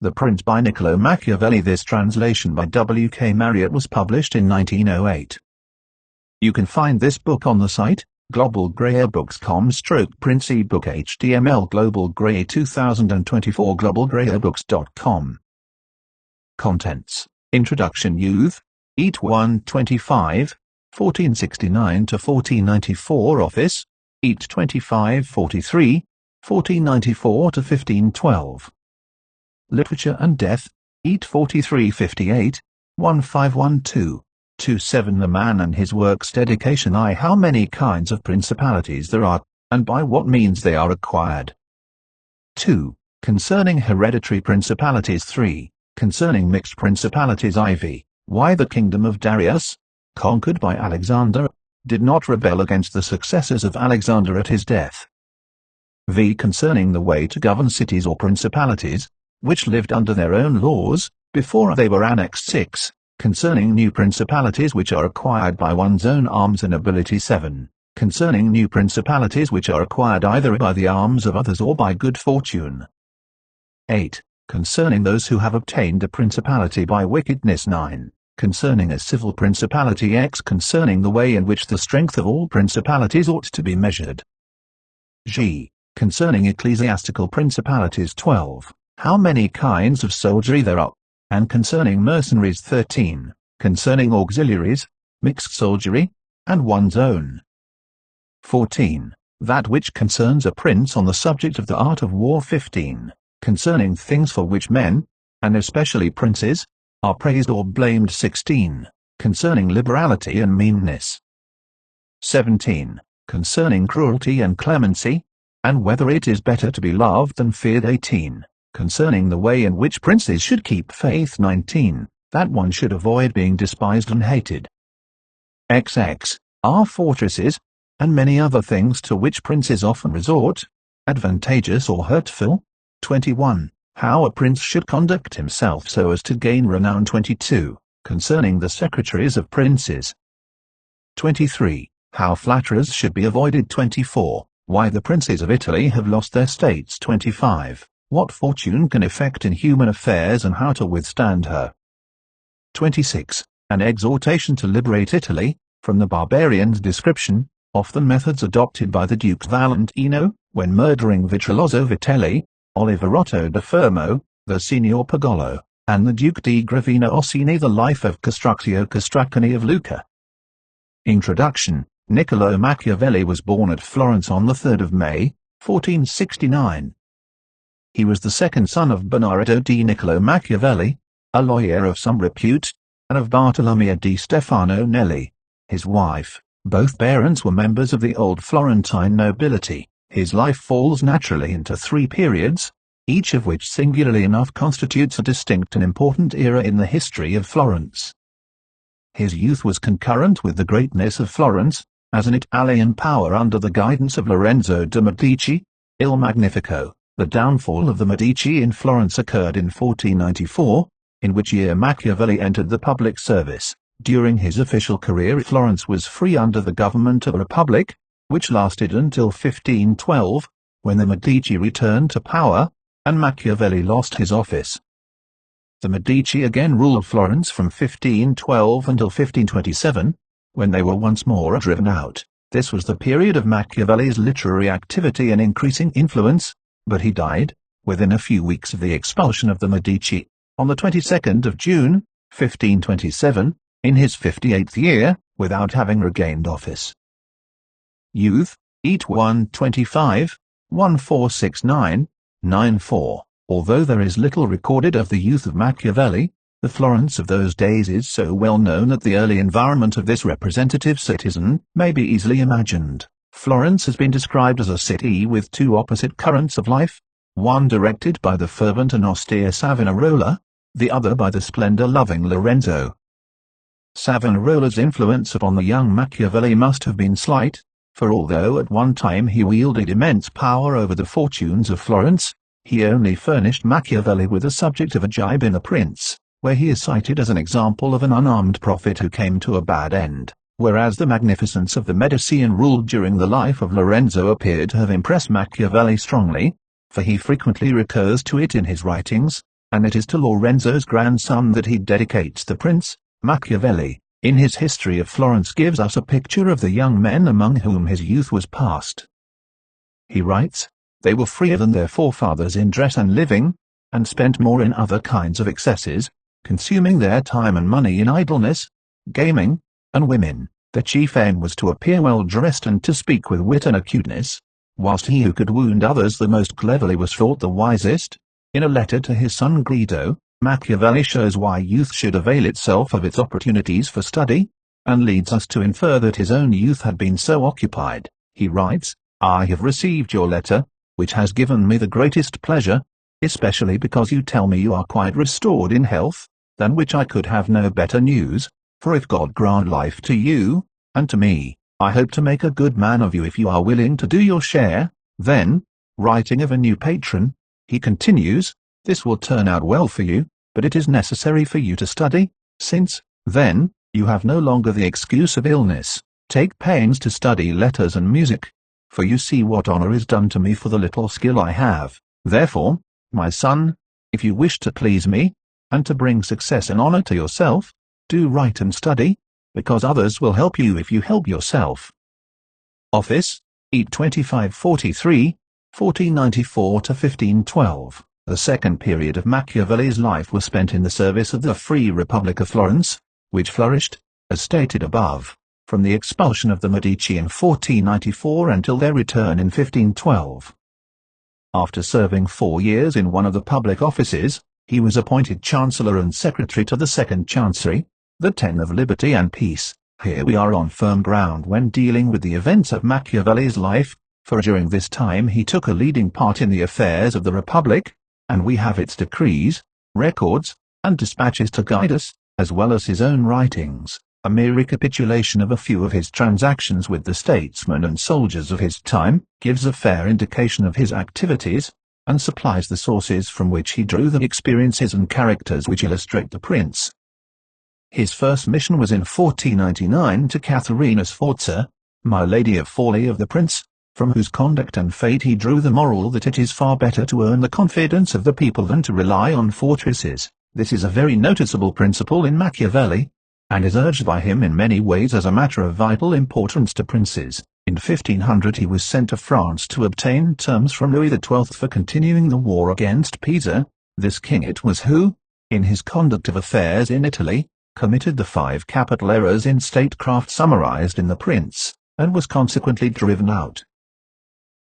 The Prince by Niccolò Machiavelli. This translation by W. K. Marriott was published in 1908. You can find this book on the site, globalgreyebooks.com/Prince ebook HTML Global Grey 2024 globalgreyebooks.com. Contents: Introduction. Youth, EAT 125, 1469 to 1494. Office, EAT 2543, 1494 to 1512. Literature and Death, EAT 4358, 1512, 27. The Man and His Works. Dedication. I. How many kinds of principalities there are, and by what means they are acquired. 2. Concerning hereditary principalities. 3. Concerning mixed principalities. IV. Why the kingdom of Darius, conquered by Alexander, did not rebel against the successors of Alexander at his death. V. Concerning the way to govern cities or principalities, which lived under their own laws, before they were annexed. 6. Concerning new principalities which are acquired by one's own arms and ability. 7. Concerning new principalities which are acquired either by the arms of others or by good fortune. 8. Concerning those who have obtained a principality by wickedness. 9. Concerning a civil principality. X. Concerning the way in which the strength of all principalities ought to be measured. G. Concerning ecclesiastical principalities. 12. How many kinds of soldiery there are, and concerning mercenaries. 13. Concerning auxiliaries, mixed soldiery, and one's own. 14. That which concerns a prince on the subject of the art of war. 15. Concerning things for which men, and especially princes, are praised or blamed. 16. Concerning liberality and meanness. 17. Concerning cruelty and clemency, and whether it is better to be loved than feared. 18. Concerning the way in which princes should keep faith. 19. That one should avoid being despised and hated. XX. Are fortresses, and many other things to which princes often resort, advantageous or hurtful. 21. How a prince should conduct himself so as to gain renown. 22. Concerning the secretaries of princes. 23. How flatterers should be avoided. 24. Why the princes of Italy have lost their states. 25. What fortune can effect in human affairs and how to withstand her. 26. An exhortation to liberate Italy, from the barbarians' description, of the methods adopted by the Duke Valentino, when murdering Vitellozzo Vitelli, Oliverotto da Fermo, the Signor Pagolo, and the Duke di Gravina Orsini. The life of Castruccio Castracani of Lucca. Introduction. Niccolò Machiavelli was born at Florence on the 3rd of May, 1469. He was the second son of Bernardo di Niccolò Machiavelli, a lawyer of some repute, and of Bartolomeo di Stefano Nelli, his wife. Both parents were members of the old Florentine nobility. His life falls naturally into 3 periods, each of which singularly enough constitutes a distinct and important era in the history of Florence. His youth was concurrent with the greatness of Florence, as an Italian power under the guidance of Lorenzo de' Medici, Il Magnifico. The downfall of the Medici in Florence occurred in 1494, in which year Machiavelli entered the public service. During his official career Florence was free under the government of a republic, which lasted until 1512, when the Medici returned to power, and Machiavelli lost his office. The Medici again ruled Florence from 1512 until 1527, when they were once more driven out. This was the period of Machiavelli's literary activity and increasing influence, but he died, within a few weeks of the expulsion of the Medici, on the 22nd of June, 1527, in his 58th year, without having regained office. Youth, EAT 125, 1469, 94. Although there is little recorded of the youth of Machiavelli, the Florence of those days is so well known that the early environment of this representative citizen may be easily imagined. Florence has been described as a city with 2 opposite currents of life, one directed by the fervent and austere Savonarola, the other by the splendor-loving Lorenzo. Savonarola's influence upon the young Machiavelli must have been slight, for although at one time he wielded immense power over the fortunes of Florence, he only furnished Machiavelli with the subject of a jibe in The Prince, where he is cited as an example of an unarmed prophet who came to a bad end, whereas the magnificence of the Medicean rule during the life of Lorenzo appeared to have impressed Machiavelli strongly, for he frequently recurs to it in his writings, and it is to Lorenzo's grandson that he dedicates the Prince. Machiavelli, in his History of Florence, gives us a picture of the young men among whom his youth was passed. He writes, "They were freer than their forefathers in dress and living, and spent more in other kinds of excesses, consuming their time and money in idleness, gaming, and women. Their chief aim was to appear well dressed and to speak with wit and acuteness, whilst he who could wound others the most cleverly was thought the wisest." In a letter to his son Guido, Machiavelli shows why youth should avail itself of its opportunities for study, and leads us to infer that his own youth had been so occupied. He writes, "I have received your letter, which has given me the greatest pleasure, especially because you tell me you are quite restored in health, than which I could have no better news, for if God grant life to you, and to me, I hope to make a good man of you if you are willing to do your share." Then, writing of a new patron, he continues, "This will turn out well for you, but it is necessary for you to study, since, then, you have no longer the excuse of illness. Take pains to study letters and music, for you see what honor is done to me for the little skill I have. Therefore, my son, if you wish to please me, and to bring success and honor to yourself, do write and study, because others will help you if you help yourself." Office, E 2543, 1494 to 1512. The second period of Machiavelli's life was spent in the service of the Free Republic of Florence, which flourished, as stated above, from the expulsion of the Medici in 1494 until their return in 1512. After serving 4 years in one of the public offices, he was appointed Chancellor and Secretary to the Second Chancery, the 10 of Liberty and Peace. Here we are on firm ground when dealing with the events of Machiavelli's life, for during this time he took a leading part in the affairs of the Republic, and we have its decrees, records, and dispatches to guide us, as well as his own writings. A mere recapitulation of a few of his transactions with the statesmen and soldiers of his time gives a fair indication of his activities, and supplies the sources from which he drew the experiences and characters which illustrate the prince. His first mission was in 1499 to Katharina Sforza, my Lady of Forlì of the prince, from whose conduct and fate he drew the moral that it is far better to earn the confidence of the people than to rely on fortresses. This is a very noticeable principle in Machiavelli, and is urged by him in many ways as a matter of vital importance to princes. In 1500 he was sent to France to obtain terms from Louis XII for continuing the war against Pisa. This king it was who, in his conduct of affairs in Italy, committed the 5 capital errors in statecraft summarized in The Prince, and was consequently driven out.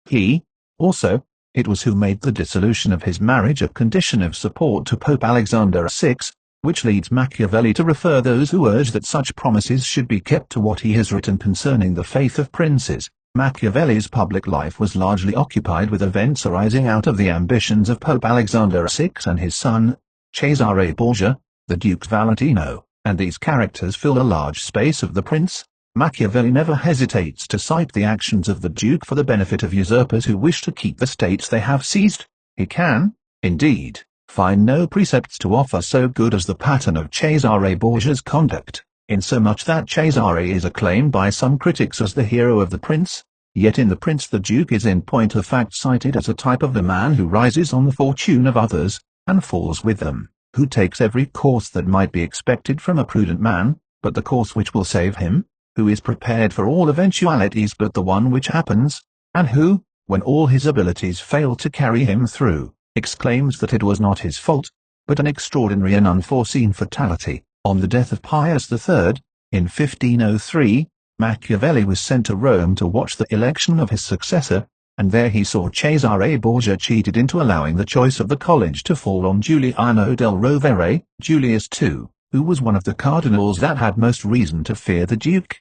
He, also, it was who made the dissolution of his marriage a condition of support to Pope Alexander VI, which leads Machiavelli to refer those who urge that such promises should be kept to what he has written concerning the faith of princes. Machiavelli's public life was largely occupied with events arising out of the ambitions of Pope Alexander VI and his son, Cesare Borgia, the Duke Valentino, and these characters fill a large space of The Prince. Machiavelli never hesitates to cite the actions of the Duke for the benefit of usurpers who wish to keep the states they have seized. He can, indeed, find no precepts to offer so good as the pattern of Cesare Borgia's conduct, insomuch that Cesare is acclaimed by some critics as the hero of The Prince, yet in The Prince the Duke is in point of fact cited as a type of the man who rises on the fortune of others, and falls with them, who takes every course that might be expected from a prudent man, but the course which will save him, who is prepared for all eventualities but the one which happens, and who, when all his abilities fail to carry him through, exclaims that it was not his fault, but an extraordinary and unforeseen fatality. On the death of Pius III, in 1503, Machiavelli was sent to Rome to watch the election of his successor, and there he saw Cesare Borgia cheated into allowing the choice of the college to fall on Giuliano del Rovere, Julius II, who was one of the cardinals that had most reason to fear the Duke.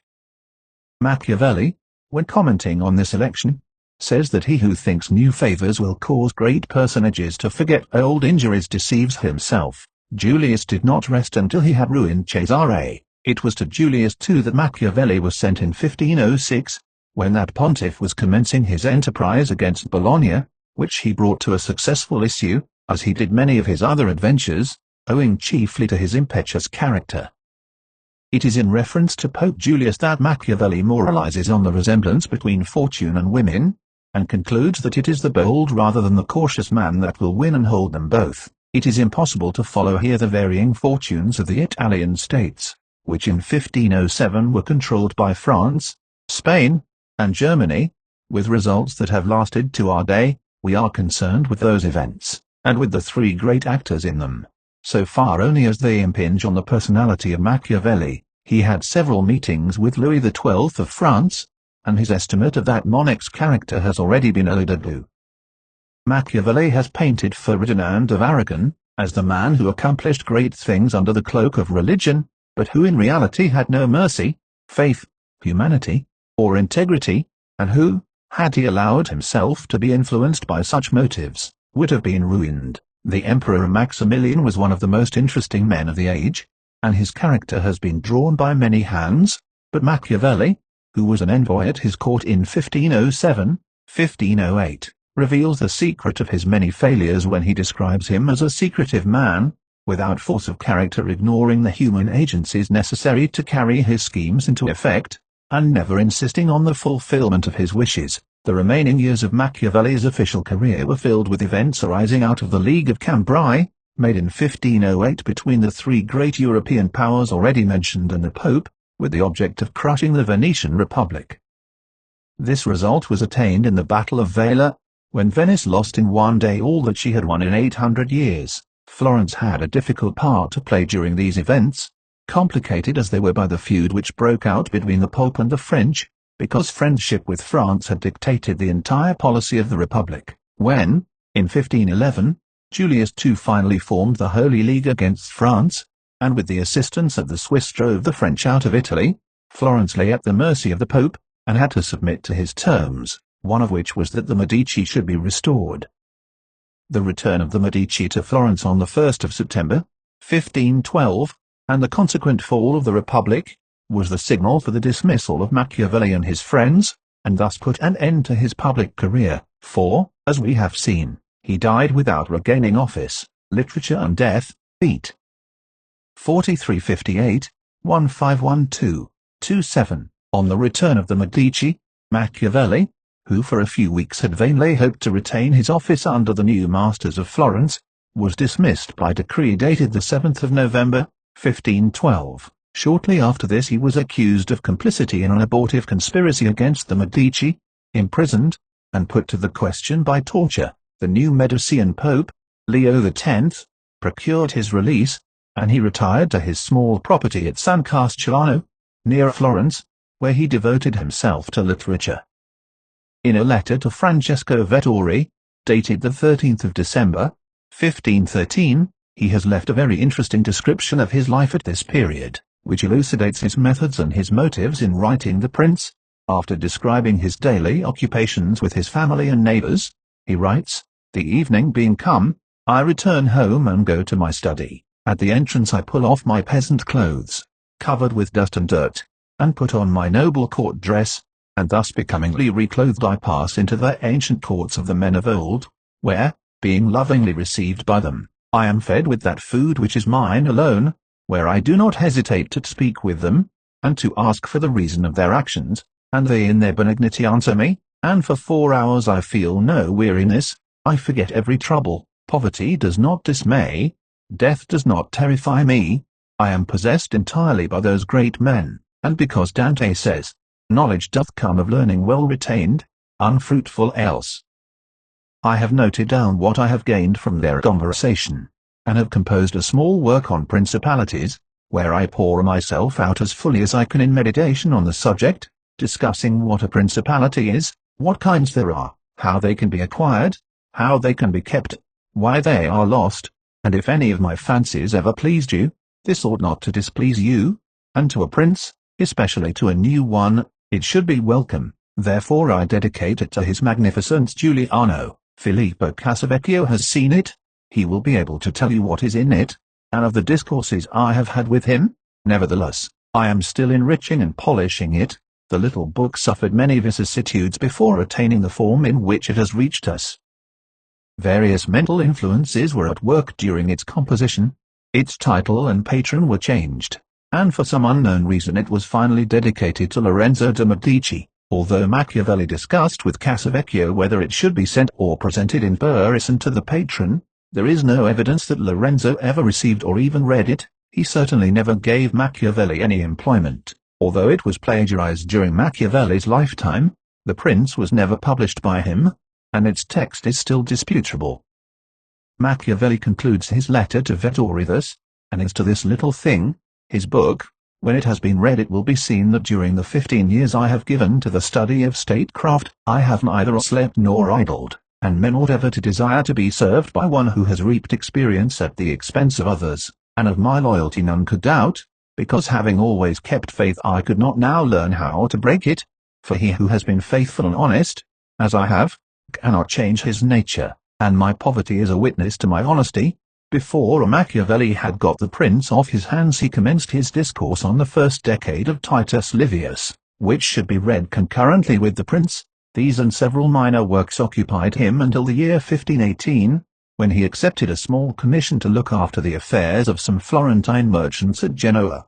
Machiavelli, when commenting on this election, says that he who thinks new favors will cause great personages to forget old injuries deceives himself. Julius did not rest until he had ruined Cesare. It was to Julius II that Machiavelli was sent in 1506, when that pontiff was commencing his enterprise against Bologna, which he brought to a successful issue, as he did many of his other adventures, owing chiefly to his impetuous character. It is in reference to Pope Julius that Machiavelli moralizes on the resemblance between fortune and women, and concludes that it is the bold rather than the cautious man that will win and hold them both. It is impossible to follow here the varying fortunes of the Italian states, which in 1507 were controlled by France, Spain, and Germany, with results that have lasted to our day. We are concerned with those events, and with the three great actors in them, so far only as they impinge on the personality of Machiavelli. He had several meetings with Louis XII of France, and his estimate of that monarch's character has already been alluded to. Machiavelli has painted Ferdinand of Aragon as the man who accomplished great things under the cloak of religion, but who in reality had no mercy, faith, humanity, or integrity, and who, had he allowed himself to be influenced by such motives, would have been ruined. The Emperor Maximilian was one of the most interesting men of the age, and his character has been drawn by many hands, but Machiavelli, who was an envoy at his court in 1507, 1508, reveals the secret of his many failures when he describes him as a secretive man, without force of character, ignoring the human agencies necessary to carry his schemes into effect, and never insisting on the fulfillment of his wishes. The remaining years of Machiavelli's official career were filled with events arising out of the League of Cambrai, made in 1508 between the three great European powers already mentioned and the Pope, with the object of crushing the Venetian Republic. This result was attained in the Battle of Vela, when Venice lost in one day all that she had won in 800 years. Florence had a difficult part to play during these events, complicated as they were by the feud which broke out between the Pope and the French, because friendship with France had dictated the entire policy of the Republic. When, in 1511, Julius II finally formed the Holy League against France, and with the assistance of the Swiss drove the French out of Italy, Florence lay at the mercy of the Pope, and had to submit to his terms, one of which was that the Medici should be restored. The return of the Medici to Florence on the 1st of September, 1512, and the consequent fall of the Republic, was the signal for the dismissal of Machiavelli and his friends, and thus put an end to his public career, for, as we have seen, he died without regaining office. Literature and Death, Beat. 4358, 1512, 27. On the return of the Medici, Machiavelli, who for a few weeks had vainly hoped to retain his office under the new masters of Florence, was dismissed by decree dated the 7th of November, 1512. Shortly after this he was accused of complicity in an abortive conspiracy against the Medici, imprisoned, and put to the question by torture. The new Medicean Pope, Leo X, procured his release, and he retired to his small property at San Castellano, near Florence, where he devoted himself to literature. In a letter to Francesco Vettori, dated the 13th of December, 1513, he has left a very interesting description of his life at this period, which elucidates his methods and his motives in writing The Prince. After describing his daily occupations with his family and neighbors, he writes, "The evening being come, I return home and go to my study. At the entrance I pull off my peasant clothes, covered with dust and dirt, and put on my noble court dress, and thus becomingly reclothed I pass into the ancient courts of the men of old, where, being lovingly received by them, I am fed with that food which is mine alone, where I do not hesitate to speak with them, and to ask for the reason of their actions, and they in their benignity answer me, and for 4 hours I feel no weariness, I forget every trouble, poverty does not dismay, death does not terrify me, I am possessed entirely by those great men, and because Dante says, knowledge doth come of learning well retained, unfruitful else. I have noted down what I have gained from their conversation, and have composed a small work on principalities, where I pour myself out as fully as I can in meditation on the subject, discussing what a principality is, what kinds there are, how they can be acquired, how they can be kept, why they are lost, and if any of my fancies ever pleased you, this ought not to displease you, and to a prince, especially to a new one, it should be welcome. Therefore I dedicate it to His Magnificence Giuliano. Filippo Casavecchio has seen it, he will be able to tell you what is in it, and of the discourses I have had with him. Nevertheless, I am still enriching and polishing it. The little book suffered many vicissitudes before attaining the form in which it has reached us. Various mental influences were at work during its composition. Its title and patron were changed, and for some unknown reason it was finally dedicated to Lorenzo de' Medici. Although Machiavelli discussed with Casavecchio whether it should be sent or presented in person to the patron, There is no evidence that Lorenzo ever received or even read it. He certainly never gave Machiavelli any employment. Although it was plagiarized during Machiavelli's lifetime, The Prince was never published by him, and its text is still disputable. Machiavelli concludes his letter to Vettori thus, and as to this little thing, his book, when it has been read it will be seen that during the 15 years I have given to the study of statecraft, I have neither slept nor idled, and men ought ever to desire to be served by one who has reaped experience at the expense of others, and of my loyalty none could doubt, because having always kept faith I could not now learn how to break it, for he who has been faithful and honest, as I have, cannot change his nature, and my poverty is a witness to my honesty. Before Machiavelli had got The Prince off his hands he commenced his discourse on the first decade of Titus Livius, which should be read concurrently with The Prince. These and several minor works occupied him until the year 1518, when he accepted a small commission to look after the affairs of some Florentine merchants at Genoa.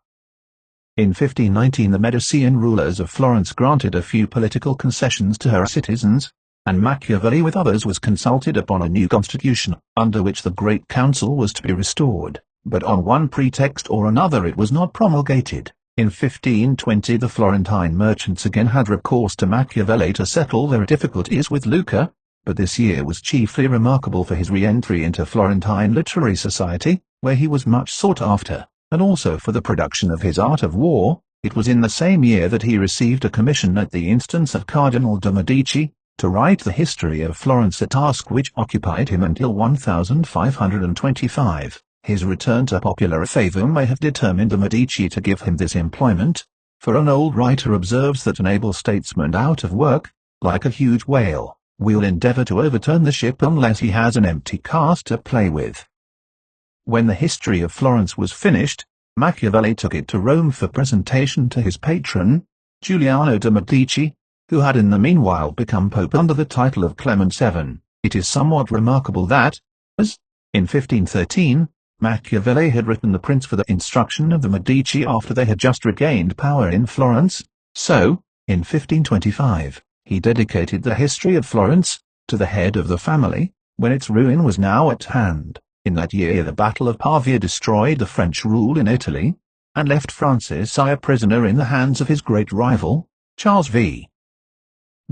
In 1519 the Medicean rulers of Florence granted a few political concessions to her citizens, and Machiavelli with others was consulted upon a new constitution, under which the Great Council was to be restored, but on one pretext or another it was not promulgated. In 1520 the Florentine merchants again had recourse to Machiavelli to settle their difficulties with Lucca, but this year was chiefly remarkable for his re-entry into Florentine literary society, where he was much sought after, and also for the production of his Art of War. It was in the same year that he received a commission at the instance of Cardinal de' Medici, to write the history of Florence, a task which occupied him until 1525. His return to popular favour may have determined the Medici to give him this employment, for an old writer observes that an able statesman out of work, like a huge whale, will endeavour to overturn the ship unless he has an empty cask to play with. When the history of Florence was finished, Machiavelli took it to Rome for presentation to his patron, Giuliano de' Medici, who had in the meanwhile become pope under the title of Clement VII. It is somewhat remarkable that, as, in 1513, Machiavelli had written The Prince for the instruction of the Medici after they had just regained power in Florence, so, in 1525, he dedicated the history of Florence to the head of the family, when its ruin was now at hand. In that year the Battle of Pavia destroyed the French rule in Italy, and left Francis a prisoner in the hands of his great rival, Charles V.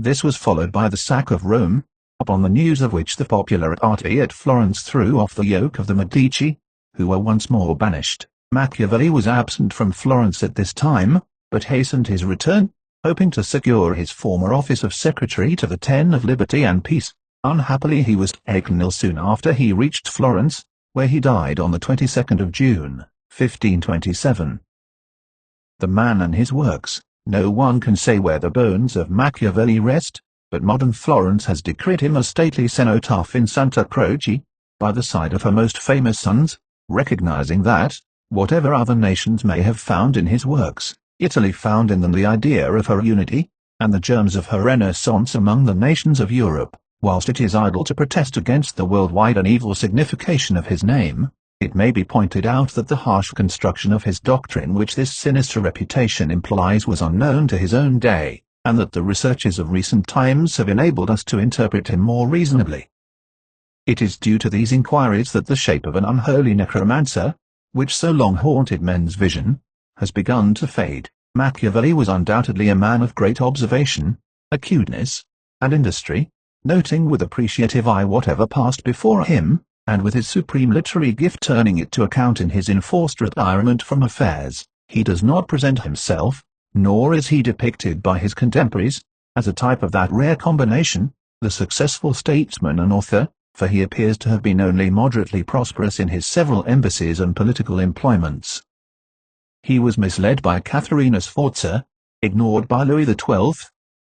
This was followed by the sack of Rome, upon the news of which the popular party at Florence threw off the yoke of the Medici, who were once more banished. Machiavelli was absent from Florence at this time, but hastened his return, hoping to secure his former office of secretary to the Ten of Liberty and Peace. Unhappily he was taken ill soon after he reached Florence, where he died on the 22nd of June, 1527. The man and his works. No one can say where the bones of Machiavelli rest, but modern Florence has decreed him a stately cenotaph in Santa Croce, by the side of her most famous sons, recognizing that, whatever other nations may have found in his works, Italy found in them the idea of her unity, and the germs of her renaissance among the nations of Europe. Whilst it is idle to protest against the worldwide and evil signification of his name, it may be pointed out that the harsh construction of his doctrine which this sinister reputation implies was unknown to his own day, and that the researches of recent times have enabled us to interpret him more reasonably. It is due to these inquiries that the shape of an unholy necromancer, which so long haunted men's vision, has begun to fade. Machiavelli was undoubtedly a man of great observation, acuteness, and industry, noting with appreciative eye whatever passed before him, and with his supreme literary gift turning it to account in his enforced retirement from affairs. He does not present himself, nor is he depicted by his contemporaries, as a type of that rare combination, the successful statesman and author, for he appears to have been only moderately prosperous in his several embassies and political employments. He was misled by Catharina Sforza, ignored by Louis XII,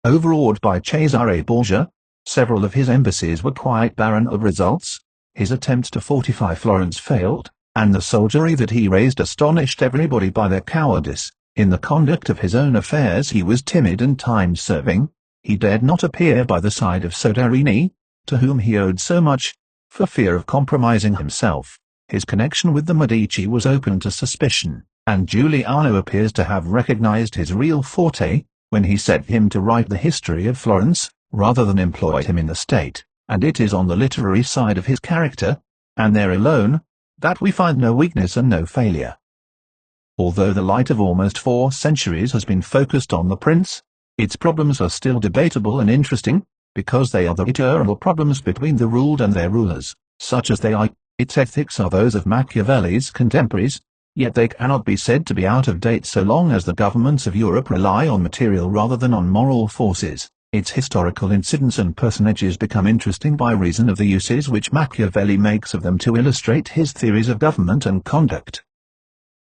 overawed by Cesare Borgia. Several of his embassies were quite barren of results. His attempts to fortify Florence failed, and the soldiery that he raised astonished everybody by their cowardice. In the conduct of his own affairs he was timid and time-serving. He dared not appear by the side of Soderini, to whom he owed so much, for fear of compromising himself. His connection with the Medici was open to suspicion, and Giuliano appears to have recognized his real forte, when he set him to write the history of Florence, rather than employ him in the state, and it is on the literary side of his character, and there alone, that we find no weakness and no failure. Although the light of almost 4 centuries has been focused on the prince, its problems are still debatable and interesting, because they are the eternal problems between the ruled and their rulers, such as they are. Its ethics are those of Machiavelli's contemporaries, yet they cannot be said to be out of date so long as the governments of Europe rely on material rather than on moral forces. Its historical incidents and personages become interesting by reason of the uses which Machiavelli makes of them to illustrate his theories of government and conduct.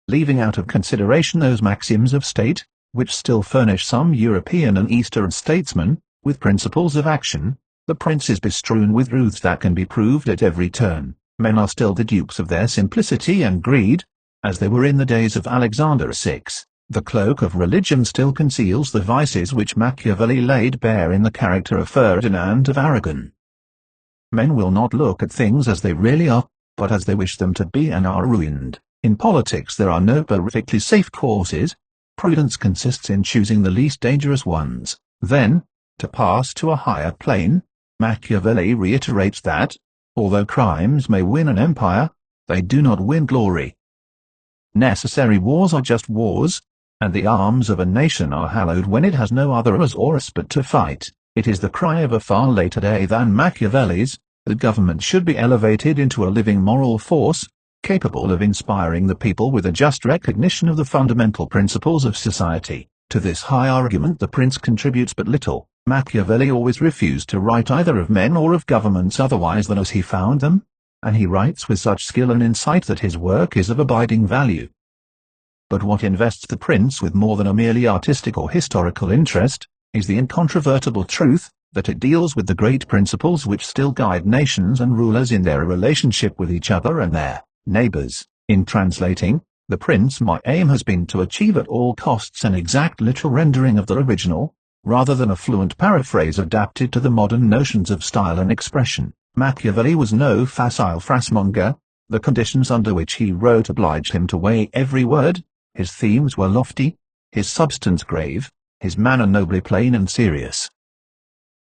Leaving out of consideration those maxims of state, which still furnish some European and Eastern statesmen with principles of action, the prince is bestrewn with truths that can be proved at every turn. Men are still the dupes of their simplicity and greed, as they were in the days of Alexander VI. The cloak of religion still conceals the vices which Machiavelli laid bare in the character of Ferdinand of Aragon. Men will not look at things as they really are, but as they wish them to be, and are ruined. In politics there are no perfectly safe courses. Prudence consists in choosing the least dangerous ones. Then, to pass to a higher plane, Machiavelli reiterates that, although crimes may win an empire, they do not win glory. Necessary wars are just wars, and the arms of a nation are hallowed when it has no other resource but to fight. It is the cry of a far later day than Machiavelli's, that government should be elevated into a living moral force, capable of inspiring the people with a just recognition of the fundamental principles of society. To this high argument the prince contributes but little. Machiavelli always refused to write either of men or of governments otherwise than as he found them, and he writes with such skill and insight that his work is of abiding value. But what invests the prince with more than a merely artistic or historical interest, is the incontrovertible truth, that it deals with the great principles which still guide nations and rulers in their relationship with each other and their neighbors. In translating, the prince, my aim has been to achieve at all costs an exact literal rendering of the original, rather than a fluent paraphrase adapted to the modern notions of style and expression. Machiavelli was no facile phrasemonger. The conditions under which he wrote obliged him to weigh every word. His themes were lofty, his substance grave, his manner nobly plain and serious.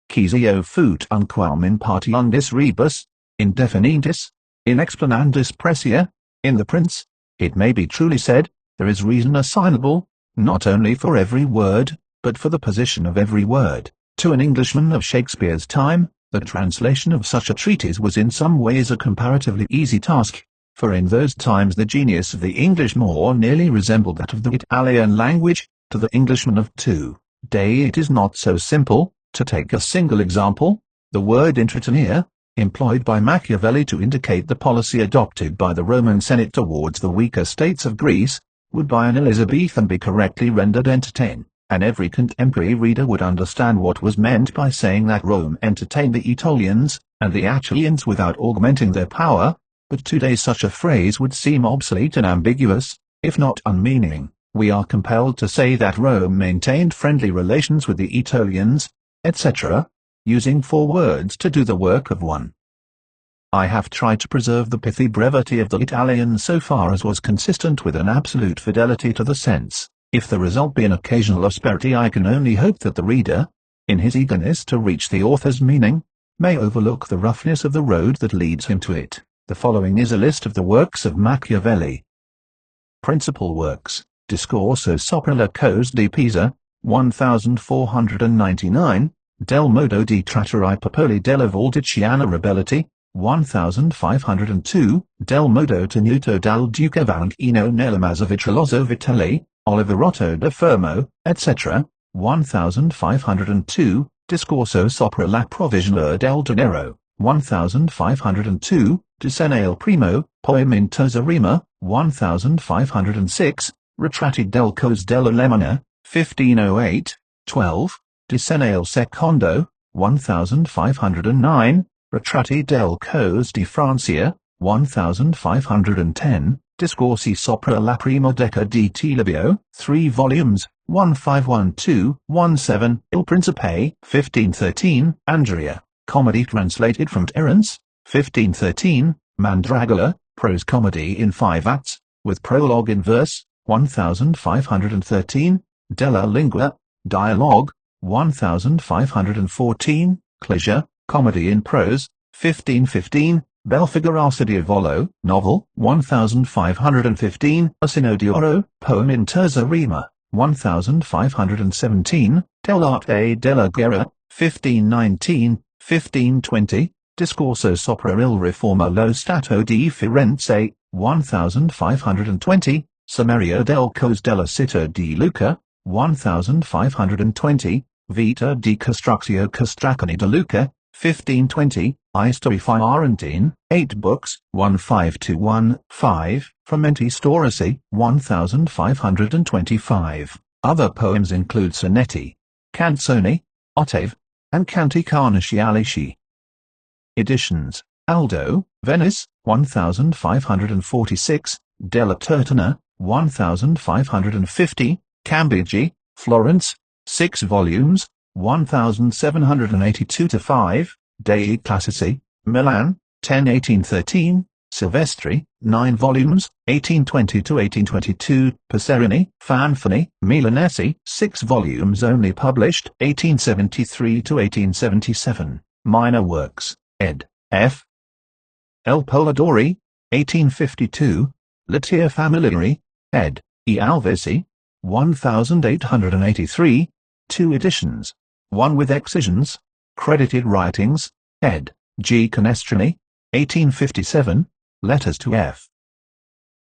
Quisio fut unquam in partiundis rebus, in definitis, in explanandis precia. In the prince, it may be truly said, there is reason assignable, not only for every word, but for the position of every word. To an Englishman of Shakespeare's time, the translation of such a treatise was in some ways a comparatively easy task, for in those times the genius of the English more nearly resembled that of the Italian language. To the Englishman of today it is not so simple. To take a single example, the word intratenere, employed by Machiavelli to indicate the policy adopted by the Roman Senate towards the weaker states of Greece, would by an Elizabethan be correctly rendered entertain, and every contemporary reader would understand what was meant by saying that Rome entertained the Aetolians and the Achilleans without augmenting their power. But today such a phrase would seem obsolete and ambiguous, if not unmeaning. We are compelled to say that Rome maintained friendly relations with the Aetolians, etc., using 4 words to do the work of one. I have tried to preserve the pithy brevity of the Italian so far as was consistent with an absolute fidelity to the sense. If the result be an occasional asperity, I can only hope that the reader, in his eagerness to reach the author's meaning, may overlook the roughness of the road that leads him to it. The following is a list of the works of Machiavelli. Principal works: Discorso sopra la cose di Pisa, 1499, Del modo di trattare I popoli della Valdiciana Rebellati, 1502, Del modo tenuto dal Duca Valentino nella Mazzaviccioloso Vitelli, Oliverotto da Fermo, etc., 1502, Discorso sopra la provvigione del denaro, 1502, Decennail primo, Poem in terza rima, 1506, Ritratti del cos della Lemana, 1508, 12, Decennail secondo, 1509, Ritratti del cos di Francia, 1510, Discorsi sopra la prima decada di Livio, 3 volumes, 1512-17, Il Principe, 1513, Andrea, comedy translated from Terence, 1513, Mandragola, prose comedy in 5 acts, with prologue in verse, 1513, Della Lingua, dialogue, 1514, Closure, comedy in prose, 1515, Belfigurarsi di Volo, novel, 1515, Asino di Oro, poem in terza rima, 1517, Dell'arte della guerra, 1519, 1520, Discorso sopra il riforma lo Stato di Firenze, 1520, Sommario del Cos della Città di Lucca, 1520, Vita di Costruzione Costracani di Lucca, 1520, I Story Fiorentine, 8 books, 15215, Frumenti Storici, 1525. Other poems include sonetti, canzoni, ottave, and canti carnacialici. Editions: Aldo, Venice, 1546, Della Turtona, 1550, Cambigi, Florence, 6 volumes, 1782-5, Dei Classici, Milan, 10-1813, Silvestri, 9 volumes, 1820-1822, Passerini, Fanfani, Milanesi, 6 volumes only published, 1873-1877, Minor Works, ed. F. L. Polidori, 1852, Litia Familiari, ed. E. Alvesi, 1883, 2 editions, one with excisions, credited writings, ed. G. Canestrini, 1857, Letters to F.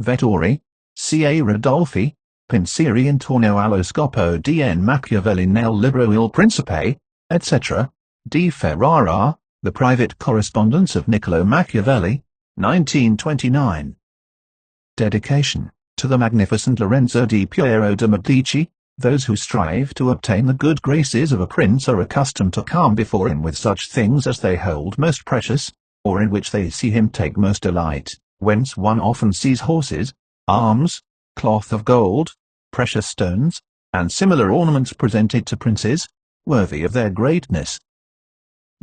Vettori, C. A. Rodolfi, Pensieri intorno allo scopo di Machiavelli nel libro Il Principe, etc., di Ferrara, The Private Correspondence of Niccolò Machiavelli, 1929. Dedication, to the Magnificent Lorenzo di Piero de' Medici. Those who strive to obtain the good graces of a prince are accustomed to come before him with such things as they hold most precious, or in which they see him take most delight, whence one often sees horses, arms, cloth of gold, precious stones, and similar ornaments presented to princes, worthy of their greatness.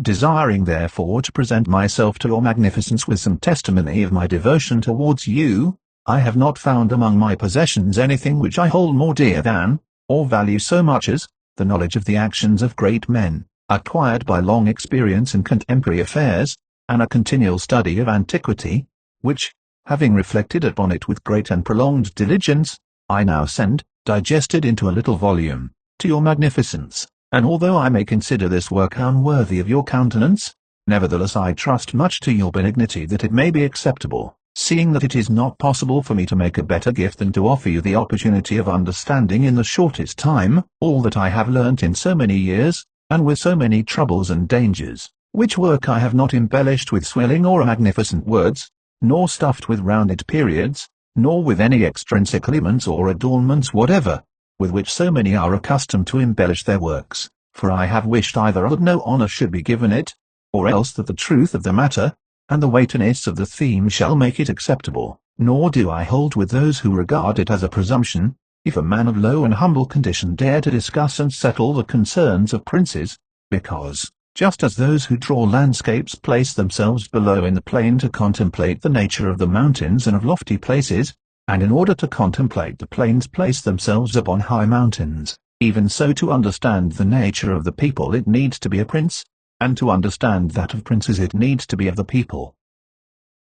Desiring therefore to present myself to your magnificence with some testimony of my devotion towards you, I have not found among my possessions anything which I hold more dear than, or value so much as, the knowledge of the actions of great men, acquired by long experience in contemporary affairs, and a continual study of antiquity, which, having reflected upon it with great and prolonged diligence, I now send, digested into a little volume, to your magnificence. And although I may consider this work unworthy of your countenance, nevertheless I trust much to your benignity that it may be acceptable, seeing that it is not possible for me to make a better gift than to offer you the opportunity of understanding in the shortest time all that I have learnt in so many years, and with so many troubles and dangers, which work I have not embellished with swelling or magnificent words, nor stuffed with rounded periods, nor with any extrinsic elements or adornments whatever, with which so many are accustomed to embellish their works, for I have wished either that no honour should be given it, or else that the truth of the matter, and the weightiness of the theme shall make it acceptable, nor do I hold with those who regard it as a presumption, if a man of low and humble condition dare to discuss and settle the concerns of princes, because, just as those who draw landscapes place themselves below in the plain to contemplate the nature of the mountains and of lofty places, and in order to contemplate the plains place themselves upon high mountains, even so to understand the nature of the people it needs to be a prince, and to understand that of princes it needs to be of the people.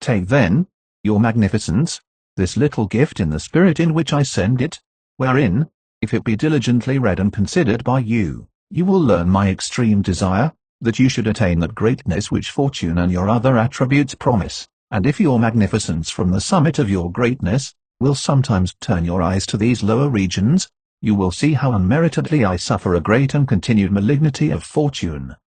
Take then, your magnificence, this little gift in the spirit in which I send it, wherein, if it be diligently read and considered by you, you will learn my extreme desire, that you should attain that greatness which fortune and your other attributes promise, and if your magnificence from the summit of your greatness, will sometimes turn your eyes to these lower regions, you will see how unmeritedly I suffer a great and continued malignity of fortune.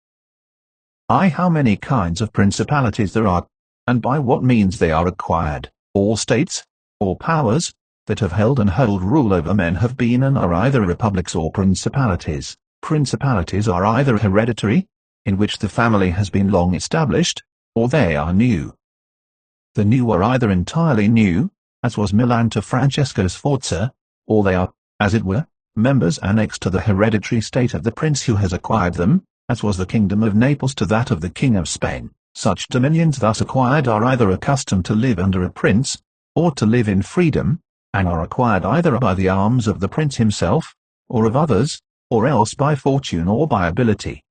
How many kinds of principalities there are, and by what means they are acquired, all states, or powers, that have held and hold rule over men have been and are either republics or principalities. Principalities are either hereditary, in which the family has been long established, or they are new. The new are either entirely new, as was Milan to Francesco Sforza, or they are, as it were, members annexed to the hereditary state of the prince who has acquired them, as was the kingdom of Naples to that of the King of Spain. Such dominions thus acquired are either accustomed to live under a prince, or to live in freedom, and are acquired either by the arms of the prince himself, or of others, or else by fortune or by ability.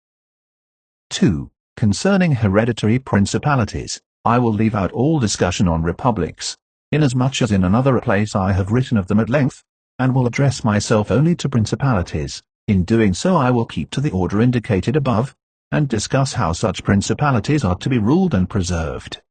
2. Concerning hereditary principalities, I will leave out all discussion on republics, inasmuch as in another place I have written of them at length, and will address myself only to principalities. In doing so I will keep to the order indicated above, and discuss how such principalities are to be ruled and preserved.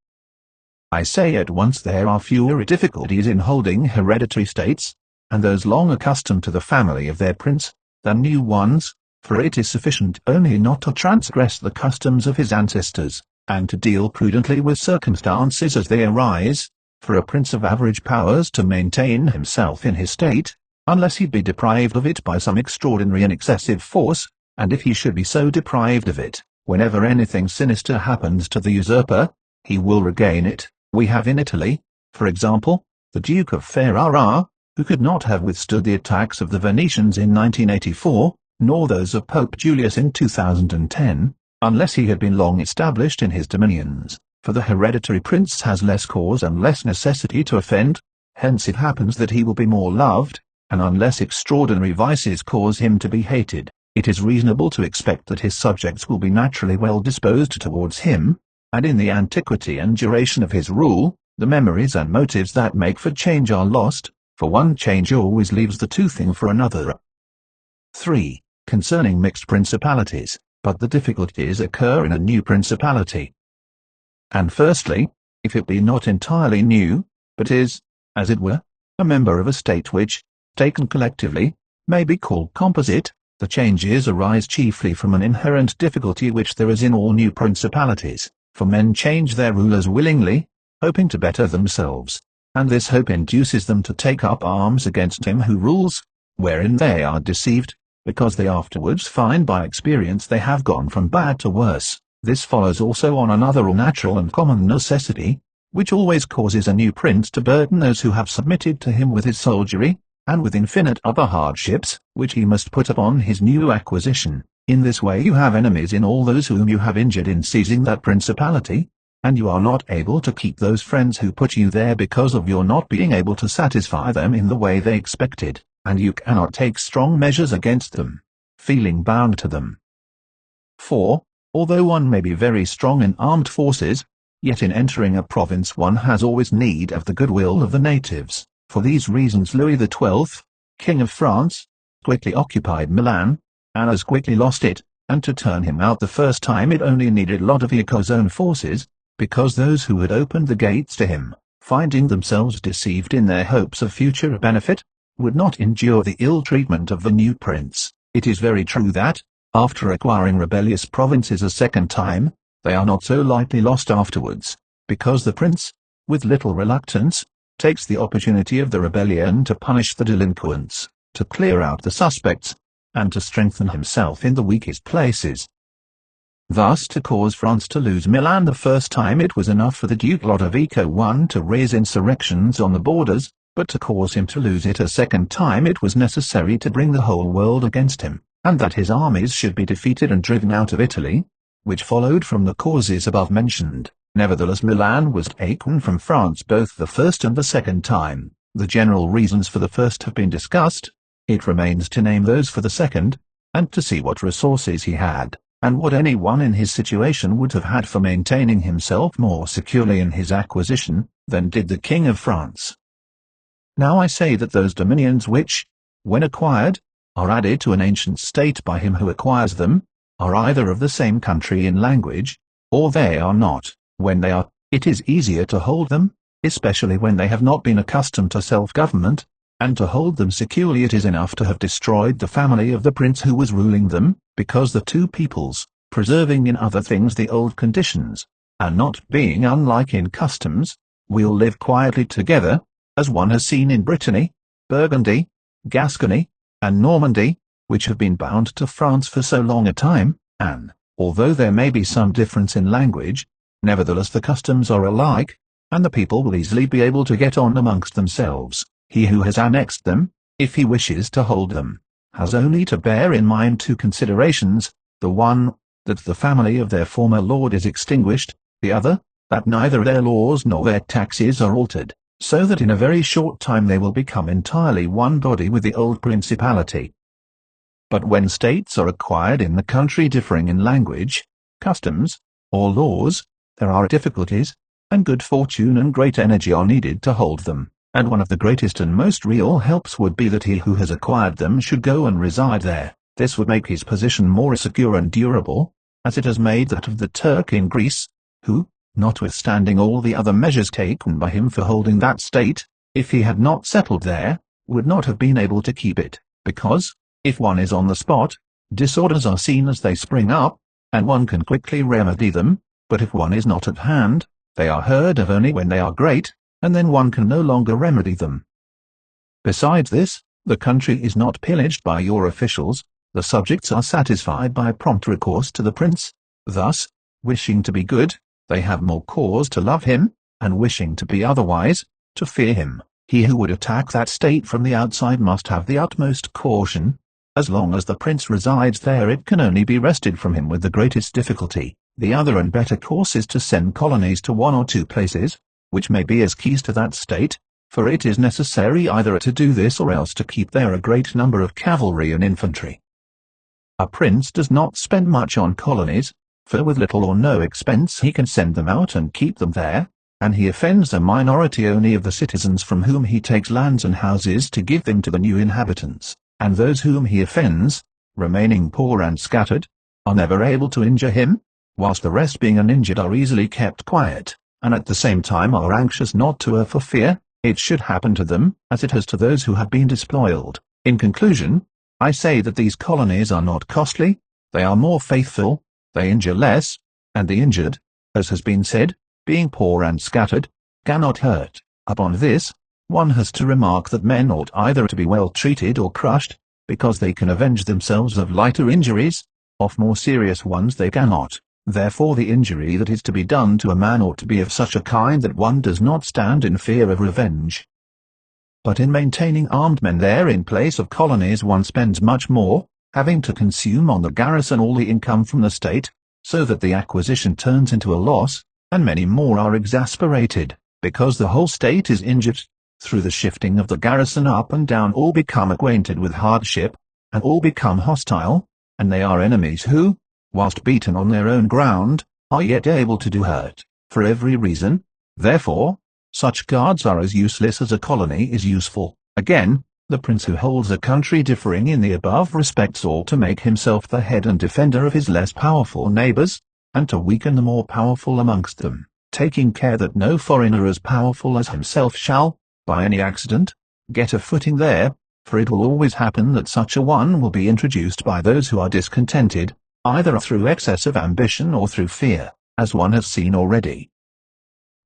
I say at once there are fewer difficulties in holding hereditary states, and those long accustomed to the family of their prince, than new ones, for it is sufficient only not to transgress the customs of his ancestors, and to deal prudently with circumstances as they arise, for a prince of average powers to maintain himself in his state, unless he be deprived of it by some extraordinary and excessive force, and if he should be so deprived of it, whenever anything sinister happens to the usurper, he will regain it. We have in Italy, for example, the Duke of Ferrara, who could not have withstood the attacks of the Venetians in 1984, nor those of Pope Julius in 2010, unless he had been long established in his dominions, for the hereditary prince has less cause and less necessity to offend, hence it happens that he will be more loved, and unless extraordinary vices cause him to be hated, it is reasonable to expect that his subjects will be naturally well disposed towards him, and in the antiquity and duration of his rule, the memories and motives that make for change are lost, for one change always leaves the two thing for another. 3. Concerning mixed principalities, but the difficulties occur in a new principality. And firstly, if it be not entirely new, but is, as it were, a member of a state which, taken collectively, may be called composite, the changes arise chiefly from an inherent difficulty which there is in all new principalities, for men change their rulers willingly, hoping to better themselves, and this hope induces them to take up arms against him who rules, wherein they are deceived, because they afterwards find by experience they have gone from bad to worse. This follows also on another natural and common necessity, which always causes a new prince to burden those who have submitted to him with his soldiery, and with infinite other hardships, which he must put upon his new acquisition. In this way you have enemies in all those whom you have injured in seizing that principality, and you are not able to keep those friends who put you there because of your not being able to satisfy them in the way they expected, and you cannot take strong measures against them, feeling bound to them. 4. Although one may be very strong in armed forces, yet in entering a province one has always need of the goodwill of the natives. For these reasons Louis XII, King of France, quickly occupied Milan, and as quickly lost it, and to turn him out the first time it only needed Lodovico's own forces, because those who had opened the gates to him, finding themselves deceived in their hopes of future benefit, would not endure the ill treatment of the new prince. It is very true that, after acquiring rebellious provinces a second time, they are not so lightly lost afterwards, because the prince, with little reluctance, takes the opportunity of the rebellion to punish the delinquents, to clear out the suspects, and to strengthen himself in the weakest places. Thus to cause France to lose Milan the first time it was enough for the Duke Lodovico I to raise insurrections on the borders, but to cause him to lose it a second time it was necessary to bring the whole world against him, and that his armies should be defeated and driven out of Italy, which followed from the causes above mentioned. Nevertheless Milan was taken from France both the first and the second time. The general reasons for the first have been discussed. It remains to name those for the second, and to see what resources he had, and what anyone in his situation would have had for maintaining himself more securely in his acquisition, than did the King of France. Now I say that those dominions which, when acquired, are added to an ancient state by him who acquires them, are either of the same country in language, or they are not. When they are, it is easier to hold them, especially when they have not been accustomed to self-government, and to hold them securely it is enough to have destroyed the family of the prince who was ruling them, because the two peoples, preserving in other things the old conditions, and not being unlike in customs, will live quietly together, as one has seen in Brittany, Burgundy, Gascony, and Normandy, which have been bound to France for so long a time, and, although there may be some difference in language, nevertheless the customs are alike, and the people will easily be able to get on amongst themselves. He who has annexed them, if he wishes to hold them, has only to bear in mind two considerations: the one, that the family of their former lord is extinguished; the other, that neither their laws nor their taxes are altered, so that in a very short time they will become entirely one body with the old principality. But when states are acquired in the country differing in language, customs, or laws, there are difficulties, and good fortune and great energy are needed to hold them, and one of the greatest and most real helps would be that he who has acquired them should go and reside there. This would make his position more secure and durable, as it has made that of the Turk in Greece, who, notwithstanding all the other measures taken by him for holding that state, if he had not settled there, would not have been able to keep it, because, if one is on the spot, disorders are seen as they spring up, and one can quickly remedy them, but if one is not at hand, they are heard of only when they are great, and then one can no longer remedy them. Besides this, the country is not pillaged by your officials, the subjects are satisfied by prompt recourse to the prince. Thus, wishing to be good, they have more cause to love him, and wishing to be otherwise, to fear him. He who would attack that state from the outside must have the utmost caution. As long as the prince resides there, it can only be wrested from him with the greatest difficulty. The other and better course is to send colonies to one or two places, which may be as keys to that state, for it is necessary either to do this or else to keep there a great number of cavalry and infantry. A prince does not spend much on colonies, for with little or no expense he can send them out and keep them there, and he offends a minority only of the citizens from whom he takes lands and houses to give them to the new inhabitants, and those whom he offends, remaining poor and scattered, are never able to injure him, whilst the rest being uninjured are easily kept quiet, and at the same time are anxious not to err for fear it should happen to them, as it has to those who have been despoiled. In conclusion, I say that these colonies are not costly, they are more faithful, they injure less, and the injured, as has been said, being poor and scattered, cannot hurt. Upon this, one has to remark that men ought either to be well treated or crushed, because they can avenge themselves of lighter injuries, of more serious ones they cannot. Therefore the injury that is to be done to a man ought to be of such a kind that one does not stand in fear of revenge. But in maintaining armed men there in place of colonies one spends much more, having to consume on the garrison all the income from the state, so that the acquisition turns into a loss, and many more are exasperated, because the whole state is injured. Through the shifting of the garrison up and down all become acquainted with hardship, and all become hostile, and they are enemies who, whilst beaten on their own ground, are yet able to do hurt, for every reason. Therefore, such guards are as useless as a colony is useful. Again, the prince who holds a country differing in the above respects ought to make himself the head and defender of his less powerful neighbors, and to weaken the more powerful amongst them, taking care that no foreigner as powerful as himself shall, by any accident, get a footing there, for it will always happen that such a one will be introduced by those who are discontented, either through excess of ambition or through fear, as one has seen already.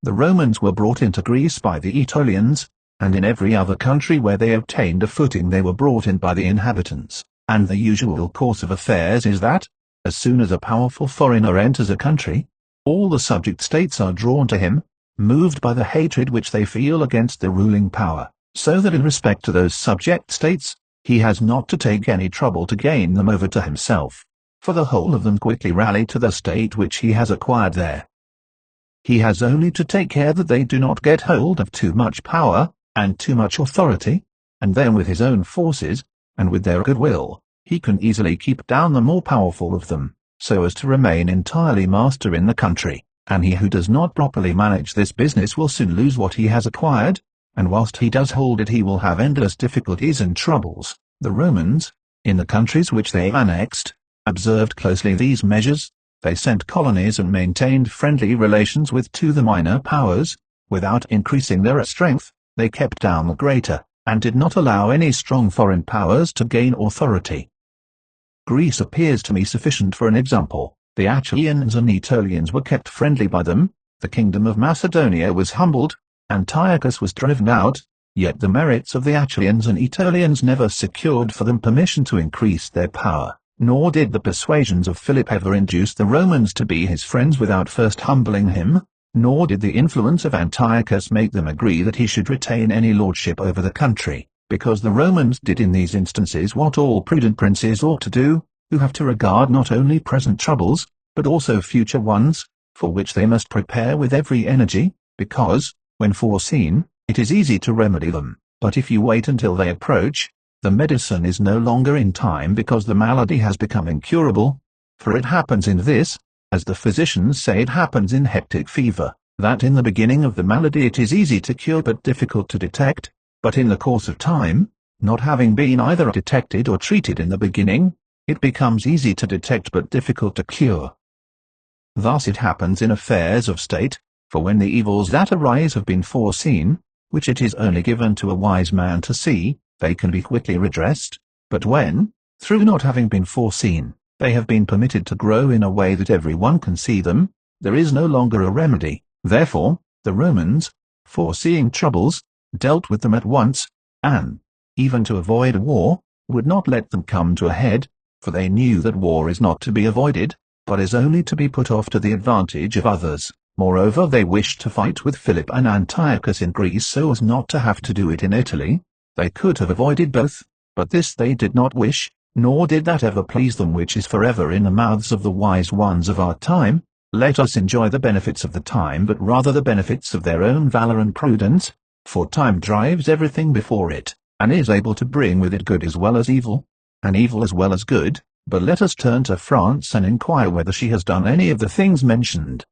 The Romans were brought into Greece by the Aetolians, and in every other country where they obtained a footing they were brought in by the inhabitants, and the usual course of affairs is that, as soon as a powerful foreigner enters a country, all the subject states are drawn to him, moved by the hatred which they feel against the ruling power, so that in respect to those subject states, he has not to take any trouble to gain them over to himself, for the whole of them quickly rally to the state which he has acquired there. He has only to take care that they do not get hold of too much power, and too much authority, and then with his own forces, and with their goodwill, he can easily keep down the more powerful of them, so as to remain entirely master in the country, and he who does not properly manage this business will soon lose what he has acquired, and whilst he does hold it he will have endless difficulties and troubles. The Romans, in the countries which they annexed, observed closely these measures. They sent colonies and maintained friendly relations with the minor powers. Without increasing their strength, they kept down the greater, and did not allow any strong foreign powers to gain authority. Greece appears to me sufficient for an example. The Achaians and Aetolians were kept friendly by them, the kingdom of Macedonia was humbled, Antiochus was driven out, yet the merits of the Achaians and Aetolians never secured for them permission to increase their power. Nor did the persuasions of Philip ever induce the Romans to be his friends without first humbling him, nor did the influence of Antiochus make them agree that he should retain any lordship over the country, because the Romans did in these instances what all prudent princes ought to do, who have to regard not only present troubles, but also future ones, for which they must prepare with every energy, because, when foreseen, it is easy to remedy them, but if you wait until they approach, the medicine is no longer in time because the malady has become incurable, for it happens in this, as the physicians say it happens in hectic fever, that in the beginning of the malady it is easy to cure but difficult to detect, but in the course of time, not having been either detected or treated in the beginning, it becomes easy to detect but difficult to cure. Thus it happens in affairs of state, for when the evils that arise have been foreseen, which it is only given to a wise man to see, they can be quickly redressed, but when, through not having been foreseen, they have been permitted to grow in a way that every one can see them, there is no longer a remedy. Therefore, the Romans, foreseeing troubles, dealt with them at once, and, even to avoid a war, would not let them come to a head, for they knew that war is not to be avoided, but is only to be put off to the advantage of others. Moreover, they wished to fight with Philip and Antiochus in Greece so as not to have to do it in Italy. They could have avoided both, but this they did not wish, nor did that ever please them, which is forever in the mouths of the wise ones of our time. Let us enjoy the benefits of the time, but rather the benefits of their own valor and prudence, for time drives everything before it, and is able to bring with it good as well as evil, and evil as well as good. But let us turn to France and inquire whether she has done any of the things mentioned.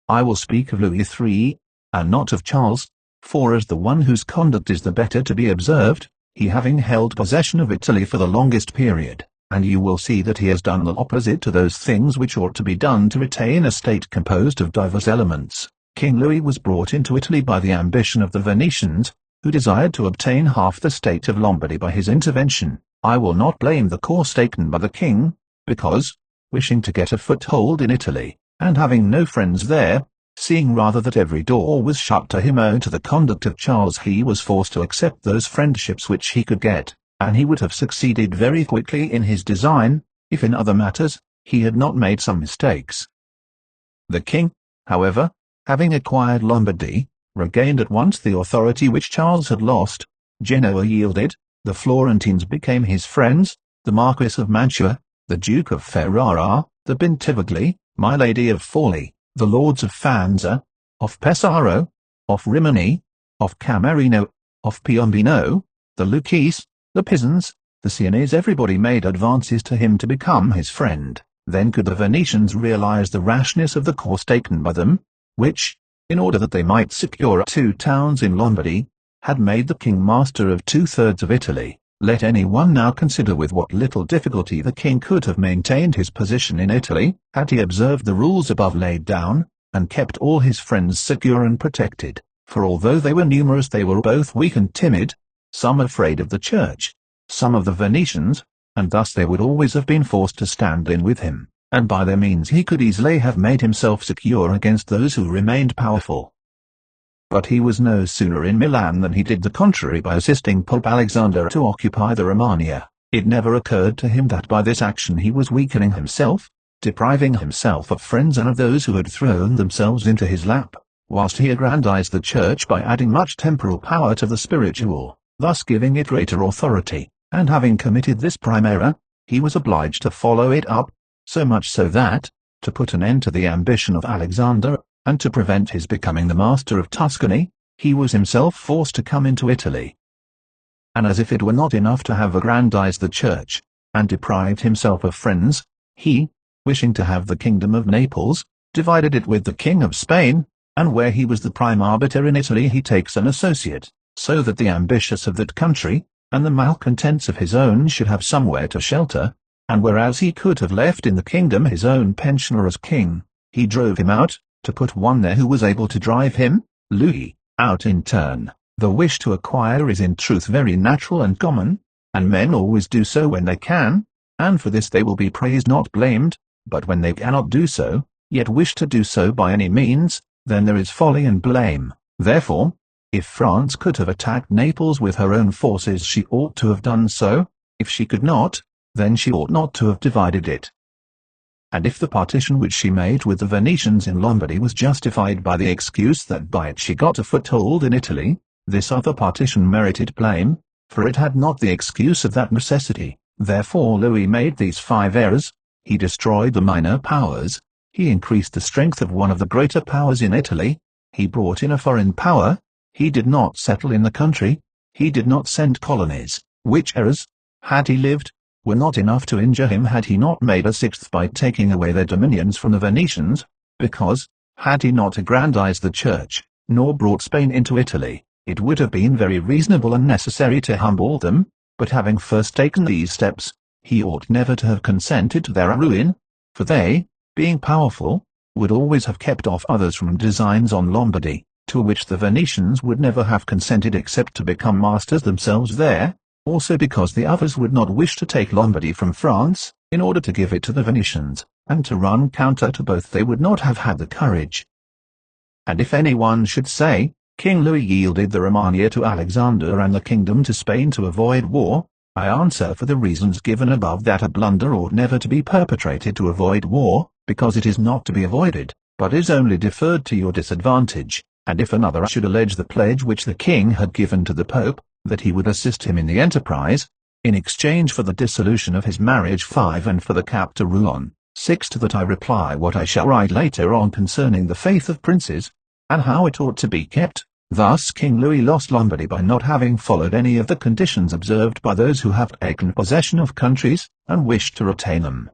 I will speak of Louis III, and not of Charles, for as the one whose conduct is the better to be observed, he having held possession of Italy for the longest period, and you will see that he has done the opposite to those things which ought to be done to retain a state composed of diverse elements. King Louis was brought into Italy by the ambition of the Venetians, who desired to obtain half the state of Lombardy by his intervention. I will not blame the course taken by the king, because, wishing to get a foothold in Italy, and having no friends there, seeing rather that every door was shut to him owing to the conduct of Charles, he was forced to accept those friendships which he could get, and he would have succeeded very quickly in his design, if in other matters, he had not made some mistakes. The king, however, having acquired Lombardy, regained at once the authority which Charles had lost. Genoa yielded, the Florentines became his friends, the Marquis of Mantua, the Duke of Ferrara, the Bentivogli, my Lady of Forli, the Lords of Faenza, of Pesaro, of Rimini, of Camerino, of Piombino, the Lucchese, the Pisans, the Sienese. Everybody made advances to him to become his friend. Then could the Venetians realize the rashness of the course taken by them, which, in order that they might secure 2 towns in Lombardy, had made the king master of 2/3 of Italy. Let any one now consider with what little difficulty the king could have maintained his position in Italy, had he observed the rules above laid down, and kept all his friends secure and protected, for although they were numerous they were both weak and timid, some afraid of the church, some of the Venetians, and thus they would always have been forced to stand in with him, and by their means he could easily have made himself secure against those who remained powerful. But he was no sooner in Milan than he did the contrary by assisting Pope Alexander to occupy the Romagna. It never occurred to him that by this action he was weakening himself, depriving himself of friends and of those who had thrown themselves into his lap, whilst he aggrandized the church by adding much temporal power to the spiritual, thus giving it greater authority, and having committed this prime error, he was obliged to follow it up, so much so that, to put an end to the ambition of Alexander, and to prevent his becoming the master of Tuscany, he was himself forced to come into Italy. And as if it were not enough to have aggrandized the church, and deprived himself of friends, he, wishing to have the kingdom of Naples, divided it with the king of Spain, and where he was the prime arbiter in Italy he takes an associate, so that the ambitious of that country, and the malcontents of his own should have somewhere to shelter, and whereas he could have left in the kingdom his own pensioner as king, he drove him out, to put one there who was able to drive him, Louis, out in turn. The wish to acquire is in truth very natural and common, and men always do so when they can, and for this they will be praised not blamed, but when they cannot do so, yet wish to do so by any means, then there is folly and blame. Therefore, if France could have attacked Naples with her own forces she ought to have done so. If she could not, then she ought not to have divided it. And if the partition which she made with the Venetians in Lombardy was justified by the excuse that by it she got a foothold in Italy, this other partition merited blame, for it had not the excuse of that necessity. Therefore Louis made these 5 errors: he destroyed the minor powers, he increased the strength of one of the greater powers in Italy, he brought in a foreign power, he did not settle in the country, he did not send colonies, which errors, had he lived, were not enough to injure him had he not made a 6th by taking away their dominions from the Venetians, because, Had he not aggrandized the church, nor brought Spain into Italy, it would have been very reasonable and necessary to humble them, but having first taken these steps, he ought never to have consented to their ruin, for they, being powerful, would always have kept off others from designs on Lombardy, to which the Venetians would never have consented except to become masters themselves there, also because the others would not wish to take Lombardy from France, in order to give it to the Venetians, and to run counter to both they would not have had the courage. And if anyone should say, King Louis yielded the Romagna to Alexander and the kingdom to Spain to avoid war, I answer for the reasons given above that a blunder ought never to be perpetrated to avoid war, because it is not to be avoided, but is only deferred to your disadvantage. And if another should allege the pledge which the king had given to the Pope, that he would assist him in the enterprise, in exchange for the dissolution of his marriage 5 and for the cap to Rouen 6, to that I reply what I shall write later on concerning the faith of princes, and how it ought to be kept. Thus King Louis lost Lombardy by not having followed any of the conditions observed by those who have taken possession of countries, and wish to retain them.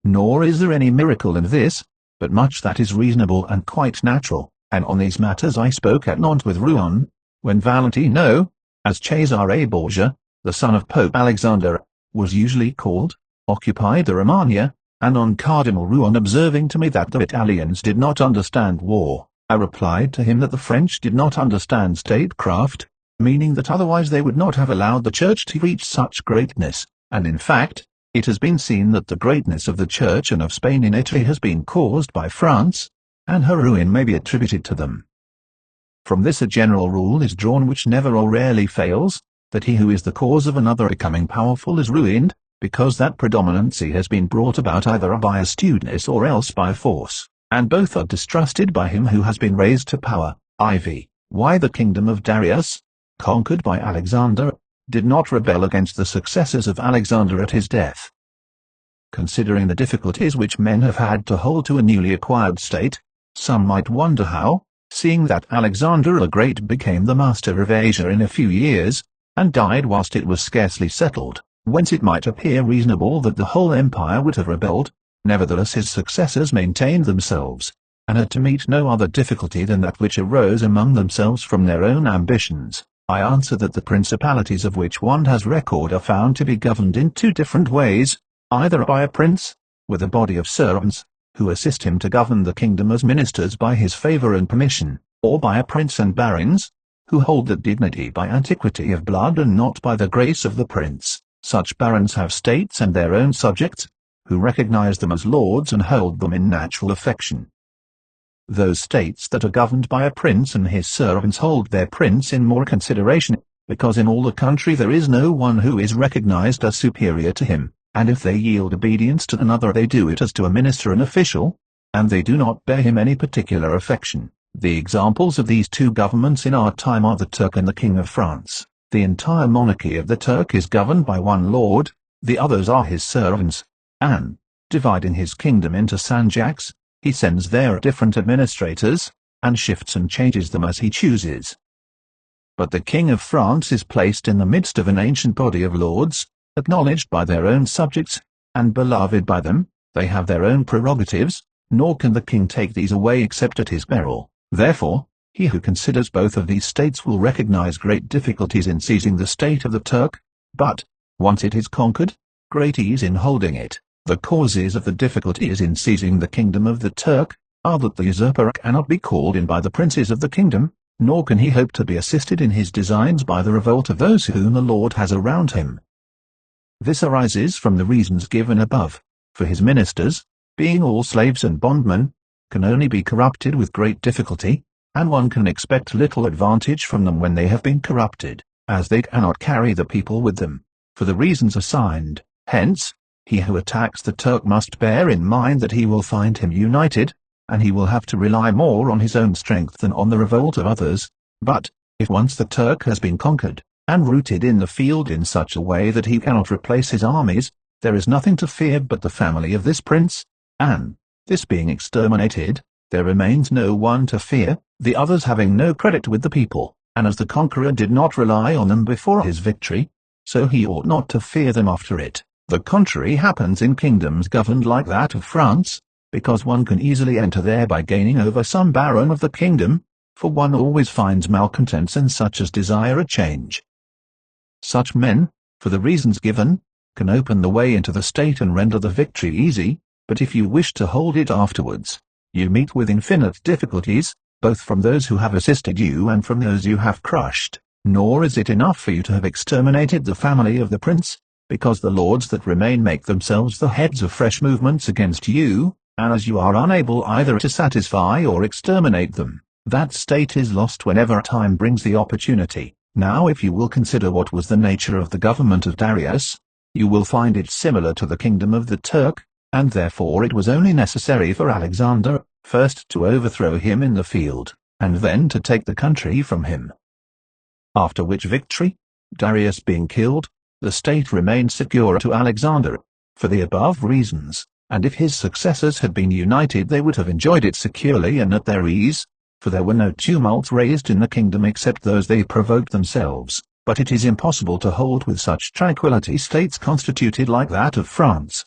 Nor is there any miracle in this, but much that is reasonable and quite natural. And on these matters I spoke at Nantes with Rouen, when Valentino, as Cesare Borgia, the son of Pope Alexander, was usually called, occupied the Romagna, and on Cardinal Rouen observing to me that the Italians did not understand war, I replied to him that the French did not understand statecraft, meaning that otherwise they would not have allowed the Church to reach such greatness, and in fact, it has been seen that the greatness of the Church and of Spain in Italy has been caused by France, and her ruin may be attributed to them. From this a general rule is drawn which never or rarely fails, that he who is the cause of another becoming powerful is ruined, because that predominancy has been brought about either by astuteness or else by force, and both are distrusted by him who has been raised to power. IV. Why the kingdom of Darius, conquered by Alexander, did not rebel against the successors of Alexander at his death. Considering the difficulties which men have had to hold to a newly acquired state, some might wonder how, seeing that Alexander the Great became the master of Asia in a few years, and died whilst it was scarcely settled, whence it might appear reasonable that the whole empire would have rebelled. Nevertheless his successors maintained themselves, and had to meet no other difficulty than that which arose among themselves from their own ambitions. I answer that the principalities of which one has record are found to be governed in two different ways, either by a prince, with a body of servants, who assist him to govern the kingdom as ministers by his favour and permission, or by a prince and barons, who hold that dignity by antiquity of blood and not by the grace of the prince. Such barons have states and their own subjects, who recognize them as lords and hold them in natural affection. Those states that are governed by a prince and his servants hold their prince in more consideration, because in all the country there is no one who is recognized as superior to him. And if they yield obedience to another they do it as to a minister and official, and they do not bear him any particular affection. The examples of these two governments in our time are the Turk and the King of France. The entire monarchy of the Turk is governed by one lord, the others are his servants, and, dividing his kingdom into sanjaks, he sends there different administrators, and shifts and changes them as he chooses. But the King of France is placed in the midst of an ancient body of lords, acknowledged by their own subjects, and beloved by them. They have their own prerogatives, nor can the king take these away except at his peril. Therefore, he who considers both of these states will recognize great difficulties in seizing the state of the Turk, but, once it is conquered, great ease in holding it. The causes of the difficulties in seizing the kingdom of the Turk are that the usurper cannot be called in by the princes of the kingdom, nor can he hope to be assisted in his designs by the revolt of those whom the Lord has around him. This arises from the reasons given above, for his ministers, being all slaves and bondmen, can only be corrupted with great difficulty, and one can expect little advantage from them when they have been corrupted, as they cannot carry the people with them, for the reasons assigned. Hence, he who attacks the Turk must bear in mind that he will find him united, and he will have to rely more on his own strength than on the revolt of others. But, if once the Turk has been conquered, and rooted in the field in such a way that he cannot replace his armies, there is nothing to fear but the family of this prince, and, this being exterminated, there remains no one to fear, the others having no credit with the people, and as the conqueror did not rely on them before his victory, so he ought not to fear them after it. The contrary happens in kingdoms governed like that of France, because one can easily enter there by gaining over some baron of the kingdom, for one always finds malcontents and such as desire a change. Such men, for the reasons given, can open the way into the state and render the victory easy, but if you wish to hold it afterwards, you meet with infinite difficulties, both from those who have assisted you and from those you have crushed. Nor is it enough for you to have exterminated the family of the prince, because the lords that remain make themselves the heads of fresh movements against you, and as you are unable either to satisfy or exterminate them, that state is lost whenever time brings the opportunity. Now if you will consider what was the nature of the government of Darius, you will find it similar to the kingdom of the Turk, and therefore it was only necessary for Alexander, first to overthrow him in the field, and then to take the country from him. After which victory, Darius being killed, the state remained secure to Alexander, for the above reasons, and if his successors had been united they would have enjoyed it securely and at their ease, for there were no tumults raised in the kingdom except those they provoked themselves, but it is impossible to hold with such tranquility states constituted like that of France.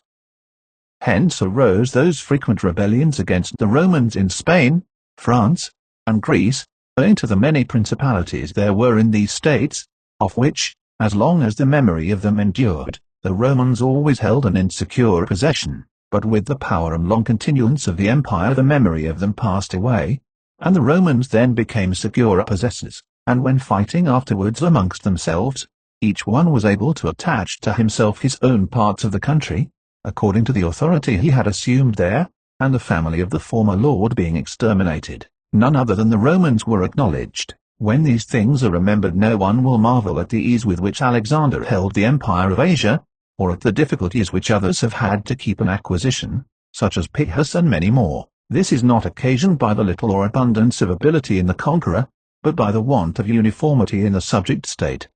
Hence arose those frequent rebellions against the Romans in Spain, France, and Greece, owing to the many principalities there were in these states, of which, as long as the memory of them endured, the Romans always held an insecure possession, but with the power and long continuance of the empire the memory of them passed away, and the Romans then became secure possessors, and when fighting afterwards amongst themselves, each one was able to attach to himself his own parts of the country, according to the authority he had assumed there, and the family of the former lord being exterminated, none other than the Romans were acknowledged. When these things are remembered no one will marvel at the ease with which Alexander held the empire of Asia, or at the difficulties which others have had to keep an acquisition, such as Pyrrhus and many more. This is not occasioned by the little or abundance of ability in the conqueror, but by the want of uniformity in the subject state.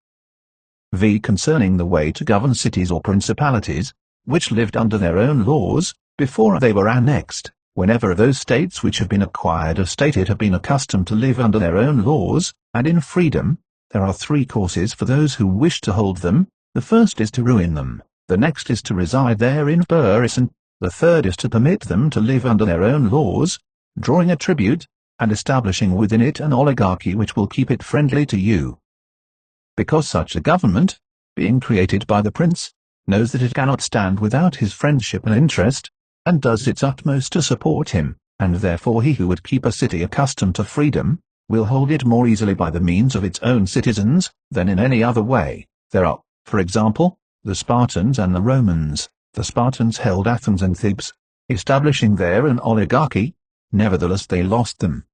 v. Concerning the way to govern cities or principalities, which lived under their own laws, before they were annexed, whenever those states which have been acquired of stated have been accustomed to live under their own laws, and in freedom, there are three courses for those who wish to hold them. The first is to ruin them, the next is to reside there in garrison, the third is to permit them to live under their own laws, drawing a tribute, and establishing within it an oligarchy which will keep it friendly to you. Because such a government, being created by the prince, knows that it cannot stand without his friendship and interest, and does its utmost to support him, and therefore he who would keep a city accustomed to freedom, will hold it more easily by the means of its own citizens, than in any other way. There are, for example, the Spartans and the Romans. The Spartans held Athens and Thebes, establishing there an oligarchy, nevertheless they lost them.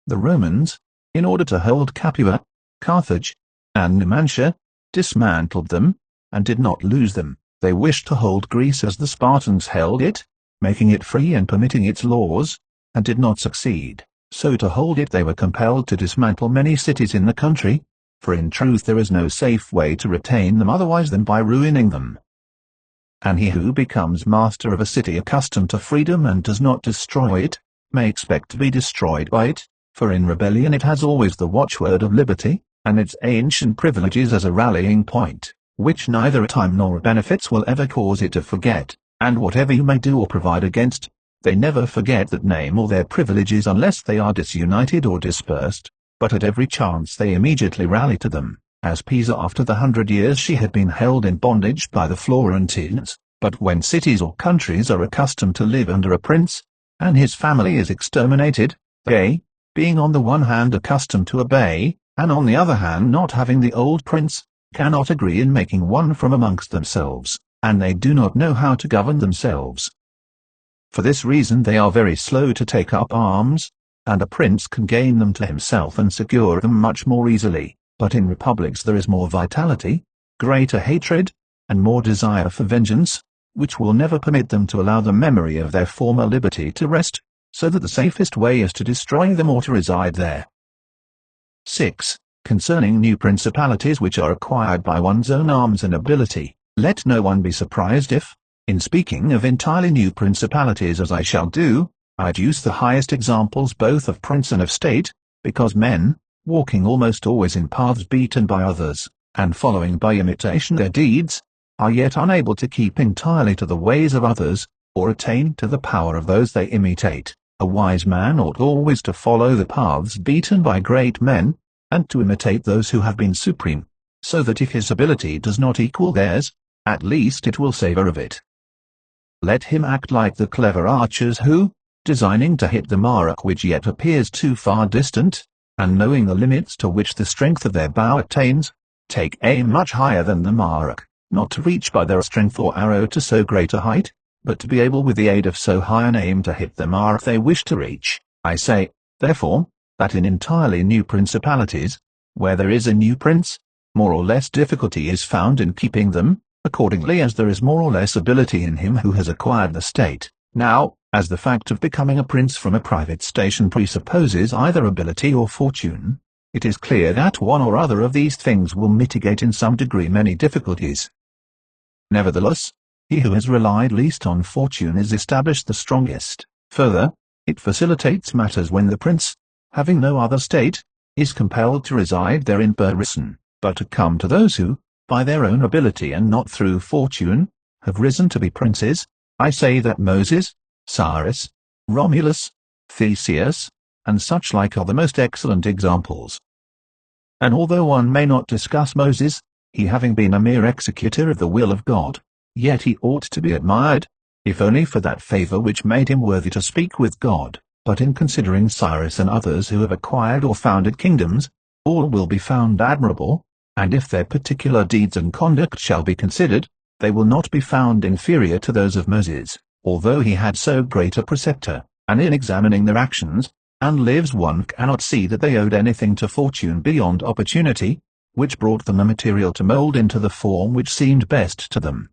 The Romans, in order to hold Capua, Carthage, and Numantia, dismantled them, and did not lose them. They wished to hold Greece as the Spartans held it, making it free and permitting its laws, and did not succeed. So to hold it they were compelled to dismantle many cities in the country, for in truth there is no safe way to retain them otherwise than by ruining them. And he who becomes master of a city accustomed to freedom and does not destroy it, may expect to be destroyed by it, for in rebellion it has always the watchword of liberty, and its ancient privileges as a rallying point, which neither time nor benefits will ever cause it to forget, and whatever you may do or provide against, they never forget that name or their privileges unless they are disunited or dispersed, but at every chance they immediately rally to them, as Pisa after the 100 years she had been held in bondage by the Florentines. But when cities or countries are accustomed to live under a prince, and his family is exterminated, they, being on the one hand accustomed to obey, and on the other hand not having the old prince, cannot agree in making one from amongst themselves, and they do not know how to govern themselves. For this reason they are very slow to take up arms, and a prince can gain them to himself and secure them much more easily. But in republics there is more vitality, greater hatred, and more desire for vengeance, which will never permit them to allow the memory of their former liberty to rest, so that the safest way is to destroy them or to reside there. 6. Concerning new principalities which are acquired by one's own arms and ability, let no one be surprised if, in speaking of entirely new principalities as I shall do, I adduce the highest examples both of prince and of state, because men, walking almost always in paths beaten by others, and following by imitation their deeds, are yet unable to keep entirely to the ways of others, or attain to the power of those they imitate. A wise man ought always to follow the paths beaten by great men, and to imitate those who have been supreme, so that if his ability does not equal theirs, at least it will savour of it. Let him act like the clever archers who, designing to hit the mark which yet appears too far distant, and knowing the limits to which the strength of their bow attains, take aim much higher than the mark, not to reach by their strength or arrow to so great a height, but to be able with the aid of so high an aim to hit the mark they wish to reach. I say, therefore, that in entirely new principalities, where there is a new prince, more or less difficulty is found in keeping them, accordingly as there is more or less ability in him who has acquired the state. Now, as the fact of becoming a prince from a private station presupposes either ability or fortune, it is clear that one or other of these things will mitigate in some degree many difficulties. Nevertheless, he who has relied least on fortune is established the strongest. Further, it facilitates matters when the prince, having no other state, is compelled to reside there in person. But to come to those who, by their own ability and not through fortune, have risen to be princes, I say that Moses, Cyrus, Romulus, Theseus, and such like are the most excellent examples. And although one may not discuss Moses, he having been a mere executor of the will of God, yet he ought to be admired, if only for that favour which made him worthy to speak with God. But in considering Cyrus and others who have acquired or founded kingdoms, all will be found admirable, and if their particular deeds and conduct shall be considered, they will not be found inferior to those of Moses, although he had so great a preceptor. And in examining their actions and lives one cannot see that they owed anything to fortune beyond opportunity, which brought them the material to mould into the form which seemed best to them.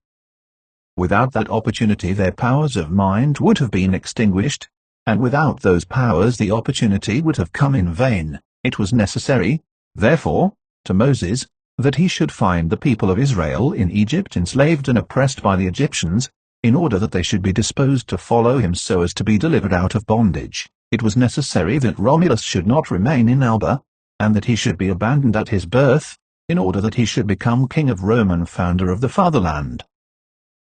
Without that opportunity their powers of mind would have been extinguished, and without those powers the opportunity would have come in vain. It was necessary, therefore, to Moses, that he should find the people of Israel in Egypt enslaved and oppressed by the Egyptians, in order that they should be disposed to follow him so as to be delivered out of bondage. It was necessary that Romulus should not remain in Alba, and that he should be abandoned at his birth, in order that he should become king of Rome and founder of the fatherland.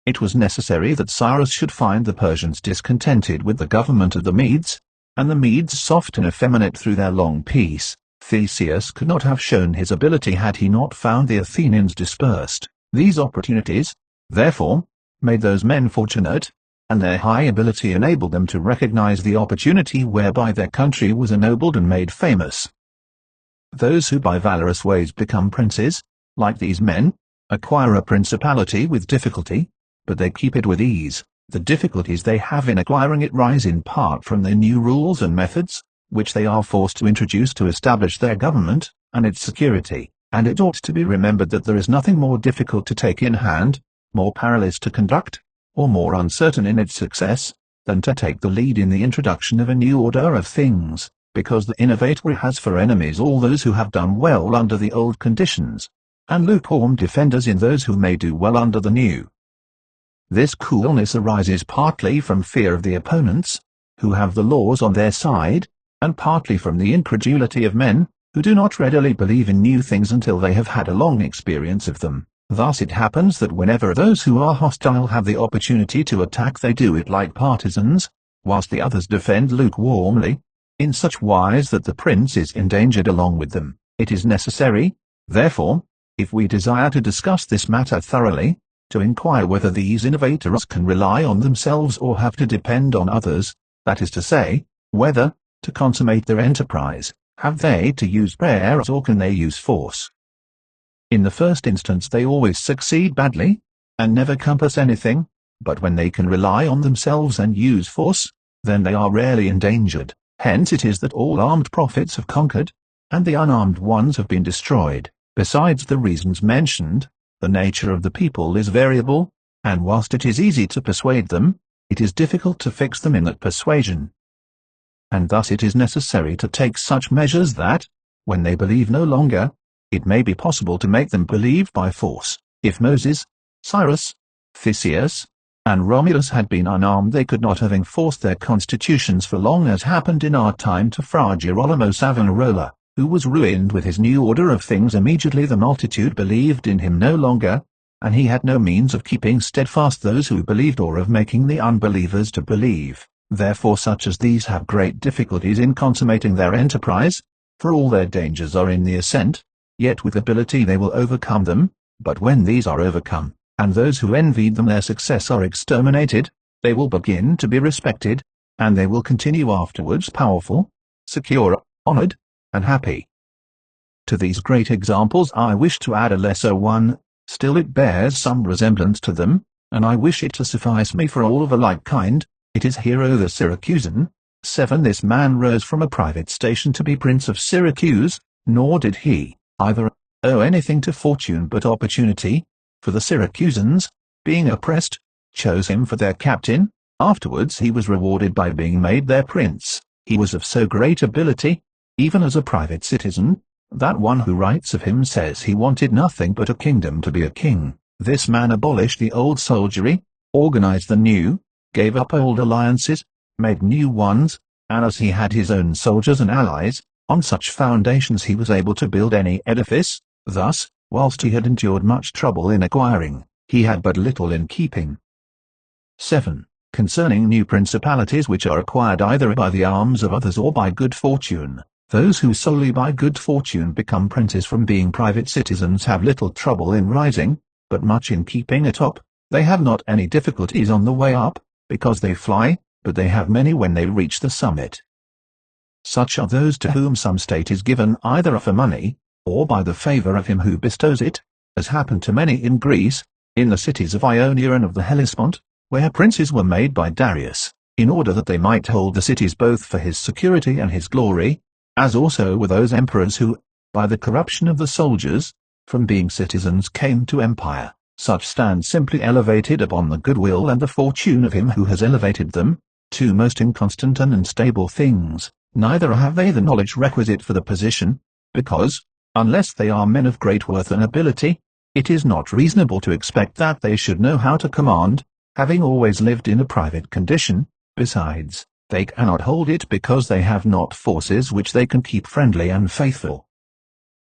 It was necessary that Cyrus should find the Persians discontented with the government of the Medes, and the Medes soft and effeminate through their long peace. Theseus could not have shown his ability had he not found the Athenians dispersed. These opportunities, therefore, made those men fortunate, and their high ability enabled them to recognize the opportunity whereby their country was ennobled and made famous. Those who by valorous ways become princes, like these men, acquire a principality with difficulty, but they keep it with ease. The difficulties they have in acquiring it rise in part from the new rules and methods, which they are forced to introduce to establish their government, and its security. And it ought to be remembered that there is nothing more difficult to take in hand, more perilous to conduct, or more uncertain in its success, than to take the lead in the introduction of a new order of things, because the innovator has for enemies all those who have done well under the old conditions, and lukewarm defenders in those who may do well under the new. This coolness arises partly from fear of the opponents, who have the laws on their side, and partly from the incredulity of men, who do not readily believe in new things until they have had a long experience of them. Thus it happens that whenever those who are hostile have the opportunity to attack they do it like partisans, whilst the others defend lukewarmly, in such wise that the prince is endangered along with them. It is necessary, therefore, if we desire to discuss this matter thoroughly, to inquire whether these innovators can rely on themselves or have to depend on others, that is to say, whether, to consummate their enterprise, have they to use prayers or can they use force. In the first instance they always succeed badly, and never compass anything, but when they can rely on themselves and use force, then they are rarely endangered. Hence it is that all armed prophets have conquered, and the unarmed ones have been destroyed. Besides the reasons mentioned, the nature of the people is variable, and whilst it is easy to persuade them, it is difficult to fix them in that persuasion. And thus it is necessary to take such measures that, when they believe no longer, it may be possible to make them believe by force. If Moses, Cyrus, Theseus, and Romulus had been unarmed they could not have enforced their constitutions for long, as happened in our time to Fra Girolamo Savonarola, who was ruined with his new order of things immediately the multitude believed in him no longer, and he had no means of keeping steadfast those who believed or of making the unbelievers to believe. Therefore such as these have great difficulties in consummating their enterprise, for all their dangers are in the ascent, yet with ability they will overcome them. But when these are overcome, and those who envied them their success are exterminated, they will begin to be respected, and they will continue afterwards powerful, secure, honored, and happy. To these great examples I wish to add a lesser one, still it bears some resemblance to them, and I wish it to suffice me for all of a like kind. It is Hero the Syracusan. 7. This man rose from a private station to be Prince of Syracuse, nor did he, either, owe anything to fortune but opportunity, for the Syracusans, being oppressed, chose him for their captain. Afterwards he was rewarded by being made their prince. He was of so great ability, even as a private citizen, that one who writes of him says he wanted nothing but a kingdom to be a king. This man abolished the old soldiery, organized the new, gave up old alliances, made new ones, and as he had his own soldiers and allies, on such foundations he was able to build any edifice. Thus, whilst he had endured much trouble in acquiring, he had but little in keeping. 7. Concerning new principalities which are acquired either by the arms of others or by good fortune, those who solely by good fortune become princes from being private citizens have little trouble in rising, but much in keeping atop. They have not any difficulties on the way up, because they fly, but they have many when they reach the summit. Such are those to whom some state is given either for money, or by the favor of him who bestows it, as happened to many in Greece, in the cities of Ionia and of the Hellespont, where princes were made by Darius, in order that they might hold the cities both for his security and his glory, as also were those emperors who, by the corruption of the soldiers, from being citizens came to empire. Such stand simply elevated upon the goodwill and the fortune of him who has elevated them, two most inconstant and unstable things, neither have they the knowledge requisite for the position, because, unless they are men of great worth and ability, it is not reasonable to expect that they should know how to command, having always lived in a private condition. Besides, they cannot hold it because they have not forces which they can keep friendly and faithful.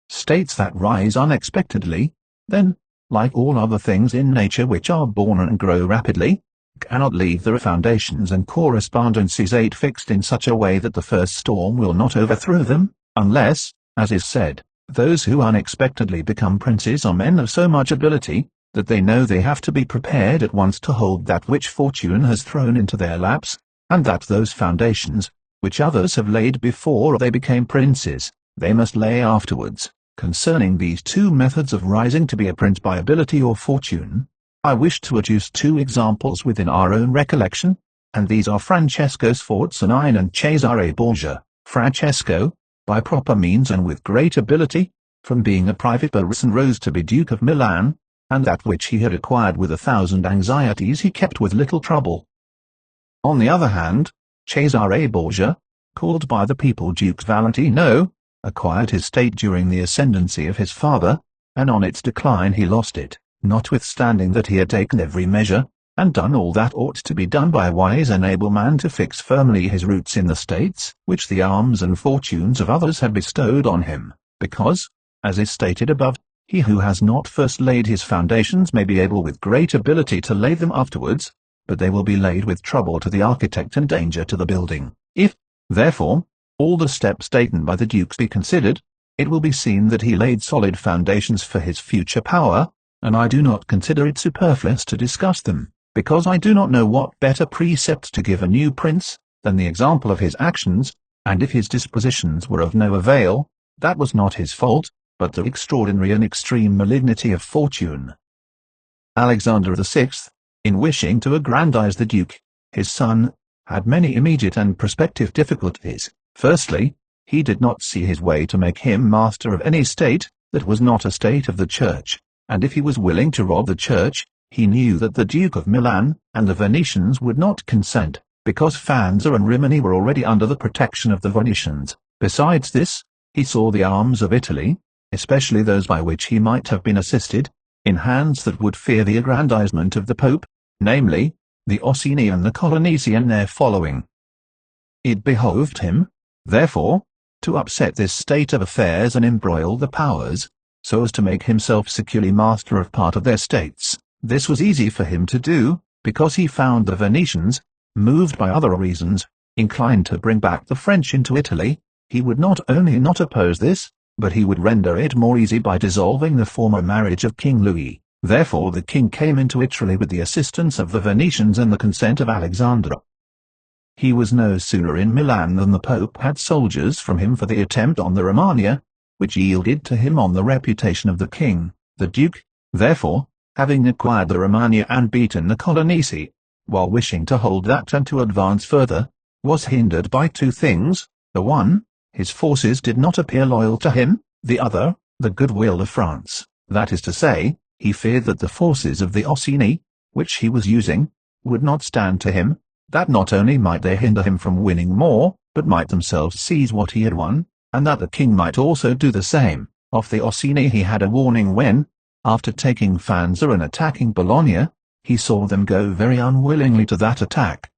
States that rise unexpectedly, then, like all other things in nature which are born and grow rapidly, cannot leave their foundations and correspondencies fixed in such a way that the first storm will not overthrow them, unless, as is said, those who unexpectedly become princes are men of so much ability, that they know they have to be prepared at once to hold that which fortune has thrown into their laps, and that those foundations, which others have laid before they became princes, they must lay afterwards. Concerning these two methods of rising to be a prince by ability or fortune, I wish to adduce two examples within our own recollection, and these are Francesco Sforza and Cesare Borgia. Francesco, by proper means and with great ability, from being a private barrister rose to be Duke of Milan, and that which he had acquired with 1,000 anxieties he kept with little trouble. On the other hand, Cesare Borgia, called by the people Duke Valentino, acquired his state during the ascendancy of his father, and on its decline he lost it, notwithstanding that he had taken every measure, and done all that ought to be done by a wise and able man to fix firmly his roots in the states which the arms and fortunes of others had bestowed on him, because, as is stated above, he who has not first laid his foundations may be able with great ability to lay them afterwards, but they will be laid with trouble to the architect and danger to the building. If, therefore, all the steps taken by the dukes be considered, it will be seen that he laid solid foundations for his future power, and I do not consider it superfluous to discuss them, because I do not know what better precept to give a new prince than the example of his actions, and if his dispositions were of no avail, that was not his fault, but the extraordinary and extreme malignity of fortune. Alexander VI, in wishing to aggrandize the duke, his son, had many immediate and prospective difficulties. Firstly, he did not see his way to make him master of any state that was not a state of the church, and if he was willing to rob the church, he knew that the Duke of Milan and the Venetians would not consent, because Faenza and Rimini were already under the protection of the Venetians. Besides this, he saw the arms of Italy, especially those by which he might have been assisted, in hands that would fear the aggrandizement of the Pope, namely, the Orsini and the Colonnesi and their following. It behoved him, therefore, to upset this state of affairs and embroil the powers, so as to make himself securely master of part of their states. This was easy for him to do, because he found the Venetians, moved by other reasons, inclined to bring back the French into Italy. He would not only not oppose this, but he would render it more easy by dissolving the former marriage of King Louis. Therefore the king came into Italy with the assistance of the Venetians and the consent of Alexander. He was no sooner in Milan than the Pope had soldiers from him for the attempt on the Romagna, which yielded to him on the reputation of the king. The Duke, therefore, having acquired the Romagna and beaten the Colonnesi, while wishing to hold that and to advance further, was hindered by two things: the one, his forces did not appear loyal to him; the other, the goodwill of France. That is to say, he feared that the forces of the Orsini, which he was using, would not stand to him, that not only might they hinder him from winning more, but might themselves seize what he had won, and that the king might also do the same. Of the Orsini he had a warning when, after taking Faenza and attacking Bologna, he saw them go very unwillingly to that attack.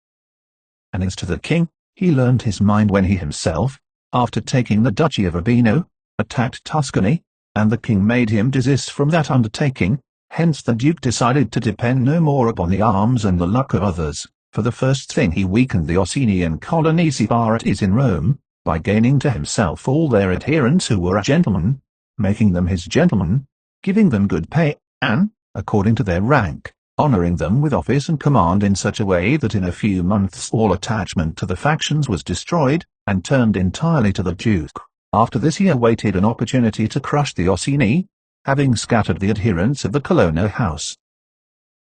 And as to the king, he learned his mind when he himself, after taking the Duchy of Urbino, attacked Tuscany, and the king made him desist from that undertaking. Hence the Duke decided to depend no more upon the arms and the luck of others. For the first thing he weakened the Orsini and Colonnesi parties in Rome, by gaining to himself all their adherents who were gentlemen, making them his gentlemen, giving them good pay, and, according to their rank, honoring them with office and command in such a way that in a few months all attachment to the factions was destroyed, and turned entirely to the Duke. After this he awaited an opportunity to crush the Orsini, having scattered the adherents of the Colonna house.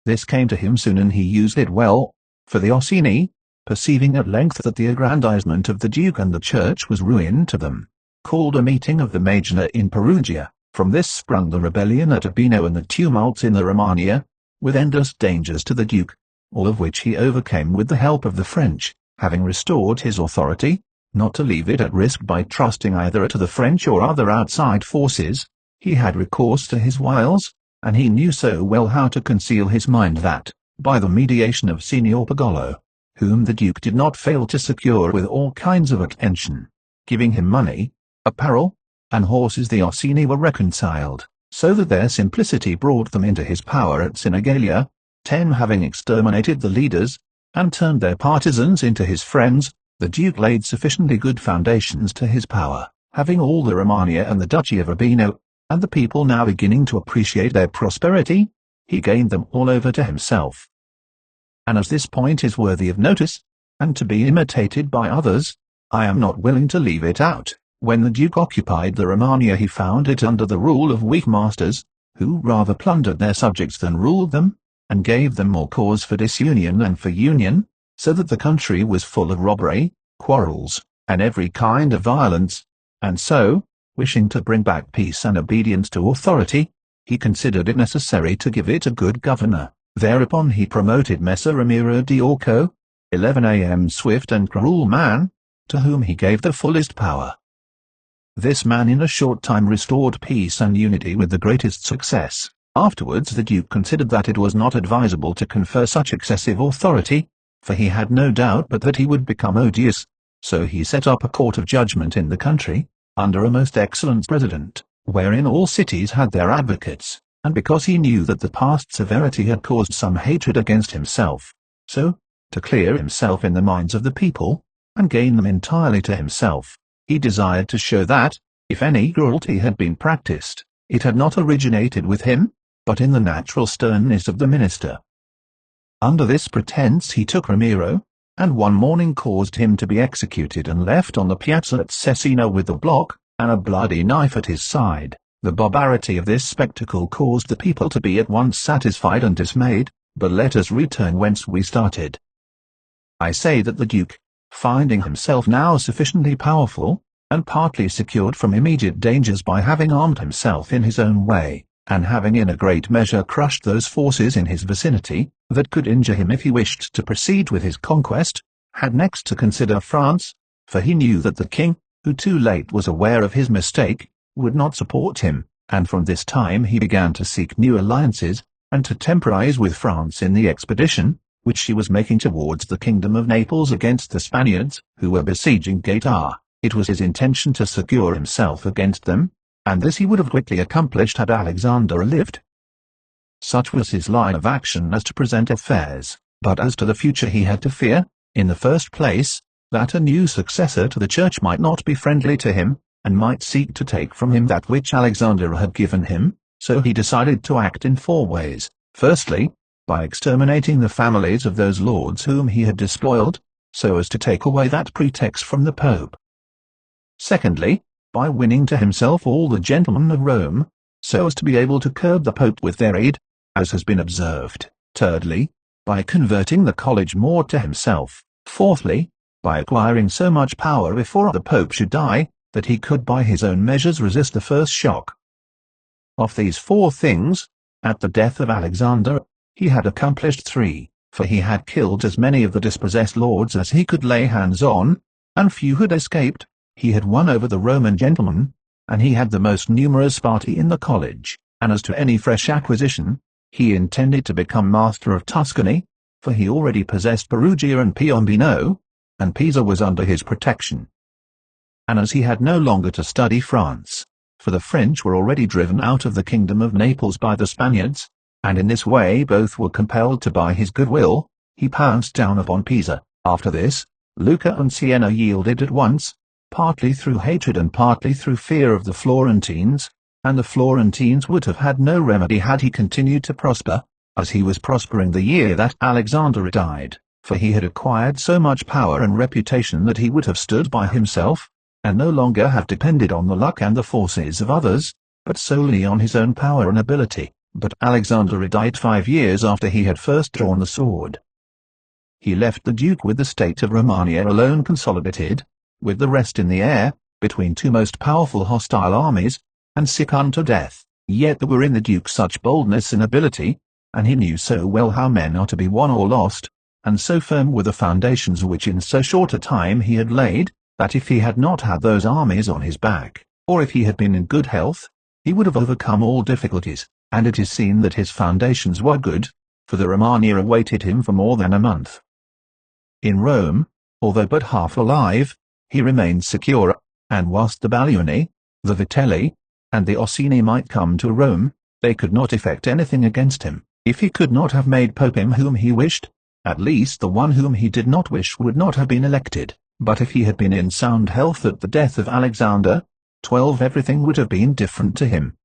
This came to him soon and he used it well, for the Orsini, perceiving at length that the aggrandizement of the Duke and the Church was ruin to them, called a meeting of the Magna in Perugia. From this sprung the rebellion at Urbino and the tumults in the Romagna, with endless dangers to the Duke, all of which he overcame with the help of the French, having restored his authority, not to leave it at risk by trusting either to the French or other outside forces. He had recourse to his wiles, and he knew so well how to conceal his mind that, by the mediation of Signor Pagolo, whom the Duke did not fail to secure with all kinds of attention, giving him money, apparel, and horses, the Orsini were reconciled, so that their simplicity brought them into his power at Sinigalia, having exterminated the leaders, and turned their partisans into his friends. The Duke laid sufficiently good foundations to his power, having all the Romagna and the Duchy of Urbino, and the people now beginning to appreciate their prosperity, he gained them all over to himself. And as this point is worthy of notice, and to be imitated by others, I am not willing to leave it out. When the Duke occupied the Romagna he found it under the rule of weak masters, who rather plundered their subjects than ruled them, and gave them more cause for disunion than for union, so that the country was full of robbery, quarrels, and every kind of violence, and so, wishing to bring back peace and obedience to authority, he considered it necessary to give it a good governor. Thereupon he promoted Messer Ramiro di Orco, 11 a.m. swift and cruel man, to whom he gave the fullest power. This man in a short time restored peace and unity with the greatest success. Afterwards the Duke considered that it was not advisable to confer such excessive authority, for he had no doubt but that he would become odious, so he set up a court of judgment in the country, under a most excellent president, wherein all cities had their advocates, and because he knew that the past severity had caused some hatred against himself, so, to clear himself in the minds of the people, and gain them entirely to himself, he desired to show that, if any cruelty had been practiced, it had not originated with him, but in the natural sternness of the minister. Under this pretence he took Ramiro, and one morning caused him to be executed and left on the piazza at Cesena with a block, and a bloody knife at his side. The barbarity of this spectacle caused the people to be at once satisfied and dismayed, but let us return whence we started. I say that the Duke, finding himself now sufficiently powerful, and partly secured from immediate dangers by having armed himself in his own way, and having in a great measure crushed those forces in his vicinity, that could injure him if he wished to proceed with his conquest, had next to consider France, for he knew that the king, who too late was aware of his mistake, would not support him, and from this time he began to seek new alliances, and to temporize with France in the expedition, which she was making towards the kingdom of Naples against the Spaniards, who were besieging Gaeta. It was his intention to secure himself against them, and this he would have quickly accomplished had Alexander lived. Such was his line of action as to present affairs, but as to the future he had to fear, in the first place, that a new successor to the church might not be friendly to him, and might seek to take from him that which Alexander had given him, so he decided to act in 4 ways. Firstly, by exterminating the families of those lords whom he had despoiled, so as to take away that pretext from the Pope. Secondly, by winning to himself all the gentlemen of Rome, so as to be able to curb the Pope with their aid, as has been observed. Thirdly, by converting the college more to himself. Fourthly, by acquiring so much power before the Pope should die, that he could by his own measures resist the first shock. Of these 4 things, at the death of Alexander, he had accomplished 3, for he had killed as many of the dispossessed lords as he could lay hands on, and few had escaped. He had won over the Roman gentlemen, and he had the most numerous party in the college, and as to any fresh acquisition, he intended to become master of Tuscany, for he already possessed Perugia and Piombino, and Pisa was under his protection. And as he had no longer to study France, for the French were already driven out of the kingdom of Naples by the Spaniards, and in this way both were compelled to buy his goodwill, he pounced down upon Pisa. After this, Lucca and Siena yielded at once, partly through hatred and partly through fear of the Florentines, and the Florentines would have had no remedy had he continued to prosper, as he was prospering the year that Alexander died, for he had acquired so much power and reputation that he would have stood by himself, and no longer have depended on the luck and the forces of others, but solely on his own power and ability. But Alexander died 5 years after he had first drawn the sword. He left the Duke with the state of Romagna alone consolidated, with the rest in the air, between 2 most powerful hostile armies, and sick unto death. Yet there were in the Duke such boldness and ability, and he knew so well how men are to be won or lost, and so firm were the foundations which in so short a time he had laid, that if he had not had those armies on his back, or if he had been in good health, he would have overcome all difficulties, and it is seen that his foundations were good, for the Romagna awaited him for more than a month. In Rome, although but half alive, he remained secure, and whilst the Baglioni, the Vitelli, and the Orsini might come to Rome, they could not effect anything against him. If he could not have made Pope him whom he wished, at least the one whom he did not wish would not have been elected. But if he had been in sound health at the death of Alexander, 12 everything would have been different to him.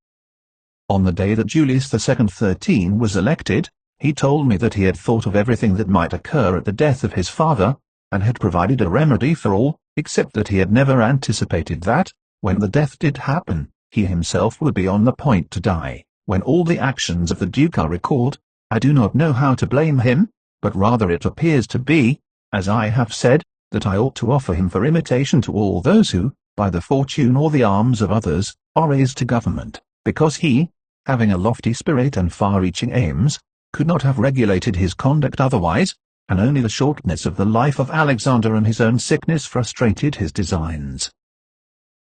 On the day that Julius II 13 was elected, he told me that he had thought of everything that might occur at the death of his father, and had provided a remedy for all, except that he had never anticipated that, when the death did happen, he himself would be on the point to die. When all the actions of the Duke are recalled, I do not know how to blame him, but rather it appears to be, as I have said, that I ought to offer him for imitation to all those who, by the fortune or the arms of others, are raised to government, because he, having a lofty spirit and far-reaching aims, could not have regulated his conduct otherwise, and only the shortness of the life of Alexander and his own sickness frustrated his designs.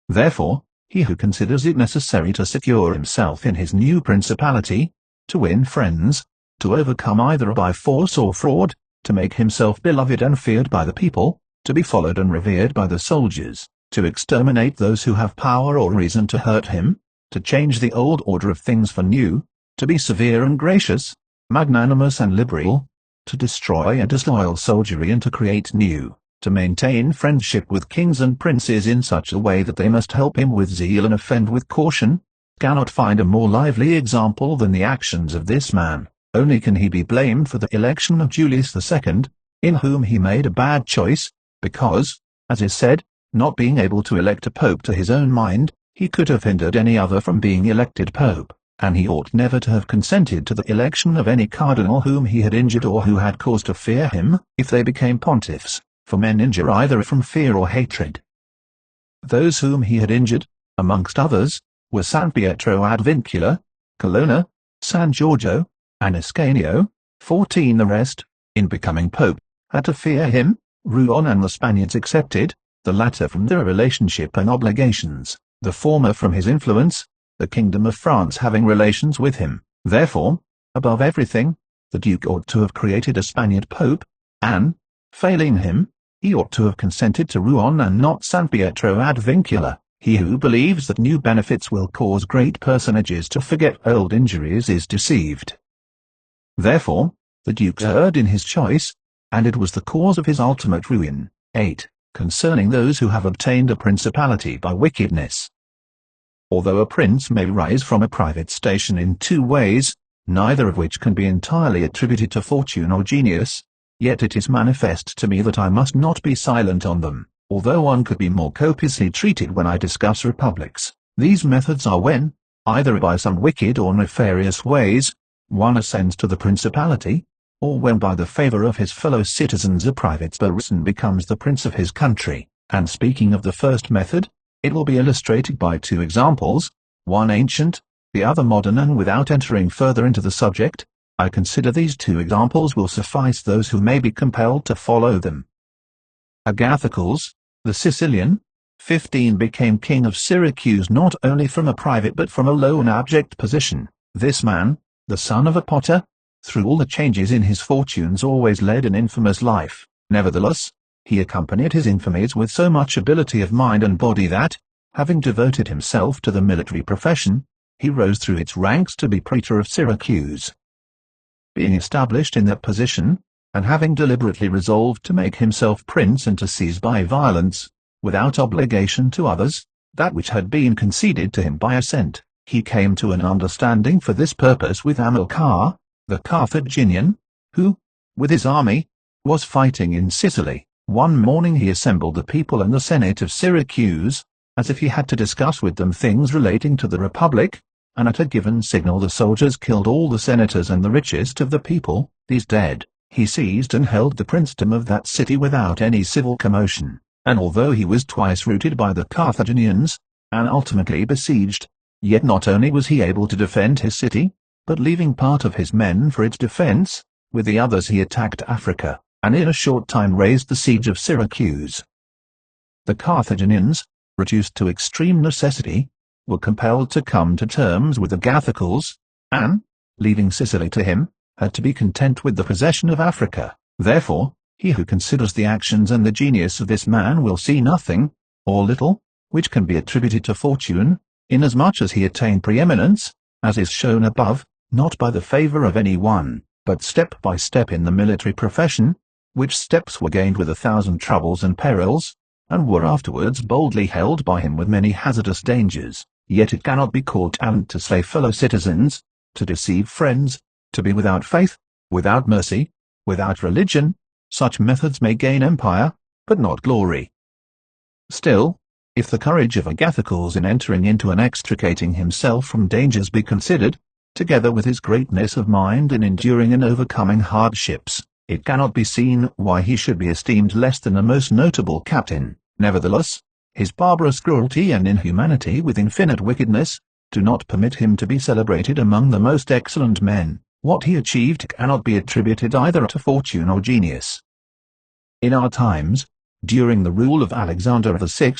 Therefore, he who considers it necessary to secure himself in his new principality, to win friends, to overcome either by force or fraud, to make himself beloved and feared by the people, to be followed and revered by the soldiers, to exterminate those who have power or reason to hurt him, to change the old order of things for new, to be severe and gracious, magnanimous and liberal, to destroy a disloyal soldiery and to create new, to maintain friendship with kings and princes in such a way that they must help him with zeal and offend with caution, cannot find a more lively example than the actions of this man. Only can he be blamed for the election of Julius II, in whom he made a bad choice, because, as is said, not being able to elect a pope to his own mind, he could have hindered any other from being elected pope, and he ought never to have consented to the election of any cardinal whom he had injured or who had cause to fear him, if they became pontiffs, for men injure either from fear or hatred. Those whom he had injured, amongst others, were San Pietro ad Vincula, Colonna, San Giorgio, and Ascanio. 14 The rest, in becoming pope, had to fear him, Rouen and the Spaniards excepted, the latter from their relationship and obligations, the former from his influence, the kingdom of France having relations with him. Therefore, above everything, the Duke ought to have created a Spaniard pope, and, failing him, he ought to have consented to Rouen and not San Pietro ad Vincula. He who believes that new benefits will cause great personages to forget old injuries is deceived. Therefore, the Duke erred in his choice, and it was the cause of his ultimate ruin. 8. Concerning those who have obtained a principality by wickedness. Although a prince may rise from a private station in two ways, neither of which can be entirely attributed to fortune or genius, yet it is manifest to me that I must not be silent on them, although one could be more copiously treated when I discuss republics. These methods are when, either by some wicked or nefarious ways, one ascends to the principality, or when by the favor of his fellow citizens a private person becomes the prince of his country. And speaking of the first method, it will be illustrated by two examples, one ancient, the other modern, and without entering further into the subject, I consider these two examples will suffice those who may be compelled to follow them. Agathocles, the Sicilian, 15 became king of Syracuse not only from a private but from a low and abject position. This man, the son of a potter, through all the changes in his fortunes always led an infamous life. Nevertheless, he accompanied his infamies with so much ability of mind and body that, having devoted himself to the military profession, he rose through its ranks to be praetor of Syracuse. Being established in that position, and having deliberately resolved to make himself prince and to seize by violence, without obligation to others, that which had been conceded to him by assent, he came to an understanding for this purpose with Hamilcar, the Carthaginian, who, with his army, was fighting in Sicily. One morning he assembled the people and the Senate of Syracuse, as if he had to discuss with them things relating to the Republic, and at a given signal the soldiers killed all the senators and the richest of the people. These dead, he seized and held the princedom of that city without any civil commotion, and although he was twice routed by the Carthaginians, and ultimately besieged, yet not only was he able to defend his city, but leaving part of his men for its defense, with the others he attacked Africa, and in a short time raised the siege of Syracuse. The Carthaginians, reduced to extreme necessity, were compelled to come to terms with Agathocles, and, leaving Sicily to him, had to be content with the possession of Africa. Therefore, he who considers the actions and the genius of this man will see nothing, or little, which can be attributed to fortune, inasmuch as he attained preeminence, as is shown above, not by the favor of any one, but step by step in the military profession, which steps were gained with 1,000 troubles and perils, and were afterwards boldly held by him with many hazardous dangers. Yet it cannot be called talent to slay fellow citizens, to deceive friends, to be without faith, without mercy, without religion. Such methods may gain empire, but not glory. Still, if the courage of Agathocles in entering into and extricating himself from dangers be considered, together with his greatness of mind in enduring and overcoming hardships, it cannot be seen why he should be esteemed less than a most notable captain. Nevertheless, his barbarous cruelty and inhumanity with infinite wickedness do not permit him to be celebrated among the most excellent men. What he achieved cannot be attributed either to fortune or genius. In our times, during the rule of Alexander VI,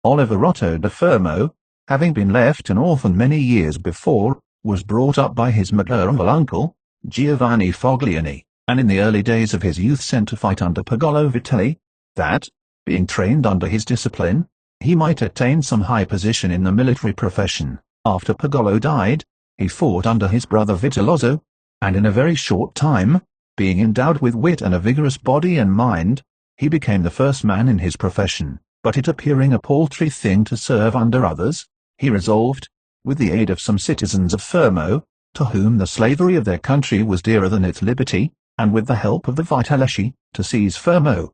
Oliver Otto de Fermo, having been left an orphan many years before, was brought up by his maternal uncle, Giovanni Fogliani, and in the early days of his youth sent to fight under Pagolo Vitelli, that, being trained under his discipline, he might attain some high position in the military profession. After Pagolo died, he fought under his brother Vitellozzo, and in a very short time, being endowed with wit and a vigorous body and mind, he became the first man in his profession. But it appearing a paltry thing to serve under others, he resolved, with the aid of some citizens of Fermo, to whom the slavery of their country was dearer than its liberty, and with the help of the Vitelleschi, to seize Fermo.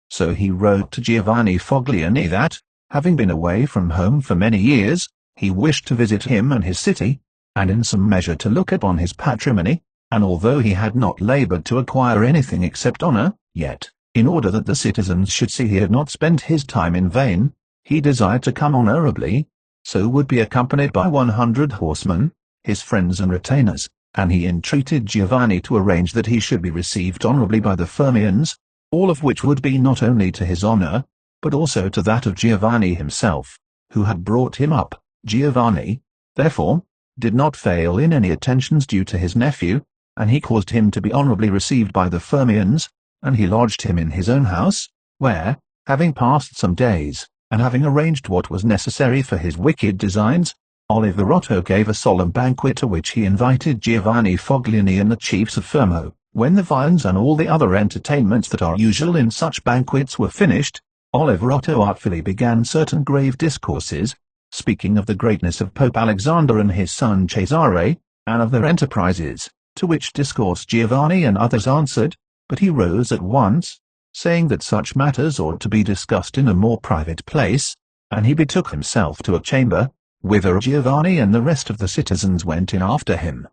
So he wrote to Giovanni Fogliani that, having been away from home for many years, he wished to visit him and his city, and in some measure to look upon his patrimony, and although he had not labored to acquire anything except honor, yet, in order that the citizens should see he had not spent his time in vain, he desired to come honorably, so would be accompanied by 100 horsemen, his friends and retainers, and he entreated Giovanni to arrange that he should be received honorably by the Fermians, all of which would be not only to his honor, but also to that of Giovanni himself, who had brought him up. Giovanni, therefore, did not fail in any attentions due to his nephew, and he caused him to be honorably received by the Fermians, and he lodged him in his own house, where, having passed some days, and having arranged what was necessary for his wicked designs, Oliverotto gave a solemn banquet to which he invited Giovanni Fogliani and the chiefs of Fermo. When the viands and all the other entertainments that are usual in such banquets were finished, Oliverotto artfully began certain grave discourses, speaking of the greatness of Pope Alexander and his son Cesare, and of their enterprises, to which discourse Giovanni and others answered, but he rose at once, saying that such matters ought to be discussed in a more private place, and he betook himself to a chamber, whither Giovanni and the rest of the citizens went in after him.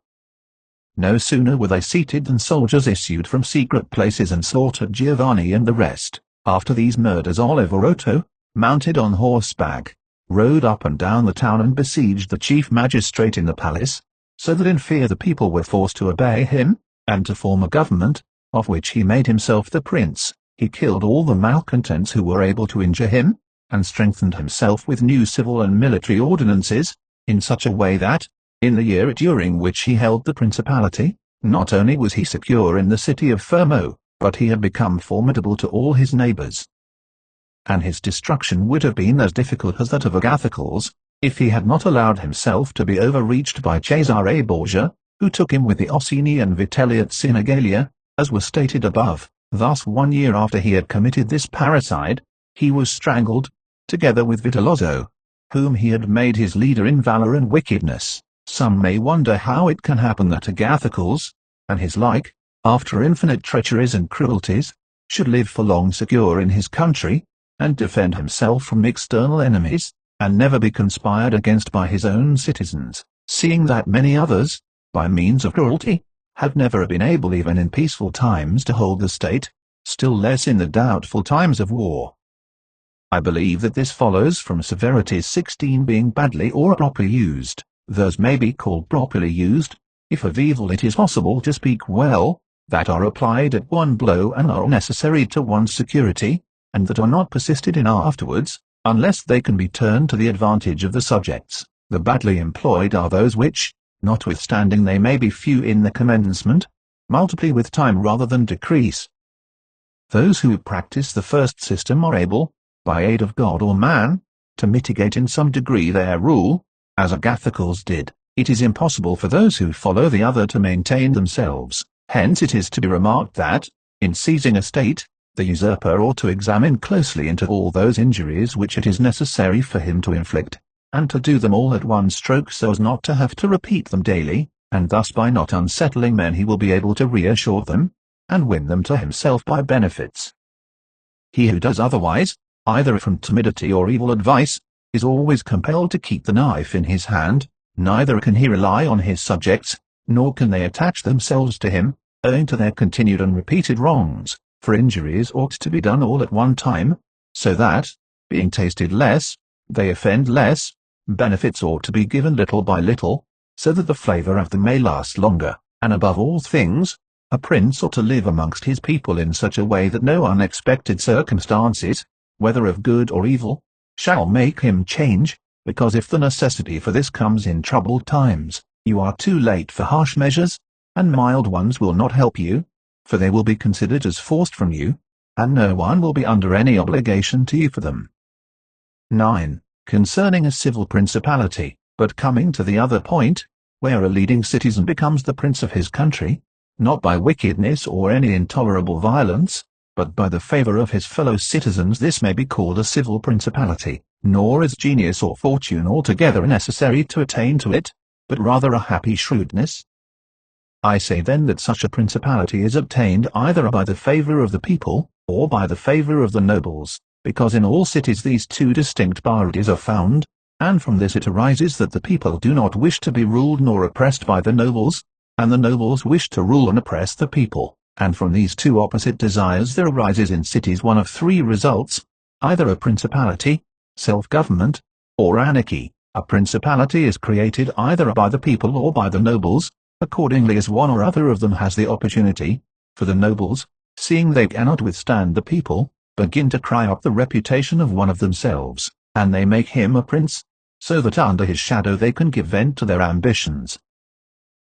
No sooner were they seated than soldiers issued from secret places and slaughtered Giovanni and the rest. After these murders Oliverotto, mounted on horseback, rode up and down the town and besieged the chief magistrate in the palace, so that in fear the people were forced to obey him, and to form a government, of which he made himself the prince. He killed all the malcontents who were able to injure him, and strengthened himself with new civil and military ordinances, in such a way that, in the year during which he held the principality, not only was he secure in the city of Fermo, but he had become formidable to all his neighbors. And his destruction would have been as difficult as that of Agathocles, if he had not allowed himself to be overreached by Cesare Borgia, who took him with the Orsini and Vitelli at Sinigalia, as was stated above. Thus 1 year after he had committed this parricide, he was strangled, together with Vitellozzo, whom he had made his leader in valor and wickedness. Some may wonder how it can happen that Agathocles, and his like, after infinite treacheries and cruelties, should live for long secure in his country, and defend himself from external enemies, and never be conspired against by his own citizens, seeing that many others, by means of cruelty, have never been able even in peaceful times to hold the state, still less in the doubtful times of war. I believe that this follows from severities 16 being badly or properly used. Those may be called properly used, if of evil it is possible to speak well, that are applied at one blow and are necessary to one's security, and that are not persisted in afterwards, unless they can be turned to the advantage of the subjects. The badly employed are those which, notwithstanding they may be few in the commencement, multiply with time rather than decrease. Those who practice the first system are able, by aid of God or man, to mitigate in some degree their rule, as Agathocles did. It is impossible for those who follow the other to maintain themselves. Hence it is to be remarked that, in seizing a state, the usurper ought to examine closely into all those injuries which it is necessary for him to inflict, and to do them all at one stroke so as not to have to repeat them daily, and thus by not unsettling men he will be able to reassure them, and win them to himself by benefits. He who does otherwise, either from timidity or evil advice, is always compelled to keep the knife in his hand. Neither can he rely on his subjects, nor can they attach themselves to him, owing to their continued and repeated wrongs, for injuries ought to be done all at one time, so that, being tasted less, they offend less. Benefits ought to be given little by little, so that the flavor of them may last longer, and above all things, a prince ought to live amongst his people in such a way that no unexpected circumstances, whether of good or evil, shall make him change, because if the necessity for this comes in troubled times, you are too late for harsh measures, and mild ones will not help you, for they will be considered as forced from you, and no one will be under any obligation to you for them. 9. Concerning a civil principality. But coming to the other point, where a leading citizen becomes the prince of his country, not by wickedness or any intolerable violence, but by the favor of his fellow citizens, this may be called a civil principality, nor is genius or fortune altogether necessary to attain to it, but rather a happy shrewdness. I say then that such a principality is obtained either by the favor of the people, or by the favor of the nobles, because in all cities these two distinct parties are found, and from this it arises that the people do not wish to be ruled nor oppressed by the nobles, and the nobles wish to rule and oppress the people. And from these two opposite desires there arises in cities one of three results, either a principality, self-government, or anarchy. A principality is created either by the people or by the nobles, accordingly as one or other of them has the opportunity. For the nobles, seeing they cannot withstand the people, begin to cry up the reputation of one of themselves, and they make him a prince, so that under his shadow they can give vent to their ambitions.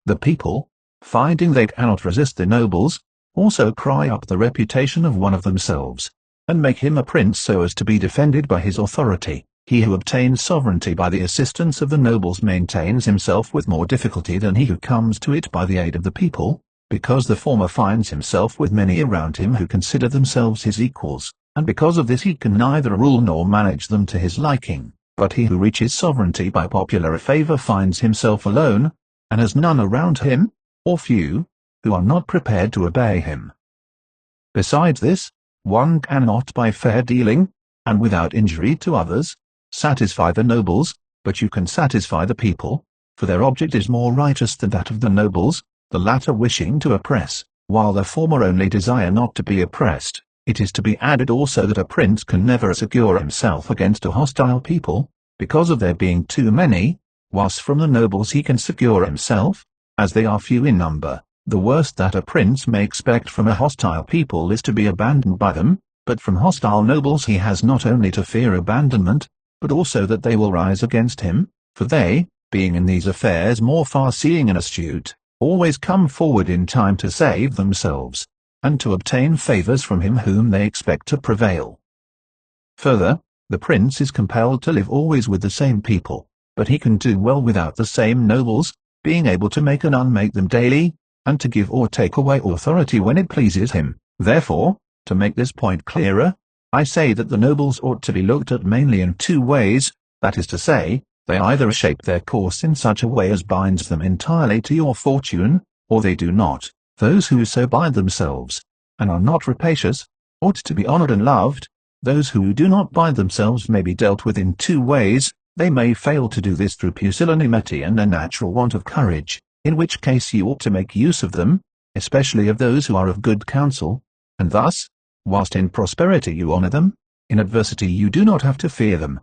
The people, finding they cannot resist the nobles, also cry up the reputation of one of themselves, and make him a prince so as to be defended by his authority. He who obtains sovereignty by the assistance of the nobles maintains himself with more difficulty than he who comes to it by the aid of the people, because the former finds himself with many around him who consider themselves his equals, and because of this he can neither rule nor manage them to his liking. But he who reaches sovereignty by popular favor finds himself alone, and has none around him, or few, who are not prepared to obey him. Besides this, one cannot by fair dealing, and without injury to others, satisfy the nobles, but you can satisfy the people, for their object is more righteous than that of the nobles, the latter wishing to oppress, while the former only desire not to be oppressed. It is to be added also that a prince can never secure himself against a hostile people, because of their being too many, whilst from the nobles he can secure himself, as they are few in number. The worst that a prince may expect from a hostile people is to be abandoned by them, but from hostile nobles he has not only to fear abandonment, but also that they will rise against him, for they, being in these affairs more far-seeing and astute, always come forward in time to save themselves, and to obtain favors from him whom they expect to prevail. Further, the prince is compelled to live always with the same people, but he can do well without the same nobles, being able to make and unmake them daily, and to give or take away authority when it pleases him. Therefore, to make this point clearer, I say that the nobles ought to be looked at mainly in two ways, that is to say, they either shape their course in such a way as binds them entirely to your fortune, or they do not. Those who so bind themselves, and are not rapacious, ought to be honored and loved. Those who do not bind themselves may be dealt with in two ways. They may fail to do this through pusillanimity and a natural want of courage, in which case you ought to make use of them, especially of those who are of good counsel, and thus, whilst in prosperity you honor them, in adversity you do not have to fear them.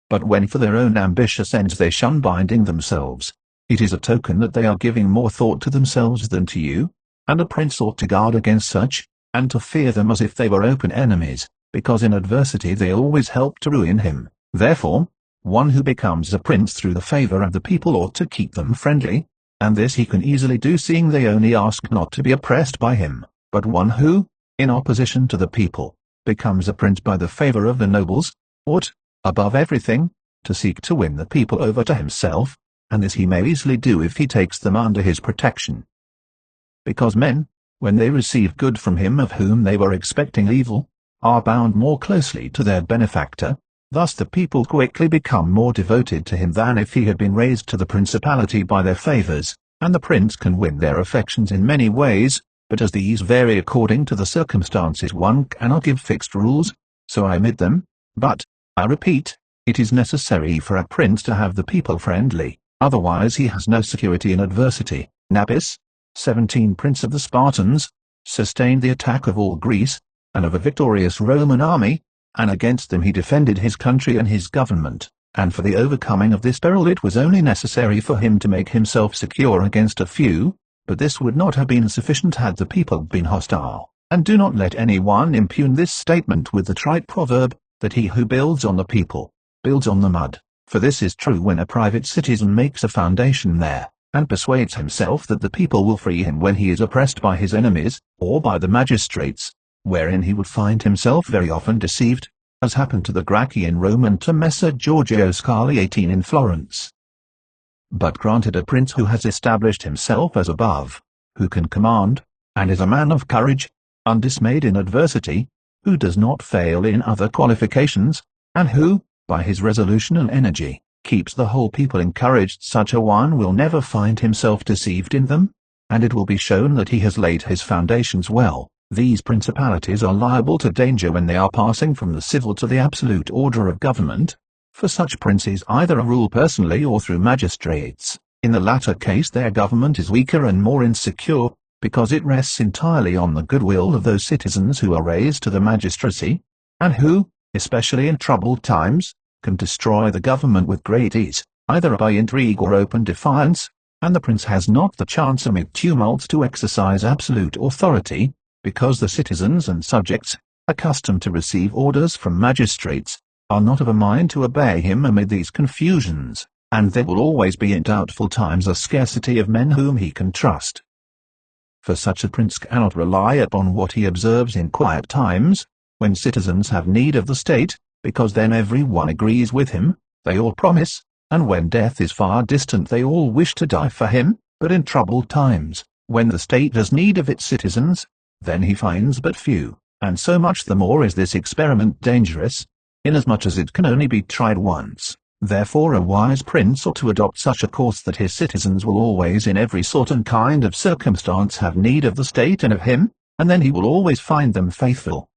But when for their own ambitious ends they shun binding themselves, it is a token that they are giving more thought to themselves than to you, and a prince ought to guard against such, and to fear them as if they were open enemies, because in adversity they always help to ruin him. Therefore, one who becomes a prince through the favor of the people ought to keep them friendly, and this he can easily do seeing they only ask not to be oppressed by him. But one who, in opposition to the people, becomes a prince by the favor of the nobles, ought, above everything, to seek to win the people over to himself, and this he may easily do if he takes them under his protection. Because men, when they receive good from him of whom they were expecting evil, are bound more closely to their benefactor, thus the people quickly become more devoted to him than if he had been raised to the principality by their favors, and the prince can win their affections in many ways, but as these vary according to the circumstances one cannot give fixed rules, so I omit them. But, I repeat, it is necessary for a prince to have the people friendly, otherwise he has no security in adversity. Nabis, 17 prince of the Spartans, sustained the attack of all Greece, and of a victorious Roman army, and against them he defended his country and his government, and for the overcoming of this peril it was only necessary for him to make himself secure against a few, but this would not have been sufficient had the people been hostile. And do not let any one impugn this statement with the trite proverb, that he who builds on the people, builds on the mud, for this is true when a private citizen makes a foundation there, and persuades himself that the people will free him when he is oppressed by his enemies, or by the magistrates, wherein he would find himself very often deceived, as happened to the Gracchi in Rome and to Messer Giorgio Scarli in Florence. But granted a prince who has established himself as above, who can command, and is a man of courage, undismayed in adversity, who does not fail in other qualifications, and who, by his resolution and energy, keeps the whole people encouraged, such a one will never find himself deceived in them, and it will be shown that he has laid his foundations well. These principalities are liable to danger when they are passing from the civil to the absolute order of government, for such princes either rule personally or through magistrates. In the latter case their government is weaker and more insecure, because it rests entirely on the goodwill of those citizens who are raised to the magistracy, and who, especially in troubled times, can destroy the government with great ease, either by intrigue or open defiance, and the prince has not the chance amid tumults to exercise absolute authority, because the citizens and subjects, accustomed to receive orders from magistrates, are not of a mind to obey him amid these confusions, and there will always be in doubtful times a scarcity of men whom he can trust. For such a prince cannot rely upon what he observes in quiet times, when citizens have need of the state, because then every one agrees with him, they all promise, and when death is far distant they all wish to die for him, but in troubled times, when the state has need of its citizens, then he finds but few, and so much the more is this experiment dangerous, inasmuch as it can only be tried once. Therefore a wise prince ought to adopt such a course that his citizens will always in every sort and kind of circumstance have need of the state and of him, and then he will always find them faithful.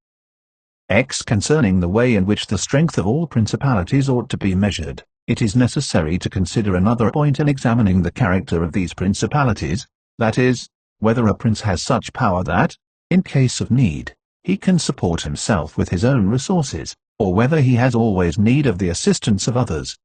X. Concerning the way in which the strength of all principalities ought to be measured, it is necessary to consider another point in examining the character of these principalities, that is, whether a prince has such power that, in case of need, he can support himself with his own resources, or whether he has always need of the assistance of others.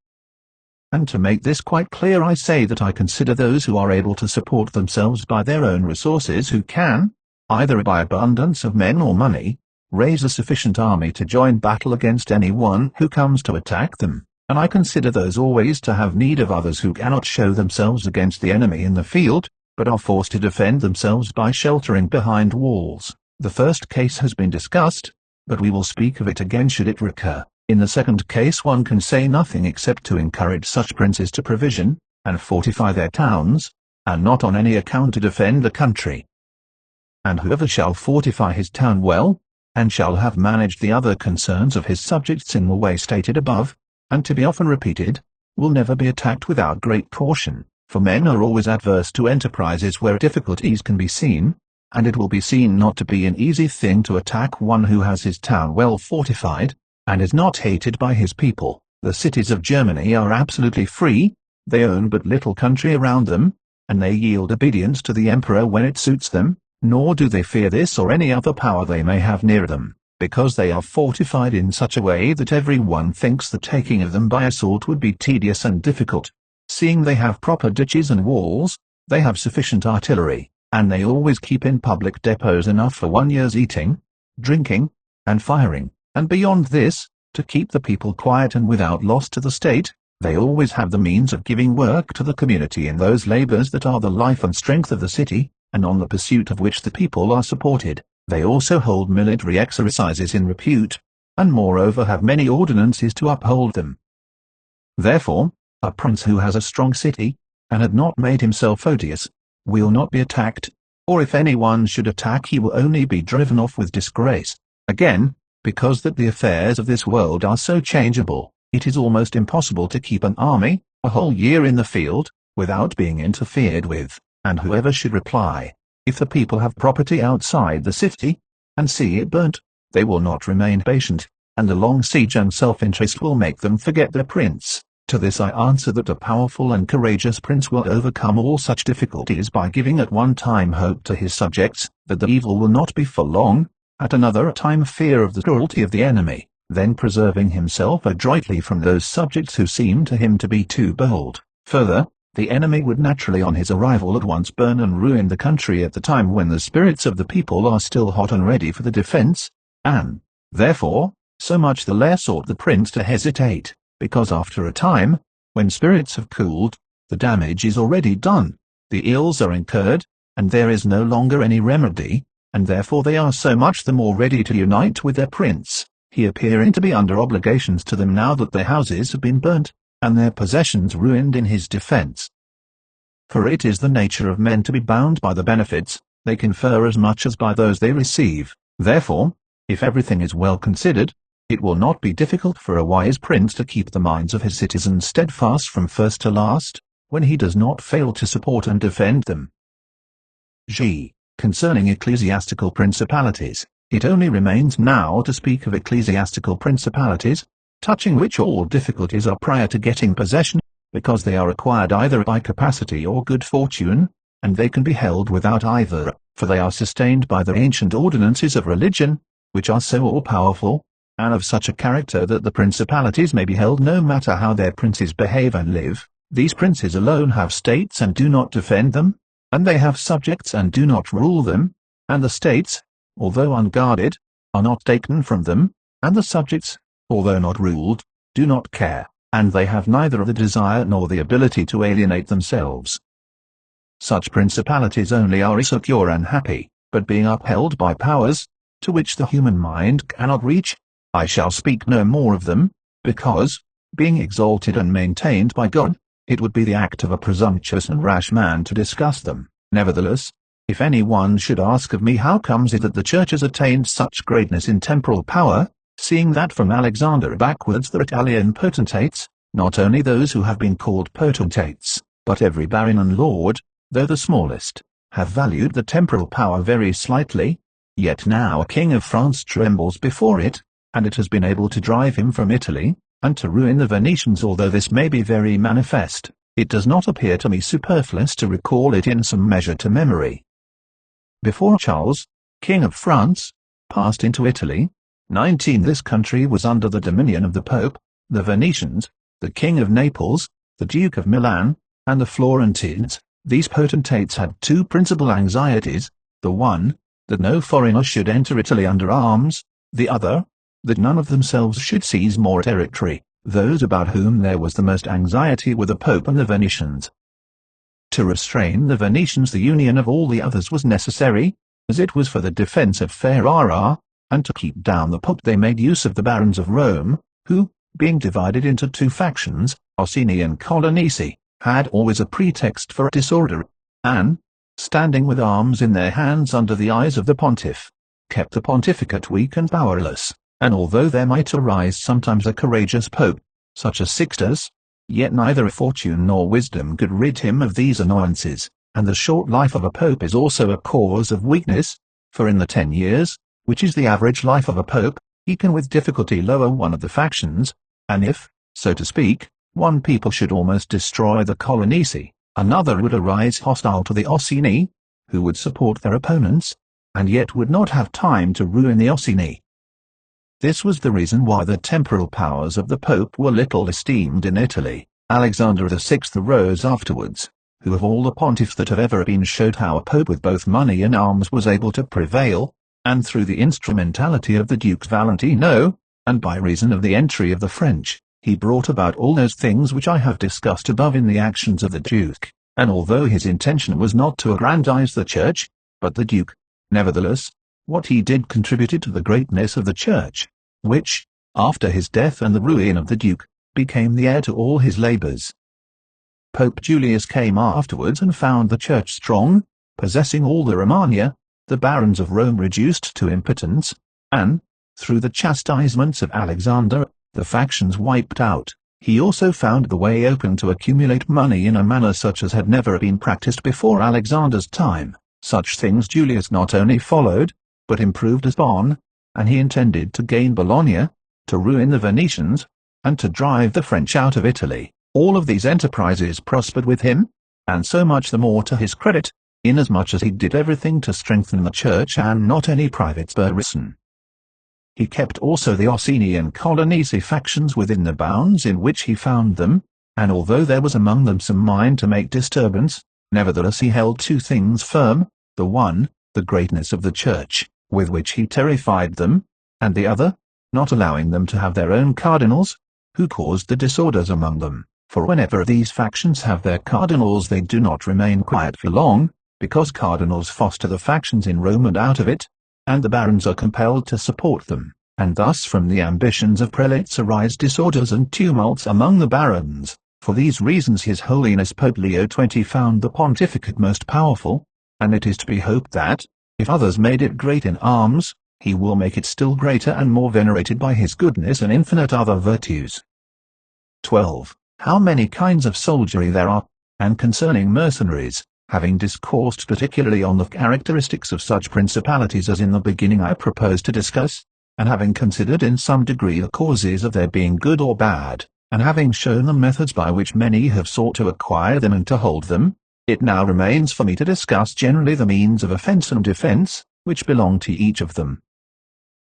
And to make this quite clear I say that I consider those who are able to support themselves by their own resources who can, either by abundance of men or money, raise a sufficient army to join battle against any one who comes to attack them, and I consider those always to have need of others who cannot show themselves against the enemy in the field, but are forced to defend themselves by sheltering behind walls. The first case has been discussed, but we will speak of it again should it recur. In the second case one can say nothing except to encourage such princes to provision, and fortify their towns, and not on any account to defend the country. And whoever shall fortify his town well, and shall have managed the other concerns of his subjects in the way stated above, and to be often repeated, will never be attacked without great caution, for men are always adverse to enterprises where difficulties can be seen, and it will be seen not to be an easy thing to attack one who has his town well fortified, and is not hated by his people. The cities of Germany are absolutely free, they own but little country around them, and they yield obedience to the emperor when it suits them, nor do they fear this or any other power they may have near them, because they are fortified in such a way that every one thinks the taking of them by assault would be tedious and difficult. Seeing they have proper ditches and walls, they have sufficient artillery, and they always keep in public depots enough for 1 year's eating, drinking, and firing, and beyond this, to keep the people quiet and without loss to the state, they always have the means of giving work to the community in those labors that are the life and strength of the city, and on the pursuit of which the people are supported. They also hold military exercises in repute, and moreover have many ordinances to uphold them. Therefore, a prince who has a strong city, and had not made himself odious, will not be attacked, or if any one should attack he will only be driven off with disgrace. Again, because that the affairs of this world are so changeable, it is almost impossible to keep an army, a whole year in the field, without being interfered with, and whoever should reply, if the people have property outside the city, and see it burnt, they will not remain patient, and the long siege and self-interest will make them forget their prince. To this I answer that a powerful and courageous prince will overcome all such difficulties by giving at one time hope to his subjects, that the evil will not be for long, at another time fear of the cruelty of the enemy, then preserving himself adroitly from those subjects who seem to him to be too bold. Further, the enemy would naturally on his arrival at once burn and ruin the country at the time when the spirits of the people are still hot and ready for the defense, and, therefore, so much the less ought the prince to hesitate, because after a time, when spirits have cooled, the damage is already done, the ills are incurred, and there is no longer any remedy, and therefore they are so much the more ready to unite with their prince, he appearing to be under obligations to them now that their houses have been burnt, and their possessions ruined in his defense. For it is the nature of men to be bound by the benefits they confer as much as by those they receive. Therefore, if everything is well considered, it will not be difficult for a wise prince to keep the minds of his citizens steadfast from first to last, when he does not fail to support and defend them. G. Concerning ecclesiastical principalities, it only remains now to speak of ecclesiastical principalities, touching which all difficulties are prior to getting possession, because they are acquired either by capacity or good fortune, and they can be held without either, for they are sustained by the ancient ordinances of religion, which are so all-powerful, and of such a character that the principalities may be held no matter how their princes behave and live. These princes alone have states and do not defend them, and they have subjects and do not rule them, and the states, although unguarded, are not taken from them, and the subjects, although not ruled, do not care, and they have neither the desire nor the ability to alienate themselves. Such principalities only are secure and happy, but being upheld by powers, to which the human mind cannot reach. I shall speak no more of them, because, being exalted and maintained by God, it would be the act of a presumptuous and rash man to discuss them. Nevertheless, if any one should ask of me how comes it that the Church has attained such greatness in temporal power, seeing that from Alexander backwards the Italian potentates, not only those who have been called potentates, but every baron and lord, though the smallest, have valued the temporal power very slightly, yet now a king of France trembles before it, and it has been able to drive him from Italy, and to ruin the Venetians. Although this may be very manifest, it does not appear to me superfluous to recall it in some measure to memory. Before Charles, King of France, passed into Italy, 19 this country was under the dominion of the Pope, the Venetians, the King of Naples, the Duke of Milan, and the Florentines. These potentates had two principal anxieties: the one, that no foreigner should enter Italy under arms; the other, that none of themselves should seize more territory. Those about whom there was the most anxiety were the Pope and the Venetians. To restrain the Venetians the union of all the others was necessary, as it was for the defence of Ferrara, and to keep down the Pope they made use of the barons of Rome, who, being divided into two factions, Orsini and Colonnesi, had always a pretext for disorder, and, standing with arms in their hands under the eyes of the pontiff, kept the pontificate weak and powerless. And although there might arise sometimes a courageous pope, such as Sixtus, yet neither fortune nor wisdom could rid him of these annoyances, and the short life of a pope is also a cause of weakness, for in the 10 years, which is the average life of a pope, he can with difficulty lower one of the factions, and if, so to speak, one people should almost destroy the Colonnesi, another would arise hostile to the Orsini, who would support their opponents, and yet would not have time to ruin the Orsini. This was the reason why the temporal powers of the Pope were little esteemed in Italy. Alexander VI arose afterwards, who of all the pontiffs that have ever been showed how a pope with both money and arms was able to prevail, and through the instrumentality of the Duke Valentino, and by reason of the entry of the French, he brought about all those things which I have discussed above in the actions of the Duke, and although his intention was not to aggrandize the Church, but the Duke, nevertheless, what he did contributed to the greatness of the Church, which, after his death and the ruin of the Duke, became the heir to all his labours. Pope Julius came afterwards and found the Church strong, possessing all the Romagna, the barons of Rome reduced to impotence, and, through the chastisements of Alexander, the factions wiped out. He also found the way open to accumulate money in a manner such as had never been practised before Alexander's time. Such things Julius not only followed, but improved upon, and he intended to gain Bologna, to ruin the Venetians, and to drive the French out of Italy. All of these enterprises prospered with him, and so much the more to his credit, inasmuch as he did everything to strengthen the Church and not any private spurrison. He kept also the Orsini and Colonnesi factions within the bounds in which he found them, and although there was among them some mind to make disturbance, nevertheless he held two things firm: the one, the greatness of the Church, with which he terrified them, and the other, not allowing them to have their own cardinals, who caused the disorders among them. For whenever these factions have their cardinals they do not remain quiet for long, because cardinals foster the factions in Rome and out of it, and the barons are compelled to support them, and thus from the ambitions of prelates arise disorders and tumults among the barons. For these reasons His Holiness Pope Leo XX found the pontificate most powerful, and it is to be hoped that, if others made it great in arms, he will make it still greater and more venerated by his goodness and infinite other virtues. 12. How many kinds of soldiery there are, and concerning mercenaries, having discoursed particularly on the characteristics of such principalities as in the beginning I propose to discuss, and having considered in some degree the causes of their being good or bad, and having shown the methods by which many have sought to acquire them and to hold them, it now remains for me to discuss generally the means of offence and defence, which belong to each of them.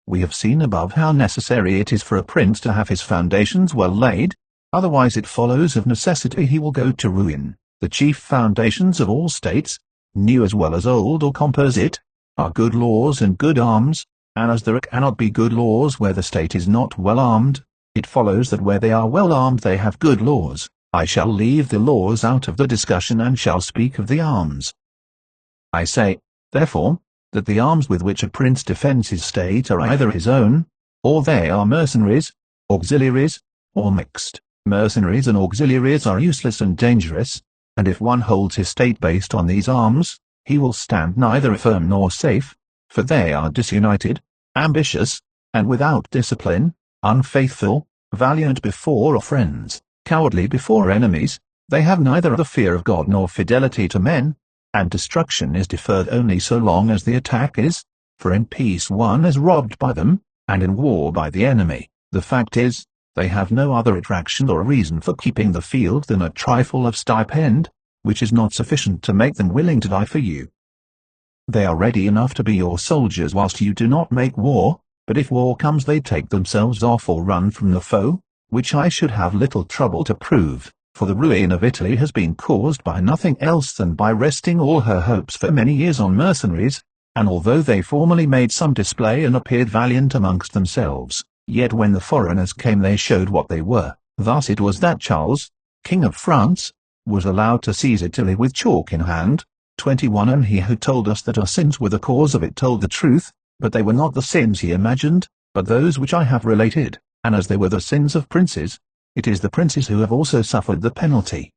We have seen above how necessary it is for a prince to have his foundations well laid, otherwise it follows of necessity he will go to ruin. The chief foundations of all states, new as well as old or composite, are good laws and good arms, and as there cannot be good laws where the state is not well armed, it follows that where they are well armed they have good laws. I shall leave the laws out of the discussion and shall speak of the arms. I say, therefore, that the arms with which a prince defends his state are either his own, or they are mercenaries, auxiliaries, or mixed. Mercenaries and auxiliaries are useless and dangerous, and if one holds his state based on these arms, he will stand neither firm nor safe, for they are disunited, ambitious, and without discipline, unfaithful, valiant before friends, cowardly before enemies. They have neither the fear of God nor fidelity to men, and destruction is deferred only so long as the attack is, for in peace one is robbed by them, and in war by the enemy. The fact is, they have no other attraction or reason for keeping the field than a trifle of stipend, which is not sufficient to make them willing to die for you. They are ready enough to be your soldiers whilst you do not make war, but if war comes they take themselves off or run from the foe, which I should have little trouble to prove, for the ruin of Italy has been caused by nothing else than by resting all her hopes for many years on mercenaries, and although they formerly made some display and appeared valiant amongst themselves, yet when the foreigners came they showed what they were. Thus it was that Charles, King of France, was allowed to seize Italy with chalk in hand. 21 And he who told us that our sins were the cause of it told the truth, but they were not the sins he imagined, but those which I have related, and as they were the sins of princes, it is the princes who have also suffered the penalty.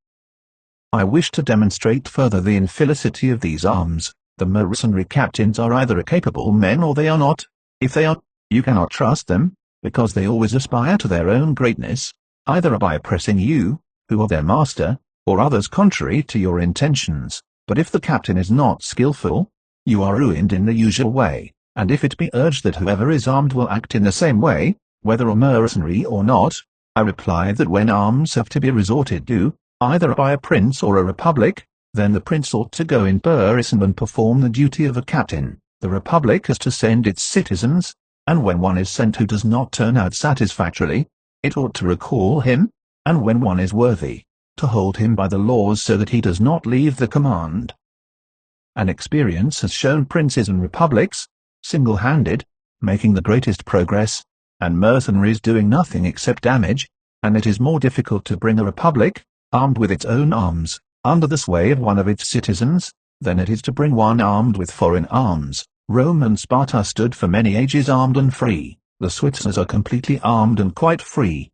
I wish to demonstrate further the infelicity of these arms. The mercenary captains are either capable men or they are not. If they are, you cannot trust them, because they always aspire to their own greatness, either by oppressing you, who are their master, or others contrary to your intentions. But if the captain is not skillful, you are ruined in the usual way, and if it be urged that whoever is armed will act in the same way, whether a mercenary or not, I reply that when arms have to be resorted to, either by a prince or a republic, then the prince ought to go in person and perform the duty of a captain. The republic has to send its citizens, and when one is sent who does not turn out satisfactorily, it ought to recall him, and when one is worthy, to hold him by the laws so that he does not leave the command. An experience has shown princes and republics, single-handed, making the greatest progress, and mercenaries doing nothing except damage, and it is more difficult to bring a republic, armed with its own arms, under the sway of one of its citizens, than it is to bring one armed with foreign arms. Rome and Sparta stood for many ages armed and free. The Switzers are completely armed and quite free.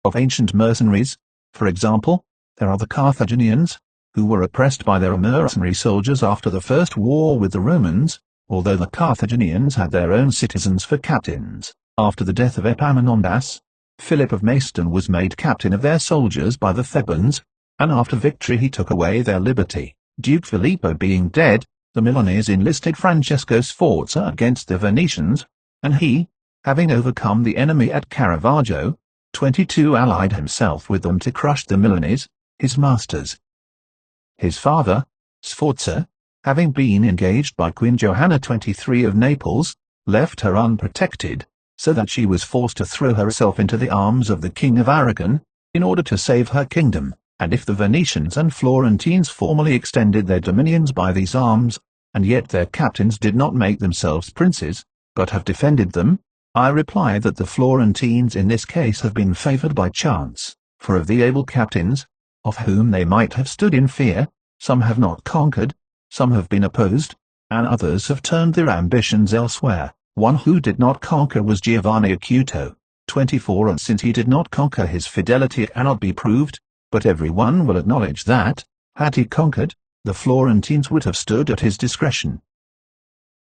Of ancient mercenaries, for example, there are the Carthaginians, who were oppressed by their mercenary soldiers after the first war with the Romans, although the Carthaginians had their own citizens for captains. After the death of Epaminondas, Philip of Macedon was made captain of their soldiers by the Thebans, and after victory he took away their liberty. Duke Filippo being dead, the Milanese enlisted Francesco Sforza against the Venetians, and he, having overcome the enemy at Caravaggio, 22 allied himself with them to crush the Milanese, his masters. His father, Sforza, having been engaged by Queen Johanna 23 of Naples, left her unprotected, so that she was forced to throw herself into the arms of the King of Aragon, in order to save her kingdom. And if the Venetians and Florentines formerly extended their dominions by these arms, and yet their captains did not make themselves princes, but have defended them, I reply that the Florentines in this case have been favoured by chance, for of the able captains, of whom they might have stood in fear, some have not conquered, some have been opposed, and others have turned their ambitions elsewhere. One who did not conquer was Giovanni Acuto, 24 and since he did not conquer his fidelity cannot be proved, but every one will acknowledge that, had he conquered, the Florentines would have stood at his discretion.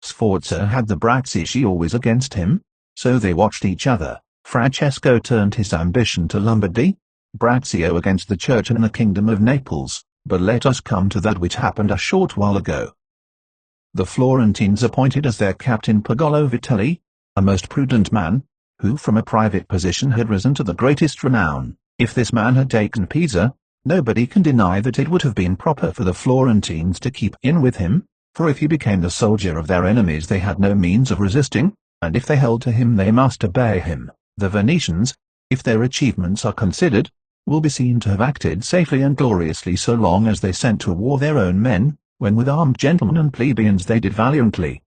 Sforza had the Bracci always against him, so they watched each other. Francesco turned his ambition to Lombardy, Braccio against the Church and the Kingdom of Naples, but let us come to that which happened a short while ago. The Florentines appointed as their captain Pagolo Vitelli, a most prudent man, who from a private position had risen to the greatest renown. If this man had taken Pisa, nobody can deny that it would have been proper for the Florentines to keep in with him, for if he became the soldier of their enemies they had no means of resisting, and if they held to him they must obey him. The Venetians, if their achievements are considered, will be seen to have acted safely and gloriously so long as they sent to war their own men, when with armed gentlemen and plebeians they did valiantly.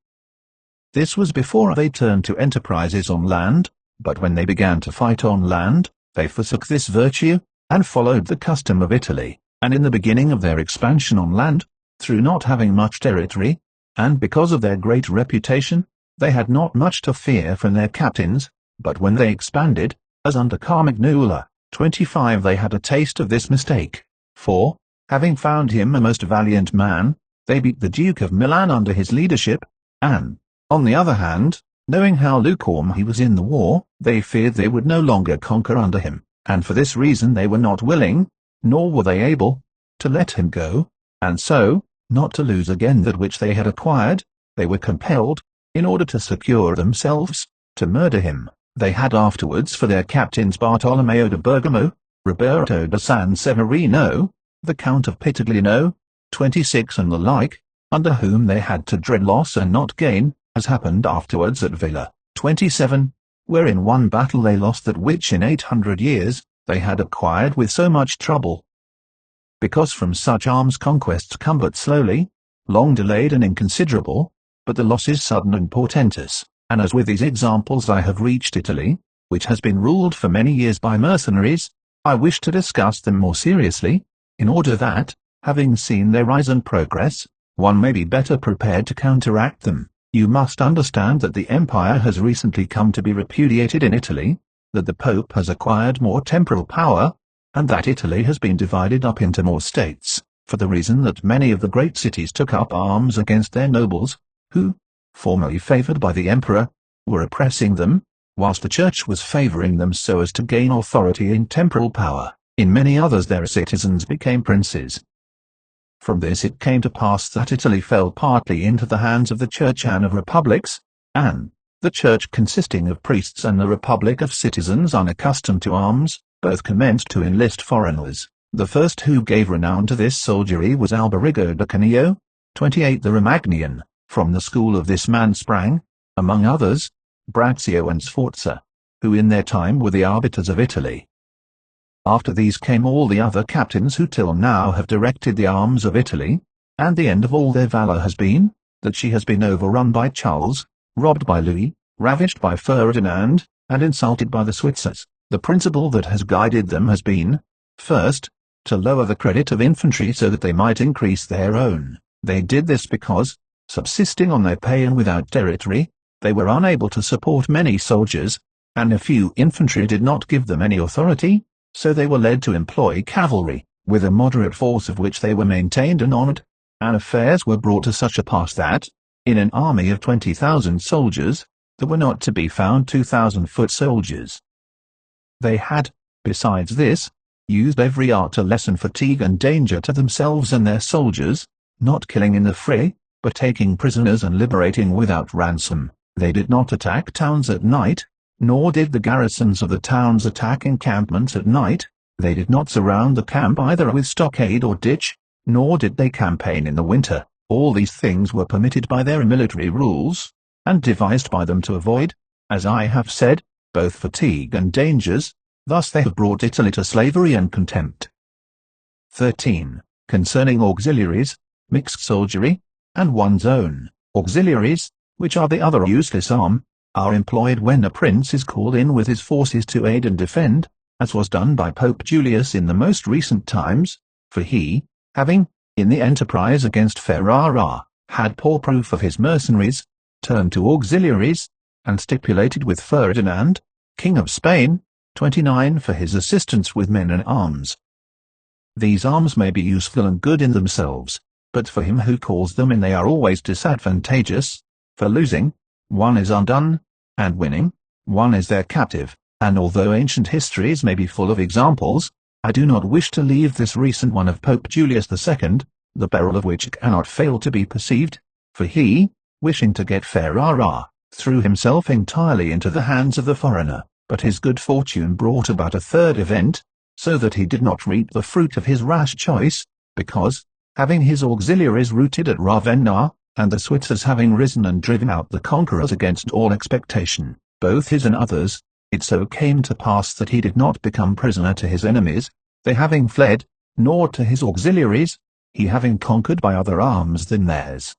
This was before they turned to enterprises on land, but when they began to fight on land, they forsook this virtue, and followed the custom of Italy, and in the beginning of their expansion on land, through not having much territory, and because of their great reputation, they had not much to fear from their captains, but when they expanded, as under Carmagnola, 25 they had a taste of this mistake, for, having found him a most valiant man, they beat the Duke of Milan under his leadership, and, on the other hand, knowing how lukewarm he was in the war, they feared they would no longer conquer under him, and for this reason they were not willing, nor were they able, to let him go, and so, not to lose again that which they had acquired, they were compelled, in order to secure themselves, to murder him. They had afterwards for their captains Bartolomeo de Bergamo, Roberto de San Severino, the Count of Pitigliano, 26 and the like, under whom they had to dread loss and not gain, as happened afterwards at Villa, 27, where in one battle they lost that which in 800 years, they had acquired with so much trouble. Because from such arms conquests come but slowly, long delayed and inconsiderable, but the losses sudden and portentous, and as with these examples I have reached Italy, which has been ruled for many years by mercenaries, I wish to discuss them more seriously, in order that, having seen their rise and progress, one may be better prepared to counteract them. You must understand that the empire has recently come to be repudiated in Italy, that the Pope has acquired more temporal power, and that Italy has been divided up into more states, for the reason that many of the great cities took up arms against their nobles, who, formerly favored by the emperor, were oppressing them, whilst the church was favoring them so as to gain authority in temporal power. In many others their citizens became princes. From this it came to pass that Italy fell partly into the hands of the church and of republics, and, the church consisting of priests and the republic of citizens unaccustomed to arms, both commenced to enlist foreigners. The first who gave renown to this soldiery was Alberigo de Canio, 28 the Romagnian. From the school of this man sprang, among others, Brazio and Sforza, who in their time were the arbiters of Italy. After these came all the other captains who till now have directed the arms of Italy, and the end of all their valor has been, that she has been overrun by Charles, robbed by Louis, ravished by Ferdinand, and insulted by the Switzers. The principle that has guided them has been, first, to lower the credit of infantry so that they might increase their own. They did this because, subsisting on their pay and without territory, they were unable to support many soldiers, and a few infantry did not give them any authority, so they were led to employ cavalry, with a moderate force of which they were maintained and honoured, and affairs were brought to such a pass that, in an army of 20,000 soldiers, there were not to be found 2,000 foot soldiers. They had, besides this, used every art to lessen fatigue and danger to themselves and their soldiers, not killing in the fray, but taking prisoners and liberating without ransom. They did not attack towns at night, nor did the garrisons of the towns attack encampments at night. They did not surround the camp either with stockade or ditch, nor did they campaign in the winter. All these things were permitted by their military rules, and devised by them to avoid, as I have said, both fatigue and dangers. Thus they have brought Italy to slavery and contempt. 13. Concerning auxiliaries, mixed soldiery, and one's own. Auxiliaries, which are the other useless arm, are employed when a prince is called in with his forces to aid and defend, as was done by Pope Julius in the most recent times, for he, having, in the enterprise against Ferrara, had poor proof of his mercenaries, turned to auxiliaries, and stipulated with Ferdinand, King of Spain, 29 for his assistance with men and arms. These arms may be useful and good in themselves, but for him who calls them in they are always disadvantageous, for losing, one is undone, and winning, one is their captive, and although ancient histories may be full of examples, I do not wish to leave this recent one of Pope Julius II, the peril of which cannot fail to be perceived, for he, wishing to get Ferrara, threw himself entirely into the hands of the foreigner, but his good fortune brought about a third event, so that he did not reap the fruit of his rash choice, because, having his auxiliaries routed at Ravenna, and the Switzers having risen and driven out the conquerors against all expectation, both his and others, it so came to pass that he did not become prisoner to his enemies, they having fled, nor to his auxiliaries, he having conquered by other arms than theirs.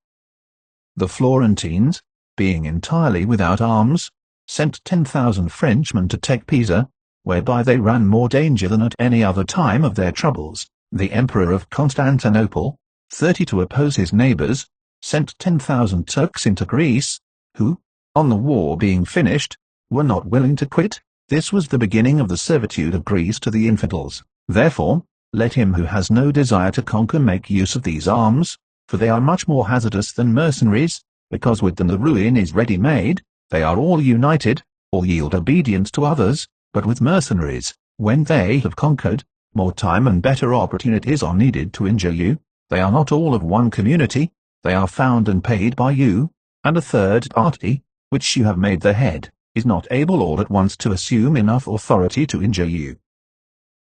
The Florentines, being entirely without arms, sent 10,000 Frenchmen to take Pisa, whereby they ran more danger than at any other time of their troubles. The Emperor of Constantinople, 30 to oppose his neighbours, sent 10,000 Turks into Greece, who, on the war being finished, were not willing to quit. This was the beginning of the servitude of Greece to the infidels. Therefore, let him who has no desire to conquer make use of these arms, for they are much more hazardous than mercenaries, because with them the ruin is ready-made, they are all united, all yield obedience to others, but with mercenaries, when they have conquered, more time and better opportunities are needed to injure you. They are not all of one community, they are found and paid by you, and a third party, which you have made the head, is not able all at once to assume enough authority to injure you.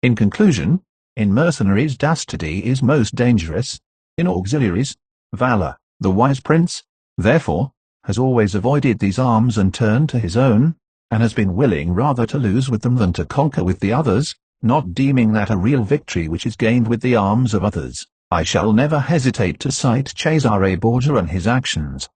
In conclusion, in mercenaries dastardly is most dangerous, in auxiliaries, valor. The wise prince, therefore, has always avoided these arms and turned to his own, and has been willing rather to lose with them than to conquer with the others, not deeming that a real victory which is gained with the arms of others. I shall never hesitate to cite Cesare Borgia and his actions.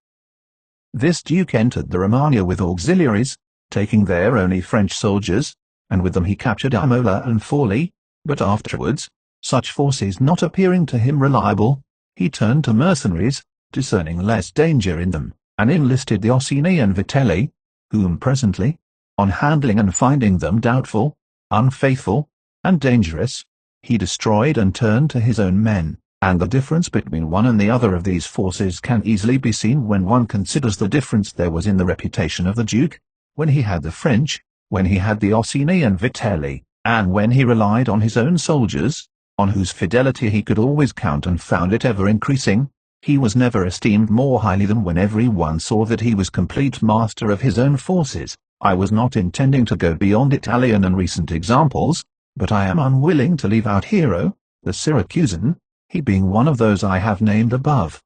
This duke entered the Romagna with auxiliaries, taking there only French soldiers, and with them he captured Imola and Forli, but afterwards, such forces not appearing to him reliable, he turned to mercenaries, discerning less danger in them, and enlisted the Orsini and Vitelli, whom presently, on handling and finding them doubtful, unfaithful, and dangerous, he destroyed and turned to his own men, and the difference between one and the other of these forces can easily be seen when one considers the difference there was in the reputation of the Duke, when he had the French, when he had the Orsini and Vitelli, and when he relied on his own soldiers, on whose fidelity he could always count and found it ever increasing. He was never esteemed more highly than when every one saw that he was complete master of his own forces. I was not intending to go beyond Italian and recent examples, but I am unwilling to leave out Hero, the Syracusan, he being one of those I have named above.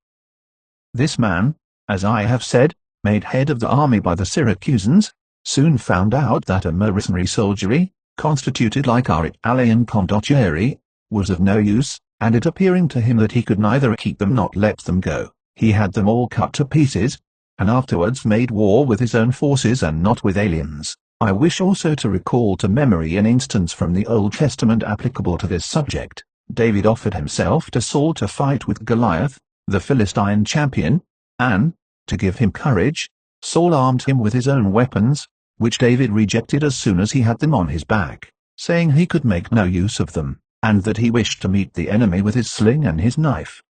This man, as I have said, made head of the army by the Syracusans, soon found out that a mercenary soldiery, constituted like our Italian condottieri, was of no use, and it appearing to him that he could neither keep them nor let them go, he had them all cut to pieces, and afterwards made war with his own forces and not with aliens. I wish also to recall to memory an instance from the Old Testament applicable to this subject. David offered himself to Saul to fight with Goliath, the Philistine champion, and, to give him courage, Saul armed him with his own weapons, which David rejected as soon as he had them on his back, saying he could make no use of them, and that he wished to meet the enemy with his sling and his knife.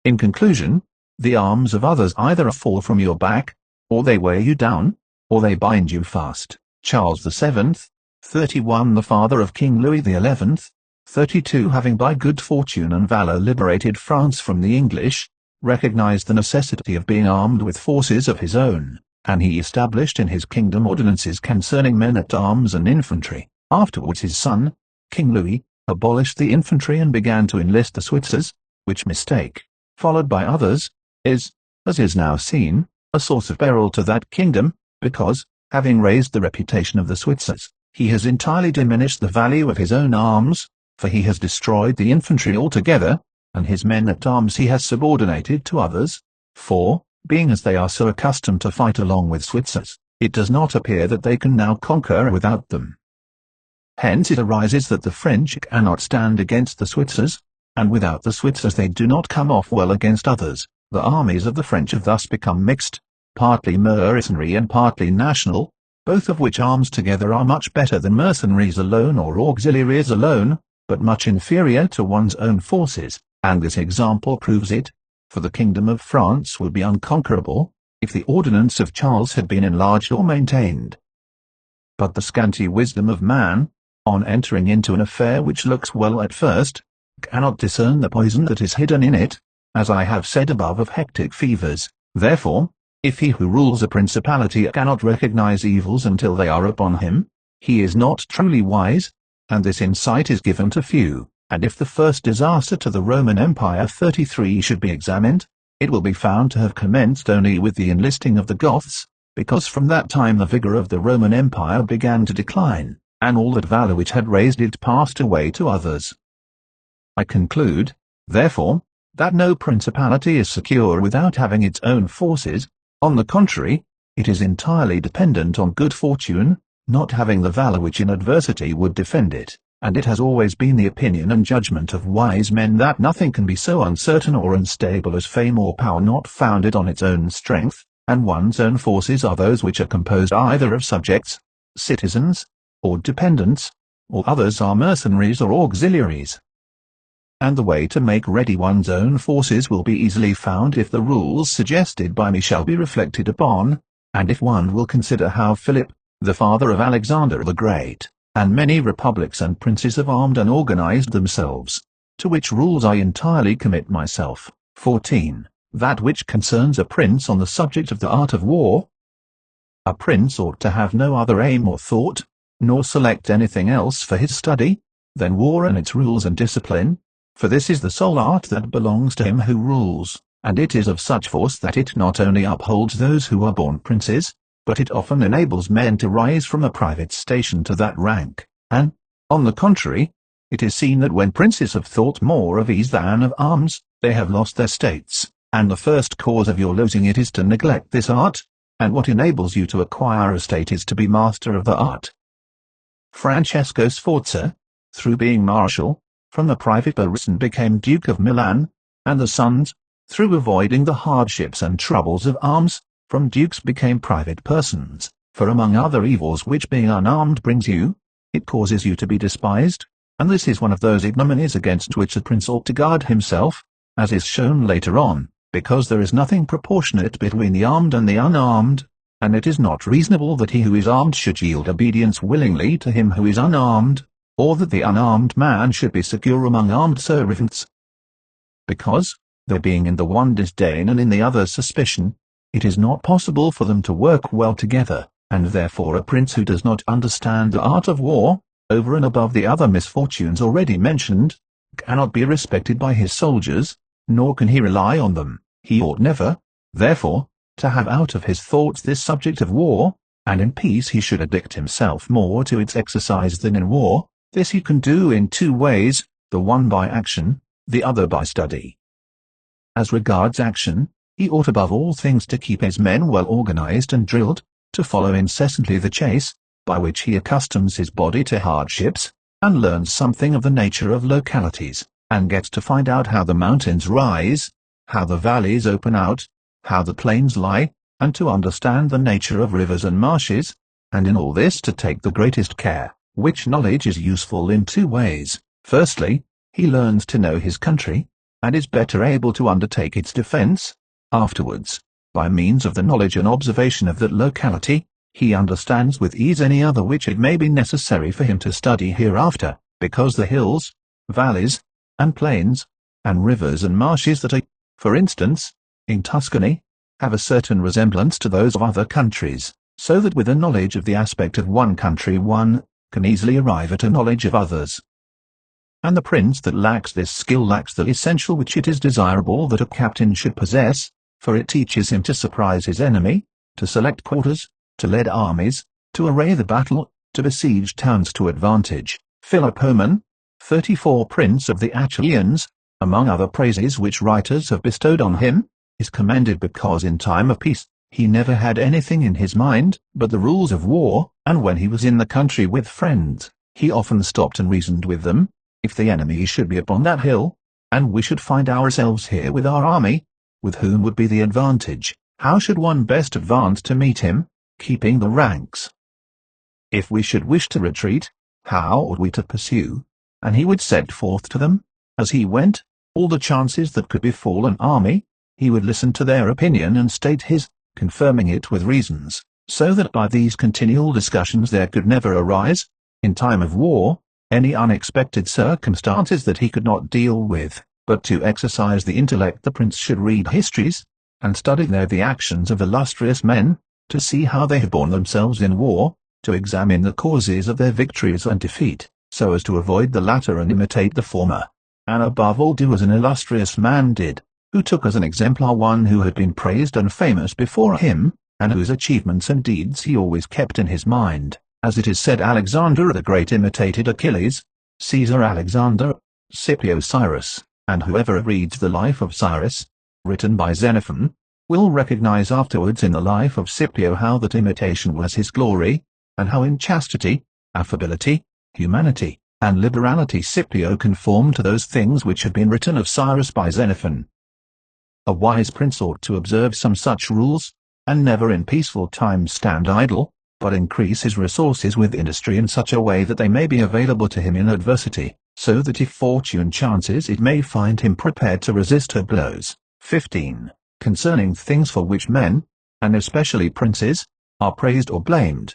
In conclusion, the arms of others either fall from your back, or they weigh you down, or they bind you fast. Charles VII, 31 the father of King Louis XI, 32 having by good fortune and valor liberated France from the English, recognized the necessity of being armed with forces of his own, and he established in his kingdom ordinances concerning men-at-arms and infantry. Afterwards his son, King Louis, abolished the infantry and began to enlist the Switzers, which mistake, followed by others, is, as is now seen, a source of peril to that kingdom, because, having raised the reputation of the Switzers, he has entirely diminished the value of his own arms, for he has destroyed the infantry altogether, and his men-at-arms he has subordinated to others, for, being as they are so accustomed to fight along with Switzers, it does not appear that they can now conquer without them. Hence it arises that the French cannot stand against the Switzers, and without the Switzers they do not come off well against others. The armies of the French have thus become mixed, partly mercenary and partly national, both of which arms together are much better than mercenaries alone or auxiliaries alone, but much inferior to one's own forces, and this example proves it, for the kingdom of France would be unconquerable, if the ordinance of Charles had been enlarged or maintained. But the scanty wisdom of man, on entering into an affair which looks well at first, cannot discern the poison that is hidden in it, as I have said above of hectic fevers. Therefore, if he who rules a principality cannot recognize evils until they are upon him, he is not truly wise, and this insight is given to few. And if the first disaster to the Roman Empire 33 should be examined, it will be found to have commenced only with the enlisting of the Goths, because from that time the vigor of the Roman Empire began to decline, and all that valor which had raised it passed away to others. I conclude, therefore, that no principality is secure without having its own forces. On the contrary, it is entirely dependent on good fortune, not having the valor which in adversity would defend it, and it has always been the opinion and judgment of wise men that nothing can be so uncertain or unstable as fame or power not founded on its own strength, and one's own forces are those which are composed either of subjects, citizens, or dependents, or others are mercenaries or auxiliaries. And the way to make ready one's own forces will be easily found if the rules suggested by me shall be reflected upon, and if one will consider how Philip, the father of Alexander the Great, and many republics and princes have armed and organized themselves, to which rules I entirely commit myself. 14. That which concerns a prince on the subject of the art of war. A prince ought to have no other aim or thought, nor select anything else for his study, than war and its rules and discipline, for this is the sole art that belongs to him who rules, and it is of such force that it not only upholds those who are born princes, but it often enables men to rise from a private station to that rank, and, on the contrary, it is seen that when princes have thought more of ease than of arms, they have lost their states, and the first cause of your losing it is to neglect this art, and what enables you to acquire a state is to be master of the art. Francesco Sforza, through being marshal, from the private barison became Duke of Milan, and the sons, through avoiding the hardships and troubles of arms, from dukes became private persons, for among other evils which being unarmed brings you, it causes you to be despised, and this is one of those ignominies against which a prince ought to guard himself, as is shown later on, because there is nothing proportionate between the armed and the unarmed, and it is not reasonable that he who is armed should yield obedience willingly to him who is unarmed, or that the unarmed man should be secure among armed servants. Because, there being in the one disdain and in the other suspicion, it is not possible for them to work well together, and therefore a prince who does not understand the art of war, over and above the other misfortunes already mentioned, cannot be respected by his soldiers, nor can he rely on them. He ought never, therefore, to have out of his thoughts this subject of war, and in peace he should addict himself more to its exercise than in war. This he can do in two ways, the one by action, the other by study. As regards action, he ought above all things to keep his men well organized and drilled, to follow incessantly the chase, by which he accustoms his body to hardships, and learns something of the nature of localities, and gets to find out how the mountains rise, how the valleys open out, how the plains lie, and to understand the nature of rivers and marshes, and in all this to take the greatest care, which knowledge is useful in two ways. Firstly, he learns to know his country, and is better able to undertake its defense. Afterwards, by means of the knowledge and observation of that locality, he understands with ease any other which it may be necessary for him to study hereafter, because the hills, valleys, and plains, and rivers and marshes that are, for instance, in Tuscany, have a certain resemblance to those of other countries, so that with a knowledge of the aspect of one country one can easily arrive at a knowledge of others. And the prince that lacks this skill lacks the essential which it is desirable that a captain should possess, for it teaches him to surprise his enemy, to select quarters, to lead armies, to array the battle, to besiege towns to advantage. Philopoemen, 34 Prince of the Achilleans, among other praises which writers have bestowed on him, is commended because in time of peace, he never had anything in his mind but the rules of war, and when he was in the country with friends, he often stopped and reasoned with them, if the enemy should be upon that hill, and we should find ourselves here with our army, with whom would be the advantage, how should one best advance to meet him, keeping the ranks? If we should wish to retreat, how ought we to pursue? And he would set forth to them, as he went, all the chances that could befall an army. He would listen to their opinion and state his, confirming it with reasons, so that by these continual discussions there could never arise, in time of war, any unexpected circumstances that he could not deal with. But to exercise the intellect the prince should read histories, and study there the actions of illustrious men, to see how they have borne themselves in war, to examine the causes of their victories and defeat, so as to avoid the latter and imitate the former, and above all do as an illustrious man did, who took as an exemplar one who had been praised and famous before him, and whose achievements and deeds he always kept in his mind. As it is said, Alexander the Great imitated Achilles, Caesar Alexander, Scipio Cyrus, and whoever reads the life of Cyrus, written by Xenophon, will recognize afterwards in the life of Scipio how that imitation was his glory, and how in chastity, affability, humanity, and liberality Scipio conformed to those things which have been written of Cyrus by Xenophon. A wise prince ought to observe some such rules, and never in peaceful times stand idle, but increase his resources with industry in such a way that they may be available to him in adversity, so that if fortune chances it may find him prepared to resist her blows. 15. Concerning things for which men, and especially princes, are praised or blamed.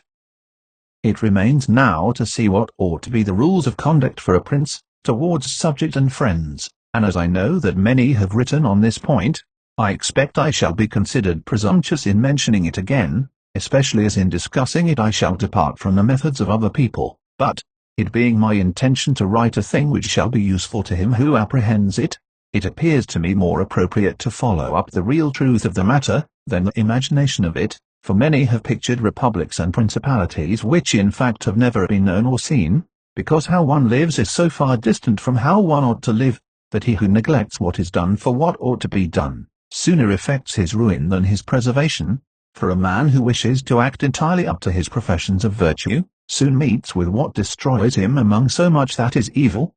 It remains now to see what ought to be the rules of conduct for a prince, towards subjects and friends, and as I know that many have written on this point, I expect I shall be considered presumptuous in mentioning it again, especially as in discussing it I shall depart from the methods of other people, but, it being my intention to write a thing which shall be useful to him who apprehends it, it appears to me more appropriate to follow up the real truth of the matter, than the imagination of it, for many have pictured republics and principalities which in fact have never been known or seen, because how one lives is so far distant from how one ought to live, that he who neglects what is done for what ought to be done, sooner effects his ruin than his preservation, for a man who wishes to act entirely up to his professions of virtue, soon meets with what destroys him among so much that is evil.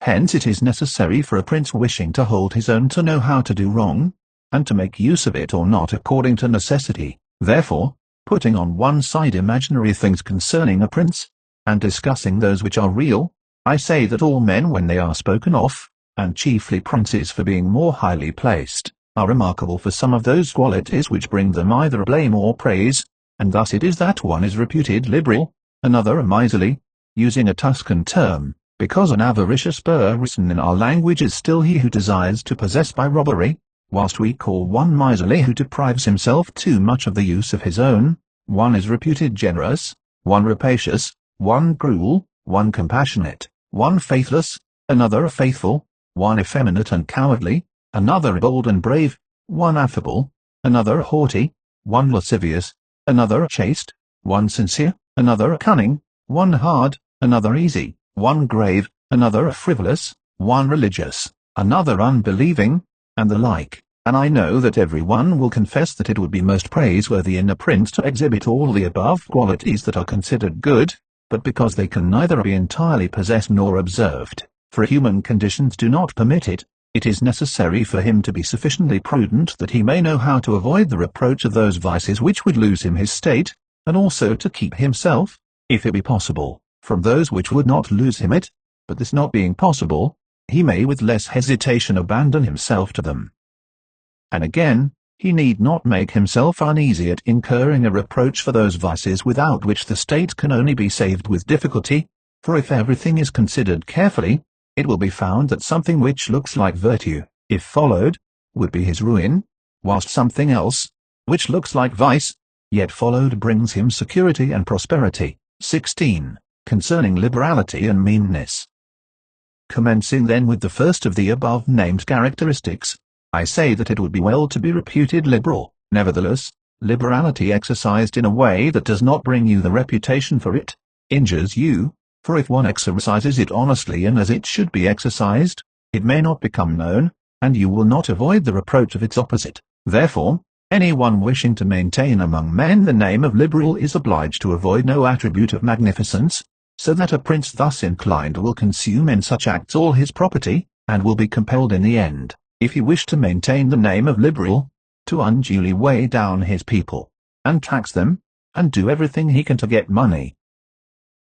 Hence it is necessary for a prince wishing to hold his own to know how to do wrong, and to make use of it or not according to necessity. Therefore, putting on one side imaginary things concerning a prince, and discussing those which are real, I say that all men when they are spoken of, and chiefly princes for being more highly placed, are remarkable for some of those qualities which bring them either blame or praise, and thus it is that one is reputed liberal, another miserly, using a Tuscan term, because an avaricious person in our language is still he who desires to possess by robbery, whilst we call one miserly who deprives himself too much of the use of his own. One is reputed generous, one rapacious, one cruel, one compassionate, one faithless, another faithful, one effeminate and cowardly, another bold and brave, one affable, another haughty, one lascivious, another chaste, one sincere, another cunning, one hard, another easy, one grave, another frivolous, one religious, another unbelieving, and the like. And I know that every one will confess that it would be most praiseworthy in a prince to exhibit all the above qualities that are considered good, but because they can neither be entirely possessed nor observed, for human conditions do not permit it, it is necessary for him to be sufficiently prudent that he may know how to avoid the reproach of those vices which would lose him his state, and also to keep himself, if it be possible, from those which would not lose him it, but this not being possible, he may with less hesitation abandon himself to them. And again, he need not make himself uneasy at incurring a reproach for those vices without which the state can only be saved with difficulty, for if everything is considered carefully, it will be found that something which looks like virtue, if followed, would be his ruin, whilst something else, which looks like vice, yet followed brings him security and prosperity. 16. Concerning liberality and meanness. Commencing then with the first of the above-named characteristics, I say that it would be well to be reputed liberal. Nevertheless, liberality exercised in a way that does not bring you the reputation for it, injures you, for if one exercises it honestly and as it should be exercised, it may not become known, and you will not avoid the reproach of its opposite. Therefore, anyone wishing to maintain among men the name of liberal is obliged to avoid no attribute of magnificence, so that a prince thus inclined will consume in such acts all his property, and will be compelled in the end, if he wish to maintain the name of liberal, to unduly weigh down his people, and tax them, and do everything he can to get money.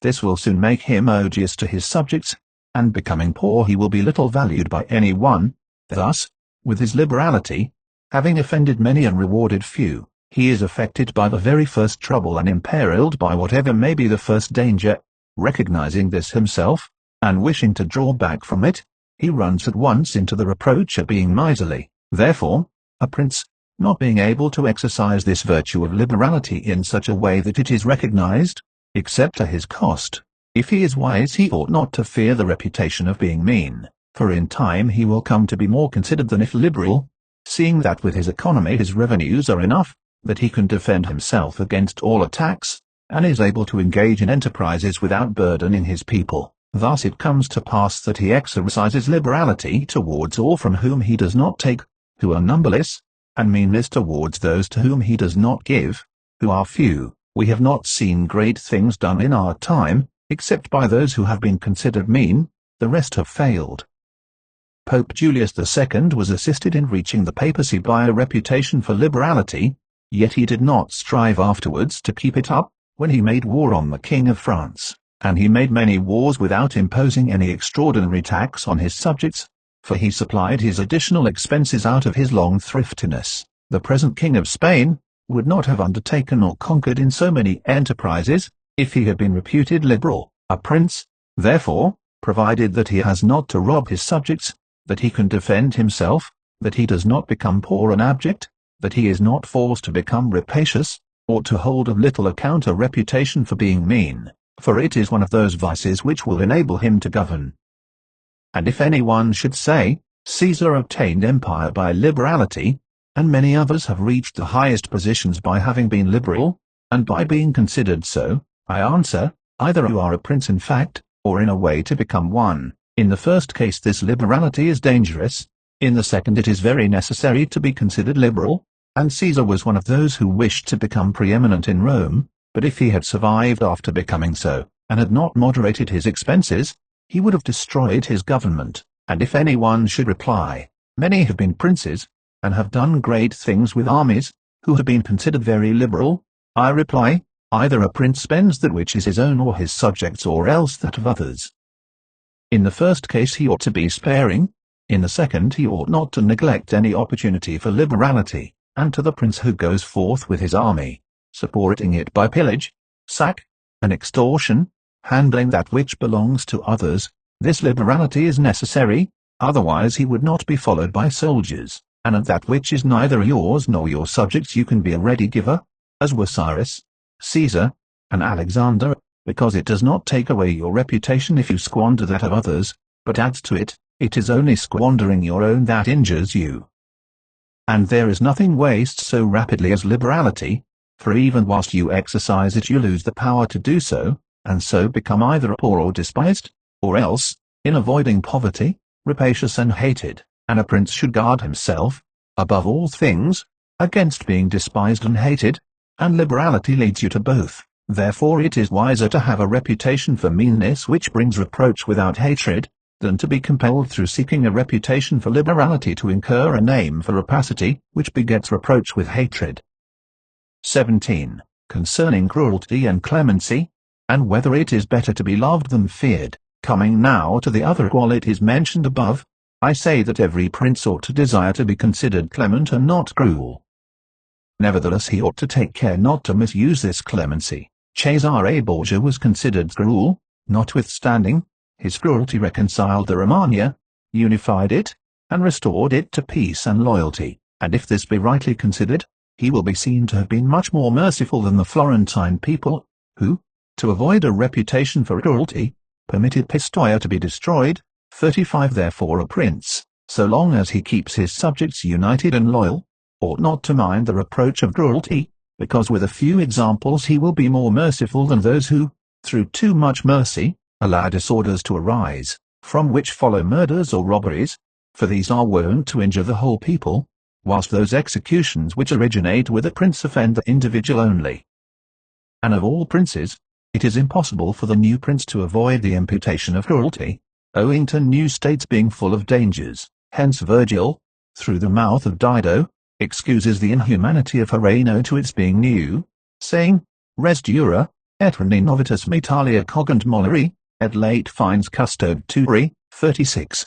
This will soon make him odious to his subjects, and becoming poor he will be little valued by any one. Thus, with his liberality, having offended many and rewarded few, he is affected by the very first trouble and imperiled by whatever may be the first danger. Recognizing this himself, and wishing to draw back from it, he runs at once into the reproach of being miserly. Therefore, a prince, not being able to exercise this virtue of liberality in such a way that it is recognized, except to his cost, if he is wise he ought not to fear the reputation of being mean, for in time he will come to be more considered than if liberal, seeing that with his economy his revenues are enough, that he can defend himself against all attacks, and is able to engage in enterprises without burdening his people. Thus it comes to pass that he exercises liberality towards all from whom he does not take, who are numberless, and meanness towards those to whom he does not give, who are few. We have not seen great things done in our time, except by those who have been considered mean, the rest have failed. Pope Julius II was assisted in reaching the papacy by a reputation for liberality, yet he did not strive afterwards to keep it up, when he made war on the King of France, and he made many wars without imposing any extraordinary tax on his subjects, for he supplied his additional expenses out of his long thriftiness. The present King of Spain would not have undertaken or conquered in so many enterprises, if he had been reputed liberal. A prince, therefore, provided that he has not to rob his subjects, that he can defend himself, that he does not become poor and abject, that he is not forced to become rapacious, or to hold of little account a reputation for being mean, for it is one of those vices which will enable him to govern. And if anyone should say, Caesar obtained empire by liberality, and many others have reached the highest positions by having been liberal, and by being considered so, I answer, either you are a prince in fact, or in a way to become one. In the first case this liberality is dangerous, in the second it is very necessary to be considered liberal, and Caesar was one of those who wished to become preeminent in Rome, but if he had survived after becoming so, and had not moderated his expenses, he would have destroyed his government. And if anyone should reply, many have been princes, and have done great things with armies, who have been considered very liberal, I reply, either a prince spends that which is his own or his subjects or else that of others. In the first case he ought to be sparing, in the second he ought not to neglect any opportunity for liberality, and to the prince who goes forth with his army, supporting it by pillage, sack, and extortion, handling that which belongs to others, this liberality is necessary, otherwise he would not be followed by soldiers, and of that which is neither yours nor your subjects you can be a ready giver, as were Cyrus, Caesar, and Alexander, because it does not take away your reputation if you squander that of others, but adds to it. It is only squandering your own that injures you. And there is nothing wastes so rapidly as liberality, for even whilst you exercise it you lose the power to do so, and so become either poor or despised, or else, in avoiding poverty, rapacious and hated. And a prince should guard himself, above all things, against being despised and hated, and liberality leads you to both. Therefore it is wiser to have a reputation for meanness which brings reproach without hatred, than to be compelled through seeking a reputation for liberality to incur a name for rapacity, which begets reproach with hatred. 17. Concerning cruelty and clemency, and whether it is better to be loved than feared. Coming now to the other qualities mentioned above, I say that every prince ought to desire to be considered clement and not cruel. Nevertheless he ought to take care not to misuse this clemency. Cesare Borgia was considered cruel, notwithstanding, his cruelty reconciled the Romagna, unified it, and restored it to peace and loyalty, and if this be rightly considered, he will be seen to have been much more merciful than the Florentine people, who, to avoid a reputation for cruelty, permitted Pistoia to be destroyed. 35 Therefore a prince, so long as he keeps his subjects united and loyal, ought not to mind the reproach of cruelty, because with a few examples he will be more merciful than those who, through too much mercy, allow disorders to arise, from which follow murders or robberies, for these are wont to injure the whole people, whilst those executions which originate with a prince offend the individual only. And of all princes, it is impossible for the new prince to avoid the imputation of cruelty, owing to new states being full of dangers. Hence Virgil, through the mouth of Dido, excuses the inhumanity of Hereno to its being new, saying, Res dura, et reni novitus metalia cogent moleri, et late fines custode tutore. 36.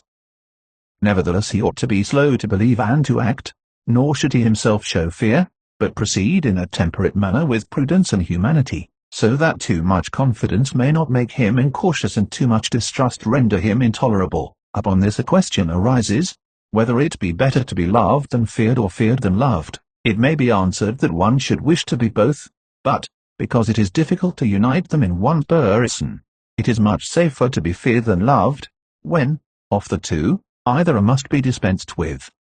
Nevertheless he ought to be slow to believe and to act, nor should he himself show fear, but proceed in a temperate manner with prudence and humanity, so that too much confidence may not make him incautious and too much distrust render him intolerable. Upon this a question arises, whether it be better to be loved than feared or feared than loved. It may be answered that one should wish to be both, but, because it is difficult to unite them in one person, it is much safer to be feared than loved, when, of the two, either must be dispensed with.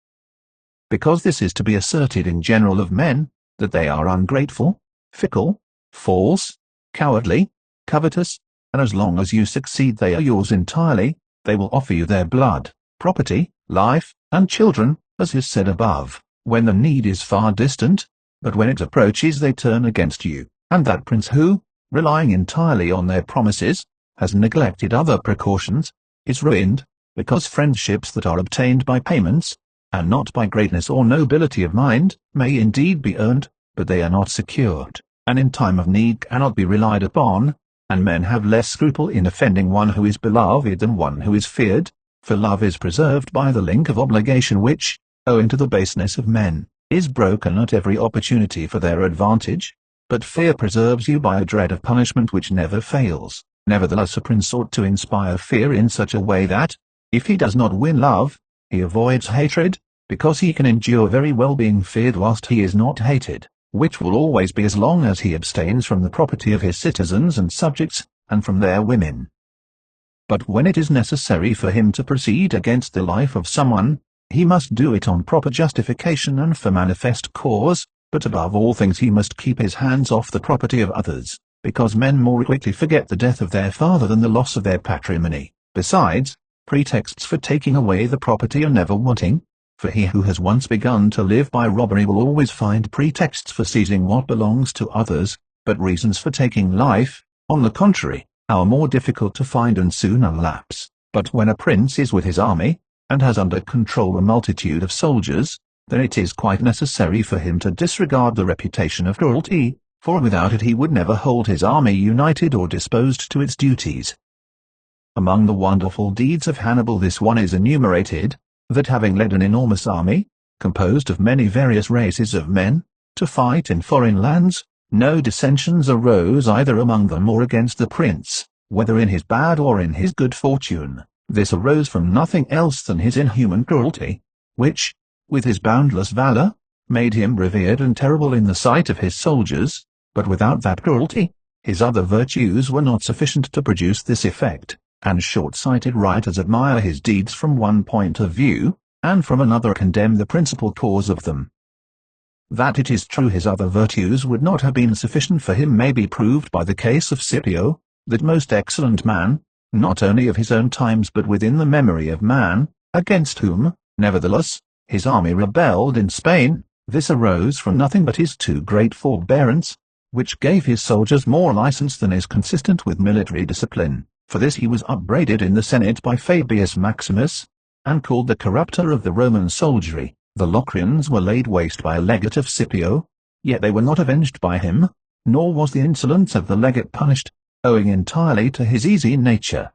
Because this is to be asserted in general of men, that they are ungrateful, fickle, false, cowardly, covetous, and as long as you succeed they are yours entirely, they will offer you their blood, property, life, and children, as is said above, when the need is far distant, but when it approaches they turn against you. And that prince who, relying entirely on their promises, has neglected other precautions, is ruined, because friendships that are obtained by payments, and not by greatness or nobility of mind, may indeed be earned, but they are not secured, and in time of need cannot be relied upon, and men have less scruple in offending one who is beloved than one who is feared, for love is preserved by the link of obligation which, owing to the baseness of men, is broken at every opportunity for their advantage, but fear preserves you by a dread of punishment which never fails. Nevertheless, a prince ought to inspire fear in such a way that, if he does not win love, he avoids hatred, because he can endure very well being feared whilst he is not hated, which will always be as long as he abstains from the property of his citizens and subjects, and from their women. But when it is necessary for him to proceed against the life of someone, he must do it on proper justification and for manifest cause, but above all things he must keep his hands off the property of others, because men more quickly forget the death of their father than the loss of their patrimony. Besides, pretexts for taking away the property are never wanting, for he who has once begun to live by robbery will always find pretexts for seizing what belongs to others, but reasons for taking life, on the contrary, are more difficult to find and sooner lapse. But when a prince is with his army, and has under control a multitude of soldiers, then it is quite necessary for him to disregard the reputation of cruelty, for without it he would never hold his army united or disposed to its duties. Among the wonderful deeds of Hannibal this one is enumerated, that having led an enormous army, composed of many various races of men, to fight in foreign lands, no dissensions arose either among them or against the prince, whether in his bad or in his good fortune. This arose from nothing else than his inhuman cruelty, which, with his boundless valor, made him revered and terrible in the sight of his soldiers, but without that cruelty, his other virtues were not sufficient to produce this effect, and short-sighted writers admire his deeds from one point of view, and from another condemn the principal cause of them. That it is true his other virtues would not have been sufficient for him may be proved by the case of Scipio, that most excellent man, not only of his own times but within the memory of man, against whom, nevertheless, his army rebelled in Spain. This arose from nothing but his too great forbearance, which gave his soldiers more license than is consistent with military discipline. For this he was upbraided in the Senate by Fabius Maximus, and called the corrupter of the Roman soldiery. The Locrians were laid waste by a legate of Scipio, yet they were not avenged by him, nor was the insolence of the legate punished, owing entirely to his easy nature.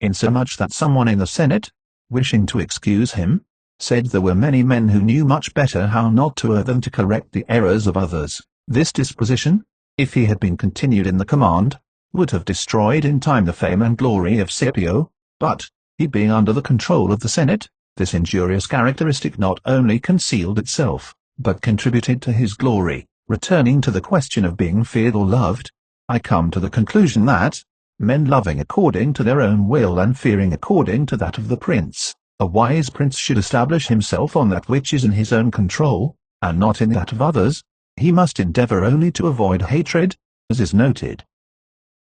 Insomuch that someone in the Senate, wishing to excuse him, said there were many men who knew much better how not to err than to correct the errors of others. This disposition, if he had been continued in the command, would have destroyed in time the fame and glory of Scipio, but, he being under the control of the Senate, this injurious characteristic not only concealed itself, but contributed to his glory. Returning to the question of being feared or loved, I come to the conclusion that, men loving according to their own will and fearing according to that of the prince, a wise prince should establish himself on that which is in his own control, and not in that of others. He must endeavor only to avoid hatred, as is noted.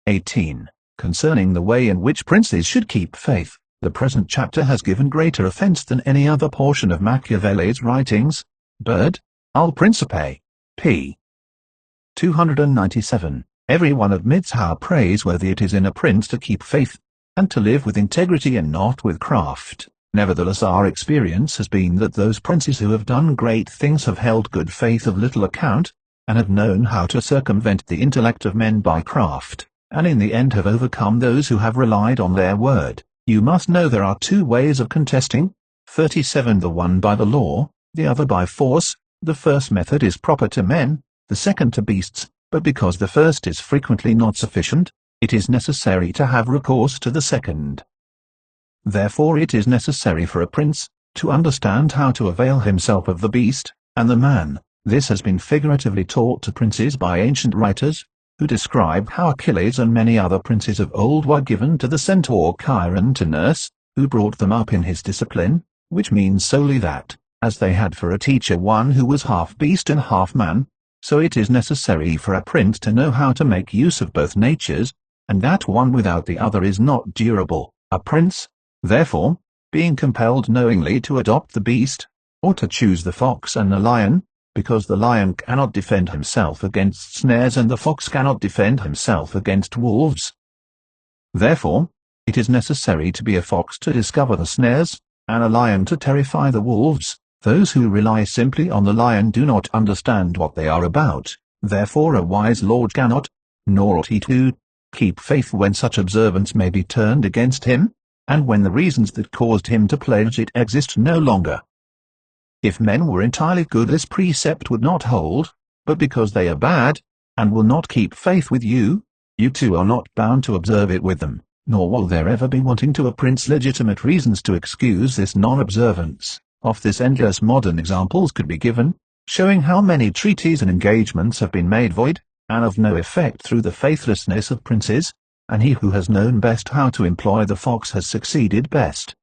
18. Concerning the way in which princes should keep faith, the present chapter has given greater offense than any other portion of Machiavelli's writings. Bird, Al Principe, p. 297. Every one admits how praiseworthy it is in a prince to keep faith, and to live with integrity and not with craft. Nevertheless, our experience has been that those princes who have done great things have held good faith of little account, and have known how to circumvent the intellect of men by craft, and in the end have overcome those who have relied on their word. You must know there are two ways of contesting. 37. The one by the law, the other by force. The first method is proper to men, the second to beasts, but because the first is frequently not sufficient, it is necessary to have recourse to the second. Therefore it is necessary for a prince to understand how to avail himself of the beast and the man. This has been figuratively taught to princes by ancient writers, who describe how Achilles and many other princes of old were given to the centaur Chiron to nurse, who brought them up in his discipline, which means solely that, as they had for a teacher one who was half beast and half man, so it is necessary for a prince to know how to make use of both natures, and that one without the other is not durable. A prince, therefore, being compelled knowingly to adopt the beast, or to choose the fox and the lion, because the lion cannot defend himself against snares and the fox cannot defend himself against wolves, Therefore, it is necessary to be a fox to discover the snares, and a lion to terrify the wolves. Those who rely simply on the lion do not understand what they are about. Therefore a wise lord cannot, nor ought he to, keep faith when such observance may be turned against him, and when the reasons that caused him to pledge it exist no longer. If men were entirely good, this precept would not hold, but because they are bad, and will not keep faith with you, you too are not bound to observe it with them, nor will there ever be wanting to a prince legitimate reasons to excuse this non-observance. Of this endless modern examples could be given, showing how many treaties and engagements have been made void, and of no effect through the faithlessness of princes, and he who has known best how to employ the fox has succeeded best.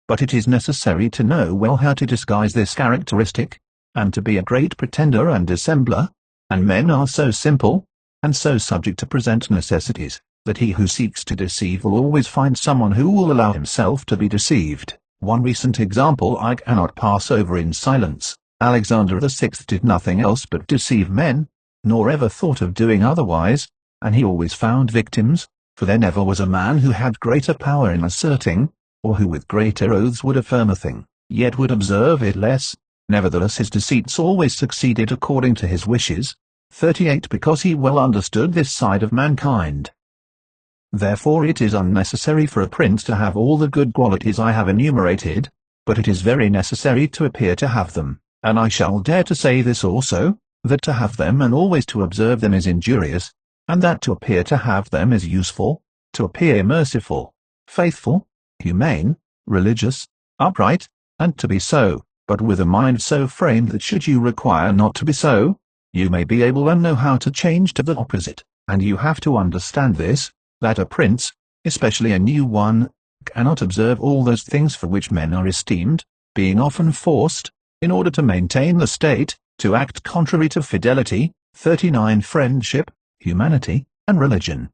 But it is necessary to know well how to disguise this characteristic, and to be a great pretender and dissembler, and men are so simple, and so subject to present necessities, that he who seeks to deceive will always find someone who will allow himself to be deceived. One recent example I cannot pass over in silence. Alexander VI did nothing else but deceive men, nor ever thought of doing otherwise, and he always found victims, for there never was a man who had greater power in asserting, or who with greater oaths would affirm a thing, yet would observe it less. Nevertheless his deceits always succeeded according to his wishes. 38 Because he well understood this side of mankind. Therefore it is unnecessary for a prince to have all the good qualities I have enumerated, but it is very necessary to appear to have them, and I shall dare to say this also, that to have them and always to observe them is injurious, and that to appear to have them is useful, to appear merciful, faithful, humane, religious, upright, and to be so, but with a mind so framed that should you require not to be so, you may be able and know how to change to the opposite, and you have to understand this, that a prince, especially a new one, cannot observe all those things for which men are esteemed, being often forced, in order to maintain the state, to act contrary to fidelity. 39 Friendship, humanity, and religion.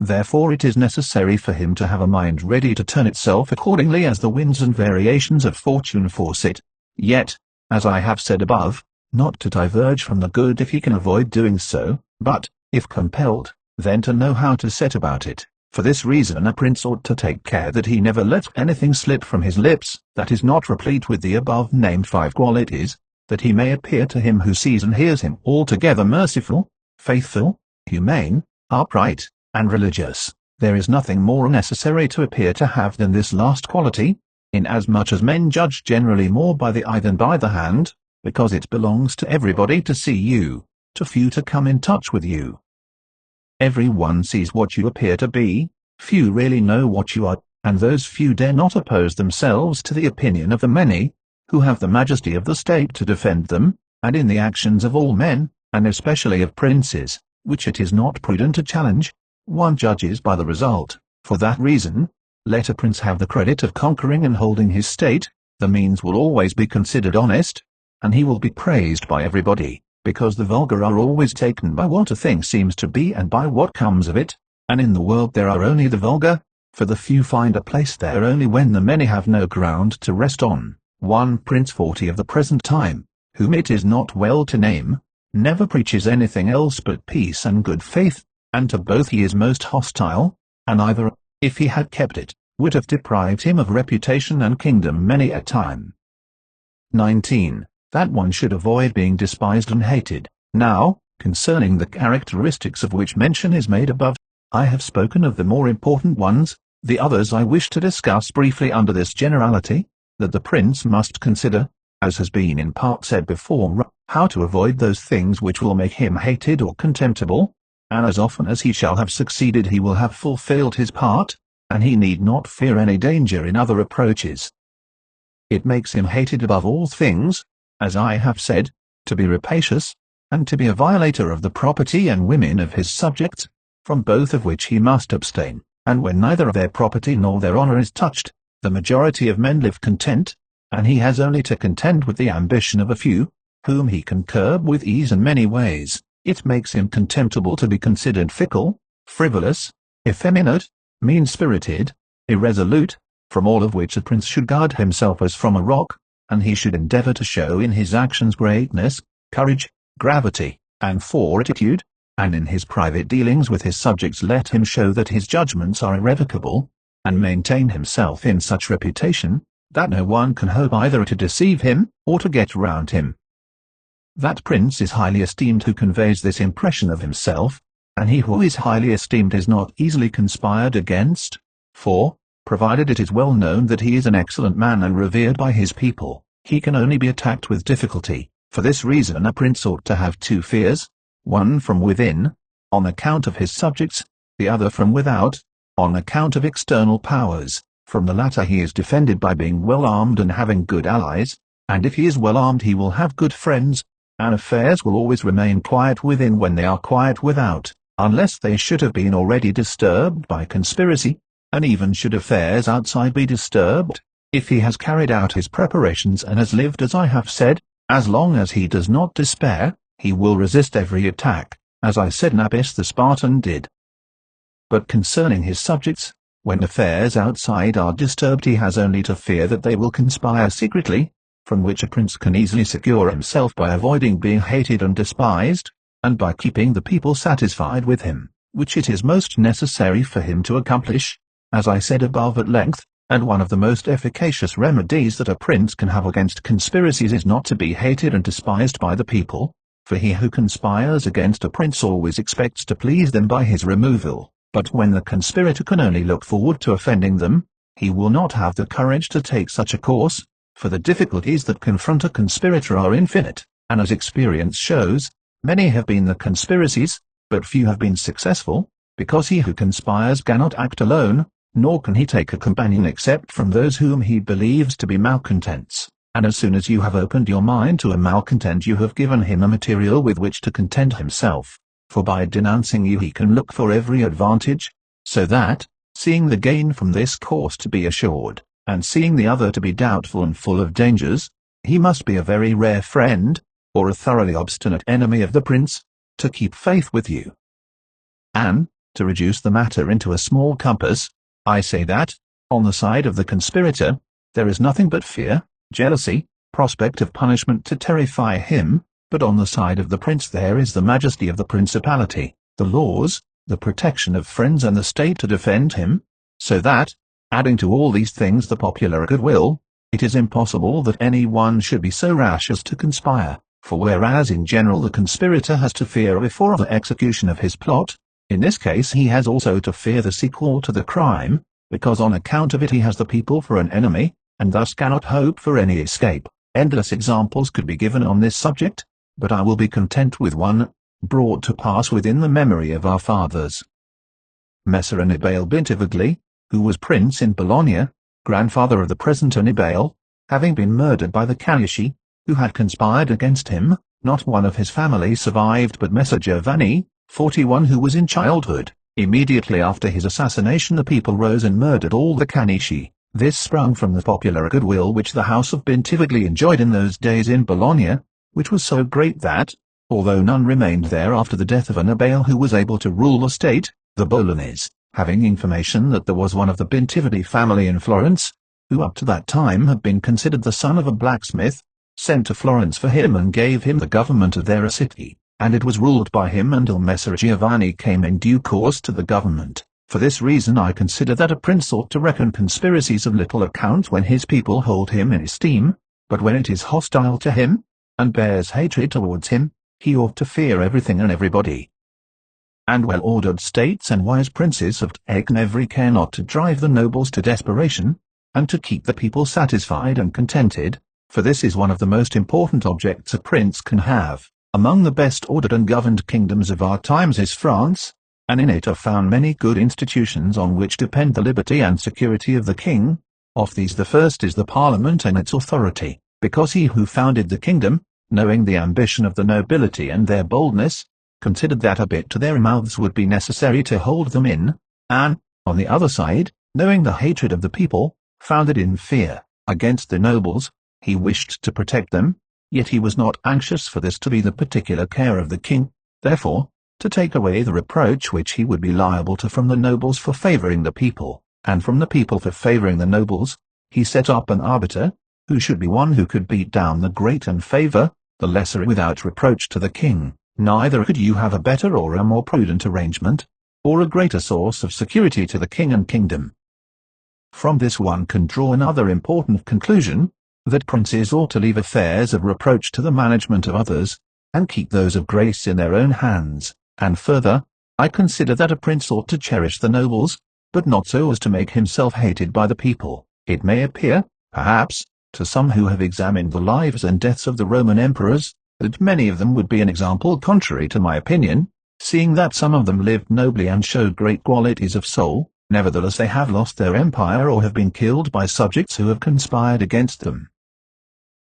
Therefore it is necessary for him to have a mind ready to turn itself accordingly as the winds and variations of fortune force it, yet, as I have said above, not to diverge from the good if he can avoid doing so, but, if compelled, then to know how to set about it. For this reason a prince ought to take care that he never lets anything slip from his lips that is not replete with the above-named 5 qualities, that he may appear to him who sees and hears him altogether merciful, faithful, humane, upright, and religious. There is nothing more necessary to appear to have than this last quality, inasmuch as men judge generally more by the eye than by the hand, because it belongs to everybody to see you, to few to come in touch with you. Every one sees what you appear to be, few really know what you are, and those few dare not oppose themselves to the opinion of the many, who have the majesty of the state to defend them, and in the actions of all men, and especially of princes, which it is not prudent to challenge, one judges by the result. For that reason, let a prince have the credit of conquering and holding his state, the means will always be considered honest, and he will be praised by everybody, because the vulgar are always taken by what a thing seems to be and by what comes of it, and in the world there are only the vulgar, for the few find a place there only when the many have no ground to rest on. One Prince 40 of the present time, whom it is not well to name, never preaches anything else but peace and good faith, and to both he is most hostile, and either, if he had kept it, would have deprived him of reputation and kingdom many a time. 19. That one should avoid being despised and hated. Now, concerning the characteristics of which mention is made above, I have spoken of the more important ones, the others I wish to discuss briefly under this generality, that the prince must consider, as has been in part said before, how to avoid those things which will make him hated or contemptible, and as often as he shall have succeeded he will have fulfilled his part, and he need not fear any danger in other approaches. It makes him hated above all things, as I have said, to be rapacious, and to be a violator of the property and women of his subjects, from both of which he must abstain, and when neither their property nor their honor is touched, the majority of men live content, and he has only to contend with the ambition of a few, whom he can curb with ease in many ways. It makes him contemptible to be considered fickle, frivolous, effeminate, mean-spirited, irresolute, from all of which a prince should guard himself as from a rock, and he should endeavor to show in his actions greatness, courage, gravity, and fortitude, and in his private dealings with his subjects let him show that his judgments are irrevocable, and maintain himself in such reputation, that no one can hope either to deceive him, or to get round him. That prince is highly esteemed who conveys this impression of himself, and he who is highly esteemed is not easily conspired against, for, provided it is well known that he is an excellent man and revered by his people, he can only be attacked with difficulty. For this reason a prince ought to have two fears, one from within, on account of his subjects, the other from without, on account of external powers. From the latter he is defended by being well armed and having good allies, and if he is well armed he will have good friends, and affairs will always remain quiet within when they are quiet without, unless they should have been already disturbed by conspiracy, and even should affairs outside be disturbed, if he has carried out his preparations and has lived as I have said, as long as he does not despair, he will resist every attack, as I said Nabis the Spartan did. But concerning his subjects, when affairs outside are disturbed he has only to fear that they will conspire secretly, from which a prince can easily secure himself by avoiding being hated and despised, and by keeping the people satisfied with him, which it is most necessary for him to accomplish, as I said above at length, and one of the most efficacious remedies that a prince can have against conspiracies is not to be hated and despised by the people, for he who conspires against a prince always expects to please them by his removal, but when the conspirator can only look forward to offending them, he will not have the courage to take such a course, for the difficulties that confront a conspirator are infinite, and as experience shows, many have been the conspiracies, but few have been successful, because he who conspires cannot act alone, nor can he take a companion except from those whom he believes to be malcontents, and as soon as you have opened your mind to a malcontent you have given him a material with which to content himself, for by denouncing you he can look for every advantage, so that, seeing the gain from this course to be assured, and seeing the other to be doubtful and full of dangers, he must be a very rare friend, or a thoroughly obstinate enemy of the prince, to keep faith with you. And, to reduce the matter into a small compass, I say that, on the side of the conspirator, there is nothing but fear, jealousy, prospect of punishment to terrify him, but on the side of the prince there is the majesty of the principality, the laws, the protection of friends and the state to defend him, so that, adding to all these things the popular goodwill, it is impossible that any one should be so rash as to conspire, for whereas in general the conspirator has to fear before the execution of his plot, in this case he has also to fear the sequel to the crime, because on account of it he has the people for an enemy, and thus cannot hope for any escape. Endless examples could be given on this subject, but I will be content with one, brought to pass within the memory of our fathers. Messer Annibale Bentivogli, who was prince in Bologna, grandfather of the present Annibale, having been murdered by the Calasci, who had conspired against him, not one of his family survived but Messer Giovanni, 41, who was in childhood. Immediately after his assassination the people rose and murdered all the Calasci. This sprung from the popular goodwill which the house of Bentivogli enjoyed in those days in Bologna, which was so great that, although none remained there after the death of Annibale who was able to rule the state, the Bolognese, having information that there was one of the Bentivogli family in Florence, who up to that time had been considered the son of a blacksmith, sent to Florence for him and gave him the government of their city, and it was ruled by him until Messer Giovanni came in due course to the government. For this reason I consider that a prince ought to reckon conspiracies of little account when his people hold him in esteem, but when it is hostile to him, and bears hatred towards him, he ought to fear everything and everybody. And well-ordered states and wise princes have taken every care not to drive the nobles to desperation, and to keep the people satisfied and contented, for this is one of the most important objects a prince can have. Among the best ordered and governed kingdoms of our times is France, and in it are found many good institutions on which depend the liberty and security of the king. Of these the first is the Parliament and its authority, because he who founded the kingdom, knowing the ambition of the nobility and their boldness, considered that a bit to their mouths would be necessary to hold them in, and, on the other side, knowing the hatred of the people, founded in fear, against the nobles, he wished to protect them, yet he was not anxious for this to be the particular care of the king, therefore, to take away the reproach which he would be liable to from the nobles for favoring the people, and from the people for favoring the nobles, he set up an arbiter, who should be one who could beat down the great and favor the lesser without reproach to the king, neither could you have a better or a more prudent arrangement, or a greater source of security to the king and kingdom. From this one can draw another important conclusion, that princes ought to leave affairs of reproach to the management of others, and keep those of grace in their own hands, and further, I consider that a prince ought to cherish the nobles, but not so as to make himself hated by the people. It may appear, perhaps, to some who have examined the lives and deaths of the Roman emperors, that many of them would be an example contrary to my opinion, seeing that some of them lived nobly and showed great qualities of soul. Nevertheless they have lost their empire or have been killed by subjects who have conspired against them.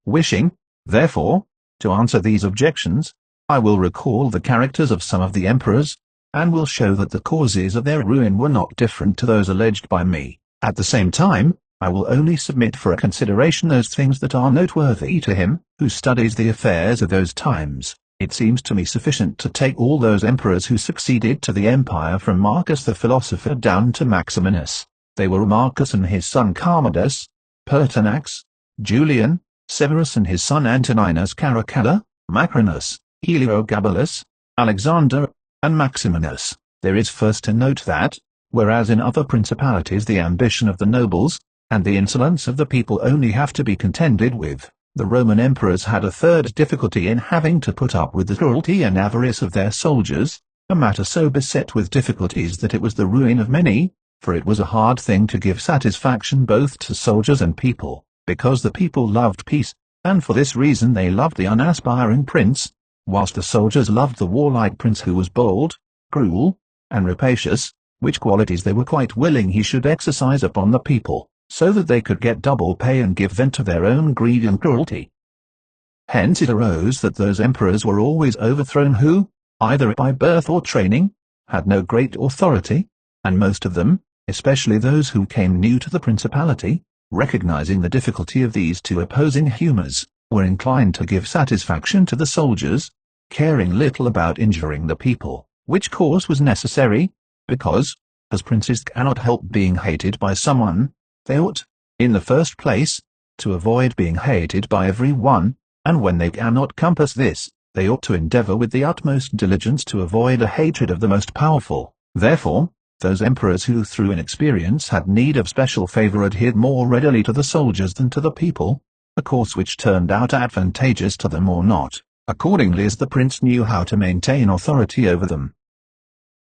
Wishing, therefore, to answer these objections, I will recall the characters of some of the emperors, and will show that the causes of their ruin were not different to those alleged by me. At the same time, I will only submit for a consideration those things that are noteworthy to him, who studies the affairs of those times. It seems to me sufficient to take all those emperors who succeeded to the empire from Marcus the philosopher down to Maximinus. They were Marcus and his son Commodus, Pertinax, Julian, Severus and his son Antoninus Caracalla, Macrinus, Heliogabalus, Alexander, and Maximinus. There is first to note that, whereas in other principalities the ambition of the nobles, and the insolence of the people only have to be contended with, the Roman emperors had a third difficulty in having to put up with the cruelty and avarice of their soldiers, a matter so beset with difficulties that it was the ruin of many, for it was a hard thing to give satisfaction both to soldiers and people, because the people loved peace, and for this reason they loved the unaspiring prince, whilst the soldiers loved the warlike prince who was bold, cruel, and rapacious, which qualities they were quite willing he should exercise upon the people, so that they could get double pay and give vent to their own greed and cruelty. Hence it arose that those emperors were always overthrown who, either by birth or training, had no great authority, and most of them, especially those who came new to the principality, recognizing the difficulty of these two opposing humours, were inclined to give satisfaction to the soldiers, caring little about injuring the people, which course was necessary, because, as princes cannot help being hated by someone, they ought, in the first place, to avoid being hated by every one, and when they cannot compass this, they ought to endeavour with the utmost diligence to avoid a hatred of the most powerful. Therefore, those emperors who through inexperience had need of special favour adhered more readily to the soldiers than to the people, a course which turned out advantageous to them or not, accordingly as the prince knew how to maintain authority over them.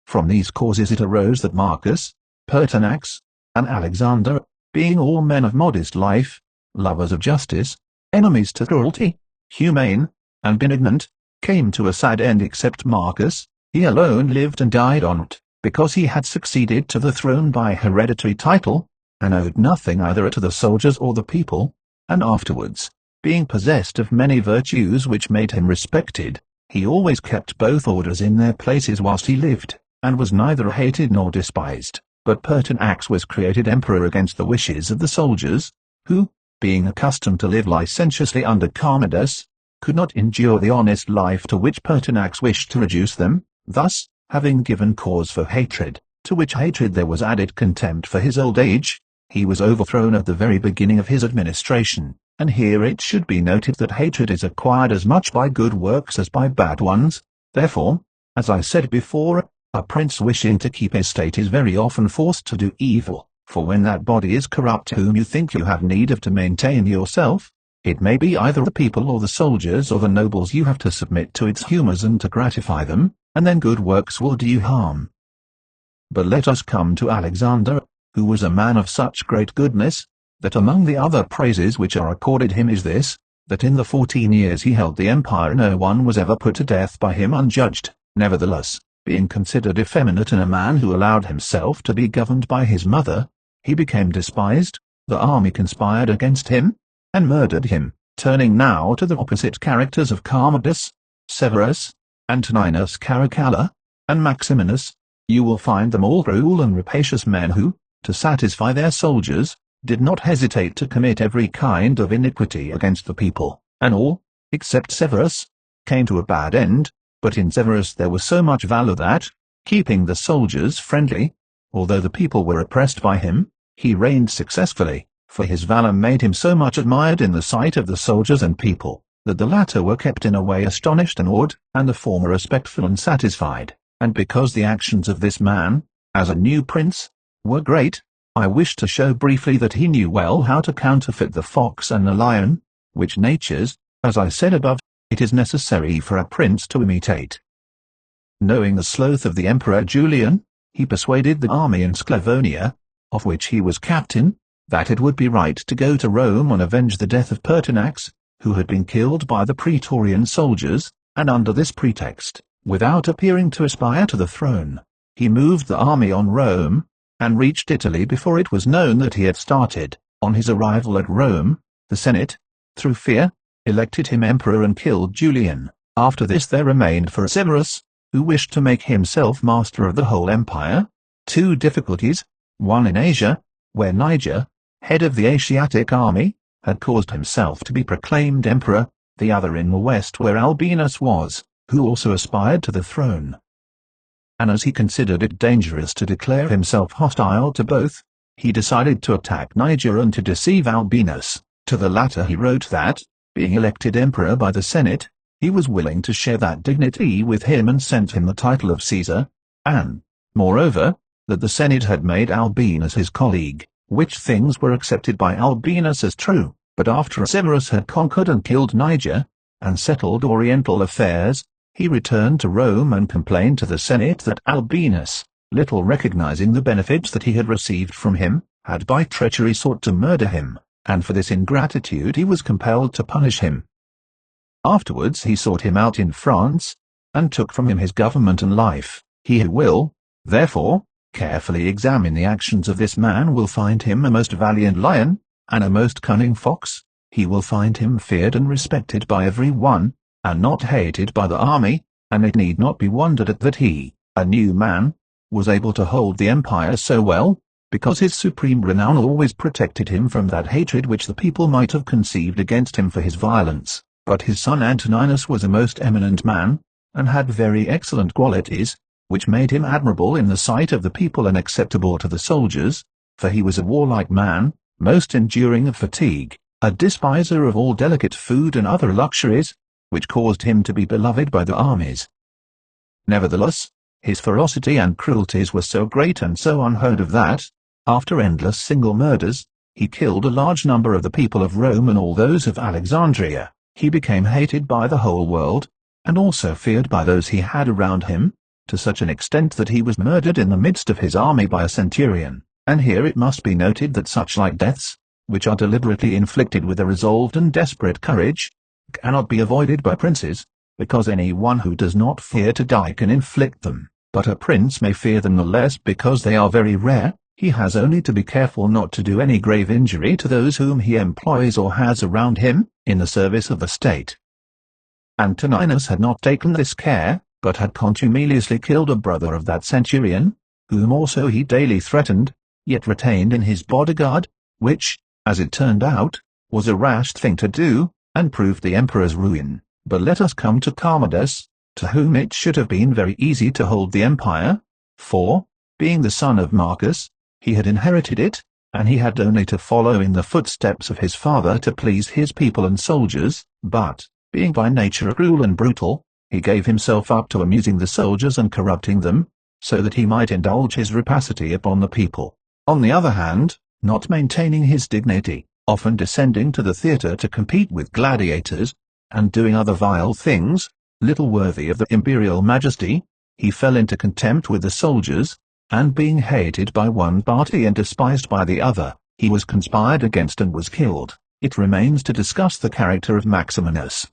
From these causes it arose that Marcus, Pertinax, and Alexander, being all men of modest life, lovers of justice, enemies to cruelty, humane, and benignant, came to a sad end except Marcus. He alone lived and died on it, because he had succeeded to the throne by hereditary title, and owed nothing either to the soldiers or the people, and afterwards, being possessed of many virtues which made him respected, he always kept both orders in their places whilst he lived, and was neither hated nor despised. But Pertinax was created emperor against the wishes of the soldiers, who, being accustomed to live licentiously under Commodus, could not endure the honest life to which Pertinax wished to reduce them. Thus, having given cause for hatred, to which hatred there was added contempt for his old age, he was overthrown at the very beginning of his administration. And here it should be noted that hatred is acquired as much by good works as by bad ones. Therefore, as I said before, a prince wishing to keep his state is very often forced to do evil, for when that body is corrupt whom you think you have need of to maintain yourself, it may be either the people or the soldiers or the nobles you have to submit to its humours and to gratify them, and then good works will do you harm. But let us come to Alexander, who was a man of such great goodness, that among the other praises which are accorded him is this, that in the 14 years he held the empire no one was ever put to death by him unjudged. Nevertheless, being considered effeminate and a man who allowed himself to be governed by his mother, he became despised, the army conspired against him, and murdered him. Turning now to the opposite characters of Commodus, Severus, Antoninus Caracalla, and Maximinus, you will find them all cruel and rapacious men who, to satisfy their soldiers, did not hesitate to commit every kind of iniquity against the people, and all, except Severus, came to a bad end. But in Severus there was so much valour that, keeping the soldiers friendly, although the people were oppressed by him, he reigned successfully, for his valour made him so much admired in the sight of the soldiers and people. that the latter were kept in a way astonished and awed, and the former respectful and satisfied. And because the actions of this man, as a new prince, were great, I wish to show briefly that he knew well how to counterfeit the fox and the lion, which natures, as I said above, it is necessary for a prince to imitate. Knowing the sloth of the Emperor Julian, he persuaded the army in Sclavonia, of which he was captain, that it would be right to go to Rome and avenge the death of Pertinax, who had been killed by the Praetorian soldiers, and under this pretext, without appearing to aspire to the throne, he moved the army on Rome, and reached Italy before it was known that he had started. On his arrival at Rome, the Senate, through fear, elected him emperor and killed Julian. After this there remained for Severus, who wished to make himself master of the whole empire, two difficulties, one in Asia, where Niger, head of the Asiatic army, had caused himself to be proclaimed emperor, the other in the west where Albinus was, who also aspired to the throne. And as he considered it dangerous to declare himself hostile to both, he decided to attack Niger and to deceive Albinus. To the latter he wrote that, being elected emperor by the Senate, he was willing to share that dignity with him and sent him the title of Caesar, and, moreover, that the Senate had made Albinus his colleague, which things were accepted by Albinus as true. But after Severus had conquered and killed Niger, and settled Oriental affairs, he returned to Rome and complained to the Senate that Albinus, little recognizing the benefits that he had received from him, had by treachery sought to murder him, and for this ingratitude he was compelled to punish him. Afterwards he sought him out in France, and took from him his government and life. He who will, therefore, carefully examine the actions of this man will find him a most valiant lion, and a most cunning fox. He will find him feared and respected by every one, and not hated by the army, and it need not be wondered at that he, a new man, was able to hold the empire so well, because his supreme renown always protected him from that hatred which the people might have conceived against him for his violence. But his son Antoninus was a most eminent man, and had very excellent qualities, which made him admirable in the sight of the people and acceptable to the soldiers, for he was a warlike man, most enduring of fatigue, a despiser of all delicate food and other luxuries, which caused him to be beloved by the armies. Nevertheless, his ferocity and cruelties were so great and so unheard of that, after endless single murders, he killed a large number of the people of Rome and all those of Alexandria. He became hated by the whole world, and also feared by those he had around him, to such an extent that he was murdered in the midst of his army by a centurion. And here it must be noted that such like deaths, which are deliberately inflicted with a resolved and desperate courage, cannot be avoided by princes, because any one who does not fear to die can inflict them, but a prince may fear them the less because they are very rare. He has only to be careful not to do any grave injury to those whom he employs or has around him, in the service of the state. Antoninus had not taken this care, but had contumeliously killed a brother of that centurion, whom also he daily threatened, yet retained in his bodyguard, which, as it turned out, was a rash thing to do, and proved the emperor's ruin. But let us come to Commodus, to whom it should have been very easy to hold the empire, for, being the son of Marcus, he had inherited it, and he had only to follow in the footsteps of his father to please his people and soldiers, but, being by nature cruel and brutal, he gave himself up to amusing the soldiers and corrupting them, so that he might indulge his rapacity upon the people. On the other hand, not maintaining his dignity, often descending to the theatre to compete with gladiators, and doing other vile things, little worthy of the imperial majesty, he fell into contempt with the soldiers, and being hated by one party and despised by the other, he was conspired against and was killed. It remains to discuss the character of Maximinus.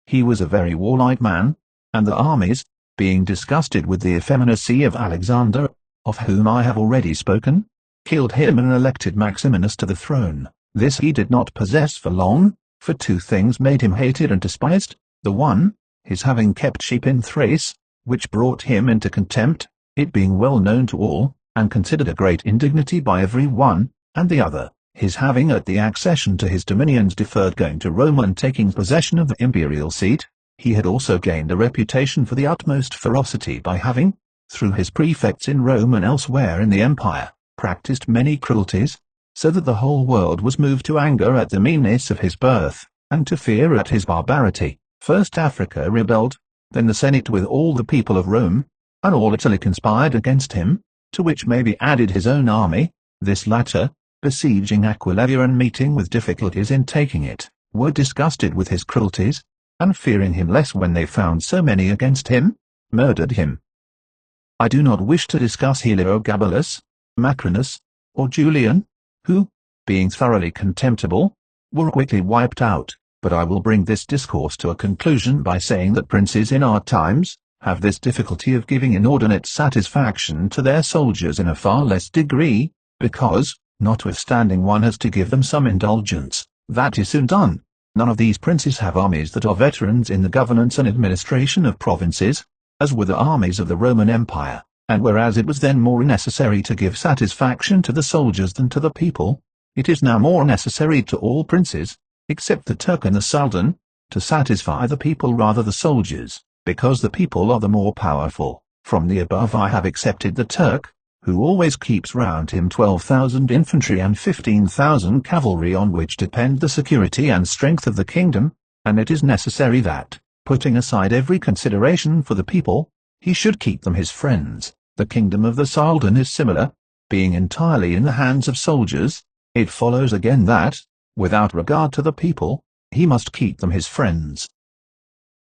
He was a very warlike man, and the armies, being disgusted with the effeminacy of Alexander, of whom I have already spoken, killed him and elected Maximinus to the throne. This he did not possess for long, for two things made him hated and despised: the one, his having kept sheep in Thrace, which brought him into contempt, it being well known to all, and considered a great indignity by every one, and the other, his having at the accession to his dominions deferred going to Rome and taking possession of the imperial seat. He had also gained a reputation for the utmost ferocity by having, through his prefects in Rome and elsewhere in the empire, practiced many cruelties, so that the whole world was moved to anger at the meanness of his birth. and to fear at his barbarity. First Africa rebelled, then the Senate with all the people of Rome, and all Italy conspired against him, to which may be added his own army. This latter, besieging Aquileia and meeting with difficulties in taking it, were disgusted with his cruelties, and fearing him less when they found so many against him, murdered him. I do not wish to discuss Heliogabalus, Macrinus, or Julian, who, being thoroughly contemptible, were quickly wiped out, but I will bring this discourse to a conclusion by saying that princes in our times have this difficulty of giving inordinate satisfaction to their soldiers in a far less degree, because, notwithstanding one has to give them some indulgence, that is soon done. None of these princes have armies that are veterans in the governance and administration of provinces, as were the armies of the Roman Empire, and whereas it was then more necessary to give satisfaction to the soldiers than to the people, it is now more necessary to all princes, except the Turk and the Sultan, to satisfy the people rather than the soldiers, because the people are the more powerful. From the above I have accepted the Turk, who always keeps round him 12,000 infantry and 15,000 cavalry on which depend the security and strength of the kingdom, and it is necessary that, putting aside every consideration for the people, he should keep them his friends. The kingdom of the Sultan is similar, being entirely in the hands of soldiers. It follows again that, without regard to the people, he must keep them his friends.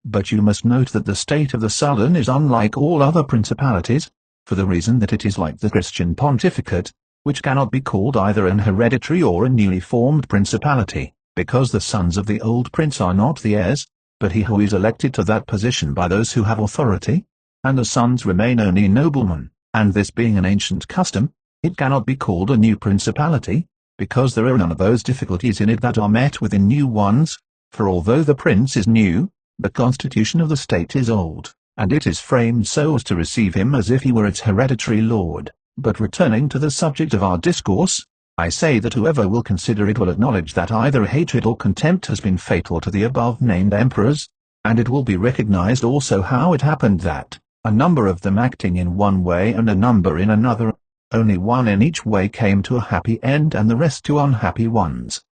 But you must note that the state of the Sultan is unlike all other principalities, for the reason that it is like the Christian pontificate, which cannot be called either an hereditary or a newly formed principality, because the sons of the old prince are not the heirs, but he who is elected to that position by those who have authority, and the sons remain only noblemen, and this being an ancient custom, it cannot be called a new principality, because there are none of those difficulties in it that are met with in new ones, for although the prince is new, the constitution of the state is old, and it is framed so as to receive him as if he were its hereditary lord. But returning to the subject of our discourse, I say that whoever will consider it will acknowledge that either hatred or contempt has been fatal to the above-named emperors, and it will be recognized also how it happened that, a number of them acting in one way and a number in another, only one in each way came to a happy end and the rest to unhappy ones.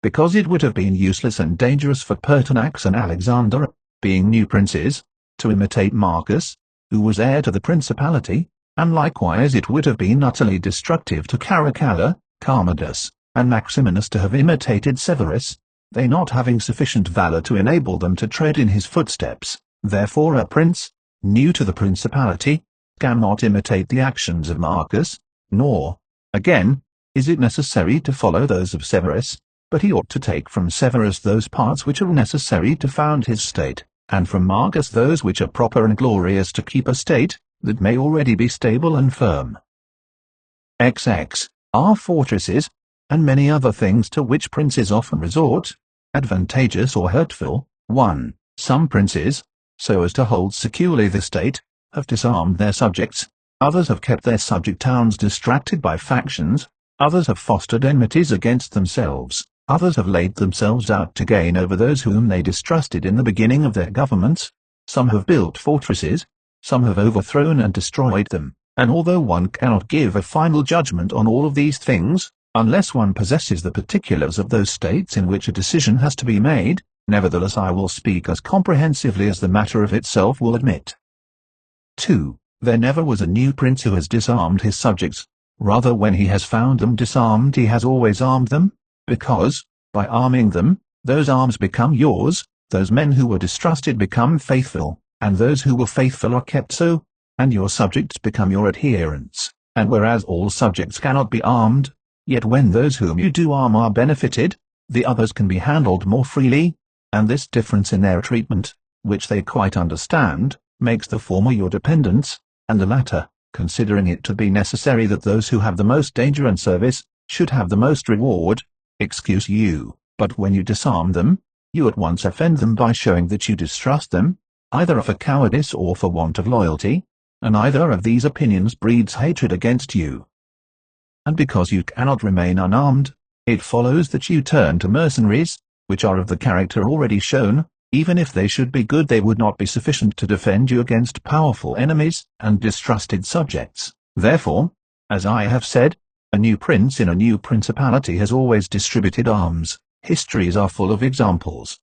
Because it would have been useless and dangerous for Pertinax and Alexander, being new princes, to imitate Marcus, who was heir to the principality, and likewise it would have been utterly destructive to Caracalla, Commodus, and Maximinus to have imitated Severus, they not having sufficient valor to enable them to tread in his footsteps. Therefore a prince, new to the principality, cannot imitate the actions of Marcus, nor, again, is it necessary to follow those of Severus, but he ought to take from Severus those parts which are necessary to found his state, and from Marcus those which are proper and glorious to keep a state, that may already be stable and firm. XX are fortresses, and many other things to which princes often resort, advantageous or hurtful. 1. Some princes, so as to hold securely the state, have disarmed their subjects, others have kept their subject towns distracted by factions, others have fostered enmities against themselves, others have laid themselves out to gain over those whom they distrusted in the beginning of their governments, some have built fortresses, some have overthrown and destroyed them, and although one cannot give a final judgment on all of these things, unless one possesses the particulars of those states in which a decision has to be made, nevertheless I will speak as comprehensively as the matter of itself will admit. 2. There never was a new prince who has disarmed his subjects, rather when he has found them disarmed he has always armed them, because, by arming them, those arms become yours, those men who were distrusted become faithful, and those who were faithful are kept so, and your subjects become your adherents. And whereas all subjects cannot be armed, yet when those whom you do arm are benefited, the others can be handled more freely, and this difference in their treatment, which they quite understand, makes the former your dependents, and the latter, considering it to be necessary that those who have the most danger and service, should have the most reward, excuse you. But when you disarm them, you at once offend them by showing that you distrust them, either for cowardice or for want of loyalty, and either of these opinions breeds hatred against you. And because you cannot remain unarmed, it follows that you turn to mercenaries, which are of the character already shown. Even if they should be good they would not be sufficient to defend you against powerful enemies and distrusted subjects. Therefore, as I have said, a new prince in a new principality has always distributed arms, histories are full of examples.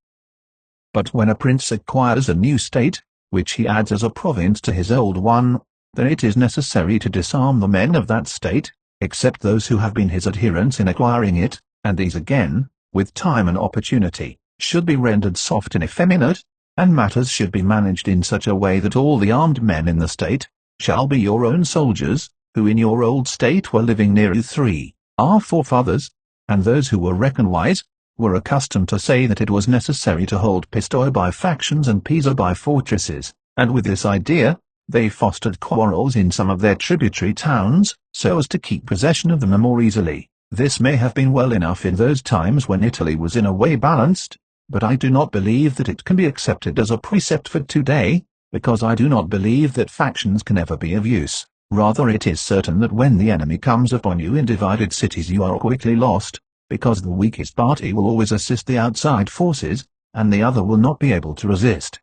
But when a prince acquires a new state, which he adds as a province to his old one, then it is necessary to disarm the men of that state, except those who have been his adherents in acquiring it, and these again, with time and opportunity, should be rendered soft and effeminate, and matters should be managed in such a way that all the armed men in the state shall be your own soldiers, who in your old state were living near you 3, our forefathers, and those who were reckoned wise, were accustomed to say that it was necessary to hold Pistoia by factions and Pisa by fortresses, and with this idea, they fostered quarrels in some of their tributary towns, so as to keep possession of them the more easily. This may have been well enough in those times when Italy was in a way balanced, but I do not believe that it can be accepted as a precept for today, because I do not believe that factions can ever be of use. Rather, it is certain that when the enemy comes upon you in divided cities you are quickly lost, because the weakest party will always assist the outside forces, and the other will not be able to resist.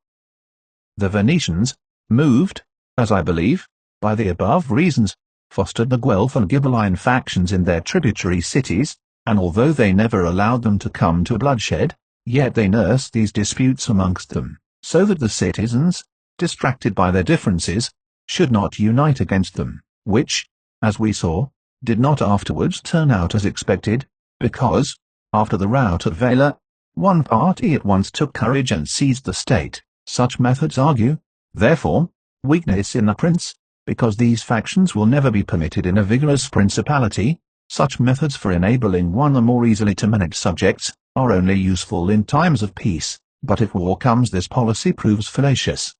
The Venetians, moved, as I believe, by the above reasons, fostered the Guelph and Ghibelline factions in their tributary cities, and although they never allowed them to come to bloodshed, yet they nursed these disputes amongst them, so that the citizens, distracted by their differences, should not unite against them, which, as we saw, did not afterwards turn out as expected, because, after the rout at Vela, one party at once took courage and seized the state. Such methods argue, therefore, weakness in the prince, because these factions will never be permitted in a vigorous principality. Such methods for enabling one the more easily to manage subjects are only useful in times of peace, but if war comes this policy proves fallacious.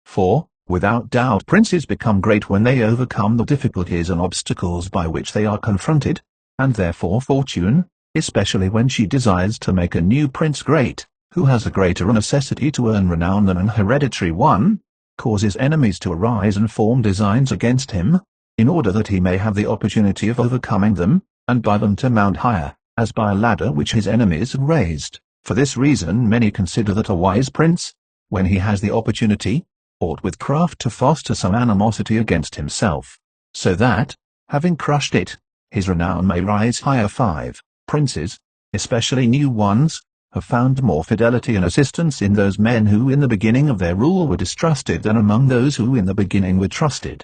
For, without doubt, princes become great when they overcome the difficulties and obstacles by which they are confronted, and therefore fortune, especially when she desires to make a new prince great, who has a greater necessity to earn renown than an hereditary one, causes enemies to arise and form designs against him, in order that he may have the opportunity of overcoming them, and by them to mount higher, as by a ladder which his enemies have raised. For this reason many consider that a wise prince, when he has the opportunity, ought with craft to foster some animosity against himself, so that, having crushed it, his renown may rise higher. 5. Princes, especially new ones, have found more fidelity and assistance in those men who in the beginning of their rule were distrusted than among those who in the beginning were trusted.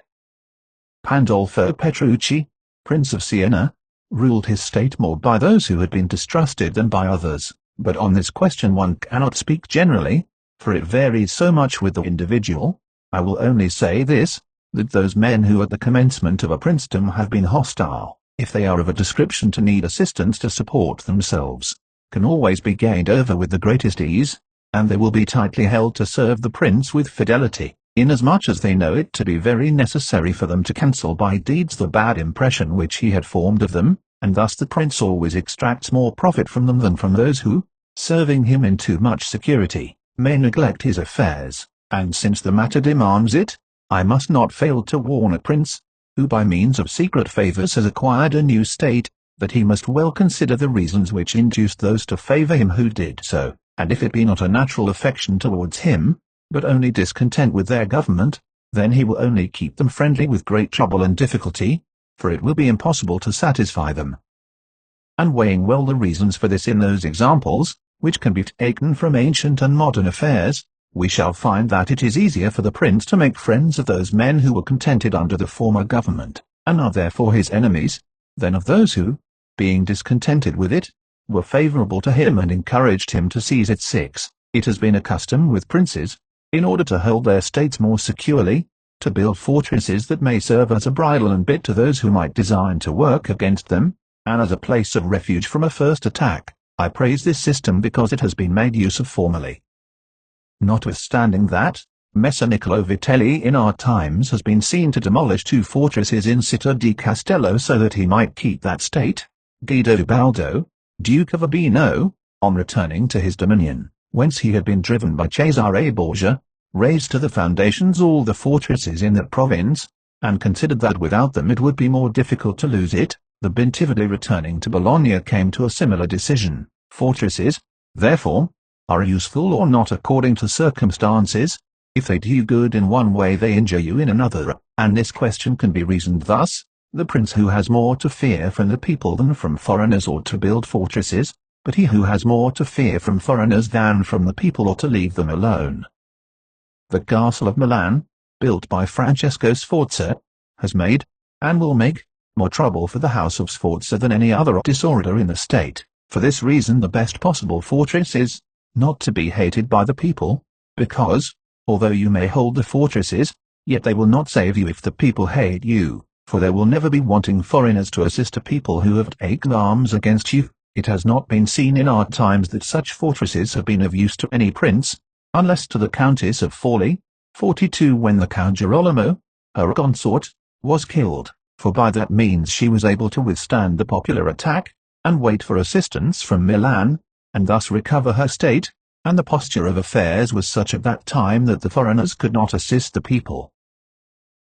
Pandolfo Petrucci, Prince of Siena, ruled his state more by those who had been distrusted than by others, but on this question one cannot speak generally, for it varies so much with the individual. I will only say this, that those men who at the commencement of a princedom have been hostile, if they are of a description to need assistance to support themselves, can always be gained over with the greatest ease, and they will be tightly held to serve the prince with fidelity, inasmuch as they know it to be very necessary for them to cancel by deeds the bad impression which he had formed of them, and thus the prince always extracts more profit from them than from those who, serving him in too much security, may neglect his affairs. And since the matter demands it, I must not fail to warn a prince, who by means of secret favors has acquired a new state, that he must well consider the reasons which induced those to favor him who did so, and if it be not a natural affection towards him, but only discontent with their government, then he will only keep them friendly with great trouble and difficulty, for it will be impossible to satisfy them. And weighing well the reasons for this in those examples, which can be taken from ancient and modern affairs, we shall find that it is easier for the prince to make friends of those men who were contented under the former government, and are therefore his enemies, than of those who, being discontented with it, were favorable to him and encouraged him to seize it. 6. It has been a custom with princes, in order to hold their states more securely, to build fortresses that may serve as a bridle and bit to those who might design to work against them, and as a place of refuge from a first attack. I praise this system because it has been made use of formerly. Notwithstanding that, Messer Niccolò Vitelli in our times has been seen to demolish 2 fortresses in Città di Castello so that he might keep that state, Guido Ubaldo, Duke of Urbino, on returning to his dominion, whence he had been driven by Cesare Borgia, razed to the foundations all the fortresses in that province, and considered that without them it would be more difficult to lose it. The Bentivogli returning to Bologna came to a similar decision. Fortresses, therefore, are useful or not according to circumstances. If they do you good in one way they injure you in another, and this question can be reasoned thus: the prince who has more to fear from the people than from foreigners ought to build fortresses, but he who has more to fear from foreigners than from the people ought to leave them alone. The castle of Milan, built by Francesco Sforza, has made, and will make, more trouble for the house of Sforza than any other disorder in the state. For this reason the best possible fortress is, not to be hated by the people, because, although you may hold the fortresses, yet they will not save you if the people hate you, for there will never be wanting foreigners to assist a people who have taken arms against you. It has not been seen in our times that such fortresses have been of use to any prince, unless to the Countess of Forli, 42, when the Count Girolamo, her consort, was killed, for by that means she was able to withstand the popular attack, and wait for assistance from Milan, and thus recover her state, and the posture of affairs was such at that time that the foreigners could not assist the people.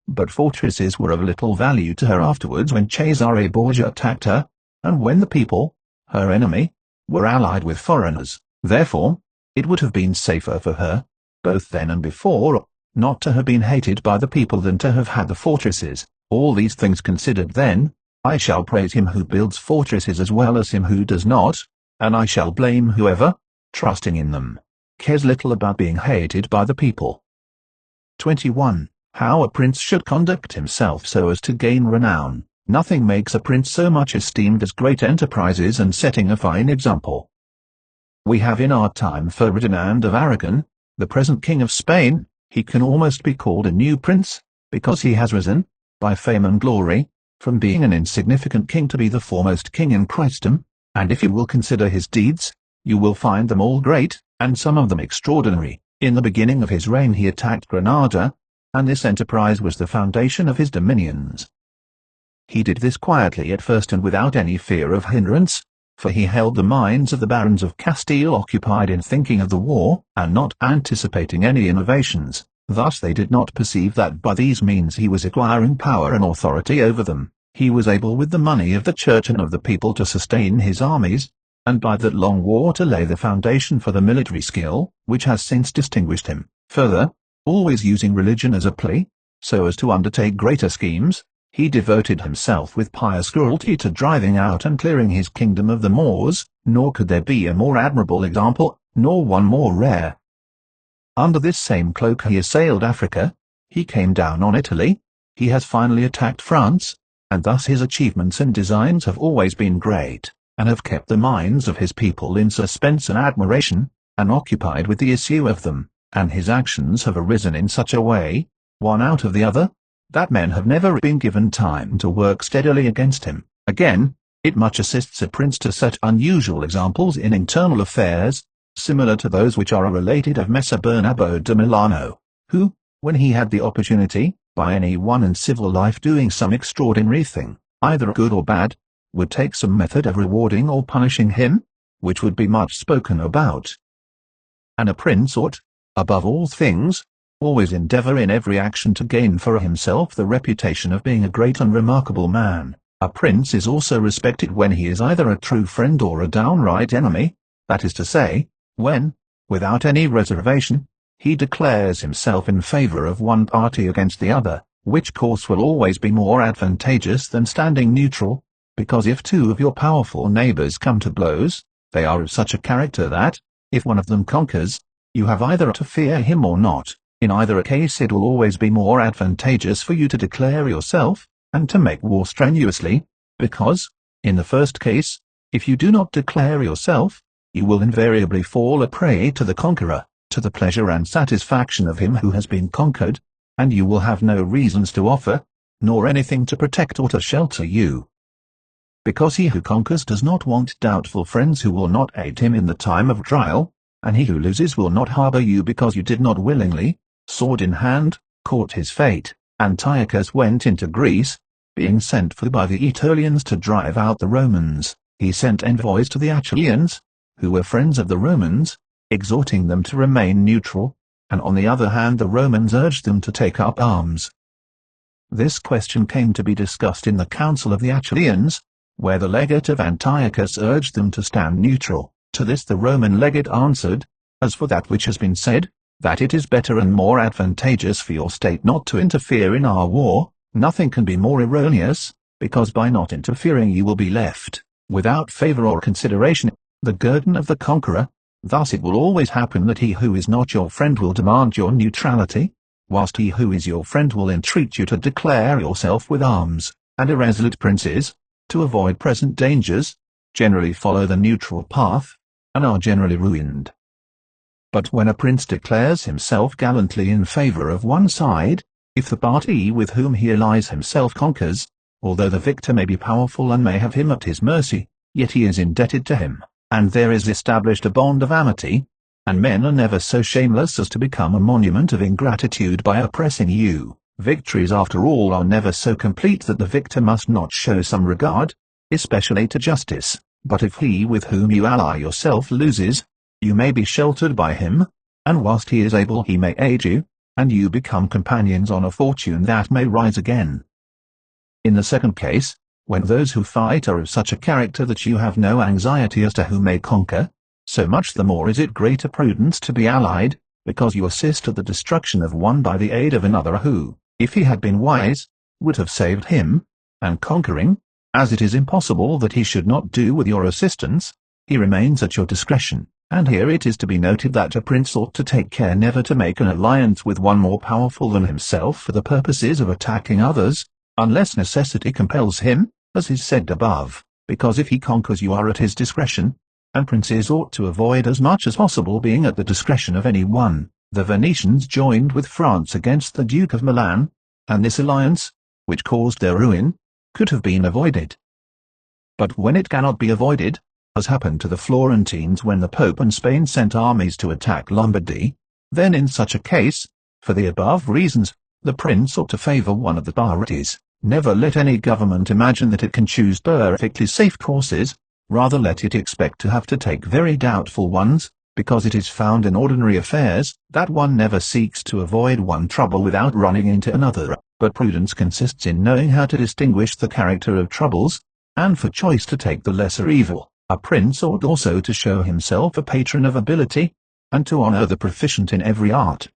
But fortresses were of little value to her afterwards when Cesare Borgia attacked her, and when the people, her enemy, were allied with foreigners. Therefore, it would have been safer for her, both then and before, not to have been hated by the people than to have had the fortresses. All these things considered then, I shall praise him who builds fortresses as well as him who does not, and I shall blame whoever, trusting in them, cares little about being hated by the people. 21. How a prince should conduct himself so as to gain renown. Nothing makes a prince so much esteemed as great enterprises and setting a fine example. We have in our time Ferdinand of Aragon, the present king of Spain. He can almost be called a new prince, because he has risen, by fame and glory, from being an insignificant king to be the foremost king in Christendom, and if you will consider his deeds, you will find them all great, and some of them extraordinary. In the beginning of his reign he attacked Granada, and this enterprise was the foundation of his dominions. He did this quietly at first and without any fear of hindrance, for he held the minds of the barons of Castile occupied in thinking of the war, and not anticipating any innovations. Thus they did not perceive that by these means he was acquiring power and authority over them. He was able with the money of the church and of the people to sustain his armies, and by that long war to lay the foundation for the military skill, which has since distinguished him. Further, always using religion as a plea, so as to undertake greater schemes, he devoted himself with pious cruelty to driving out and clearing his kingdom of the Moors, nor could there be a more admirable example, nor one more rare. Under this same cloak he assailed Africa, he came down on Italy, he has finally attacked France, and thus his achievements and designs have always been great, and have kept the minds of his people in suspense and admiration, and occupied with the issue of them, and his actions have arisen in such a way, one out of the other, that men have never been given time to work steadily against him. Again, it much assists a prince to set unusual examples in internal affairs, similar to those which are related of Messer Bernabo de Milano, who, when he had the opportunity, by any one in civil life doing some extraordinary thing, either good or bad, would take some method of rewarding or punishing him, which would be much spoken about. And a prince ought, above all things, always endeavor in every action to gain for himself the reputation of being a great and remarkable man. A prince is also respected when he is either a true friend or a downright enemy, that is to say, when, without any reservation, he declares himself in favor of one party against the other, which course will always be more advantageous than standing neutral, because if two of your powerful neighbors come to blows, they are of such a character that, if one of them conquers, you have either to fear him or not. In either case it will always be more advantageous for you to declare yourself, and to make war strenuously, because, in the first case, if you do not declare yourself, you will invariably fall a prey to the conqueror, to the pleasure and satisfaction of him who has been conquered, and you will have no reasons to offer, nor anything to protect or to shelter you. Because he who conquers does not want doubtful friends who will not aid him in the time of trial, and he who loses will not harbor you because you did not willingly, sword in hand, court his fate. Antiochus went into Greece, being sent for by the Aetolians to drive out the Romans. He sent envoys to the Achilleans, who were friends of the Romans, exhorting them to remain neutral, and on the other hand the Romans urged them to take up arms. This question came to be discussed in the council of the Achilleans, where the legate of Antiochus urged them to stand neutral. To this the Roman legate answered, as for that which has been said, that it is better and more advantageous for your state not to interfere in our war, nothing can be more erroneous, because by not interfering you will be left, without favor or consideration. the guerdon of the conqueror. Thus it will always happen that he who is not your friend will demand your neutrality, whilst he who is your friend will entreat you to declare yourself with arms, and irresolute princes, to avoid present dangers, generally follow the neutral path, and are generally ruined. But when a prince declares himself gallantly in favour of one side, if the party with whom he allies himself conquers, although the victor may be powerful and may have him at his mercy, yet he is indebted to him, and there is established a bond of amity, and men are never so shameless as to become a monument of ingratitude by oppressing you. Victories after all are never so complete that the victor must not show some regard, especially to justice, but if he with whom you ally yourself loses, you may be sheltered by him, and whilst he is able he may aid you, and you become companions on a fortune that may rise again. In the second case, when those who fight are of such a character that you have no anxiety as to who may conquer, so much the more is it greater prudence to be allied, because you assist at the destruction of one by the aid of another who, if he had been wise, would have saved him, and conquering, as it is impossible that he should not do with your assistance, he remains at your discretion. And here it is to be noted that a prince ought to take care never to make an alliance with one more powerful than himself for the purposes of attacking others, unless necessity compels him, as is said above, because if he conquers you are at his discretion, and princes ought to avoid as much as possible being at the discretion of any one. The Venetians joined with France against the Duke of Milan, and this alliance, which caused their ruin, could have been avoided. But when it cannot be avoided, as happened to the Florentines when the Pope and Spain sent armies to attack Lombardy, then in such a case, for the above reasons, the prince ought to favour one of the parties. Never let any government imagine that it can choose perfectly safe courses, rather let it expect to have to take very doubtful ones, because it is found in ordinary affairs that one never seeks to avoid one trouble without running into another, but prudence consists in knowing how to distinguish the character of troubles, and for choice to take the lesser evil. A prince ought also to show himself a patron of ability, and to honour the proficient in every art.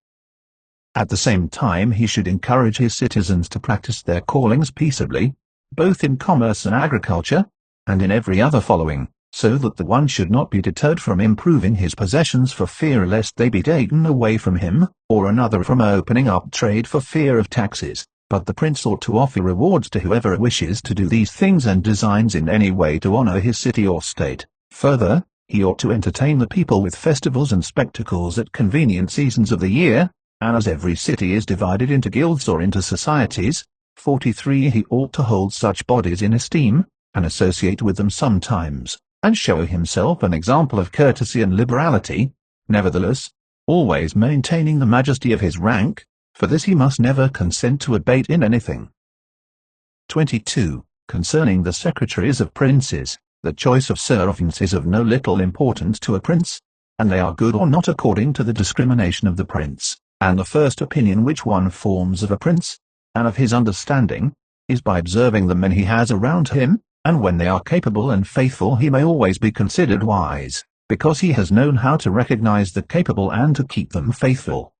At the same time he should encourage his citizens to practice their callings peaceably, both in commerce and agriculture, and in every other following, so that the one should not be deterred from improving his possessions for fear lest they be taken away from him, or another from opening up trade for fear of taxes. But the prince ought to offer rewards to whoever wishes to do these things and designs in any way to honour his city or state. Further, he ought to entertain the people with festivals and spectacles at convenient seasons of the year, and as every city is divided into guilds or into societies, 43 he ought to hold such bodies in esteem, and associate with them sometimes, and show himself an example of courtesy and liberality, nevertheless, always maintaining the majesty of his rank. For this he must never consent to abate in anything. 22. Concerning the secretaries of princes, the choice of servants is of no little importance to a prince, and they are good or not according to the discrimination of the prince, and the first opinion which one forms of a prince, and of his understanding, is by observing the men he has around him, and when they are capable and faithful he may always be considered wise, because he has known how to recognize the capable and to keep them faithful.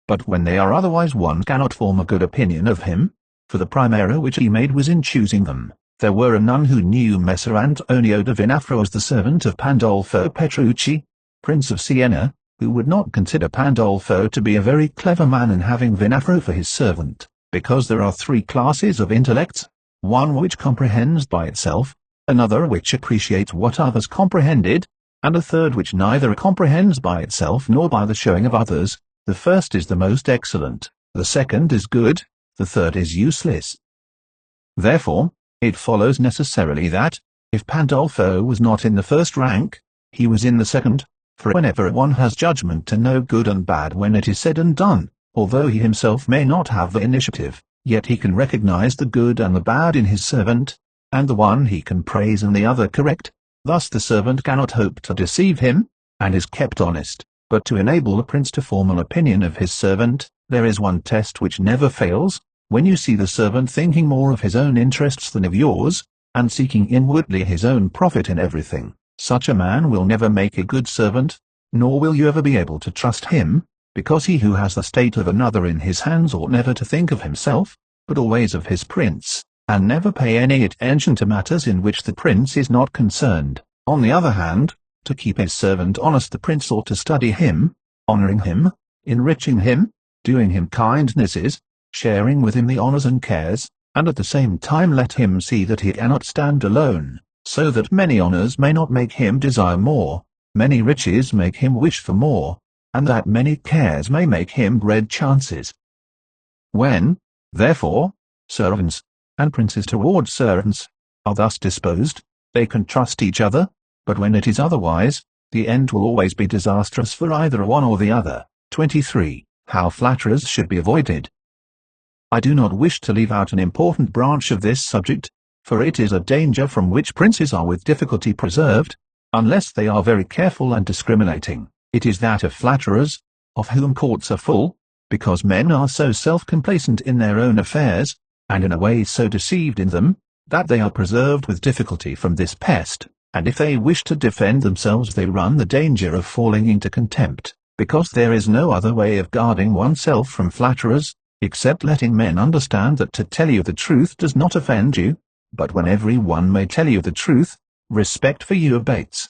But when they are otherwise one cannot form a good opinion of him, for the prime error which he made was in choosing them. There were a nun who knew Messer Antonio da Vinafro as the servant of Pandolfo Petrucci, Prince of Siena, who would not consider Pandolfo to be a very clever man in having Vinafro for his servant, because there are three classes of intellects, one which comprehends by itself, another which appreciates what others comprehended, and a third which neither comprehends by itself nor by the showing of others. The first is the most excellent, the second is good, the third is useless. Therefore, it follows necessarily that, if Pandolfo was not in the first rank, he was in the second, for whenever one has judgment to know good and bad when it is said and done, although he himself may not have the initiative, yet he can recognize the good and the bad in his servant, and the one he can praise and the other correct. Thus the servant cannot hope to deceive him, and is kept honest. But to enable a prince to form an opinion of his servant, there is one test which never fails. When you see the servant thinking more of his own interests than of yours, and seeking inwardly his own profit in everything, such a man will never make a good servant, nor will you ever be able to trust him, because he who has the state of another in his hands ought never to think of himself, but always of his prince, and never pay any attention to matters in which the prince is not concerned. On the other hand, to keep his servant honest, the prince ought to study him, honoring him, enriching him, doing him kindnesses, sharing with him the honors and cares, and at the same time let him see that he cannot stand alone, so that many honors may not make him desire more, many riches make him wish for more, and that many cares may make him dread chances. When, therefore, servants, and princes towards servants, are thus disposed, they can trust each other, but when it is otherwise, the end will always be disastrous for either one or the other. 23. How flatterers should be avoided. I do not wish to leave out an important branch of this subject, for it is a danger from which princes are with difficulty preserved, unless they are very careful and discriminating. It is that of flatterers, of whom courts are full, because men are so self-complacent in their own affairs, and in a way so deceived in them, that they are preserved with difficulty from this pest, and if they wish to defend themselves they run the danger of falling into contempt, because there is no other way of guarding oneself from flatterers, except letting men understand that to tell you the truth does not offend you, but when every one may tell you the truth, respect for you abates.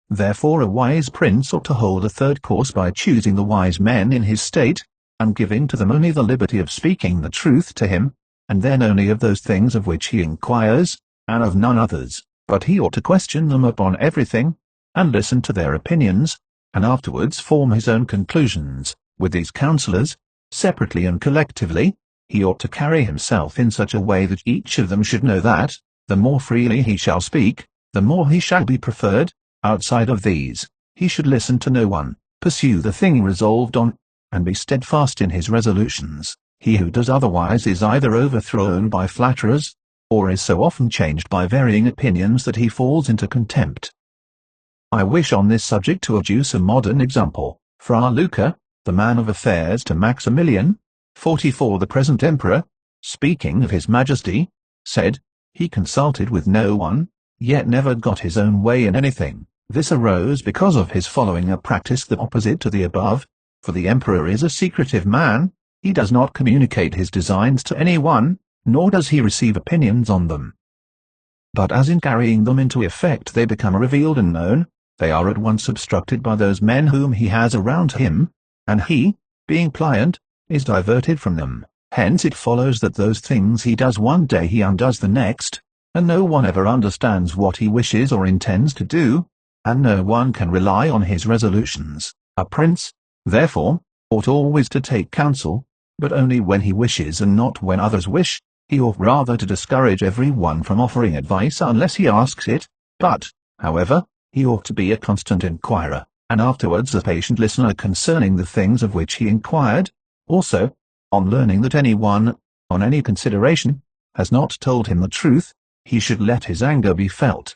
Therefore a wise prince ought to hold a third course by choosing the wise men in his state, and giving to them only the liberty of speaking the truth to him, and then only of those things of which he inquires, and of none others, but he ought to question them upon everything, and listen to their opinions, and afterwards form his own conclusions. With these counselors, separately and collectively, he ought to carry himself in such a way that each of them should know that, the more freely he shall speak, the more he shall be preferred. Outside of these, he should listen to no one, pursue the thing resolved on, and be steadfast in his resolutions. He who does otherwise is either overthrown by flatterers, or is so often changed by varying opinions that he falls into contempt. I wish on this subject to adduce a modern example. Fra Luca, the man of affairs to Maximilian, 44 the present emperor, speaking of his majesty, said, he consulted with no one, yet never got his own way in anything. This arose because of his following a practice the opposite to the above, for the emperor is a secretive man, he does not communicate his designs to any one, nor does he receive opinions on them. But as in carrying them into effect they become revealed and known, they are at once obstructed by those men whom he has around him, and he, being pliant, is diverted from them. Hence it follows that those things he does one day he undoes the next, and no one ever understands what he wishes or intends to do, and no one can rely on his resolutions. A prince, therefore, ought always to take counsel, but only when he wishes and not when others wish. He ought rather to discourage every one from offering advice unless he asks it, but, however, he ought to be a constant inquirer, and afterwards a patient listener concerning the things of which he inquired. Also, on learning that any one, on any consideration, has not told him the truth, he should let his anger be felt.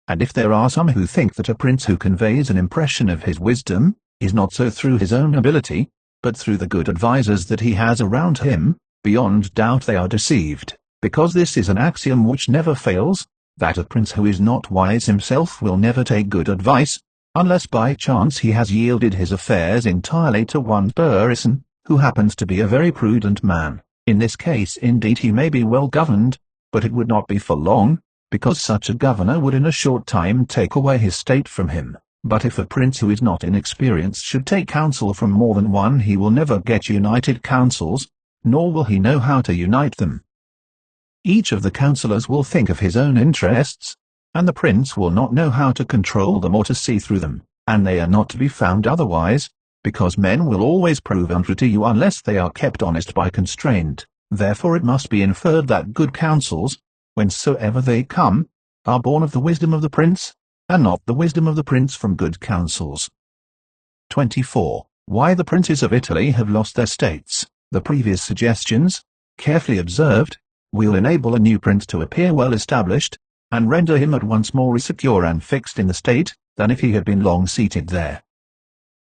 And if there are some who think that a prince who conveys an impression of his wisdom, is not so through his own ability, but through the good advisers that he has around him, beyond doubt they are deceived, because this is an axiom which never fails, that a prince who is not wise himself will never take good advice, unless by chance he has yielded his affairs entirely to one person, who happens to be a very prudent man. In this case indeed he may be well governed, but it would not be for long, because such a governor would in a short time take away his state from him. But if a prince who is not inexperienced should take counsel from more than one, he will never get united counsels, nor will he know how to unite them. Each of the counsellors will think of his own interests, and the prince will not know how to control them or to see through them, and they are not to be found otherwise, because men will always prove untrue to you unless they are kept honest by constraint. Therefore it must be inferred that good counsels, whensoever they come, are born of the wisdom of the prince, and not the wisdom of the prince from good counsels. 24. Why the princes of Italy have lost their states. The previous suggestions, carefully observed, will enable a new prince to appear well established, and render him at once more secure and fixed in the state, than if he had been long seated there.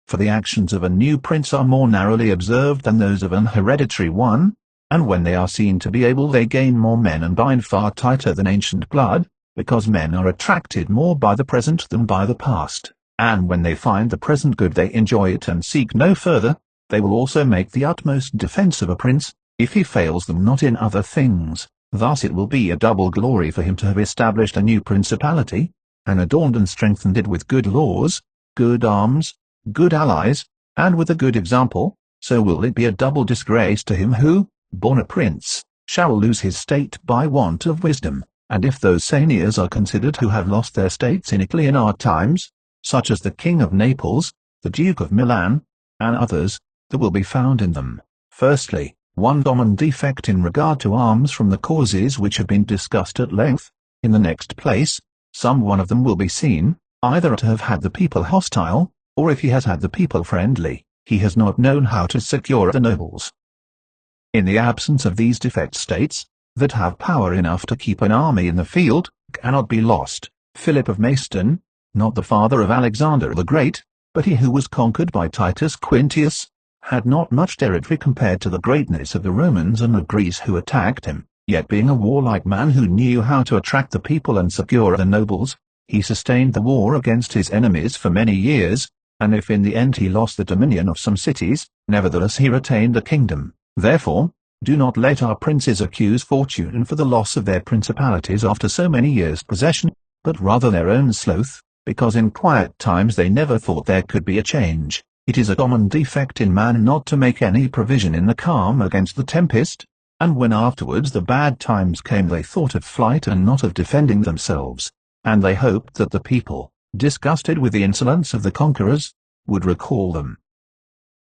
For the actions of a new prince are more narrowly observed than those of an hereditary one, and when they are seen to be able they gain more men and bind far tighter than ancient blood, because men are attracted more by the present than by the past, and when they find the present good they enjoy it and seek no further. They will also make the utmost defense of a prince, if he fails them not in other things. Thus it will be a double glory for him to have established a new principality, and adorned and strengthened it with good laws, good arms, good allies, and with a good example, so will it be a double disgrace to him who, born a prince, shall lose his state by want of wisdom. And if those seigneurs are considered who have lost their states in Italy in our times, such as the King of Naples, the Duke of Milan, and others, there will be found in them, firstly, one common defect in regard to arms from the causes which have been discussed at length. In the next place, some one of them will be seen, either to have had the people hostile, or if he has had the people friendly, he has not known how to secure the nobles. In the absence of these defect states, that have power enough to keep an army in the field, cannot be lost. Philip of Macedon, not the father of Alexander the Great, but he who was conquered by Titus Quintius, had not much territory compared to the greatness of the Romans and of Greece who attacked him, yet being a warlike man who knew how to attract the people and secure the nobles, he sustained the war against his enemies for many years, and if in the end he lost the dominion of some cities, nevertheless he retained the kingdom. Therefore, do not let our princes accuse fortune for the loss of their principalities after so many years' possession, but rather their own sloth, because in quiet times they never thought there could be a change. It is a common defect in man not to make any provision in the calm against the tempest, and when afterwards the bad times came they thought of flight and not of defending themselves, and they hoped that the people, disgusted with the insolence of the conquerors, would recall them.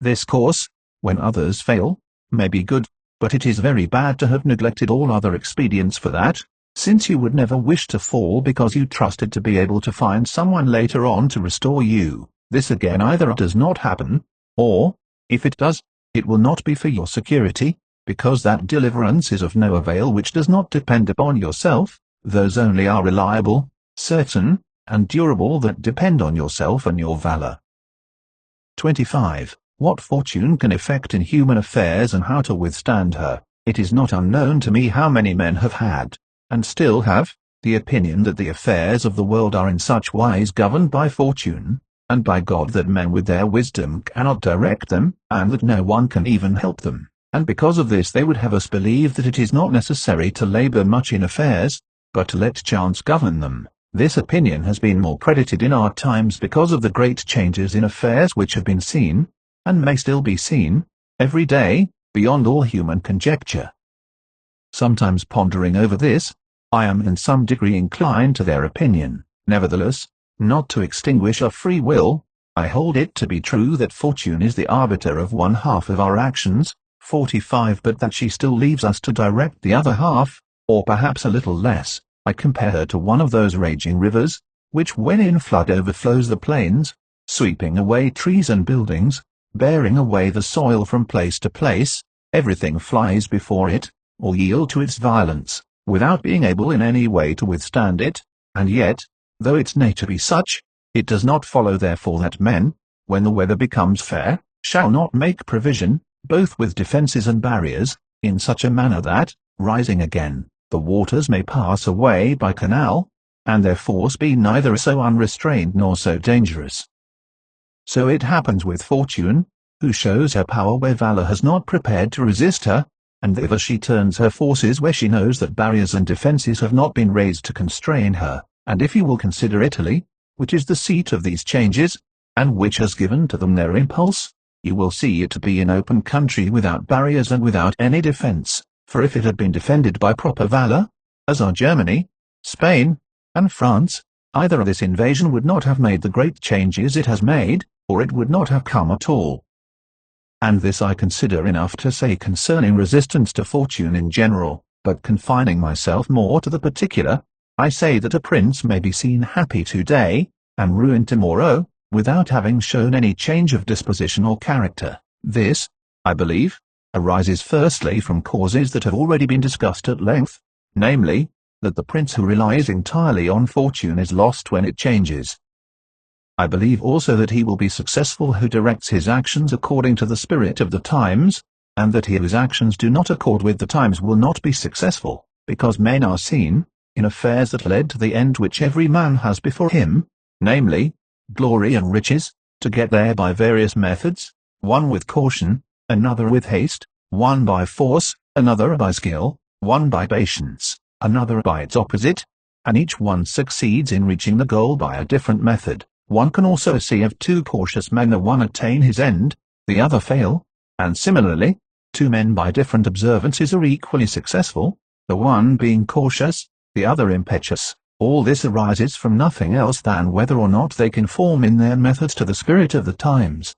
This course, when others fail, may be good, but it is very bad to have neglected all other expedients for that, since you would never wish to fall because you trusted to be able to find someone later on to restore you. This again either does not happen, or, if it does, it will not be for your security, because that deliverance is of no avail which does not depend upon yourself. Those only are reliable, certain, and durable that depend on yourself and your valor. 25. What fortune can effect in human affairs and how to withstand her. It is not unknown to me how many men have had, and still have, the opinion that the affairs of the world are in such wise governed by fortune, and by God that men with their wisdom cannot direct them, and that no one can even help them, and because of this they would have us believe that it is not necessary to labor much in affairs, but to let chance govern them. This opinion has been more credited in our times because of the great changes in affairs which have been seen, and may still be seen, every day, beyond all human conjecture. Sometimes pondering over this, I am in some degree inclined to their opinion. Nevertheless, not to extinguish our free will, I hold it to be true that fortune is the arbiter of one half of our actions, 45, but that she still leaves us to direct the other half, or perhaps a little less. I compare her to one of those raging rivers, which when in flood overflows the plains, sweeping away trees and buildings, bearing away the soil from place to place, everything flies before it, or yield to its violence, without being able in any way to withstand it, and yet, though its nature be such, it does not follow therefore that men, when the weather becomes fair, shall not make provision, both with defences and barriers, in such a manner that, rising again, the waters may pass away by canal, and their force be neither so unrestrained nor so dangerous. So it happens with fortune, who shows her power where valor has not prepared to resist her, and thither she turns her forces where she knows that barriers and defences have not been raised to constrain her. And if you will consider Italy, which is the seat of these changes, and which has given to them their impulse, you will see it to be an open country without barriers and without any defence, for if it had been defended by proper valor, as are Germany, Spain, and France, either this invasion would not have made the great changes it has made, or it would not have come at all. And this I consider enough to say concerning resistance to fortune in general, but confining myself more to the particular, I say that a prince may be seen happy today, and ruined tomorrow, without having shown any change of disposition or character. This, I believe, arises firstly from causes that have already been discussed at length, namely, that the prince who relies entirely on fortune is lost when it changes. I believe also that he will be successful who directs his actions according to the spirit of the times, and that he whose actions do not accord with the times will not be successful, because men are seen, in affairs that led to the end which every man has before him, namely, glory and riches, to get there by various methods, one with caution, another with haste, one by force, another by skill, one by patience, another by its opposite, and each one succeeds in reaching the goal by a different method. One can also see of two cautious men, the one attain his end, the other fail, and similarly, two men by different observances are equally successful, the one being cautious, the other impetuous. All this arises from nothing else than whether or not they conform in their methods to the spirit of the times.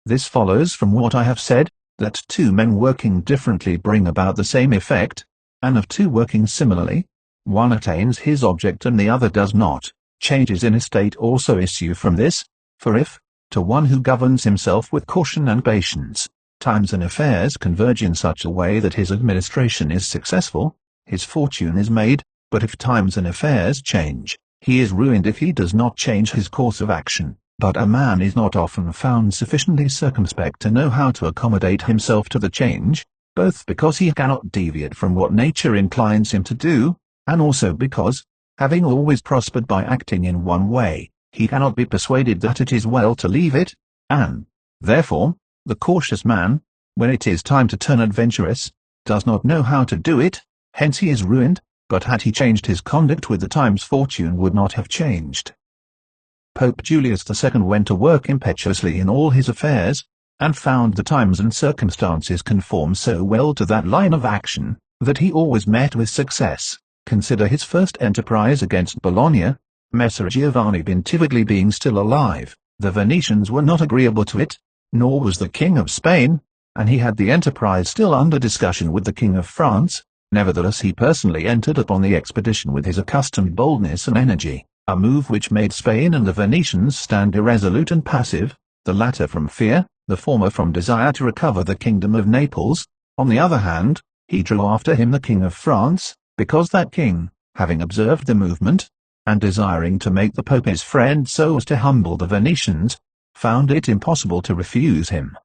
This follows from what I have said, that two men working differently bring about the same effect, and of two working similarly, one attains his object and the other does not. Changes in a state also issue from this, for if, to one who governs himself with caution and patience, times and affairs converge in such a way that his administration is successful, his fortune is made, but if times and affairs change, he is ruined if he does not change his course of action. But a man is not often found sufficiently circumspect to know how to accommodate himself to the change, both because he cannot deviate from what nature inclines him to do, and also because, having always prospered by acting in one way, he cannot be persuaded that it is well to leave it, and, therefore, the cautious man, when it is time to turn adventurous, does not know how to do it, hence he is ruined, but had he changed his conduct with the times, fortune would not have changed. Pope Julius II went to work impetuously in all his affairs, and found the times and circumstances conform so well to that line of action, that he always met with success. Consider his first enterprise against Bologna. Messer Giovanni Bentivogli being still alive, the Venetians were not agreeable to it, nor was the King of Spain, and he had the enterprise still under discussion with the King of France. Nevertheless he personally entered upon the expedition with his accustomed boldness and energy, a move which made Spain and the Venetians stand irresolute and passive, the latter from fear, the former from desire to recover the kingdom of Naples. On the other hand, he drew after him the King of France, because that king, having observed the movement, and desiring to make the Pope his friend so as to humble the Venetians, found it impossible to refuse him.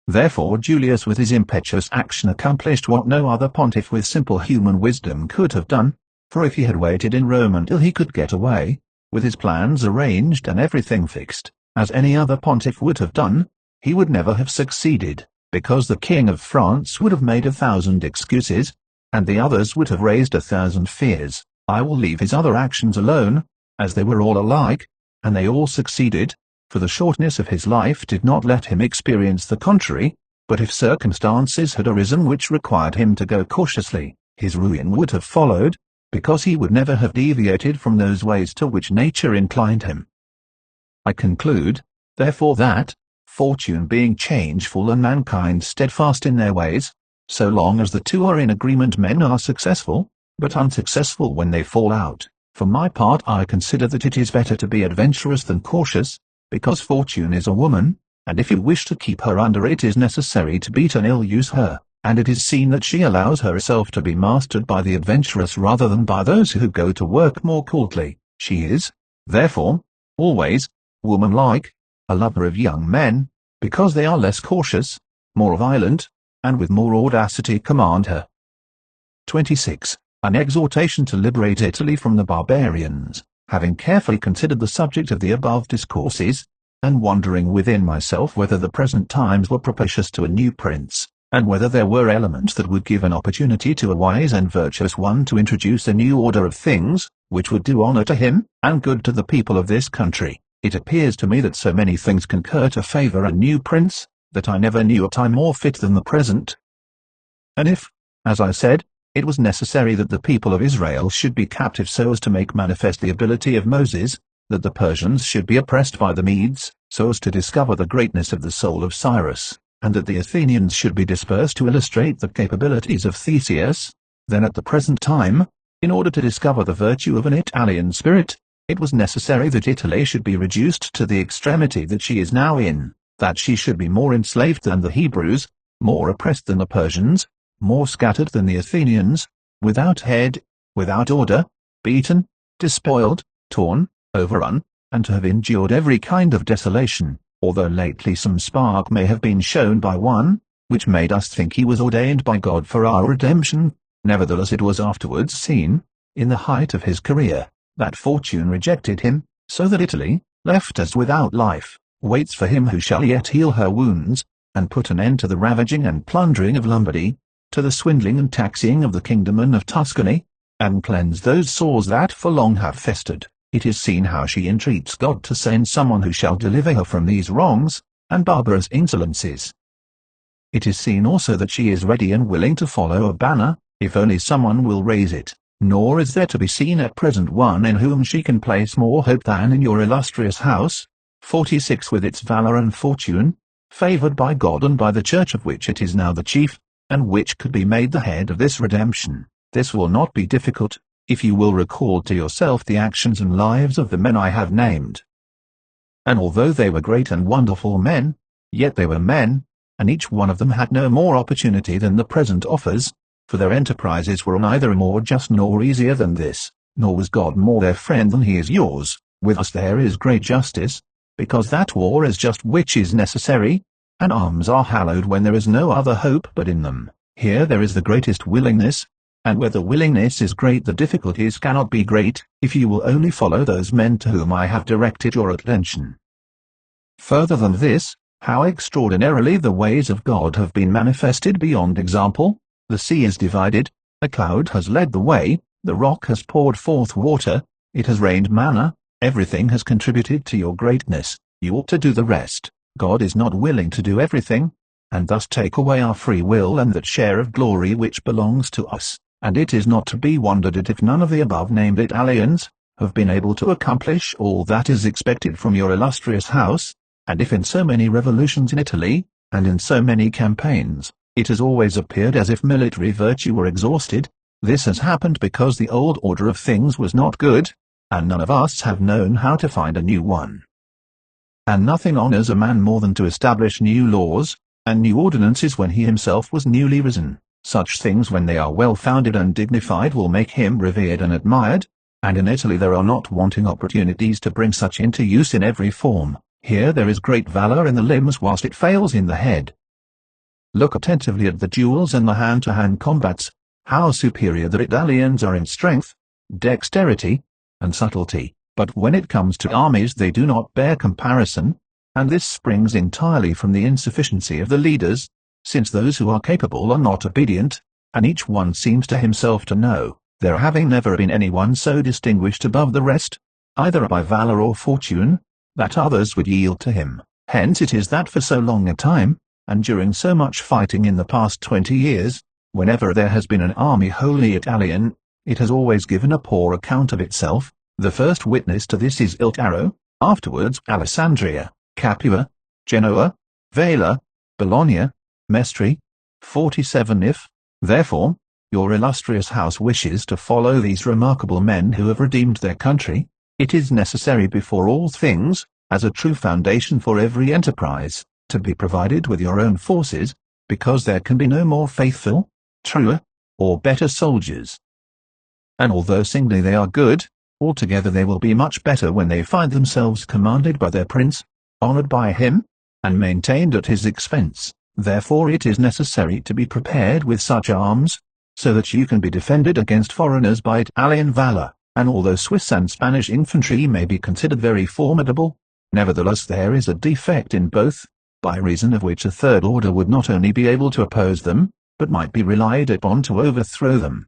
Therefore Julius with his impetuous action accomplished what no other pontiff with simple human wisdom could have done, for if he had waited in Rome until he could get away, with his plans arranged and everything fixed, as any other pontiff would have done, he would never have succeeded, because the King of France would have made 1,000 excuses, and the others would have raised 1,000 fears. I will leave his other actions alone, as they were all alike, and they all succeeded, for the shortness of his life did not let him experience the contrary, but if circumstances had arisen which required him to go cautiously, his ruin would have followed, because he would never have deviated from those ways to which nature inclined him. I conclude, therefore, that, fortune being changeful and mankind steadfast in their ways, so long as the two are in agreement men are successful, but unsuccessful when they fall out. For my part I consider that it is better to be adventurous than cautious, because fortune is a woman, and if you wish to keep her under it is necessary to beat and ill-use her, and it is seen that she allows herself to be mastered by the adventurous rather than by those who go to work more coldly. She is, therefore, always, womanlike, a lover of young men, because they are less cautious, more violent, and with more audacity command her. 26. An exhortation to liberate Italy from the barbarians. Having carefully considered the subject of the above discourses, and wondering within myself whether the present times were propitious to a new prince, and whether there were elements that would give an opportunity to a wise and virtuous one to introduce a new order of things, which would do honor to him, and good to the people of this country, it appears to me that so many things concur to favor a new prince, that I never knew a time more fit than the present. And if, as I said, it was necessary that the people of Israel should be captive so as to make manifest the ability of Moses, that the Persians should be oppressed by the Medes, so as to discover the greatness of the soul of Cyrus, and that the Athenians should be dispersed to illustrate the capabilities of Theseus, then at the present time, in order to discover the virtue of an Italian spirit, it was necessary that Italy should be reduced to the extremity that she is now in, that she should be more enslaved than the Hebrews, more oppressed than the Persians, more scattered than the Athenians, without head, without order, beaten, despoiled, torn, overrun, and to have endured every kind of desolation, although lately some spark may have been shown by one, which made us think he was ordained by God for our redemption. Nevertheless it was afterwards seen, in the height of his career, that fortune rejected him, so that Italy, left as without life, waits for him who shall yet heal her wounds, and put an end to the ravaging and plundering of Lombardy, to the swindling and taxing of the kingdom and of Tuscany, and cleanse those sores that for long have festered. It is seen how she entreats God to send someone who shall deliver her from these wrongs, and barbarous insolencies. It is seen also that she is ready and willing to follow a banner, if only someone will raise it, nor is there to be seen at present one in whom she can place more hope than in your illustrious house. 46 With its valor and fortune, favored by God and by the Church of which it is now the chief, and which could be made the head of this redemption, this will not be difficult, if you will recall to yourself the actions and lives of the men I have named. And although they were great and wonderful men, yet they were men, and each one of them had no more opportunity than the present offers, for their enterprises were neither more just nor easier than this, nor was God more their friend than he is yours. With us there is great justice, because that war is just which is necessary, and arms are hallowed when there is no other hope but in them. Here there is the greatest willingness, and where the willingness is great the difficulties cannot be great, if you will only follow those men to whom I have directed your attention. Further than this, how extraordinarily the ways of God have been manifested beyond example. The sea is divided, a cloud has led the way, the rock has poured forth water, it has rained manna, everything has contributed to your greatness, you ought to do the rest. God is not willing to do everything, and thus take away our free will and that share of glory which belongs to us, and it is not to be wondered at if none of the above-named Italians have been able to accomplish all that is expected from your illustrious house, and if in so many revolutions in Italy, and in so many campaigns, it has always appeared as if military virtue were exhausted, this has happened because the old order of things was not good, and none of us have known how to find a new one. And nothing honors a man more than to establish new laws, and new ordinances when he himself was newly risen. Such things when they are well founded and dignified will make him revered and admired, and in Italy there are not wanting opportunities to bring such into use in every form. Here there is great valor in the limbs whilst it fails in the head. Look attentively at the duels and the hand-to-hand combats, how superior the Italians are in strength, dexterity, and subtlety, but when it comes to armies they do not bear comparison, and this springs entirely from the insufficiency of the leaders, since those who are capable are not obedient, and each one seems to himself to know, there having never been anyone so distinguished above the rest, either by valor or fortune, that others would yield to him. Hence it is that for so long a time, and during so much fighting in the past 20 years, whenever there has been an army wholly Italian, it has always given a poor account of itself. The first witness to this is Iltaro, afterwards Alessandria, Capua, Genoa, Vela, Bologna, Mestre. 47 If, therefore, your illustrious house wishes to follow these remarkable men who have redeemed their country, it is necessary before all things, as a true foundation for every enterprise, to be provided with your own forces, because there can be no more faithful, truer, or better soldiers. And although singly they are good, altogether they will be much better when they find themselves commanded by their prince, honored by him, and maintained at his expense. Therefore it is necessary to be prepared with such arms, so that you can be defended against foreigners by Italian valor, and although Swiss and Spanish infantry may be considered very formidable, nevertheless there is a defect in both, by reason of which a third order would not only be able to oppose them, but might be relied upon to overthrow them.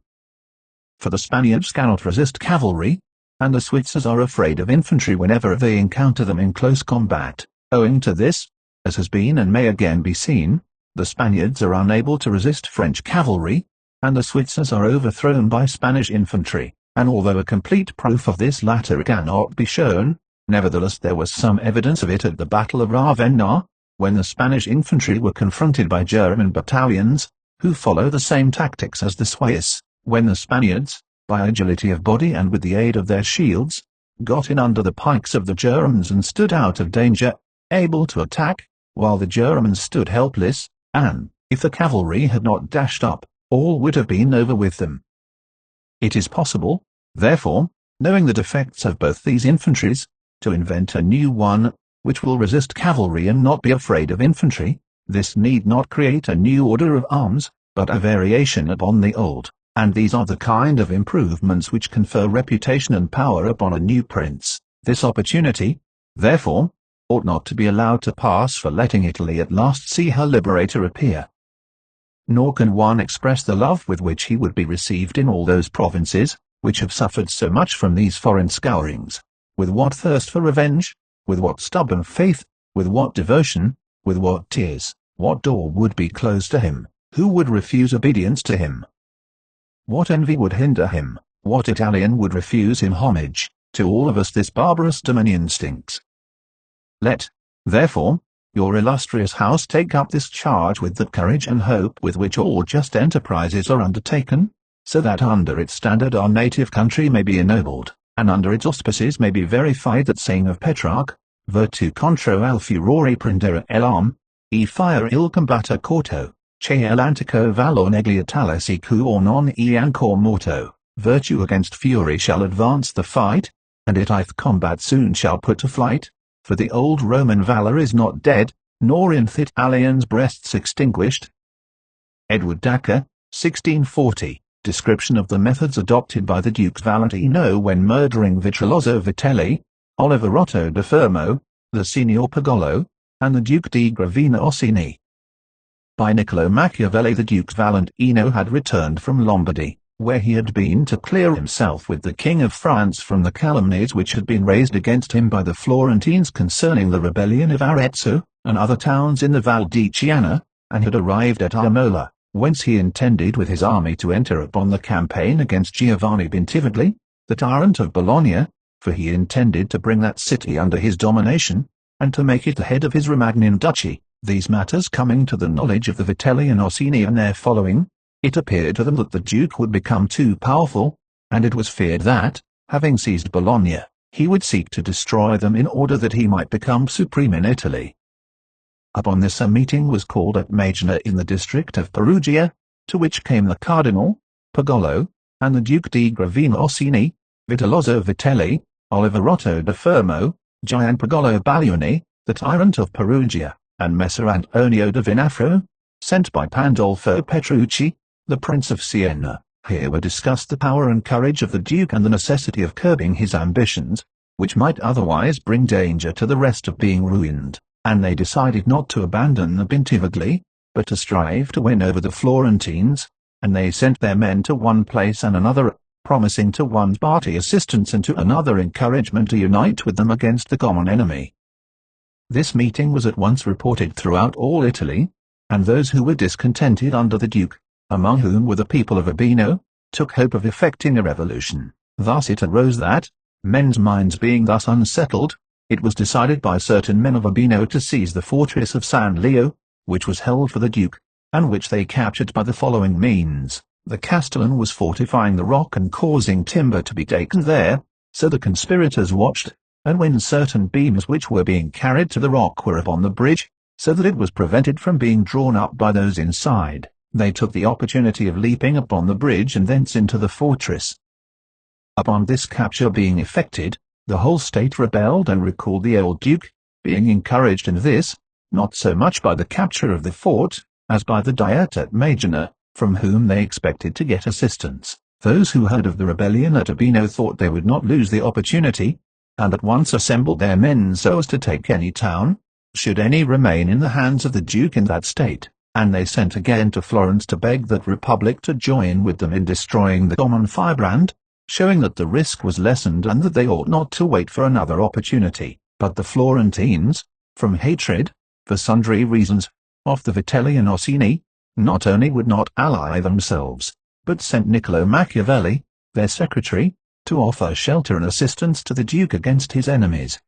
For the Spaniards cannot resist cavalry, and the Switzers are afraid of infantry whenever they encounter them in close combat. Owing to this, as has been and may again be seen, the Spaniards are unable to resist French cavalry, and the Switzers are overthrown by Spanish infantry, and although a complete proof of this latter cannot be shown, nevertheless there was some evidence of it at the Battle of Ravenna, when the Spanish infantry were confronted by German battalions, who follow the same tactics as the Swiss, when the Spaniards, by agility of body and with the aid of their shields, got in under the pikes of the Germans and stood out of danger, able to attack, while the Germans stood helpless, and, if the cavalry had not dashed up, all would have been over with them. It is possible, therefore, knowing the defects of both these infantries, to invent a new one, which will resist cavalry and not be afraid of infantry. This need not create a new order of arms, but a variation upon the old, and these are the kind of improvements which confer reputation and power upon a new prince. This opportunity, therefore, ought not to be allowed to pass for letting Italy at last see her liberator appear. nor can one express the love with which he would be received in all those provinces, which have suffered so much from these foreign scourings. With what thirst for revenge, with what stubborn faith, with what devotion, with what tears, what door would be closed to him, who would refuse obedience to him? What envy would hinder him, what Italian would refuse him homage? To all of us this barbarous dominion stinks. Let, therefore, your illustrious house take up this charge with that courage and hope with which all just enterprises are undertaken, so that under its standard our native country may be ennobled, and under its auspices may be verified that saying of Petrarch, virtu contro al furore prendere l'arm, e fire il combatter corto, che l'antico valor neglia tale or non e ancor morto, virtue against fury shall advance the fight, and it ith combat soon shall put to flight, for the old Roman valor is not dead, nor in th' Italians' breasts extinguished. Edward Dacre, 1640, description of the methods adopted by the Duke Valentino when murdering Vitellozzo Vitelli, Oliverotto da Fermo, the Signor Pagolo, and the Duke di Gravina Orsini. By Niccolò Machiavelli. The Duke Valentino had returned from Lombardy, where he had been to clear himself with the King of France from the calumnies which had been raised against him by the Florentines concerning the rebellion of Arezzo, and other towns in the Val di Chiana, and had arrived at Imola, whence he intended with his army to enter upon the campaign against Giovanni Bentivogli, the tyrant of Bologna, for he intended to bring that city under his domination, and to make it the head of his Romagnan duchy. These matters coming to the knowledge of the Vitelli and Orsini and their following, it appeared to them that the Duke would become too powerful, and it was feared that, having seized Bologna, he would seek to destroy them in order that he might become supreme in Italy. Upon this a meeting was called at Magna in the district of Perugia, to which came the Cardinal, Pagolo, and the Duke di Gravina Orsini, Vitellozzo Vitelli, Oliverotto da Fermo, Gian Pagolo Baglioni, the tyrant of Perugia, and Messer Antonio da Vinafro, sent by Pandolfo Petrucci, the Prince of Siena. Here were discussed the power and courage of the Duke and the necessity of curbing his ambitions, which might otherwise bring danger to the rest of being ruined, and they decided not to abandon the Bentivogli, but to strive to win over the Florentines, and they sent their men to one place and another, promising to one party assistance and to another encouragement to unite with them against the common enemy. This meeting was at once reported throughout all Italy, and those who were discontented under the Duke, among whom were the people of Urbino, took hope of effecting a revolution. Thus it arose that, men's minds being thus unsettled, it was decided by certain men of Urbino to seize the fortress of San Leo, which was held for the Duke, and which they captured by the following means. The castellan was fortifying the rock and causing timber to be taken there, so the conspirators watched, and when certain beams which were being carried to the rock were upon the bridge, so that it was prevented from being drawn up by those inside, they took the opportunity of leaping upon the bridge and thence into the fortress. Upon this capture being effected, the whole state rebelled and recalled the old Duke, being encouraged in this, not so much by the capture of the fort, as by the Diet at Magna, from whom they expected to get assistance. Those who heard of the rebellion at Urbino thought they would not lose the opportunity, and at once assembled their men so as to take any town, should any remain in the hands of the Duke in that state, and they sent again to Florence to beg that Republic to join with them in destroying the common firebrand, showing that the risk was lessened and that they ought not to wait for another opportunity. But the Florentines, from hatred, for sundry reasons, of the Vitelli and Orsini, not only would not ally themselves, but sent Niccolò Machiavelli, their secretary, to offer shelter and assistance to the Duke against his enemies.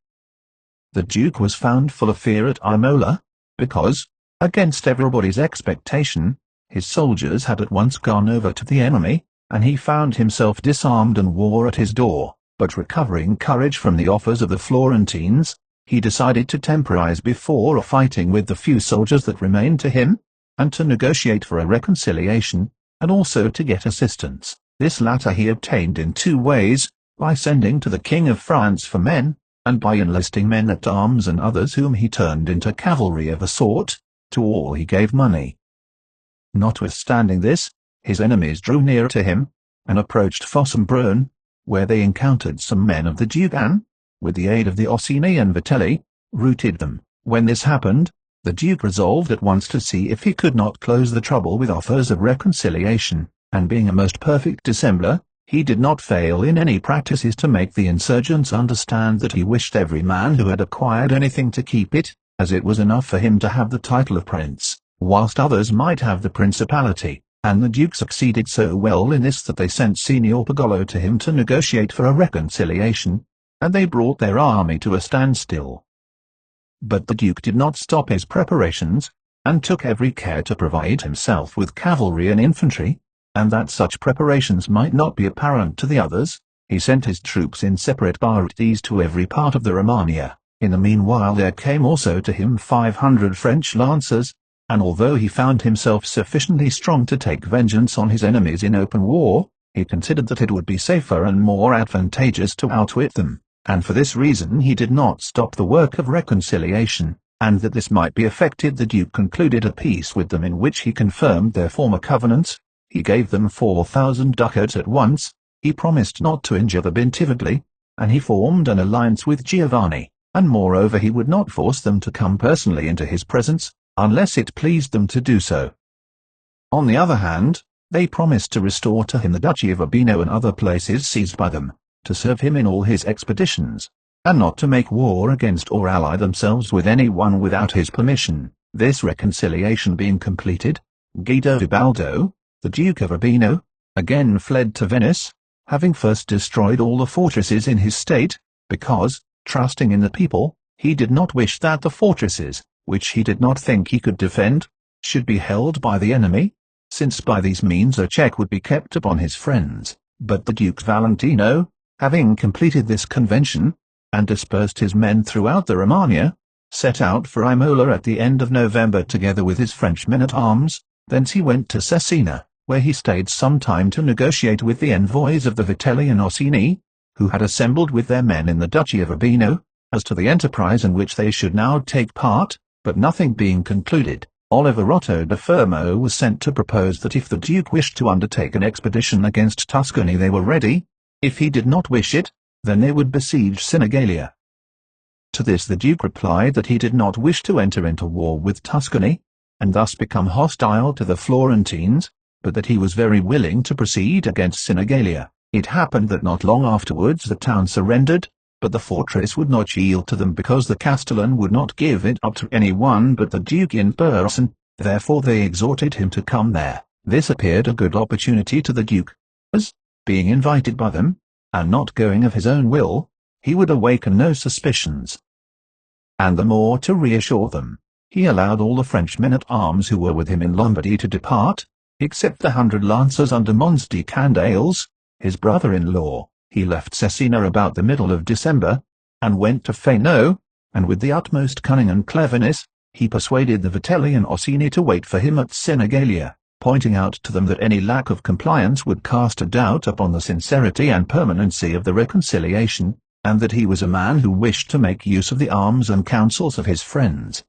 The Duke was found full of fear at Imola, because, against everybody's expectation, his soldiers had at once gone over to the enemy, and he found himself disarmed and war at his door. But recovering courage from the offers of the Florentines, he decided to temporize before fighting with the few soldiers that remained to him, and to negotiate for a reconciliation, and also to get assistance. This latter he obtained in two ways, by sending to the King of France for men, and by enlisting men at arms and others whom he turned into cavalry of a sort. To all he gave money. Notwithstanding this, his enemies drew near to him, and approached Fossombrone, where they encountered some men of the Duke and, with the aid of the Orsini and Vitelli, routed them. When this happened, the Duke resolved at once to see if he could not close the trouble with offers of reconciliation, and being a most perfect dissembler, he did not fail in any practices to make the insurgents understand that he wished every man who had acquired anything to keep it, as it was enough for him to have the title of prince, whilst others might have the principality, and the Duke succeeded so well in this that they sent Signor Pagolo to him to negotiate for a reconciliation, and they brought their army to a standstill. But the Duke did not stop his preparations, and took every care to provide himself with cavalry and infantry, and that such preparations might not be apparent to the others, he sent his troops in separate parties to every part of the Romagna. In the meanwhile there came also to him 500 French lancers, and although he found himself sufficiently strong to take vengeance on his enemies in open war, he considered that it would be safer and more advantageous to outwit them, and for this reason he did not stop the work of reconciliation, and that this might be effected the Duke concluded a peace with them in which he confirmed their former covenants. He gave them 4,000 ducats at once, he promised not to injure them intimately, and he formed an alliance with Giovanni, and moreover he would not force them to come personally into his presence, unless it pleased them to do so. On the other hand, they promised to restore to him the Duchy of Urbino and other places seized by them, to serve him in all his expeditions, and not to make war against or ally themselves with any one without his permission. This reconciliation being completed, Guido Ubaldo, the Duke of Urbino, again fled to Venice, having first destroyed all the fortresses in his state, because, trusting in the people, he did not wish that the fortresses, which he did not think he could defend, should be held by the enemy, since by these means a check would be kept upon his friends. But the Duke Valentino, having completed this convention, and dispersed his men throughout the Romagna, set out for Imola at the end of November together with his French men-at-arms. Thence he went to Cesena, where he stayed some time to negotiate with the envoys of the Vitelli and Orsini, who had assembled with their men in the Duchy of Urbino, as to the enterprise in which they should now take part. But nothing being concluded, Oliverotto da Fermo was sent to propose that if the Duke wished to undertake an expedition against Tuscany they were ready; if he did not wish it, then they would besiege Sinigalia. To this the Duke replied that he did not wish to enter into war with Tuscany, and thus become hostile to the Florentines, but that he was very willing to proceed against Sinigalia. It happened that not long afterwards the town surrendered, but the fortress would not yield to them because the Castellan would not give it up to any one but the Duke in person, therefore they exhorted him to come there. This appeared a good opportunity to the Duke, as, being invited by them, and not going of his own will, he would awaken no suspicions. And the more to reassure them, he allowed all the French men-at-arms who were with him in Lombardy to depart, except the 100 lancers under Mons di Candales, his brother-in-law. He left Cesena about the middle of December, and went to Fano, and with the utmost cunning and cleverness, he persuaded the Vitelli and Orsini to wait for him at Sinigalia, pointing out to them that any lack of compliance would cast a doubt upon the sincerity and permanency of the reconciliation, and that he was a man who wished to make use of the arms and counsels of his friends.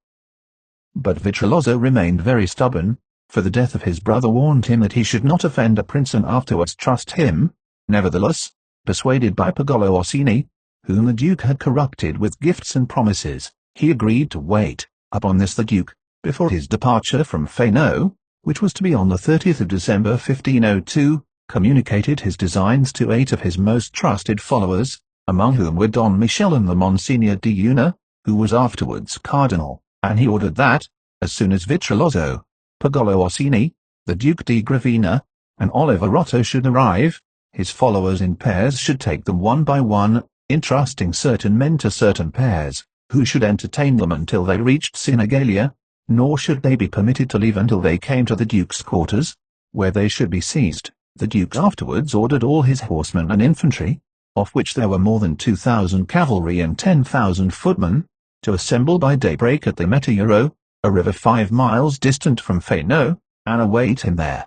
But Vitrolazzo remained very stubborn, for the death of his brother warned him that he should not offend a prince and afterwards trust him. Nevertheless, persuaded by Pagolo Orsini, whom the Duke had corrupted with gifts and promises, he agreed to wait. Upon this the Duke, before his departure from Fano, which was to be on the 30th of December 1502, communicated his designs to 8 of his most trusted followers, among whom were Don Michele and the Monsignor di Una, who was afterwards cardinal, and he ordered that, as soon as Vitrolazzo, Pagolo Orsini, the Duke di Gravina, and Oliverotto should arrive, his followers in pairs should take them one by one, entrusting certain men to certain pairs, who should entertain them until they reached Sinigalia, nor should they be permitted to leave until they came to the Duke's quarters, where they should be seized. The Duke afterwards ordered all his horsemen and infantry, of which there were more than 2,000 cavalry and 10,000 footmen, to assemble by daybreak at the Metauro, a river 5 miles distant from Fano, and await him there.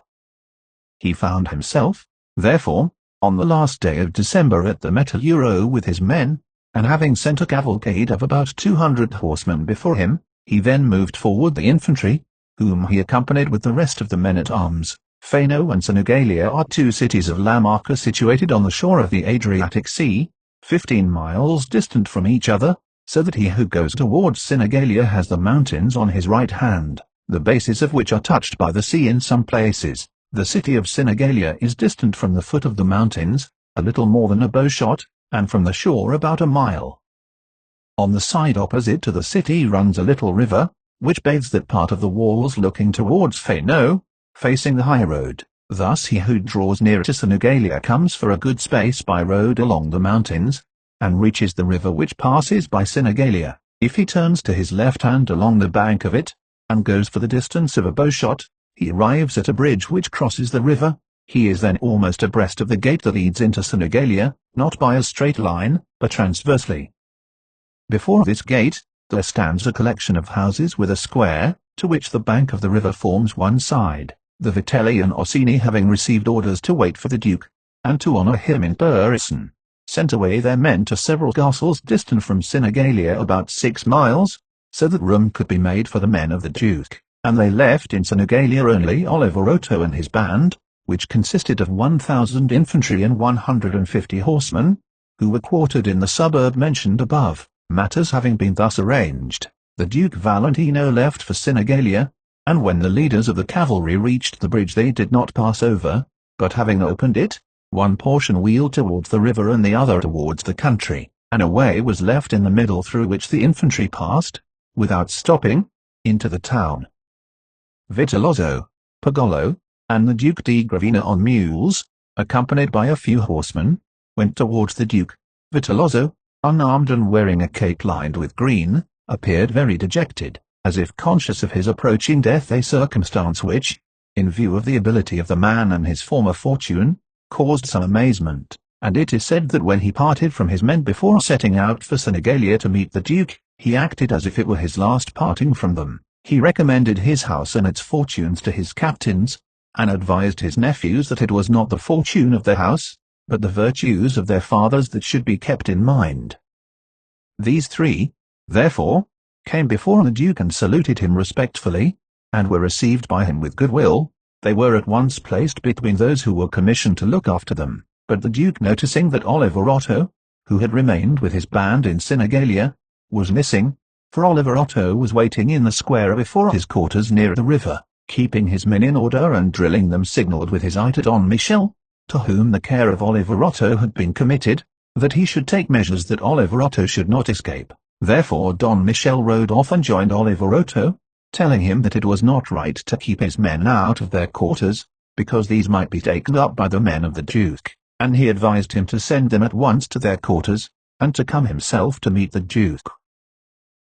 He found himself, therefore, on the last day of December at the Metauro with his men, and having sent a cavalcade of about 200 horsemen before him, he then moved forward the infantry, whom he accompanied with the rest of the men-at-arms. Fano and Sinigalia are 2 cities of La Marca situated on the shore of the Adriatic Sea, 15 miles distant from each other, so that he who goes towards Sinigalia has the mountains on his right hand, the bases of which are touched by the sea in some places. The city of Sinigalia is distant from the foot of the mountains, a little more than a bowshot, and from the shore about a mile. On the side opposite to the city runs a little river, which bathes that part of the walls looking towards Fano, facing the high road. Thus he who draws near to Sinigalia comes for a good space by road along the mountains, and reaches the river which passes by Sinigalia. If he turns to his left hand along the bank of it, and goes for the distance of a bowshot, he arrives at a bridge which crosses the river. He is then almost abreast of the gate that leads into Sinigalia, not by a straight line, but transversely. Before this gate, there stands a collection of houses with a square, to which the bank of the river forms one side. The Vitelli and Orsini, having received orders to wait for the Duke, and to honour him in person, sent away their men to several castles distant from Sinigalia about 6 miles, so that room could be made for the men of the Duke, and they left in Sinigalia only Oliverotto and his band, which consisted of 1,000 infantry and 150 horsemen, who were quartered in the suburb mentioned above. Matters having been thus arranged, the Duke Valentino left for Sinigalia, and when the leaders of the cavalry reached the bridge they did not pass over, but having opened it, one portion wheeled towards the river and the other towards the country, and a way was left in the middle through which the infantry passed, without stopping, into the town. Vitellozzo, Pagolo, and the Duke di Gravina on mules, accompanied by a few horsemen, went towards the Duke. Vitellozzo, unarmed and wearing a cape lined with green, appeared very dejected, as if conscious of his approaching death, a circumstance which, in view of the ability of the man and his former fortune, caused some amazement, and it is said that when he parted from his men before setting out for Sinigalia to meet the Duke, he acted as if it were his last parting from them. He recommended his house and its fortunes to his captains, and advised his nephews that it was not the fortune of their house, but the virtues of their fathers that should be kept in mind. These three, therefore, came before the Duke and saluted him respectfully, and were received by him with good will. They were at once placed between those who were commissioned to look after them, but the Duke, noticing that Oliverotto, who had remained with his band in Sinigalia, was missing, for Oliverotto was waiting in the square before his quarters near the river, keeping his men in order and drilling them, signalled with his eye to Don Michel, to whom the care of Oliverotto had been committed, that he should take measures that Oliverotto should not escape. Therefore Don Michel rode off and joined Oliverotto, telling him that it was not right to keep his men out of their quarters, because these might be taken up by the men of the Duke, and he advised him to send them at once to their quarters, and to come himself to meet the Duke.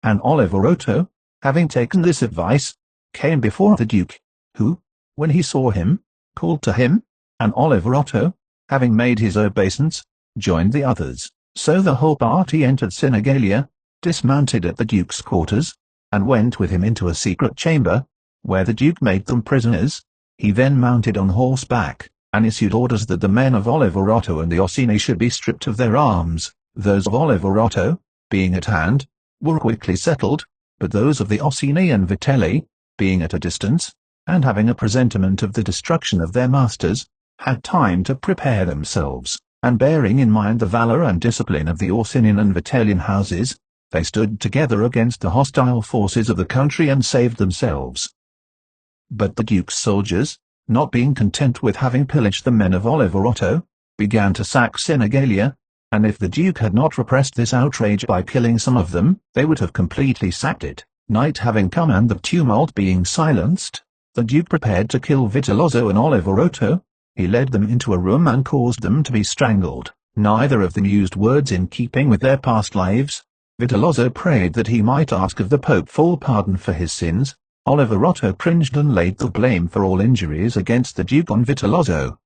And Oliverotto, having taken this advice, came before the Duke, who, when he saw him, called to him, and Oliverotto, having made his obeisance, joined the others. So the whole party entered Sinigalia, dismounted at the Duke's quarters, and went with him into a secret chamber, where the Duke made them prisoners. He then mounted on horseback, and issued orders that the men of Oliverotto and the Orsini should be stripped of their arms. Those of Oliverotto, being at hand, were quickly settled, but those of the Orsini and Vitelli, being at a distance, and having a presentiment of the destruction of their masters, had time to prepare themselves, and bearing in mind the valour and discipline of the Orsinian and Vitellian houses, they stood together against the hostile forces of the country and saved themselves. But the Duke's soldiers, not being content with having pillaged the men of Oliverotto, began to sack Sinigalia, and if the Duke had not repressed this outrage by killing some of them, they would have completely sacked it. Night having come and the tumult being silenced, the Duke prepared to kill Vitellozzo and Oliverotto. He led them into a room and caused them to be strangled. Neither of them used words in keeping with their past lives. Vitellozzo prayed that he might ask of the Pope full pardon for his sins. Oliverotto cringed and laid the blame for all injuries against the Duke on Vitellozzo.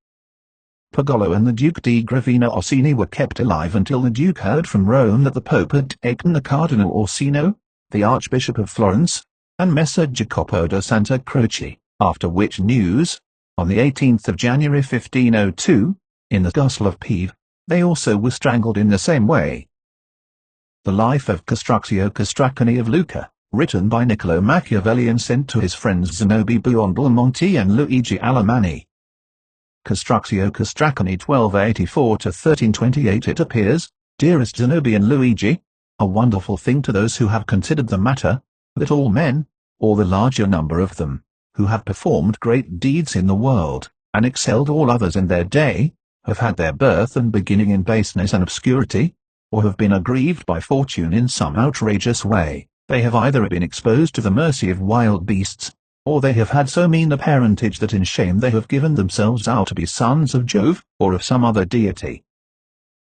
Pagolo and the Duke di Gravina Orsini were kept alive until the Duke heard from Rome that the Pope had taken the Cardinal Orsino, the Archbishop of Florence, and Messer Jacopo da Santa Croce, after which news, on the 18th of January 1502, in the Castle of Pieve, they also were strangled in the same way. The Life of Castruccio Castracani of Lucca, written by Niccolò Machiavelli and sent to his friends Zanobi Buondelmonte and Luigi Alamanni. Castruccio Castracani 1284 to 1328. It appears, dearest Zanobi and Luigi, A wonderful thing to those who have considered the matter, that all men, or the larger number of them, who have performed great deeds in the world, and excelled all others in their day, have had their birth and beginning in baseness and obscurity, or have been aggrieved by fortune in some outrageous way. They have either been exposed to the mercy of wild beasts, or they have had so mean a parentage that in shame they have given themselves out to be sons of Jove, or of some other deity.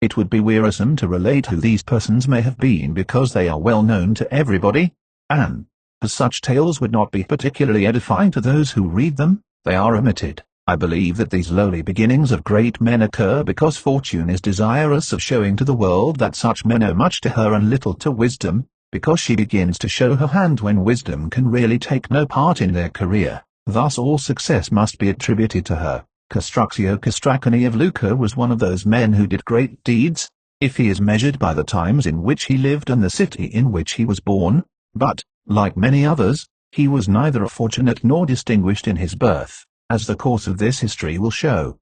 It would be wearisome to relate who these persons may have been because they are well known to everybody, and, as such tales would not be particularly edifying to those who read them, they are omitted. I believe that these lowly beginnings of great men occur because fortune is desirous of showing to the world that such men owe much to her and little to wisdom, because she begins to show her hand when wisdom can really take no part in their career. Thus all success must be attributed to her. Castruccio Castracani of Lucca was one of those men who did great deeds, if he is measured by the times in which he lived and the city in which he was born, but, like many others, he was neither fortunate nor distinguished in his birth, as the course of this history will show.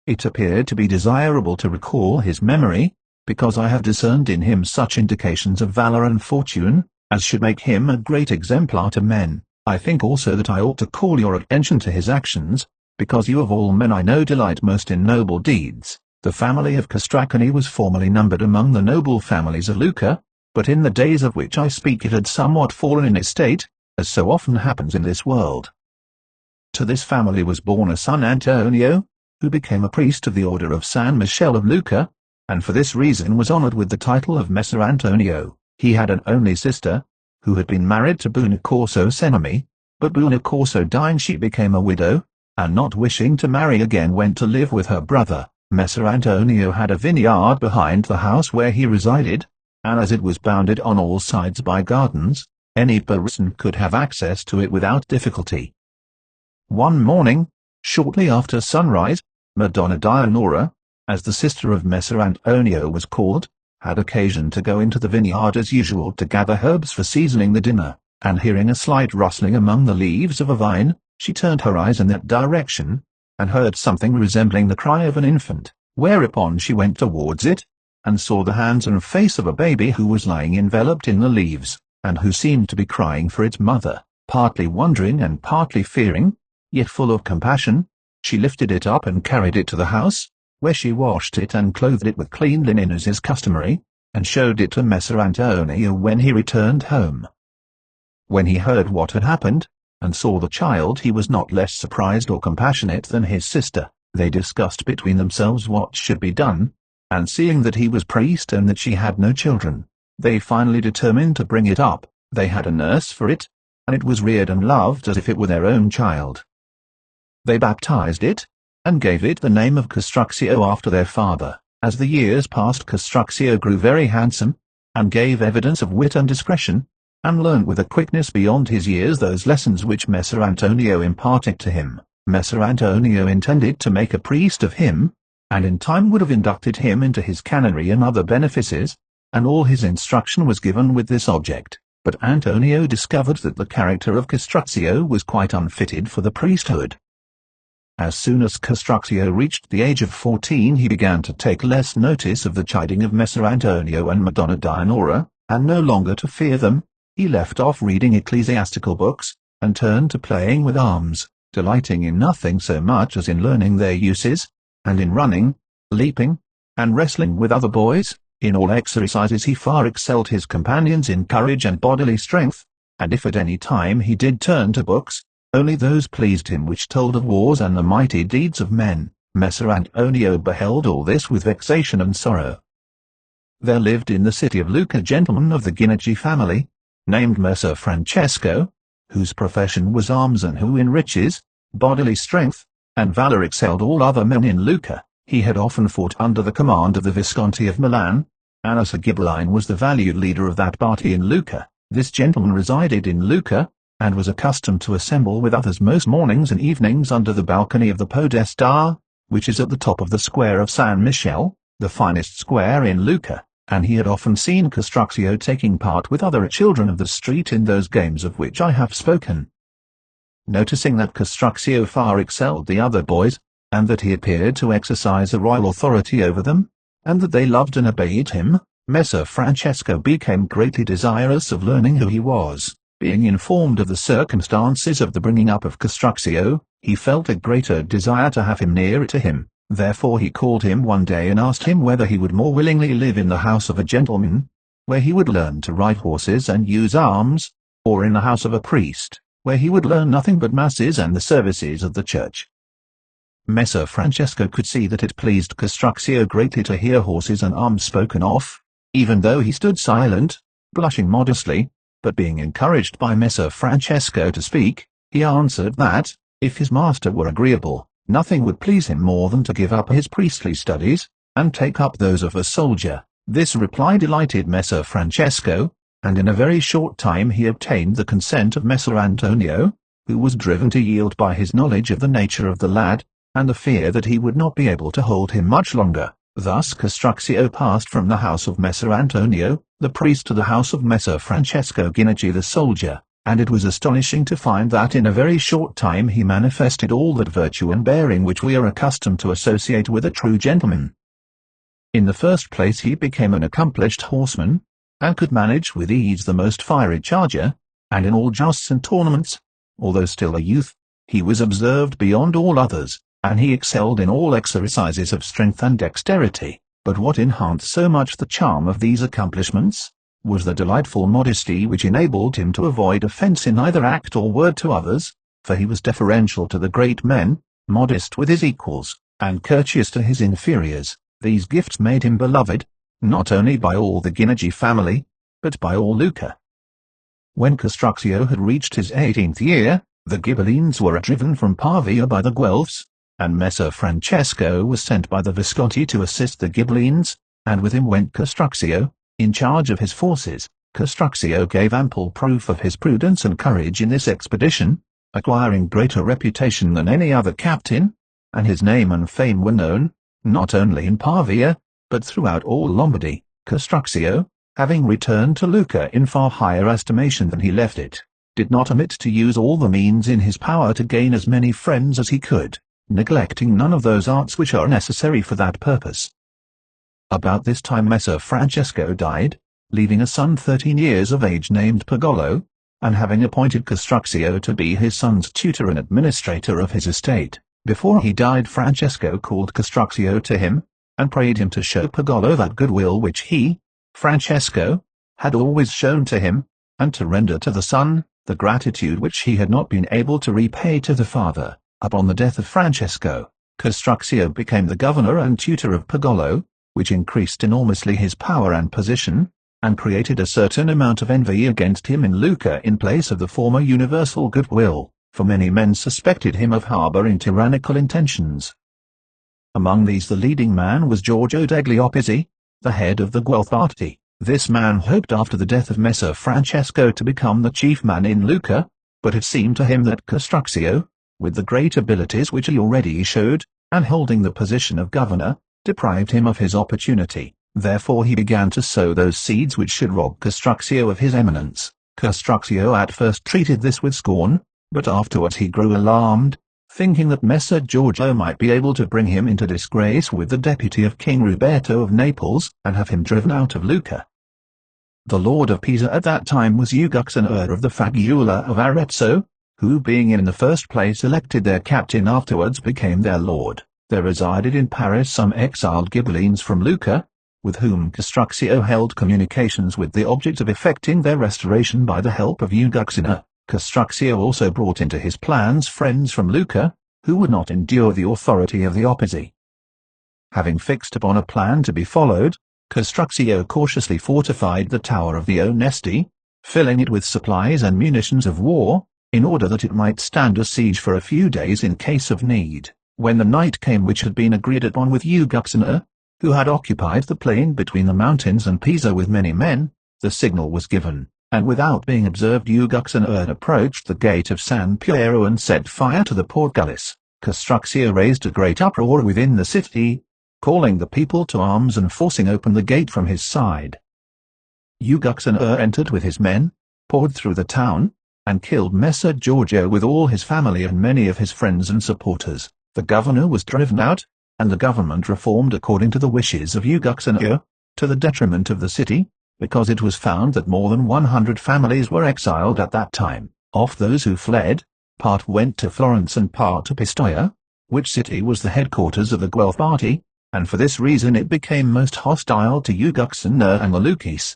It appeared to be desirable to recall his memory, because I have discerned in him such indications of valor and fortune, as should make him a great exemplar to men. I think also that I ought to call your attention to his actions, because you of all men I know delight most in noble deeds. The family of Castracani was formerly numbered among the noble families of Lucca, but in the days of which I speak it had somewhat fallen in estate, as so often happens in this world. To this family was born a son Antonio, who became a priest of the order of San Michele of Lucca, and for this reason was honored with the title of Messer Antonio. He had an only sister, who had been married to Buonaccorso Senami, but Buonaccorso dying she became a widow, and not wishing to marry again went to live with her brother. Messer Antonio had a vineyard behind the house where he resided, and as it was bounded on all sides by gardens, any person could have access to it without difficulty. One morning, shortly after sunrise, Madonna Dianora, as the sister of Messer Antonio was called, had occasion to go into the vineyard as usual to gather herbs for seasoning the dinner, and hearing a slight rustling among the leaves of a vine, she turned her eyes in that direction, and heard something resembling the cry of an infant, whereupon she went towards it, and saw the hands and face of a baby who was lying enveloped in the leaves, and who seemed to be crying for its mother. Partly wondering and partly fearing, yet full of compassion, she lifted it up and carried it to the house, where she washed it and clothed it with clean linen as is customary, and showed it to Messer Antonio when he returned home. When he heard what had happened, and saw the child, he was not less surprised or compassionate than his sister. They discussed between themselves what should be done, and seeing that he was priest and that she had no children, they finally determined to bring it up. They had a nurse for it, and it was reared and loved as if it were their own child. They baptized it, and gave it the name of Castruccio after their father. As the years passed, Castruccio grew very handsome, and gave evidence of wit and discretion, and learned with a quickness beyond his years those lessons which Messer Antonio imparted to him. Messer Antonio intended to make a priest of him, and in time would have inducted him into his canonry and other benefices, and all his instruction was given with this object. But Antonio discovered that the character of Castruccio was quite unfitted for the priesthood. As soon as Castruccio reached the age of 14 he began to take less notice of the chiding of Messer Antonio and Madonna Dianora, and no longer to fear them. He left off reading ecclesiastical books, and turned to playing with arms, delighting in nothing so much as in learning their uses, and in running, leaping, and wrestling with other boys. In all exercises he far excelled his companions in courage and bodily strength, and if at any time he did turn to books, only those pleased him which told of wars and the mighty deeds of men. Messer Antonio beheld all this with vexation and sorrow. There lived in the city of Lucca a gentleman of the Ginnici family, named Messer Francesco, whose profession was arms and who in riches, bodily strength, and valor excelled all other men in Lucca. He had often fought under the command of the Visconti of Milan, and as a Ghibelline was the valued leader of that party in Lucca. This gentleman resided in Lucca, and was accustomed to assemble with others most mornings and evenings under the balcony of the Podesta, which is at the top of the square of San Michele, the finest square in Lucca, and he had often seen Castruccio taking part with other children of the street in those games of which I have spoken. Noticing that Castruccio far excelled the other boys, and that he appeared to exercise a royal authority over them, and that they loved and obeyed him, Messer Francesco became greatly desirous of learning who he was. Being informed of the circumstances of the bringing up of Castruccio, he felt a greater desire to have him nearer to him. Therefore he called him one day and asked him whether he would more willingly live in the house of a gentleman, where he would learn to ride horses and use arms, or in the house of a priest, where he would learn nothing but masses and the services of the church. Messer Francesco could see that it pleased Castruccio greatly to hear horses and arms spoken of, even though he stood silent, blushing modestly, but being encouraged by Messer Francesco to speak, he answered that, if his master were agreeable, nothing would please him more than to give up his priestly studies, and take up those of a soldier. This reply delighted Messer Francesco, and in a very short time he obtained the consent of Messer Antonio, who was driven to yield by his knowledge of the nature of the lad, and the fear that he would not be able to hold him much longer. Thus Castruccio passed from the house of Messer Antonio, the priest, to the house of Messer Francesco Ginigi the soldier, and it was astonishing to find that in a very short time he manifested all that virtue and bearing which we are accustomed to associate with a true gentleman. In the first place he became an accomplished horseman, and could manage with ease the most fiery charger, and in all jousts and tournaments, although still a youth, he was observed beyond all others, and he excelled in all exercises of strength and dexterity. But what enhanced so much the charm of these accomplishments, was the delightful modesty which enabled him to avoid offence in either act or word to others, for he was deferential to the great men, modest with his equals, and courteous to his inferiors. These gifts made him beloved, not only by all the Ginigi family, but by all Lucca. When Castruccio had reached his 18th year, the Ghibellines were driven from Pavia by the Guelphs, and Messer Francesco was sent by the Visconti to assist the Ghibellines, and with him went Castruccio, in charge of his forces. Castruccio gave ample proof of his prudence and courage in this expedition, acquiring greater reputation than any other captain, and his name and fame were known, not only in Pavia, but throughout all Lombardy. Castruccio, having returned to Lucca in far higher estimation than he left it, did not omit to use all the means in his power to gain as many friends as he could, neglecting none of those arts which are necessary for that purpose. About this time Messer Francesco died, leaving a son 13 years of age named Pagolo, and having appointed Castruccio to be his son's tutor and administrator of his estate. Before he died Francesco called Castruccio to him, and prayed him to show Pagolo that goodwill which he, Francesco, had always shown to him, and to render to the son the gratitude which he had not been able to repay to the father. Upon the death of Francesco, Castruccio became the governor and tutor of Pagolo, which increased enormously his power and position, and created a certain amount of envy against him in Lucca in place of the former universal goodwill, for many men suspected him of harboring tyrannical intentions. Among these the leading man was Giorgio degli Opizi, the head of the Guelph party. This man hoped after the death of Messer Francesco to become the chief man in Lucca, but it seemed to him that Castruccio, with the great abilities which he already showed, and holding the position of governor, deprived him of his opportunity. Therefore he began to sow those seeds which should rob Castruccio of his eminence. Castruccio at first treated this with scorn, but afterwards he grew alarmed, thinking that Messer Giorgio might be able to bring him into disgrace with the deputy of King Ruberto of Naples, and have him driven out of Lucca. The lord of Pisa at that time was Uguccione of the Fagiuola of Arezzo, who being in the first place elected their captain afterwards became their lord. There resided in Paris some exiled Ghibellines from Lucca, with whom Castruccio held communications with the object of effecting their restoration by the help of Uguccione. Castruccio also brought into his plans friends from Lucca, who would not endure the authority of the Opizi. Having fixed upon a plan to be followed, Castruccio cautiously fortified the tower of the Onesti, filling it with supplies and munitions of war, in order that it might stand a siege for a few days in case of need. When the night came which had been agreed upon with Uguccione, who had occupied the plain between the mountains and Pisa with many men, the signal was given, and without being observed Uguccione approached the gate of San Piero and set fire to the portcullis. Castruccio raised a great uproar within the city, calling the people to arms and forcing open the gate from his side. Uguccione entered with his men, poured through the town, and killed Messer Giorgio with all his family and many of his friends and supporters. The governor was driven out, and the government reformed according to the wishes of Uguccione. to the detriment of the city, because it was found that more than 100 families were exiled at that time. Of those who fled, part went to Florence and part to Pistoia, which city was the headquarters of the Guelph party, and for this reason it became most hostile to Uguxaner and the Lucchese.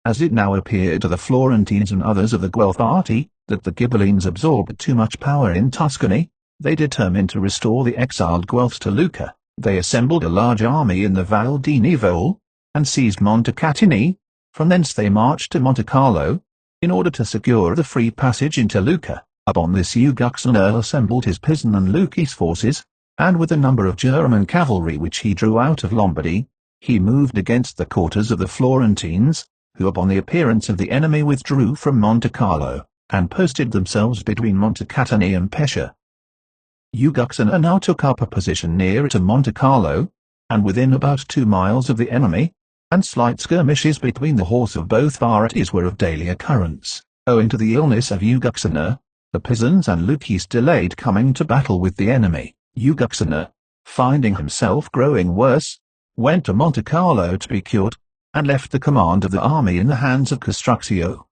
As it now appeared to the Florentines and others of the Guelph party that the Ghibellines absorbed too much power in Tuscany, they determined to restore the exiled Guelphs to Lucca. They assembled a large army in the Val di Nivole, and seized Montecatini. From thence they marched to Monte Carlo, in order to secure the free passage into Lucca. Upon this Uguxaner assembled his Pisan and Lucchese forces, and with a number of German cavalry which he drew out of Lombardy, he moved against the quarters of the Florentines, who upon the appearance of the enemy withdrew from Monte Carlo, and posted themselves between Montecatini and Pescia. Uguxaner now took up a position nearer to Monte Carlo, and within about 2 miles of the enemy, and slight skirmishes between the horse of both parties were of daily occurrence. Owing to the illness of Uguxaner, the Pisans and Lucchese delayed coming to battle with the enemy. Uguxaner, finding himself growing worse, went to Monte Carlo to be cured, and left the command of the army in the hands of Castruccio.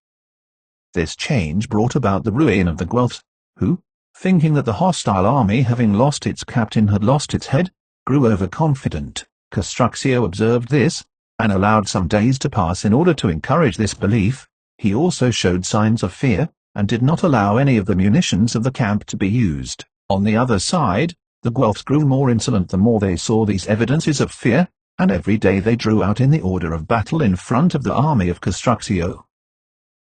This change brought about the ruin of the Guelphs, who, thinking that the hostile army having lost its captain had lost its head, grew overconfident. Castruccio observed this, and allowed some days to pass in order to encourage this belief. He also showed signs of fear, and did not allow any of the munitions of the camp to be used. On the other side, the Guelphs grew more insolent the more they saw these evidences of fear, and every day they drew out in the order of battle in front of the army of Castruccio.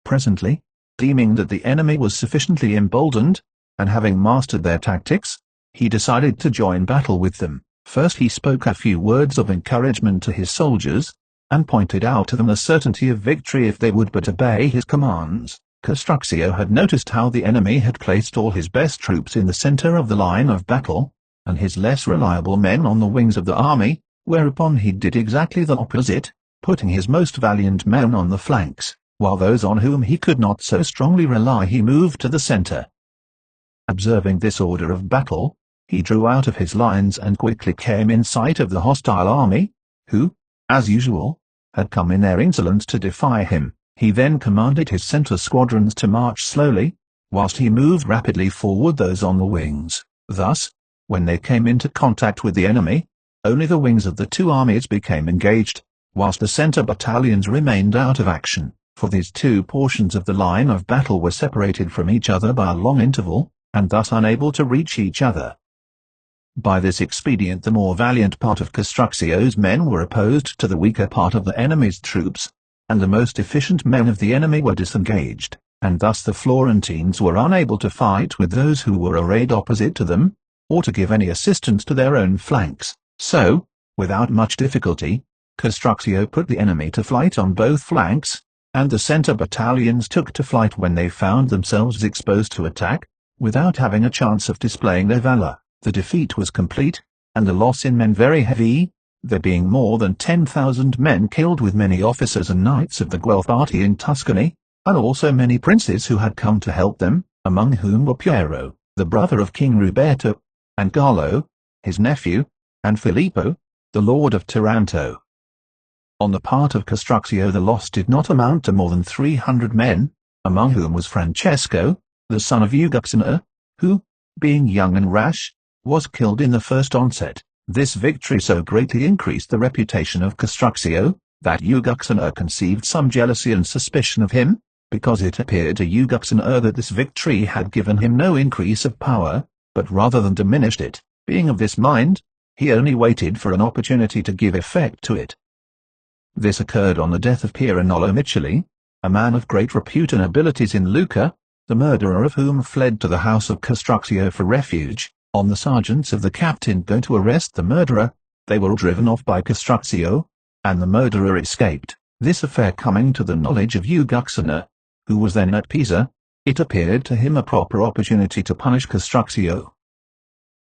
Presently, deeming that the enemy was sufficiently emboldened, and having mastered their tactics, he decided to join battle with them. First he spoke a few words of encouragement to his soldiers, and pointed out to them the certainty of victory if they would but obey his commands. Castruccio had noticed how the enemy had placed all his best troops in the center of the line of battle, and his less reliable men on the wings of the army, whereupon he did exactly the opposite, putting his most valiant men on the flanks, while those on whom he could not so strongly rely he moved to the center. Observing this order of battle, he drew out of his lines and quickly came in sight of the hostile army, who, as usual, had come in their insolence to defy him. He then commanded his center squadrons to march slowly, whilst he moved rapidly forward those on the wings. Thus, when they came into contact with the enemy, only the wings of the two armies became engaged, whilst the center battalions remained out of action, for these two portions of the line of battle were separated from each other by a long interval, and thus unable to reach each other. By this expedient the more valiant part of Castruccio's men were opposed to the weaker part of the enemy's troops, and the most efficient men of the enemy were disengaged, and thus the Florentines were unable to fight with those who were arrayed opposite to them, or to give any assistance to their own flanks. So, without much difficulty, Castruccio put the enemy to flight on both flanks, and the center battalions took to flight when they found themselves exposed to attack, without having a chance of displaying their valor. The defeat was complete, and the loss in men very heavy, there being more than 10,000 men killed with many officers and knights of the Guelph party in Tuscany, and also many princes who had come to help them, among whom were Piero, the brother of King Ruberto, and Gallo, his nephew, and Filippo, the lord of Taranto. On the part of Castruccio the loss did not amount to more than 300 men, among whom was Francesco, the son of Uguxaner, who, being young and rash, was killed in the first onset. This victory so greatly increased the reputation of Castruccio, that Uguxaner conceived some jealousy and suspicion of him, because it appeared to Uguxaner that this victory had given him no increase of power, but rather than diminished it. Being of this mind, he only waited for an opportunity to give effect to it. This occurred on the death of Piero Machiavelli, a man of great repute and abilities in Lucca, the murderer of whom fled to the house of Castruccio for refuge. On the sergeants of the captain going to arrest the murderer, they were driven off by Castruccio, and the murderer escaped. This affair coming to the knowledge of Uguxaner, who was then at Pisa, it appeared to him a proper opportunity to punish Castruccio.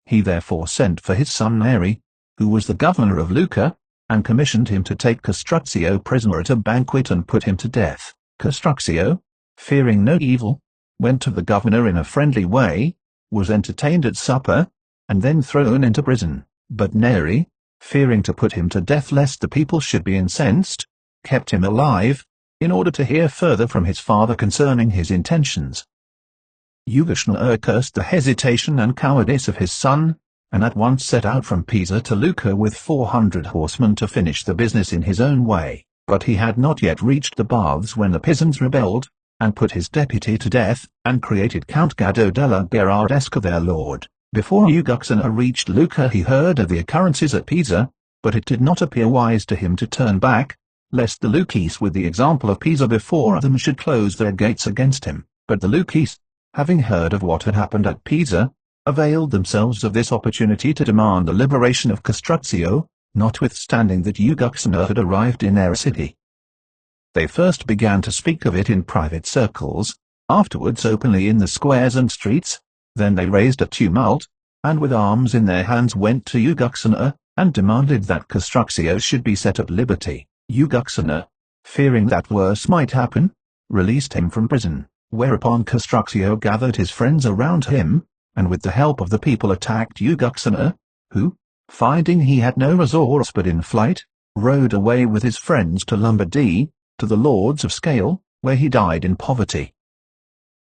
He therefore sent for his son Neri, who was the governor of Lucca, and commissioned him to take Castruccio prisoner at a banquet and put him to death. Castruccio, fearing no evil, went to the governor in a friendly way, was entertained at supper, and then thrown into prison. But Neri, fearing to put him to death lest the people should be incensed, kept him alive, in order to hear further from his father concerning his intentions. Ugocino cursed the hesitation and cowardice of his son, and at once set out from Pisa to Lucca with 400 horsemen to finish the business in his own way. But he had not yet reached the baths when the Pisans rebelled, and put his deputy to death, and created Count Gaddo della Gherardesca their lord. Before Ugocino reached Lucca he heard of the occurrences at Pisa, but it did not appear wise to him to turn back, lest the Lucchese with the example of Pisa before them should close their gates against him. But the Lucchese, having heard of what had happened at Pisa, availed themselves of this opportunity to demand the liberation of Castruccio, notwithstanding that Ugocino had arrived in their city. They first began to speak of it in private circles, afterwards openly in the squares and streets. Then they raised a tumult, and with arms in their hands went to Ugocino, and demanded that Castruccio should be set at liberty. Ugocino, fearing that worse might happen, released him from prison, whereupon Castruccio gathered his friends around him, and with the help of the people attacked Ugocino, who, finding he had no resource but in flight, rode away with his friends to Lombardy, to the lords of Scale, where he died in poverty.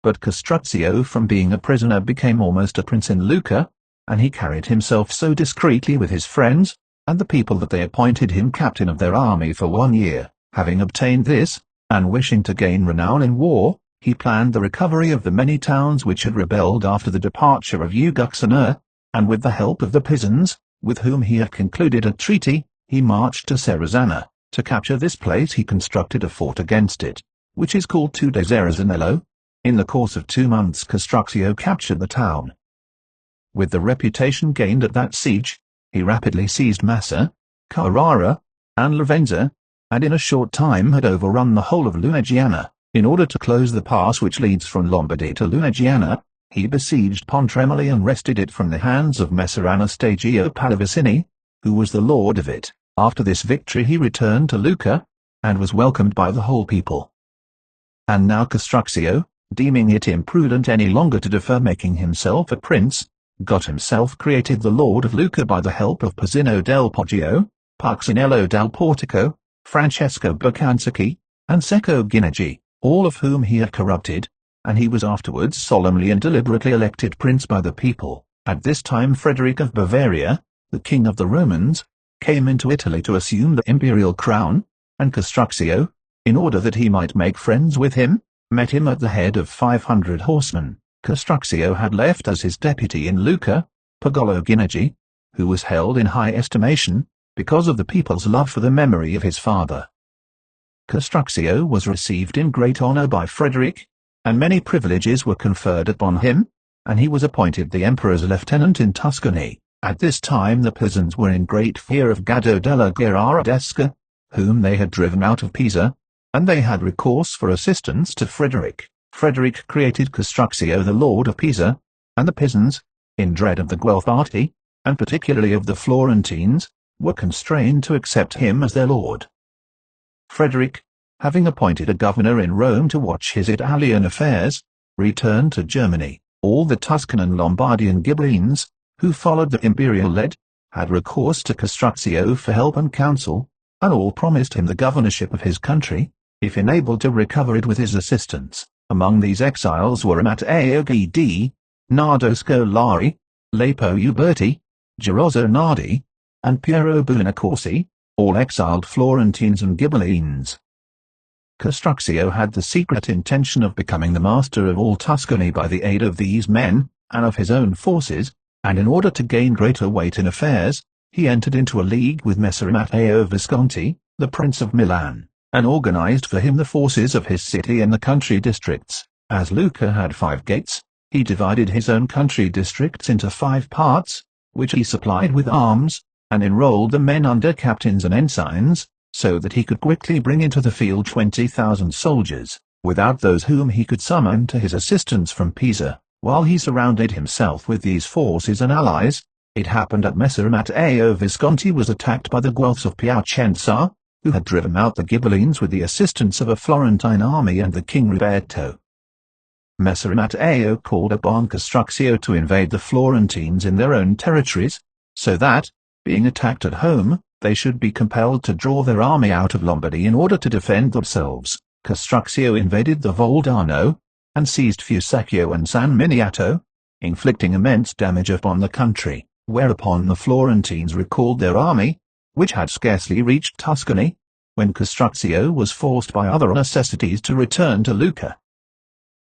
But Castruccio from being a prisoner became almost a prince in Lucca, and he carried himself so discreetly with his friends, and the people that they appointed him captain of their army for 1 year. Having obtained this, and wishing to gain renown in war, he planned the recovery of the many towns which had rebelled after the departure of Ugocino, and with the help of the Pisans, with whom he had concluded a treaty, he marched to Serezana. To capture this place he constructed a fort against it, which is called Tudde Serezanello. In the course of 2 months Castruccio captured the town. With the reputation gained at that siege, he rapidly seized Massa, Carrara, and Lavenza, and in a short time had overrun the whole of Lunigiana. In order to close the pass which leads from Lombardy to Lunigiana, he besieged Pontremoli and wrested it from the hands of Messer Anastasio Pallavicini, who was the lord of it. After this victory he returned to Lucca, and was welcomed by the whole people. And now Castruccio, deeming it imprudent any longer to defer making himself a prince, got himself created the lord of Lucca by the help of Pasino del Poggio, Parcinello del Portico, Francesco Boccansacchi, and Secco Ginigi, all of whom he had corrupted, and he was afterwards solemnly and deliberately elected prince by the people. At this time Frederick of Bavaria, the king of the Romans, came into Italy to assume the imperial crown, and Castruccio, in order that he might make friends with him, met him at the head of 500 horsemen. Castruccio had left as his deputy in Lucca, Pagolo Ginigi, who was held in high estimation, because of the people's love for the memory of his father. Castruccio was received in great honor by Frederick, and many privileges were conferred upon him, and he was appointed the emperor's lieutenant in Tuscany. At this time the Pisans were in great fear of Gaddo della Gherardesca, whom they had driven out of Pisa, and they had recourse for assistance to Frederick. Frederick created Castruccio the lord of Pisa, and the Pisans, in dread of the Guelph party, and particularly of the Florentines, were constrained to accept him as their lord. Frederick, having appointed a governor in Rome to watch his Italian affairs, returned to Germany. All the Tuscan and Lombardian Ghibellines, who followed the imperial lead, had recourse to Castruccio for help and counsel, and all promised him the governorship of his country, if enabled to recover it with his assistance. Among these exiles were Matteo Guidi, Nardo Scolari, Lapo Uberti, Gerozzo Nardi, and Piero Buonaccorsi, all exiled Florentines and Ghibellines. Castruccio had the secret intention of becoming the master of all Tuscany by the aid of these men, and of his own forces, and in order to gain greater weight in affairs, he entered into a league with Messer Matteo Visconti, the Prince of Milan, and organized for him the forces of his city and the country districts. As Lucca had 5 gates, he divided his own country districts into 5 parts, which he supplied with arms, and enrolled the men under captains and ensigns, so that he could quickly bring into the field 20,000 soldiers, without those whom he could summon to his assistance from Pisa. While he surrounded himself with these forces and allies, it happened that Messer Matteo Visconti was attacked by the Guelphs of Piacenza, who had driven out the Ghibellines with the assistance of a Florentine army and the King Roberto. Messer Matteo called upon Castruccio to invade the Florentines in their own territories, so that, being attacked at home, they should be compelled to draw their army out of Lombardy in order to defend themselves. Castruccio invaded the Volturno, and seized Fusacchio and San Miniato, inflicting immense damage upon the country, whereupon the Florentines recalled their army, which had scarcely reached Tuscany, when Castruccio was forced by other necessities to return to Lucca.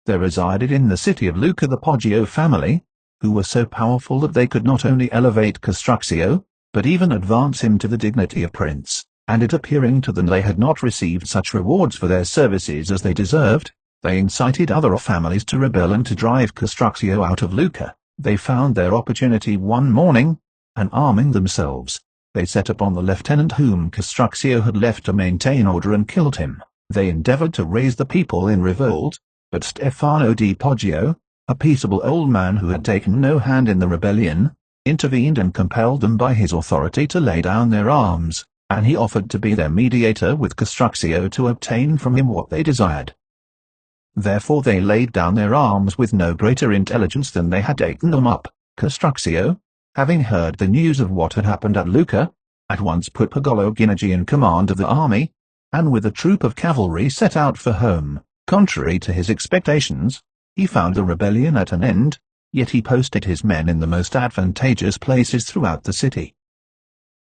There resided in the city of Lucca the Poggio family, who were so powerful that they could not only elevate Castruccio, but even advance him to the dignity of prince, and it appearing to them they had not received such rewards for their services as they deserved, they incited other families to rebel and to drive Castruccio out of Lucca. They found their opportunity one morning, and arming themselves, they set upon the lieutenant whom Castruccio had left to maintain order and killed him. They endeavored to raise the people in revolt, but Stefano di Poggio, a peaceable old man who had taken no hand in the rebellion, intervened and compelled them by his authority to lay down their arms, and he offered to be their mediator with Castruccio to obtain from him what they desired. Therefore they laid down their arms with no greater intelligence than they had taken them up. Castruccio, having heard the news of what had happened at Lucca, at once put Pagolo Ginigi in command of the army, and with a troop of cavalry set out for home. Contrary to his expectations, he found the rebellion at an end, yet he posted his men in the most advantageous places throughout the city.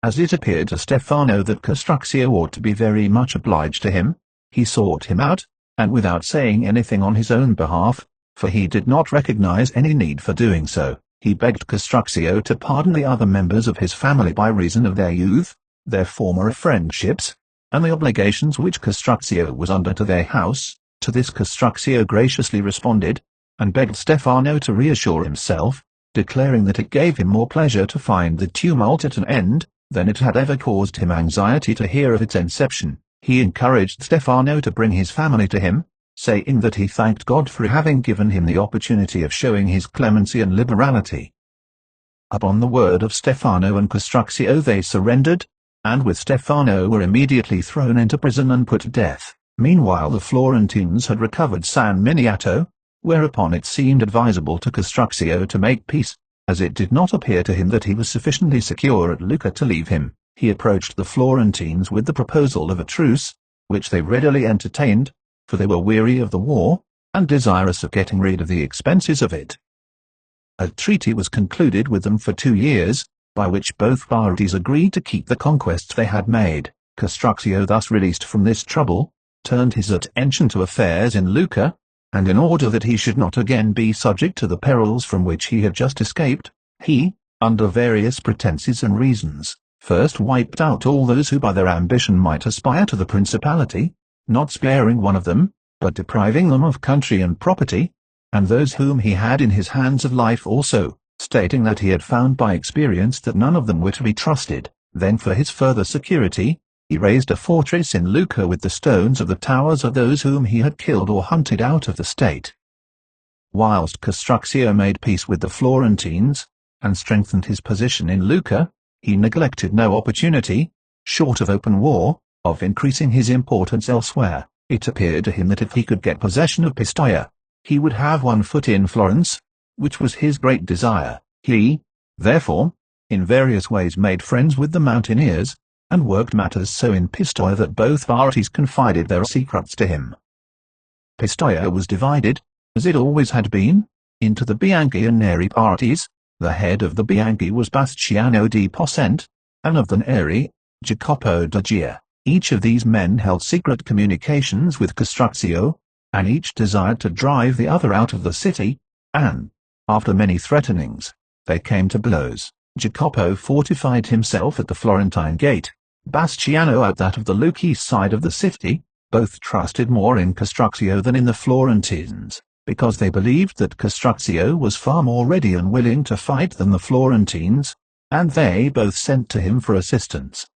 As it appeared to Stefano that Castruccio ought to be very much obliged to him, he sought him out, and without saying anything on his own behalf, for he did not recognize any need for doing so, he begged Castruccio to pardon the other members of his family by reason of their youth, their former friendships, and the obligations which Castruccio was under to their house. To this Castruccio graciously responded, and begged Stefano to reassure himself, declaring that it gave him more pleasure to find the tumult at an end, than it had ever caused him anxiety to hear of its inception. He encouraged Stefano to bring his family to him, saying that he thanked God for having given him the opportunity of showing his clemency and liberality. Upon the word of Stefano and Castruccio they surrendered, and with Stefano were immediately thrown into prison and put to death. Meanwhile the Florentines had recovered San Miniato, whereupon it seemed advisable to Castruccio to make peace, as it did not appear to him that he was sufficiently secure at Lucca to leave him. He approached the Florentines with the proposal of a truce, which they readily entertained, for they were weary of the war, and desirous of getting rid of the expenses of it. A treaty was concluded with them for 2 years, by which both parties agreed to keep the conquests they had made. Castruccio, thus released from this trouble, turned his attention to affairs in Lucca, and in order that he should not again be subject to the perils from which he had just escaped, he, under various pretenses and reasons, first wiped out all those who by their ambition might aspire to the principality, not sparing one of them, but depriving them of country and property, and those whom he had in his hands of life also, stating that he had found by experience that none of them were to be trusted. Then for his further security, he raised a fortress in Lucca with the stones of the towers of those whom he had killed or hunted out of the state. Whilst Castruccio made peace with the Florentines, and strengthened his position in Lucca, he neglected no opportunity, short of open war, of increasing his importance elsewhere. It appeared to him that if he could get possession of Pistoia, he would have one foot in Florence, which was his great desire. He, therefore, in various ways made friends with the mountaineers, and worked matters so in Pistoia that both parties confided their secrets to him. Pistoia was divided, as it always had been, into the Bianchi and Neri parties. The head of the Bianchi was Bastiano di Possente, and of the Neri, Jacopo d'Agea. Each of these men held secret communications with Castruccio, and each desired to drive the other out of the city, and, after many threatenings, they came to blows. Jacopo fortified himself at the Florentine gate, Bastiano at that of the Lucchese side of the city. Both trusted more in Castruccio than in the Florentines, because they believed that Castruccio was far more ready and willing to fight than the Florentines, and they both sent to him for assistance.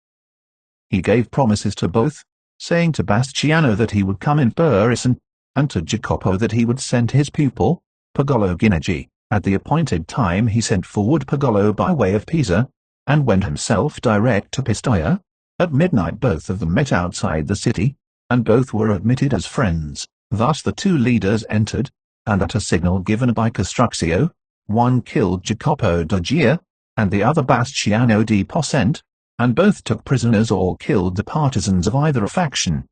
He gave promises to both, saying to Bastiano that he would come in person, and to Jacopo that he would send his pupil, Pagolo Ginigi. At the appointed time he sent forward Pagolo by way of Pisa, and went himself direct to Pistoia. At midnight both of them met outside the city, and both were admitted as friends. Thus the two leaders entered, and at a signal given by Castruccio, one killed Jacopo d'Agea, and the other Bastiano di Possente, and both took prisoners or killed the partisans of either faction.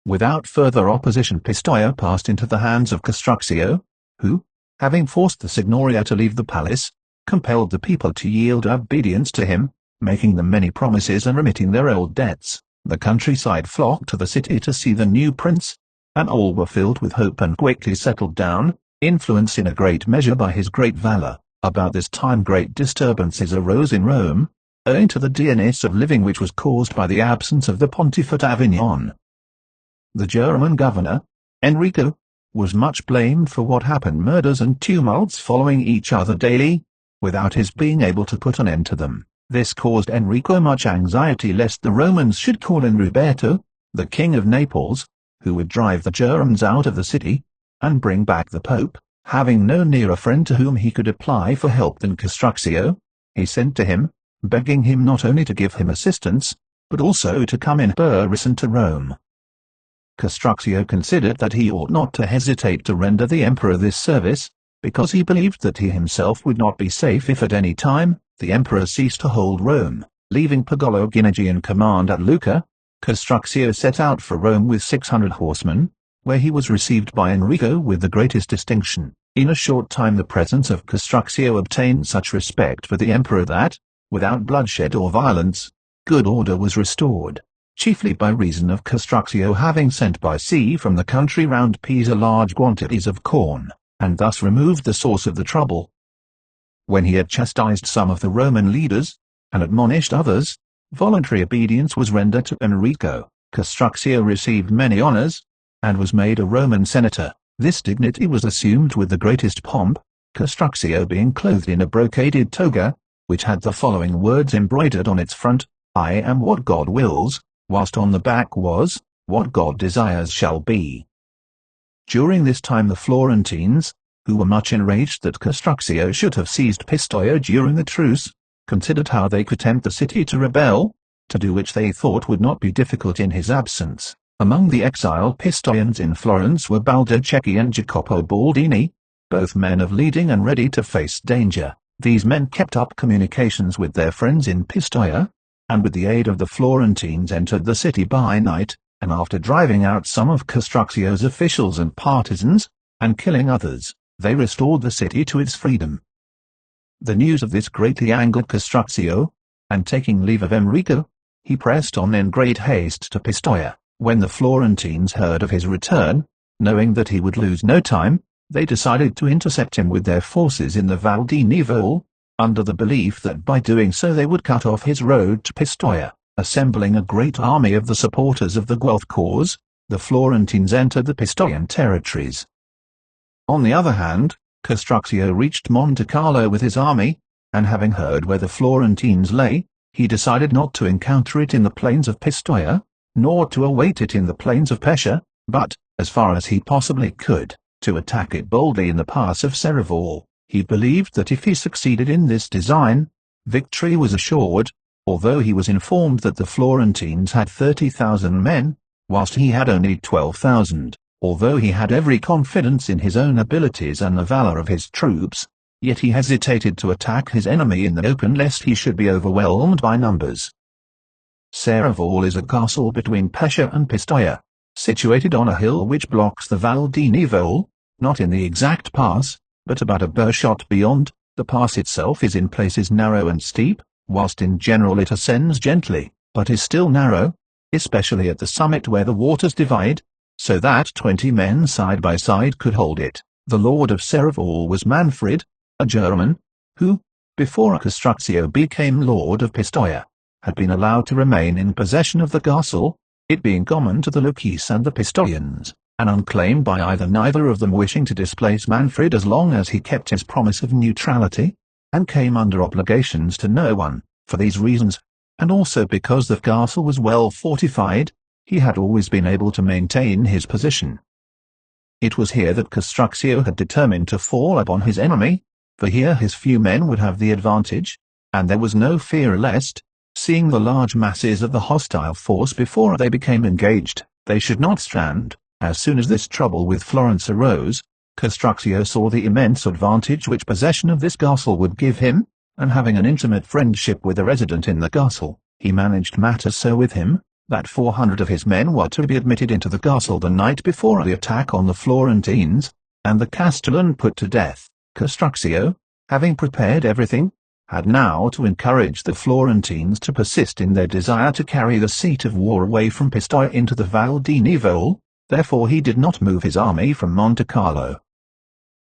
Without further opposition, Pistoia passed into the hands of Castruccio, who, having forced the Signoria to leave the palace, compelled the people to yield obedience to him, making them many promises and remitting their old debts. The countryside flocked to the city to see the new prince, and all were filled with hope and quickly settled down, influenced in a great measure by his great valor. About this time great disturbances arose in Rome, owing to the dearness of living which was caused by the absence of the pontiff at Avignon. The German governor, Enrico, was much blamed for what happened, murders and tumults following each other daily, without his being able to put an end to them. This caused Enrico much anxiety lest the Romans should call in Ruberto, the king of Naples, who would drive the Germans out of the city, and bring back the Pope. Having no nearer friend to whom he could apply for help than Castruccio, he sent to him, begging him not only to give him assistance, but also to come in person to Rome. Castruccio considered that he ought not to hesitate to render the emperor this service, because he believed that he himself would not be safe if at any time the emperor ceased to hold Rome. Leaving Pagolo Ginigi in command at Lucca, Castruccio set out for Rome with 600 horsemen, where he was received by Enrico with the greatest distinction. In a short time the presence of Castruccio obtained such respect for the emperor that, without bloodshed or violence, good order was restored, chiefly by reason of Castruccio having sent by sea from the country round Pisa large quantities of corn, and thus removed the source of the trouble. When he had chastised some of the Roman leaders, and admonished others, voluntary obedience was rendered to Enrico. Castruccio received many honors, and was made a Roman senator. This dignity was assumed with the greatest pomp, Castruccio being clothed in a brocaded toga, which had the following words embroidered on its front: "I am what God wills," whilst on the back was, "What God desires shall be." During this time the Florentines, who were much enraged that Castruccio should have seized Pistoia during the truce, considered how they could tempt the city to rebel, to do which they thought would not be difficult in his absence. Among the exiled Pistoians in Florence were Baldo Cecchi and Jacopo Baldini, both men of leading and ready to face danger. These men kept up communications with their friends in Pistoia, and with the aid of the Florentines entered the city by night, and after driving out some of Castruccio's officials and partisans, and killing others, they restored the city to its freedom. The news of this greatly angered Castruccio, and taking leave of Enrico, he pressed on in great haste to Pistoia. When the Florentines heard of his return, knowing that he would lose no time, they decided to intercept him with their forces in the Val di Nivole, under the belief that by doing so they would cut off his road to Pistoia. Assembling a great army of the supporters of the Guelph cause, the Florentines entered the Pistoian territories. On the other hand, Castruccio reached Monte Carlo with his army, and having heard where the Florentines lay, he decided not to encounter it in the plains of Pistoia, nor to await it in the plains of Pescia, but, as far as he possibly could, to attack it boldly in the pass of Serravalle. He believed that if he succeeded in this design, victory was assured, although he was informed that the Florentines had 30,000 men, whilst he had only 12,000. Although he had every confidence in his own abilities and the valor of his troops, yet he hesitated to attack his enemy in the open lest he should be overwhelmed by numbers. Serravalle is a castle between Pescia and Pistoia, situated on a hill which blocks the Val di Nivole, not in the exact pass, but about a bow shot beyond. The pass itself is in places narrow and steep, whilst in general it ascends gently, but is still narrow, especially at the summit where the waters divide, so that 20 men side by side could hold it. The lord of Serravalle was Manfred, a German, who, before Castruccio became lord of Pistoia, had been allowed to remain in possession of the castle, it being common to the Lucchese and the Pistoians, and unclaimed by neither of them wishing to displace Manfred as long as he kept his promise of neutrality, and came under obligations to no one. For these reasons, and also because the castle was well fortified, he had always been able to maintain his position. It was here that Castruccio had determined to fall upon his enemy, for here his few men would have the advantage, and there was no fear lest, seeing the large masses of the hostile force before they became engaged, they should not stand. As soon as this trouble with Florence arose, Castruccio saw the immense advantage which possession of this castle would give him, and having an intimate friendship with a resident in the castle, he managed matters so with him, that 400 of his men were to be admitted into the castle the night before the attack on the Florentines, and the castellan put to death. Castruccio, having prepared everything, had now to encourage the Florentines to persist in their desire to carry the seat of war away from Pistoia into the Val di Nivole, therefore he did not move his army from Monte Carlo.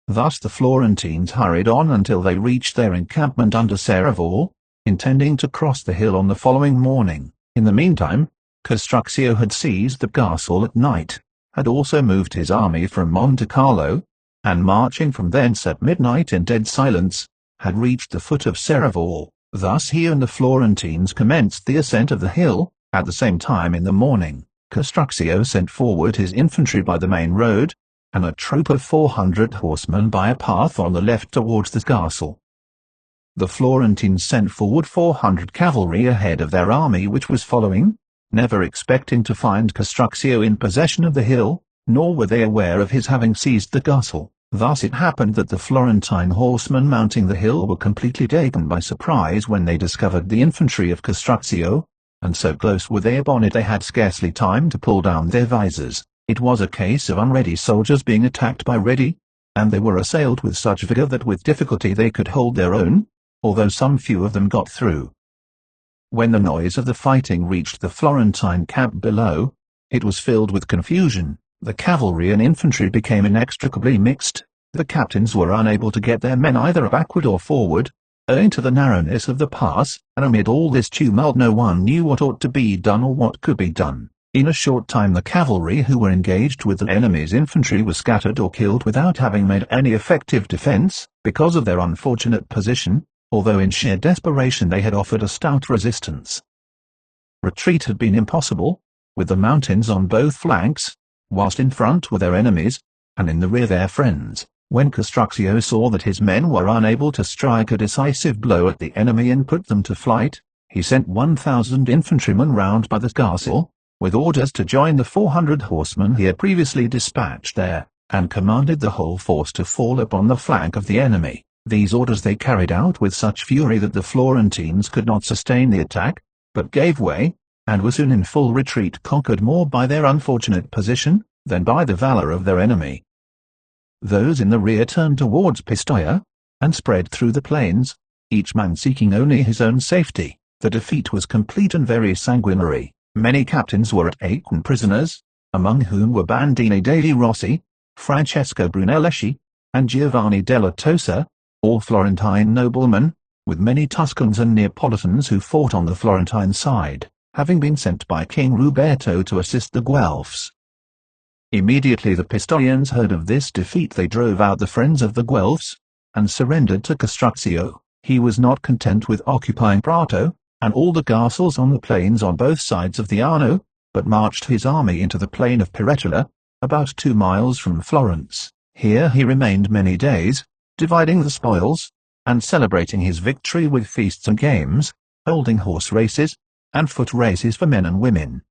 Thus the Florentines hurried on until they reached their encampment under Serravalle, intending to cross the hill on the following morning. In the meantime, Castruccio had seized the castle at night, had also moved his army from Monte Carlo, and marching from thence at midnight in dead silence, had reached the foot of Serravalle. Thus he and the Florentines commenced the ascent of the hill. At the same time in the morning, Castruccio sent forward his infantry by the main road, and a troop of 400 horsemen by a path on the left towards the castle. The Florentines sent forward 400 cavalry ahead of their army which was following, never expecting to find Castruccio in possession of the hill, nor were they aware of his having seized the castle. Thus it happened that the Florentine horsemen mounting the hill were completely taken by surprise when they discovered the infantry of Castruccio, and so close were they upon it they had scarcely time to pull down their visors. It was a case of unready soldiers being attacked by ready, and they were assailed with such vigor that with difficulty they could hold their own, although some few of them got through. When the noise of the fighting reached the Florentine camp below, it was filled with confusion. The cavalry and infantry became inextricably mixed. The captains were unable to get their men either backward or forward, owing to the narrowness of the pass, and amid all this tumult no one knew what ought to be done or what could be done. In a short time the cavalry who were engaged with the enemy's infantry were scattered or killed without having made any effective defense, because of their unfortunate position, although in sheer desperation they had offered a stout resistance. Retreat had been impossible, with the mountains on both flanks, whilst in front were their enemies, and in the rear their friends. When Castruccio saw that his men were unable to strike a decisive blow at the enemy and put them to flight, he sent 1,000 infantrymen round by the castle, with orders to join the 400 horsemen he had previously dispatched there, and commanded the whole force to fall upon the flank of the enemy. These orders they carried out with such fury that the Florentines could not sustain the attack, but gave way, and were soon in full retreat, conquered more by their unfortunate position than by the valor of their enemy. Those in the rear turned towards Pistoia, and spread through the plains, each man seeking only his own safety. The defeat was complete and very sanguinary. Many captains were at stake and prisoners, among whom were Bandini degli Rossi, Francesco Brunelleschi, and Giovanni della Tosa, all Florentine noblemen, with many Tuscans and Neapolitans who fought on the Florentine side, having been sent by King Ruberto to assist the Guelphs. Immediately the Pistoians heard of this defeat they drove out the friends of the Guelphs, and surrendered to Castruccio. He was not content with occupying Prato, and all the castles on the plains on both sides of the Arno, but marched his army into the plain of Piretula, about 2 miles from Florence. Here he remained many days, dividing the spoils, and celebrating his victory with feasts and games, holding horse races, and foot races for men and women.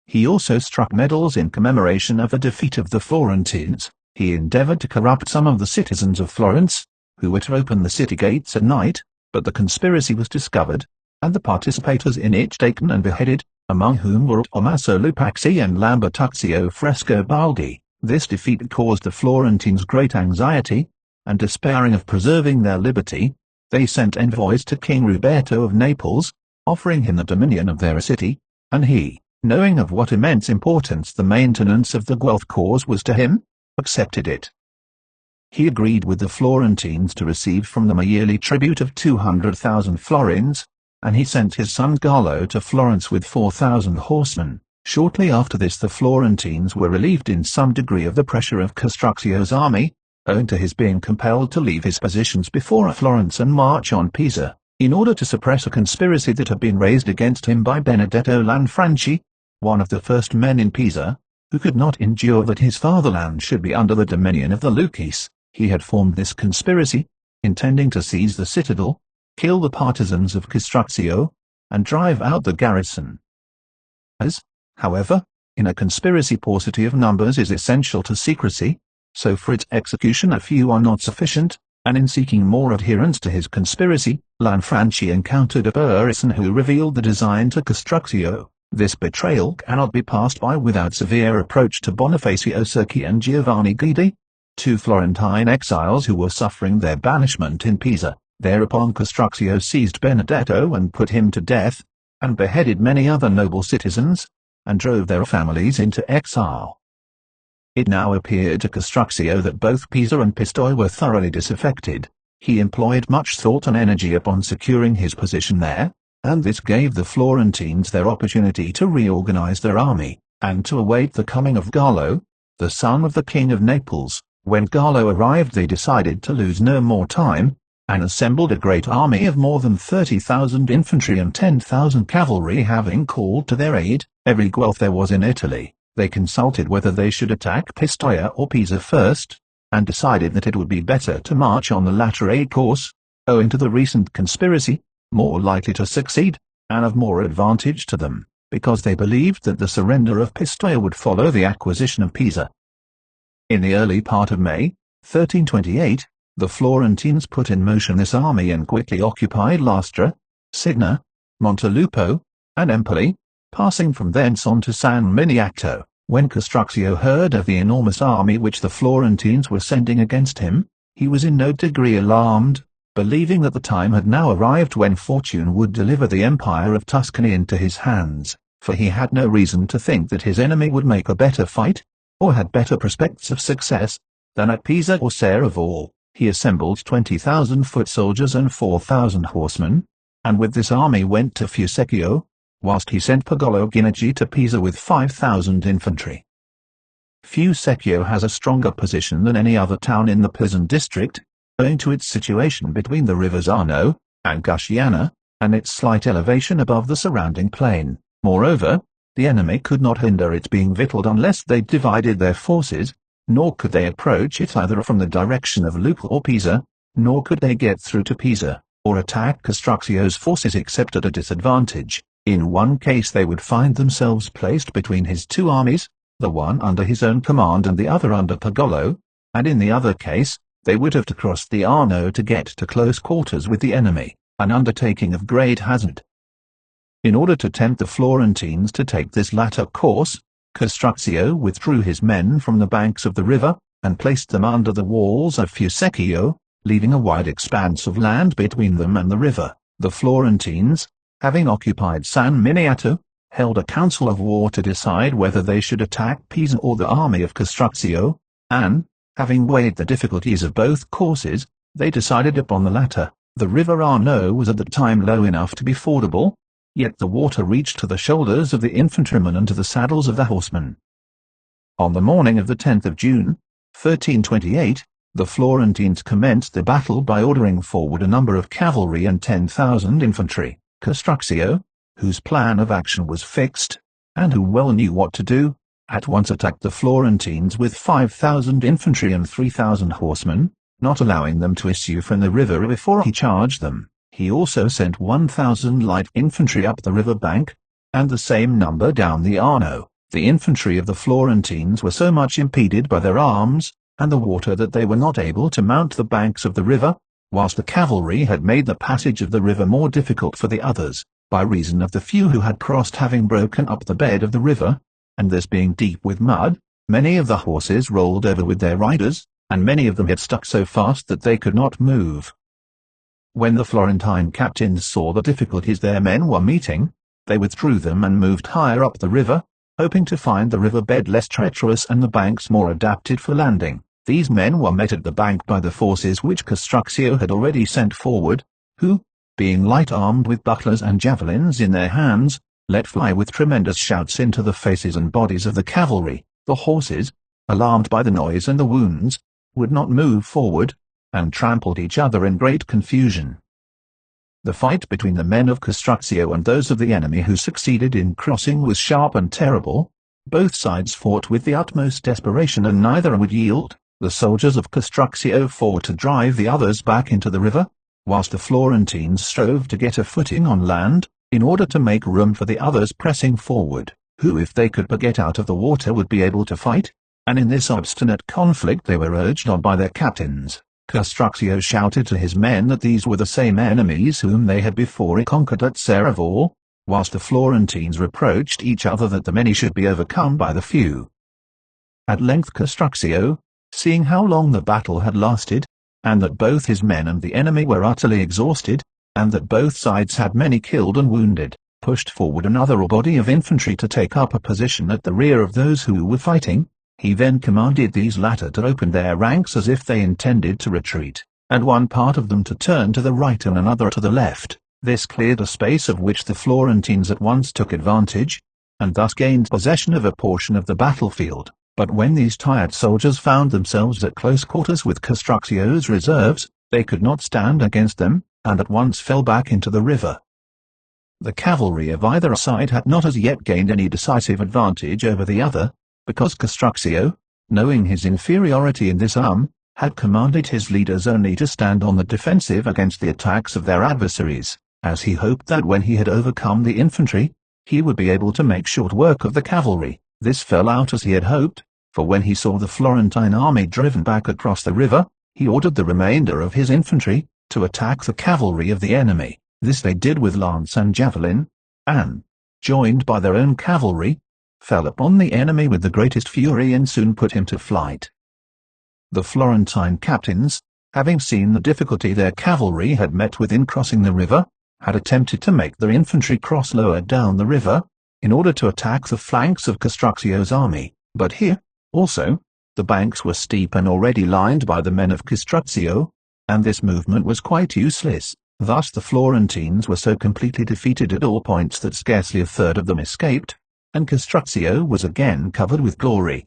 He also struck medals in commemoration of the defeat of the Florentines. He endeavored to corrupt some of the citizens of Florence, who were to open the city gates at night, but the conspiracy was discovered, and the participators in it taken and beheaded, among whom were Tommaso Lupaxi and Lambertuccio Frescobaldi. This defeat caused the Florentines great anxiety, and despairing of preserving their liberty, they sent envoys to King Ruberto of Naples, offering him the dominion of their city, and he, knowing of what immense importance the maintenance of the Guelph cause was to him, accepted it. He agreed with the Florentines to receive from them a yearly tribute of 200,000 florins, and he sent his son Gallo to Florence with 4,000 horsemen. Shortly after this the Florentines were relieved in some degree of the pressure of Castruccio's army, owing to his being compelled to leave his positions before Florence and march on Pisa, in order to suppress a conspiracy that had been raised against him by Benedetto Lanfranchi, one of the first men in Pisa, who could not endure that his fatherland should be under the dominion of the Lucchese. He had formed this conspiracy, intending to seize the citadel, kill the partisans of Castruccio, and drive out the garrison. As, however, in a conspiracy paucity of numbers is essential to secrecy, so for its execution a few are not sufficient, and in seeking more adherents to his conspiracy, Lanfranchi encountered a person who revealed the design to Castruccio. This betrayal cannot be passed by without severe reproach to Bonifacio Cerchi and Giovanni Guidi, two Florentine exiles who were suffering their banishment in Pisa. Thereupon Castruccio seized Benedetto and put him to death, and beheaded many other noble citizens, and drove their families into exile. It now appeared to Castruccio that both Pisa and Pistoia were thoroughly disaffected. He employed much thought and energy upon securing his position there, and this gave the Florentines their opportunity to reorganize their army, and to await the coming of Gallo, the son of the King of Naples. When Gallo arrived, they decided to lose no more time, and assembled a great army of more than 30,000 infantry and 10,000 cavalry. Having called to their aid every Guelph there was in Italy, they consulted whether they should attack Pistoia or Pisa first, and decided that it would be better to march on the latter course, owing to the recent conspiracy, more likely to succeed, and of more advantage to them, because they believed that the surrender of Pistoia would follow the acquisition of Pisa. In the early part of May, 1328, the Florentines put in motion this army and quickly occupied Lastra, Signa, Montelupo, and Empoli, passing from thence on to San Miniato. When Castruccio heard of the enormous army which the Florentines were sending against him, he was in no degree alarmed, believing that the time had now arrived when fortune would deliver the empire of Tuscany into his hands, for he had no reason to think that his enemy would make a better fight, or had better prospects of success, than at Pisa or Serravalle. He assembled 20,000 foot soldiers and 4,000 horsemen, and with this army went to Fucecchio, whilst he sent Pagolo Ginigi to Pisa with 5,000 infantry. Fucecchio has a stronger position than any other town in the Pisan district, owing to its situation between the rivers Arno and Gusciana, and its slight elevation above the surrounding plain. Moreover, the enemy could not hinder its being victualled unless they divided their forces, nor could they approach it either from the direction of Lucca or Pisa, nor could they get through to Pisa, or attack Castruccio's forces except at a disadvantage. In one case they would find themselves placed between his two armies, the one under his own command and the other under Pagolo, and in the other case, they would have to cross the Arno to get to close quarters with the enemy, an undertaking of great hazard. In order to tempt the Florentines to take this latter course, Castruccio withdrew his men from the banks of the river, and placed them under the walls of Fucecchio, leaving a wide expanse of land between them and the river. The Florentines, having occupied San Miniato, held a council of war to decide whether they should attack Pisa or the army of Castruccio, and, having weighed the difficulties of both courses, they decided upon the latter. The river Arno was at the time low enough to be fordable, yet the water reached to the shoulders of the infantrymen and to the saddles of the horsemen. On the morning of the 10th of June, 1328, the Florentines commenced the battle by ordering forward a number of cavalry and 10,000 infantry. Castruccio, whose plan of action was fixed, and who well knew what to do, at once attacked the Florentines with 5,000 infantry and 3,000 horsemen, not allowing them to issue from the river before he charged them. He also sent 1,000 light infantry up the river bank, and the same number down the Arno. The infantry of the Florentines were so much impeded by their arms and the water that they were not able to mount the banks of the river, whilst the cavalry had made the passage of the river more difficult for the others, by reason of the few who had crossed having broken up the bed of the river, and this being deep with mud. Many of the horses rolled over with their riders, and many of them had stuck so fast that they could not move. When the Florentine captains saw the difficulties their men were meeting, they withdrew them and moved higher up the river, hoping to find the river bed less treacherous and the banks more adapted for landing. These men were met at the bank by the forces which Castruccio had already sent forward, who, being light-armed with bucklers and javelins in their hands, let fly with tremendous shouts into the faces and bodies of the cavalry. The horses, alarmed by the noise and the wounds, would not move forward, and trampled each other in great confusion. The fight between the men of Castruccio and those of the enemy who succeeded in crossing was sharp and terrible. Both sides fought with the utmost desperation and neither would yield. The soldiers of Castruccio fought to drive the others back into the river, whilst the Florentines strove to get a footing on land, in order to make room for the others pressing forward, who if they could but get out of the water would be able to fight, and in this obstinate conflict they were urged on by their captains. Castruccio shouted to his men that these were the same enemies whom they had before conquered at Serravalle, whilst the Florentines reproached each other that the many should be overcome by the few. At length Castruccio, seeing how long the battle had lasted, and that both his men and the enemy were utterly exhausted, and that both sides had many killed and wounded, pushed forward another body of infantry to take up a position at the rear of those who were fighting. He then commanded these latter to open their ranks as if they intended to retreat, and one part of them to turn to the right and another to the left. This cleared a space of which the Florentines at once took advantage, and thus gained possession of a portion of the battlefield. But when these tired soldiers found themselves at close quarters with Castruccio's reserves, they could not stand against them, and at once fell back into the river. The cavalry of either side had not as yet gained any decisive advantage over the other, because Castruccio, knowing his inferiority in this arm, had commanded his leaders only to stand on the defensive against the attacks of their adversaries, as he hoped that when he had overcome the infantry, he would be able to make short work of the cavalry. This fell out as he had hoped, for when he saw the Florentine army driven back across the river, he ordered the remainder of his infantry to attack the cavalry of the enemy. This they did with lance and javelin, and, joined by their own cavalry, fell upon the enemy with the greatest fury and soon put him to flight. The Florentine captains, having seen the difficulty their cavalry had met with in crossing the river, had attempted to make their infantry cross lower down the river, in order to attack the flanks of Castruccio's army, but here, also, the banks were steep and already lined by the men of Castruccio, and this movement was quite useless. Thus the Florentines were so completely defeated at all points that scarcely a third of them escaped, and Castruccio was again covered with glory.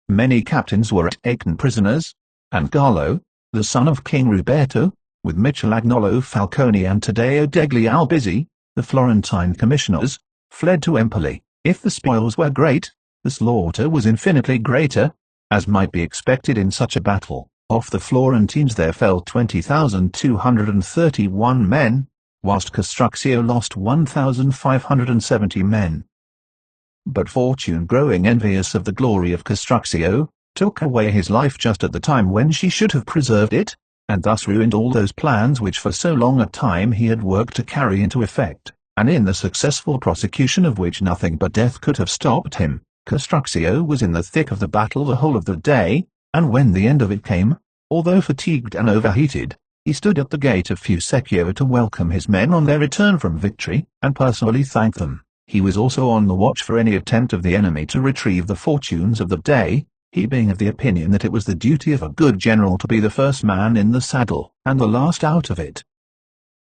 Many captains were taken prisoners, and Gallo, the son of King Ruberto, with Michelagnolo Falcone and Taddeo degli Albizzi, the Florentine commissioners, fled to Empoli. If the spoils were great, the slaughter was infinitely greater, as might be expected in such a battle. Of the Florentines there fell 20,231 men, whilst Castruccio lost 1,570 men. But fortune, growing envious of the glory of Castruccio, took away his life just at the time when she should have preserved it, and thus ruined all those plans which for so long a time he had worked to carry into effect, and in the successful prosecution of which nothing but death could have stopped him. Castruccio was in the thick of the battle the whole of the day, and when the end of it came, although fatigued and overheated, he stood at the gate of Fusecchio to welcome his men on their return from victory, and personally thank them. He was also on the watch for any attempt of the enemy to retrieve the fortunes of the day, he being of the opinion that it was the duty of a good general to be the first man in the saddle, and the last out of it.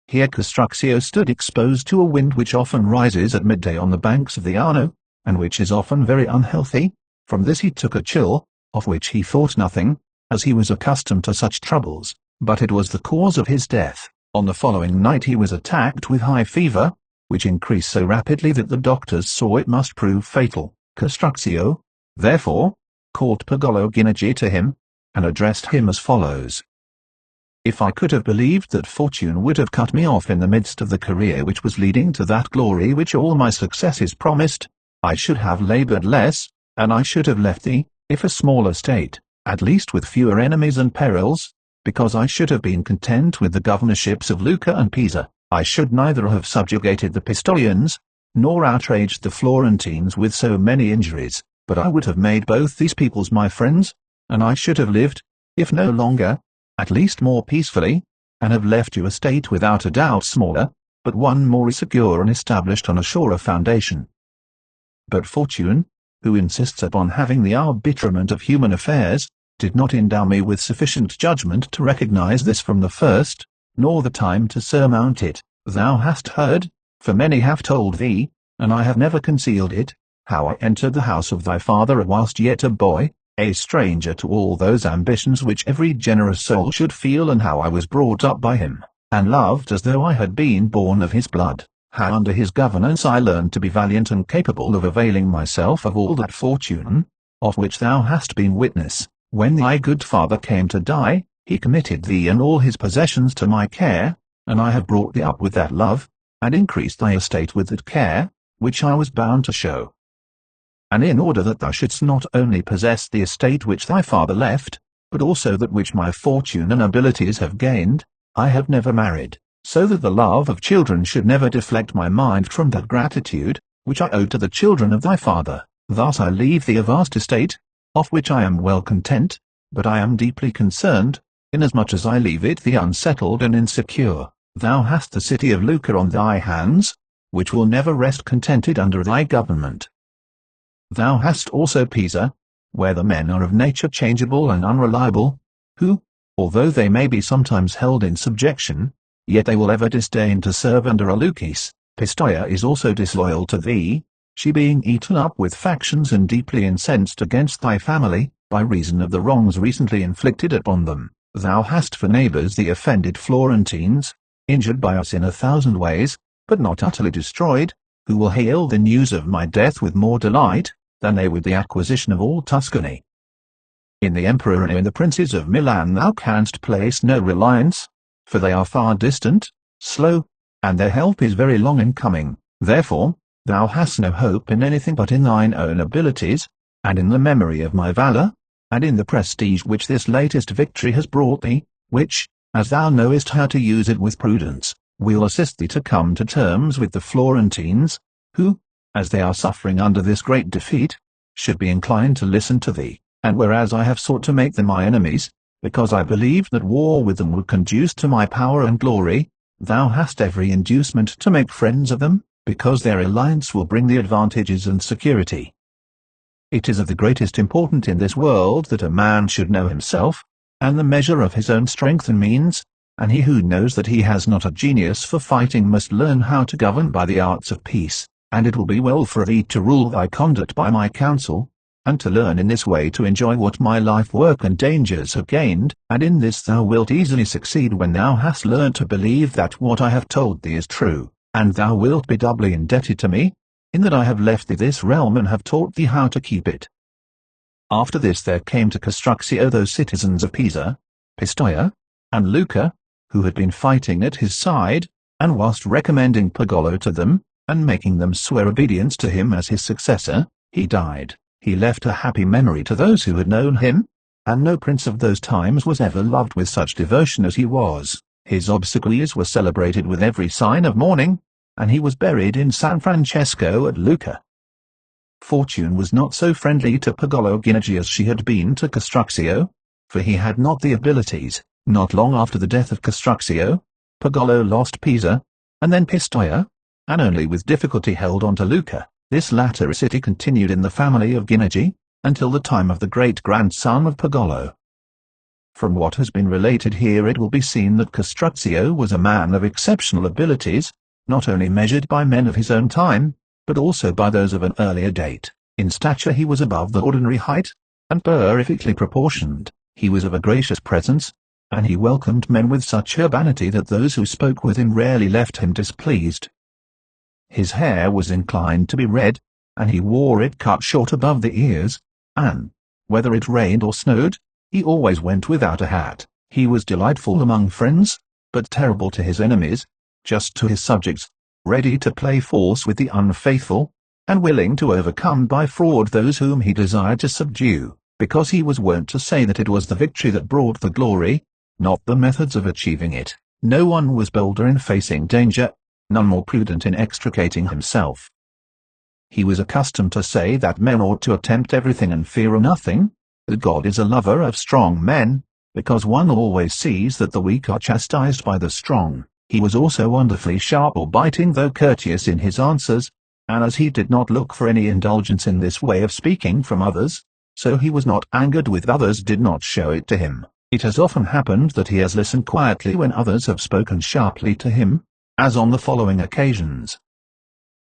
Here Castruccio stood exposed to a wind which often rises at midday on the banks of the Arno, and which is often very unhealthy. From this he took a chill, of which he thought nothing, as he was accustomed to such troubles, but it was the cause of his death. On the following night he was attacked with high fever, which increased so rapidly that the doctors saw it must prove fatal. Castruccio, therefore, called Pagolo Ginigi to him, and addressed him as follows. If I could have believed that fortune would have cut me off in the midst of the career which was leading to that glory which all my successes promised, I should have laboured less, and I should have left thee, if a smaller state, at least with fewer enemies and perils, because I should have been content with the governorships of Lucca and Pisa. I should neither have subjugated the Pistoians, nor outraged the Florentines with so many injuries, but I would have made both these peoples my friends, and I should have lived, if no longer, at least more peacefully, and have left you a state without a doubt smaller, but one more secure and established on a surer foundation. But fortune, who insists upon having the arbitrament of human affairs, did not endow me with sufficient judgment to recognize this from the first, nor the time to surmount it. Thou hast heard, for many have told thee, and I have never concealed it, how I entered the house of thy father whilst yet a boy, a stranger to all those ambitions which every generous soul should feel, and how I was brought up by him, and loved as though I had been born of his blood. How under his governance I learned to be valiant and capable of availing myself of all that fortune, of which thou hast been witness. When thy good father came to die, he committed thee and all his possessions to my care, and I have brought thee up with that love, and increased thy estate with that care, which I was bound to show. And in order that thou shouldst not only possess the estate which thy father left, but also that which my fortune and abilities have gained. I have never married, so that the love of children should never deflect my mind from that gratitude, which I owe to the children of thy father. Thus I leave thee a vast estate, of which I am well content, but I am deeply concerned, inasmuch as I leave it thee unsettled and insecure. Thou hast the city of Lucca on thy hands, which will never rest contented under thy government. Thou hast also Pisa, where the men are of nature changeable and unreliable, who, although they may be sometimes held in subjection, yet they will ever disdain to serve under a Lucis. Pistoia is also disloyal to thee, she being eaten up with factions and deeply incensed against thy family, by reason of the wrongs recently inflicted upon them. Thou hast for neighbours the offended Florentines, injured by us in 1,000 ways, but not utterly destroyed, who will hail the news of my death with more delight, than they with the acquisition of all Tuscany. In the emperor and in the princes of Milan thou canst place no reliance, for they are far distant, slow, and their help is very long in coming. Therefore, thou hast no hope in anything but in thine own abilities, and in the memory of my valour, and in the prestige which this latest victory has brought thee, which, as thou knowest how to use it with prudence, will assist thee to come to terms with the Florentines, who, as they are suffering under this great defeat, should be inclined to listen to thee. And whereas I have sought to make them my enemies, because I believed that war with them would conduce to my power and glory, thou hast every inducement to make friends of them, because their alliance will bring thee advantages and security. It is of the greatest importance in this world that a man should know himself, and the measure of his own strength and means, and he who knows that he has not a genius for fighting must learn how to govern by the arts of peace, and it will be well for thee to rule thy conduct by my counsel, and to learn in this way to enjoy what my life work and dangers have gained, and in this thou wilt easily succeed when thou hast learned to believe that what I have told thee is true, and thou wilt be doubly indebted to me, in that I have left thee this realm and have taught thee how to keep it. After this there came to Castruccio those citizens of Pisa, Pistoia, and Lucca, who had been fighting at his side, and whilst recommending Pagolo to them, and making them swear obedience to him as his successor, he died. He left a happy memory to those who had known him, and no prince of those times was ever loved with such devotion as he was. His obsequies were celebrated with every sign of mourning, and he was buried in San Francesco at Lucca. Fortune was not so friendly to Pagolo Ginigi as she had been to Castruccio, for he had not the abilities. Not long after the death of Castruccio, Pagolo lost Pisa, and then Pistoia, and only with difficulty held on to Lucca. This latter city continued in the family of Ginigi, until the time of the great-grandson of Pagolo. From what has been related here it will be seen that Castruccio was a man of exceptional abilities, not only measured by men of his own time, but also by those of an earlier date. In stature he was above the ordinary height, and perfectly proportioned. He was of a gracious presence, and he welcomed men with such urbanity that those who spoke with him rarely left him displeased. His hair was inclined to be red, and he wore it cut short above the ears, and, whether it rained or snowed, he always went without a hat. He was delightful among friends, but terrible to his enemies, just to his subjects, ready to play false with the unfaithful, and willing to overcome by fraud those whom he desired to subdue, because he was wont to say that it was the victory that brought the glory, not the methods of achieving it. No one was bolder in facing danger, none more prudent in extricating himself. He was accustomed to say that men ought to attempt everything and fear nothing, that God is a lover of strong men, because one always sees that the weak are chastised by the strong. He was also wonderfully sharp or biting though courteous in his answers, and as he did not look for any indulgence in this way of speaking from others, so he was not angered with others did not show it to him. It has often happened that he has listened quietly when others have spoken sharply to him, as on the following occasions.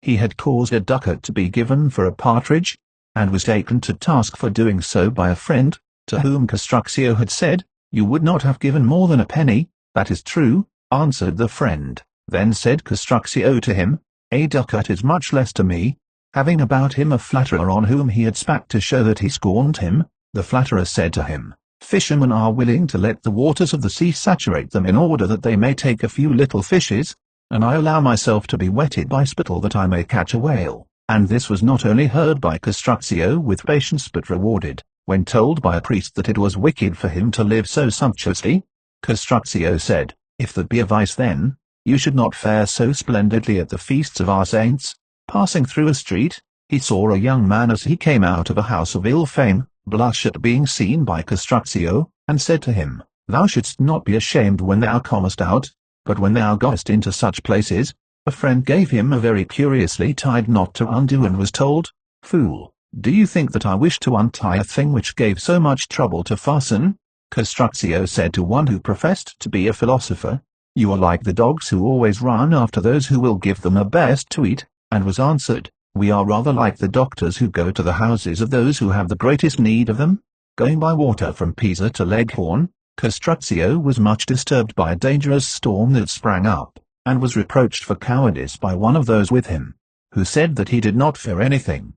He had caused a ducat to be given for a partridge, and was taken to task for doing so by a friend, to whom Castruccio had said, "You would not have given more than a penny." "That is true," answered the friend. Then said Castruccio to him, "A ducat is much less to me." Having about him a flatterer on whom he had spat to show that he scorned him, the flatterer said to him, "Fishermen are willing to let the waters of the sea saturate them in order that they may take a few little fishes, and I allow myself to be wetted by spittle that I may catch a whale." And this was not only heard by Castruccio with patience but rewarded. When told by a priest that it was wicked for him to live so sumptuously, Castruccio said, "If that be a vice then, you should not fare so splendidly at the feasts of our saints." Passing through a street, he saw a young man as he came out of a house of ill fame, blush at being seen by Castruccio, and said to him, "Thou shouldst not be ashamed when thou comest out, but when thou goest into such places." A friend gave him a very curiously tied knot to undo and was told, "Fool, do you think that I wish to untie a thing which gave so much trouble to fasten?" Castruccio said to one who professed to be a philosopher, "You are like the dogs who always run after those who will give them the best to eat," and was answered, "We are rather like the doctors who go to the houses of those who have the greatest need of them." Going by water from Pisa to Leghorn, Castruccio was much disturbed by a dangerous storm that sprang up, and was reproached for cowardice by one of those with him, who said that he did not fear anything.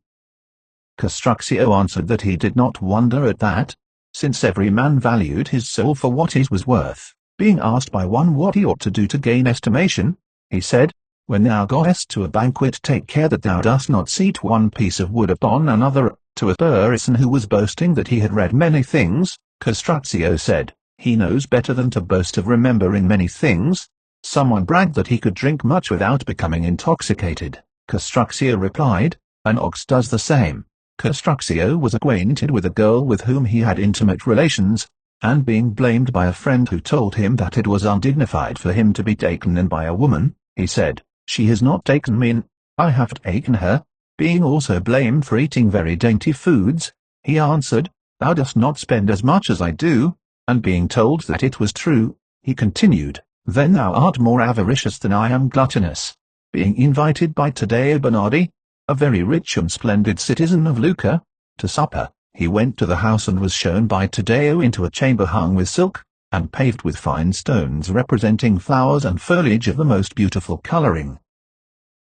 Castruccio answered that he did not wonder at that, since every man valued his soul for what it was worth. Being asked by one what he ought to do to gain estimation, he said, "When thou goest to a banquet, take care that thou dost not seat one piece of wood upon another." To a person who was boasting that he had read many things, Castruccio said, "He knows better than to boast of remembering many things." Someone bragged that he could drink much without becoming intoxicated. Castruccio replied, "An ox does the same." Castruccio was acquainted with a girl with whom he had intimate relations, and being blamed by a friend who told him that it was undignified for him to be taken in by a woman, he said, "She has not taken me in, I have taken her." Being also blamed for eating very dainty foods, he answered, "Thou dost not spend as much as I do," and being told that it was true, he continued, "Then thou art more avaricious than I am gluttonous." Being invited by Taddeo Bernardi, a very rich and splendid citizen of Lucca, to supper, he went to the house and was shown by Taddeo into a chamber hung with silk, and paved with fine stones representing flowers and foliage of the most beautiful coloring.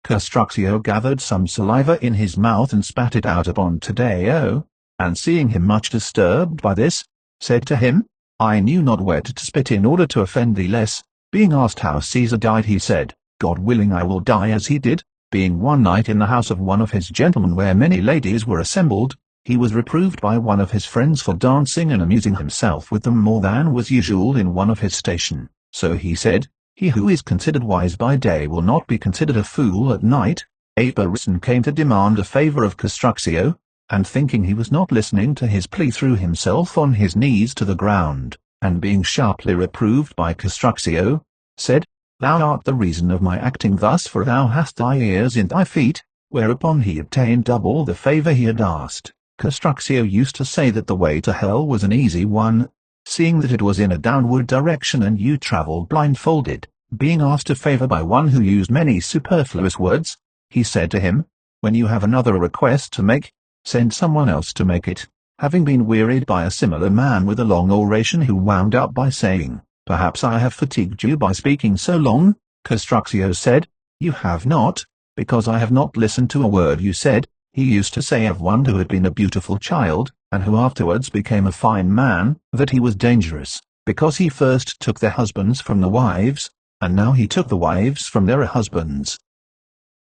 Castruccio gathered some saliva in his mouth and spat it out upon Taddeo, and seeing him much disturbed by this, said to him, "I knew not where to spit in order to offend thee less." Being asked how Caesar died, he said, "God willing, I will die as he did." Being one night in the house of one of his gentlemen where many ladies were assembled, he was reproved by one of his friends for dancing and amusing himself with them more than was usual in one of his station. So he said, "He who is considered wise by day will not be considered a fool at night." A person came to demand a favor of Castruccio, and thinking he was not listening to his plea threw himself on his knees to the ground, and being sharply reproved by Castruccio, said, "Thou art the reason of my acting thus, for thou hast thy ears in thy feet," whereupon he obtained double the favor he had asked. Castruccio used to say that the way to hell was an easy one, seeing that it was in a downward direction and you travelled blindfolded. Being asked a favor by one who used many superfluous words, he said to him, "When you have another request to make, send someone else to make it." Having been wearied by a similar man with a long oration who wound up by saying, "Perhaps I have fatigued you by speaking so long," Castruccio said, "You have not, because I have not listened to a word you said." He used to say of one who had been a beautiful child, and who afterwards became a fine man, that he was dangerous, because he first took their husbands from the wives, and now he took the wives from their husbands.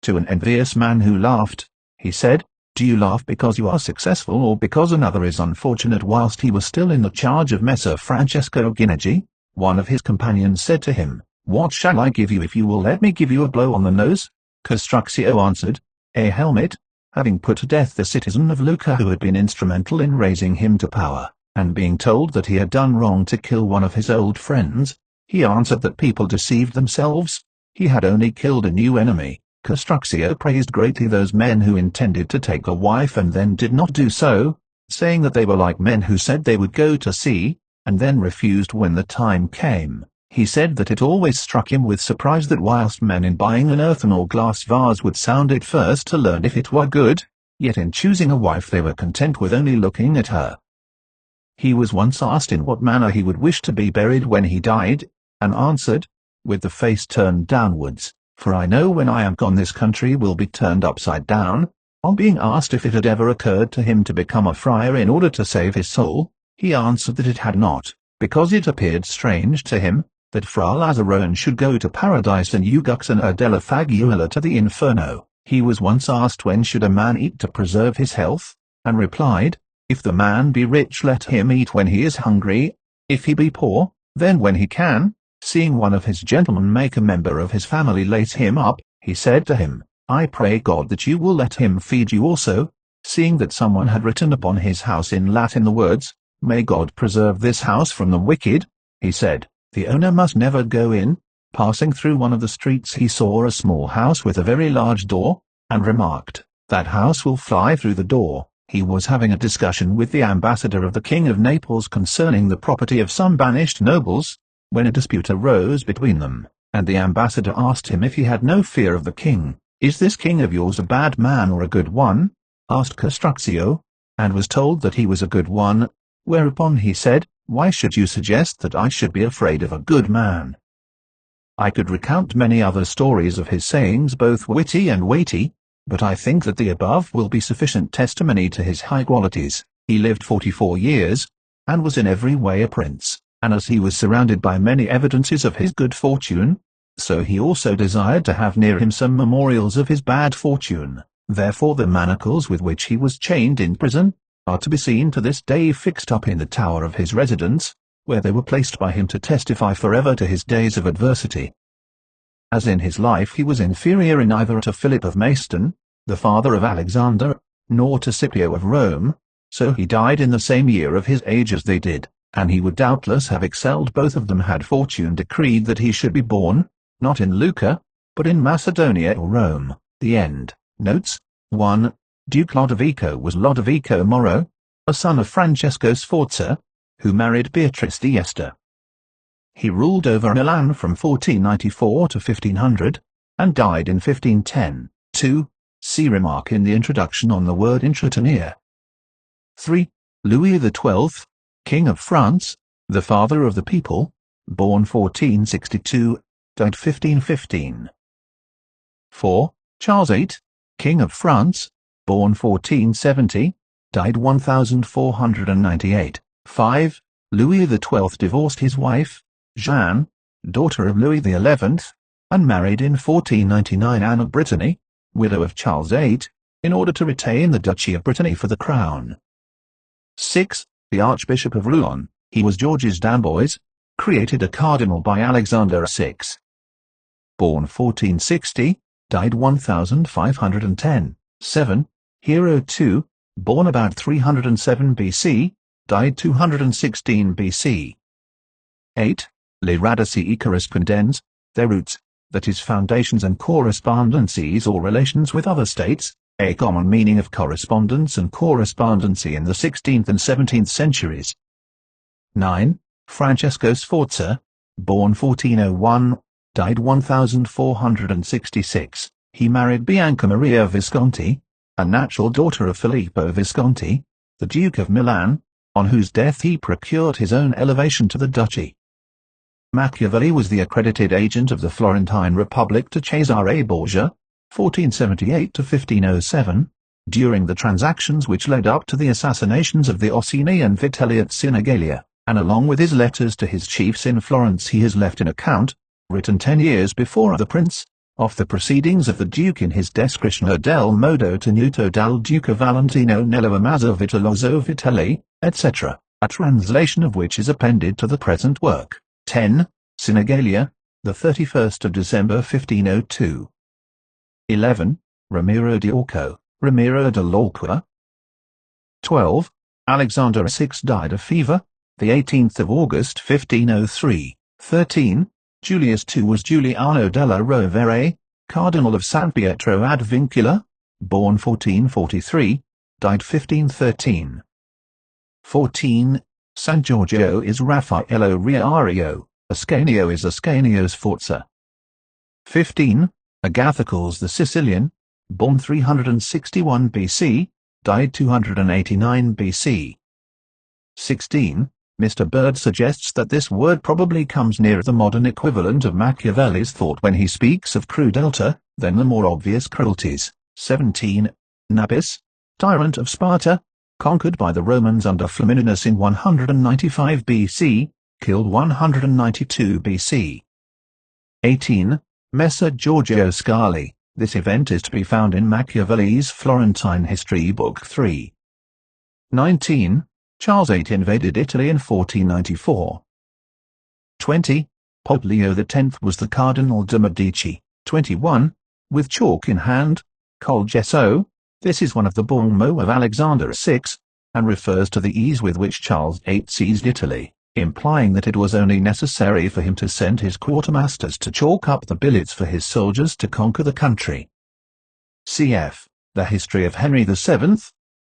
To an envious man who laughed, he said, "Do you laugh because you are successful or because another is unfortunate?" Whilst he was still in the charge of Messer Francesco Ginigi, one of his companions said to him, "What shall I give you if you will let me give you a blow on the nose?" Castruccio answered, "A helmet." Having put to death the citizen of Lucca who had been instrumental in raising him to power, and being told that he had done wrong to kill one of his old friends, he answered that people deceived themselves. He had only killed a new enemy. Castruccio praised greatly those men who intended to take a wife and then did not do so, saying that they were like men who said they would go to sea, and then refused when the time came. He said that it always struck him with surprise that whilst men in buying an earthen or glass vase would sound it first to learn if it were good, yet in choosing a wife they were content with only looking at her. He was once asked in what manner he would wish to be buried when he died, and answered, "With the face turned downwards, for I know when I am gone this country will be turned upside down." On being asked if it had ever occurred to him to become a friar in order to save his soul, he answered that it had not, because it appeared strange to him that Fra Lazzarone should go to paradise and Uguxana della Fagiuola to the Inferno. He was once asked when should a man eat to preserve his health, and replied, If the man be rich, let him eat when he is hungry; if he be poor, then when he can. Seeing one of his gentlemen make a member of his family late him up, he said to him, I pray God that you will let him feed you also. Seeing that someone had written upon his house in Latin the words, May God preserve this house from the wicked, he said, the owner must never go in. Passing through one of the streets he saw a small house with a very large door, and remarked, That house will fly through the door. He was having a discussion with the ambassador of the King of Naples concerning the property of some banished nobles, when a dispute arose between them, and the ambassador asked him if he had no fear of the king. Is this king of yours a bad man or a good one? Asked Castruccio, and was told that he was a good one, whereupon he said, Why should you suggest that I should be afraid of a good man? I could recount many other stories of his sayings, both witty and weighty, but I think that the above will be sufficient testimony to his high qualities. He lived 44 years, and was in every way a prince, and as he was surrounded by many evidences of his good fortune, so he also desired to have near him some memorials of his bad fortune. Therefore the manacles with which he was chained in prison are to be seen to this day fixed up in the tower of his residence, where they were placed by him to testify forever to his days of adversity. As in his life he was inferior in neither to Philip of Macedon, the father of Alexander, nor to Scipio of Rome, so he died in the same year of his age as they did, and he would doubtless have excelled both of them had fortune decreed that he should be born, not in Lucca, but in Macedonia or Rome. The end. Notes. 1. Duke Lodovico was Lodovico Moro, a son of Francesco Sforza, who married Beatrice d'Este. He ruled over Milan from 1494 to 1500, and died in 1510. 2. See remark in the introduction on the word entretenir. 3. Louis XII, King of France, the father of the people, born 1462, died 1515. 4. Charles VIII, King of France, born 1470, died 1498. 5. Louis XII divorced his wife, Jeanne, daughter of Louis XI, and married in 1499 Anne of Brittany, widow of Charles VIII, in order to retain the Duchy of Brittany for the crown. 6. The Archbishop of Rouen, he was George's d'Amboise, created a cardinal by Alexander VI. Born 1460, died 1510. 7. Hero II, born about 307 BC, died 216 BC. 8. Les Radici y Correspondens, their roots, that is foundations and correspondencies or relations with other states, a common meaning of correspondence and correspondency in the 16th and 17th centuries. 9. Francesco Sforza, born 1401, died 1466. He married Bianca Maria Visconti, a natural daughter of Filippo Visconti, the Duke of Milan, on whose death he procured his own elevation to the duchy. Machiavelli was the accredited agent of the Florentine Republic to Cesare Borgia, 1478 to 1507, during the transactions which led up to the assassinations of the Orsini and Vitelli at Sinigalia, and along with his letters to his chiefs in Florence he has left an account, written 10 years before the prince, of the proceedings of the Duke in his Descrizione del modo tenuto dal Duca Valentino nello Amazzo Vitellozzo Vitelli, etc., a translation of which is appended to the present work. 10. Sinigalia, the 31st of December 1502. 11. Ramiro de Orco, Ramiro de Lorca. 12. Alexander VI died of fever, the 18th of August 1503. 13. Julius II was Giuliano della Rovere, Cardinal of San Pietro ad Vincula, born 1443, died 1513. 14. San Giorgio is Raffaello Riario, Ascanio is Ascanio Sforza. 15. Agathocles the Sicilian, born 361 BC, died 289 BC. 16. Mr. Bird suggests that this word probably comes nearer the modern equivalent of Machiavelli's thought when he speaks of crudelta, than the more obvious cruelties. 17. Nabis, tyrant of Sparta, conquered by the Romans under Flamininus in 195 BC, killed 192 BC. 18. Messer Giorgio Scali, this event is to be found in Machiavelli's Florentine History Book 3. 19. Charles VIII invaded Italy in 1494. 20. Pope Leo X was the Cardinal de' Medici. 21. With chalk in hand, col gesso. This is one of the bon mots of Alexander VI, and refers to the ease with which Charles VIII seized Italy, implying that it was only necessary for him to send his quartermasters to chalk up the billets for his soldiers to conquer the country. Cf. The History of Henry VII,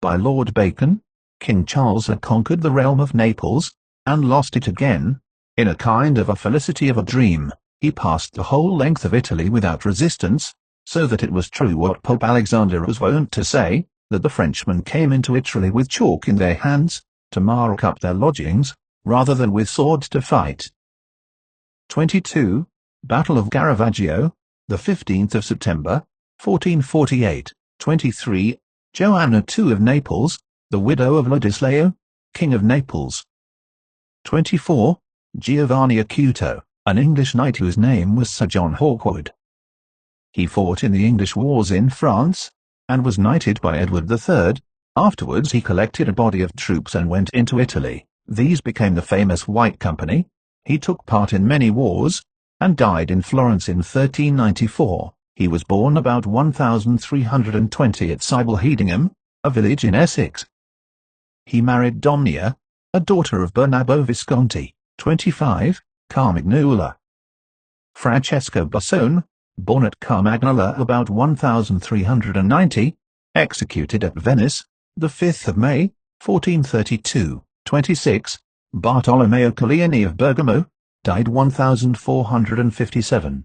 by Lord Bacon. King Charles had conquered the realm of Naples, and lost it again. In a kind of a felicity of a dream, he passed the whole length of Italy without resistance, so that it was true what Pope Alexander was wont to say, that the Frenchmen came into Italy with chalk in their hands, to mark up their lodgings, rather than with swords to fight. 22. Battle of Caravaggio, the 15th of September, 1448. 23. Joanna II of Naples, the widow of Ladislao, King of Naples. 24. Giovanni Acuto, an English knight whose name was Sir John Hawkwood. He fought in the English wars in France, and was knighted by Edward III. Afterwards he collected a body of troops and went into Italy. These became the famous White Company. He took part in many wars, and died in Florence in 1394. He was born about 1320 at Sibylhedingham, a village in Essex. He married Domnia, a daughter of Bernabo Visconti. 25. Carmagnola. Francesco Bassone, born at Carmagnola about 1390, executed at Venice, the 5th of May, 1432. 26. Bartolomeo Colleoni of Bergamo, died 1457.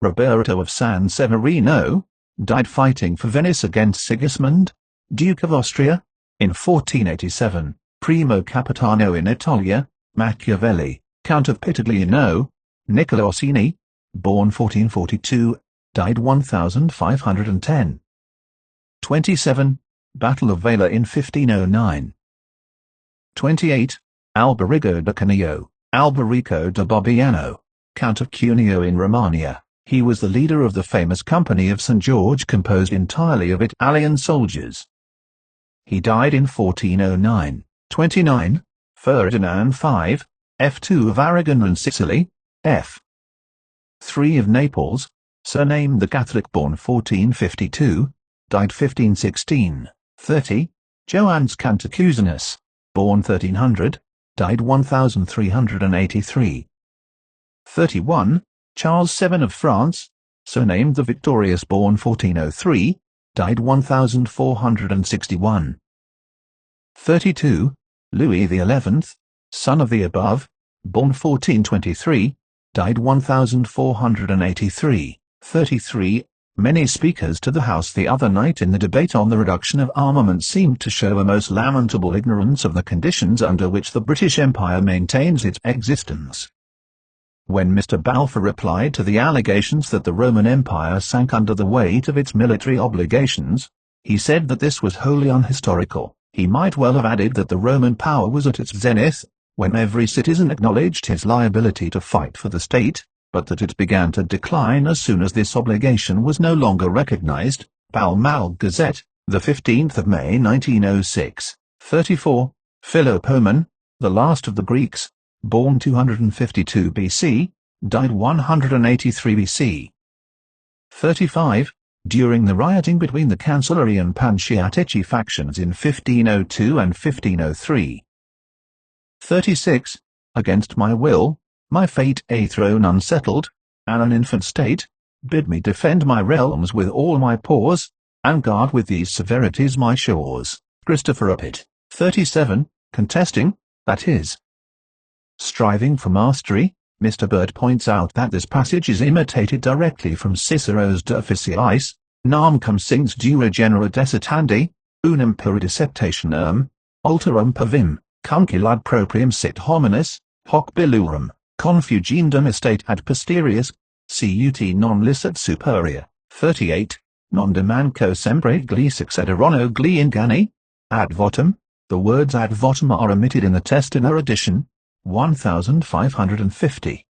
Roberto of San Severino, died fighting for Venice against Sigismund, Duke of Austria, in 1487. Primo Capitano in Italia, Machiavelli, Count of Pitigliano. Niccolò Machiavelli, born 1442, died 1510. 27. Battle of Vela in 1509. 28. Alberico de Cuneo, Alberico de Bobbiano, Count of Cuneo in Romagna. He was the leader of the famous Company of St. George, composed entirely of Italian soldiers. He died in 1409. 29. Ferdinand V, F2 of Aragon and Sicily, F3 of Naples, surnamed the Catholic, born 1452, died 1516. 30. Joannes Cantacuzenus, born 1300, died 1383. 31. Charles VII of France, surnamed the Victorious, born 1403, died 1461. 32. Louis XI, son of the above, born 1423, died 1483. 33. Many speakers to the House the other night in the debate on the reduction of armaments seemed to show a most lamentable ignorance of the conditions under which the British Empire maintains its existence. When Mr. Balfour replied to the allegations that the Roman Empire sank under the weight of its military obligations, he said that this was wholly unhistorical. He might well have added that the Roman power was at its zenith, when every citizen acknowledged his liability to fight for the state, but that it began to decline as soon as this obligation was no longer recognized. Pall Mall Gazette, the 15th of May 1906. 34. Philopoemen, the last of the Greeks, born 252 BC, died 183 BC. 35. During the rioting between the Cancellery and Panciatici factions in 1502 and 1503. 36. Against my will, my fate a throne unsettled, and an infant state, bid me defend my realms with all my paws, and guard with these severities my shores. Christopher Uppit. 37. Contesting, that is, striving for mastery. Mr. Bird points out that this passage is imitated directly from Cicero's De Officiis, nam cum sings dura genera desitandi, unum peridiceptationem, alterum pavim, cunculad proprium sit hominis, hoc billurum, confugendum estate ad posterius, cut non licet superior. 38. Non demanco sempre gli succederono gli inganni, ad votum. The words ad votum are omitted in the Testiner edition, 1550.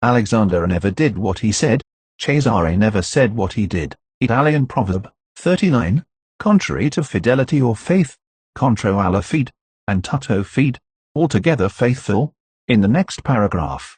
Alexander never did what he said, Cesare never said what he did. Italian proverb. 39. Contrary to fidelity or faith, contro alla fide, and tutto fide, altogether faithful, in the next paragraph.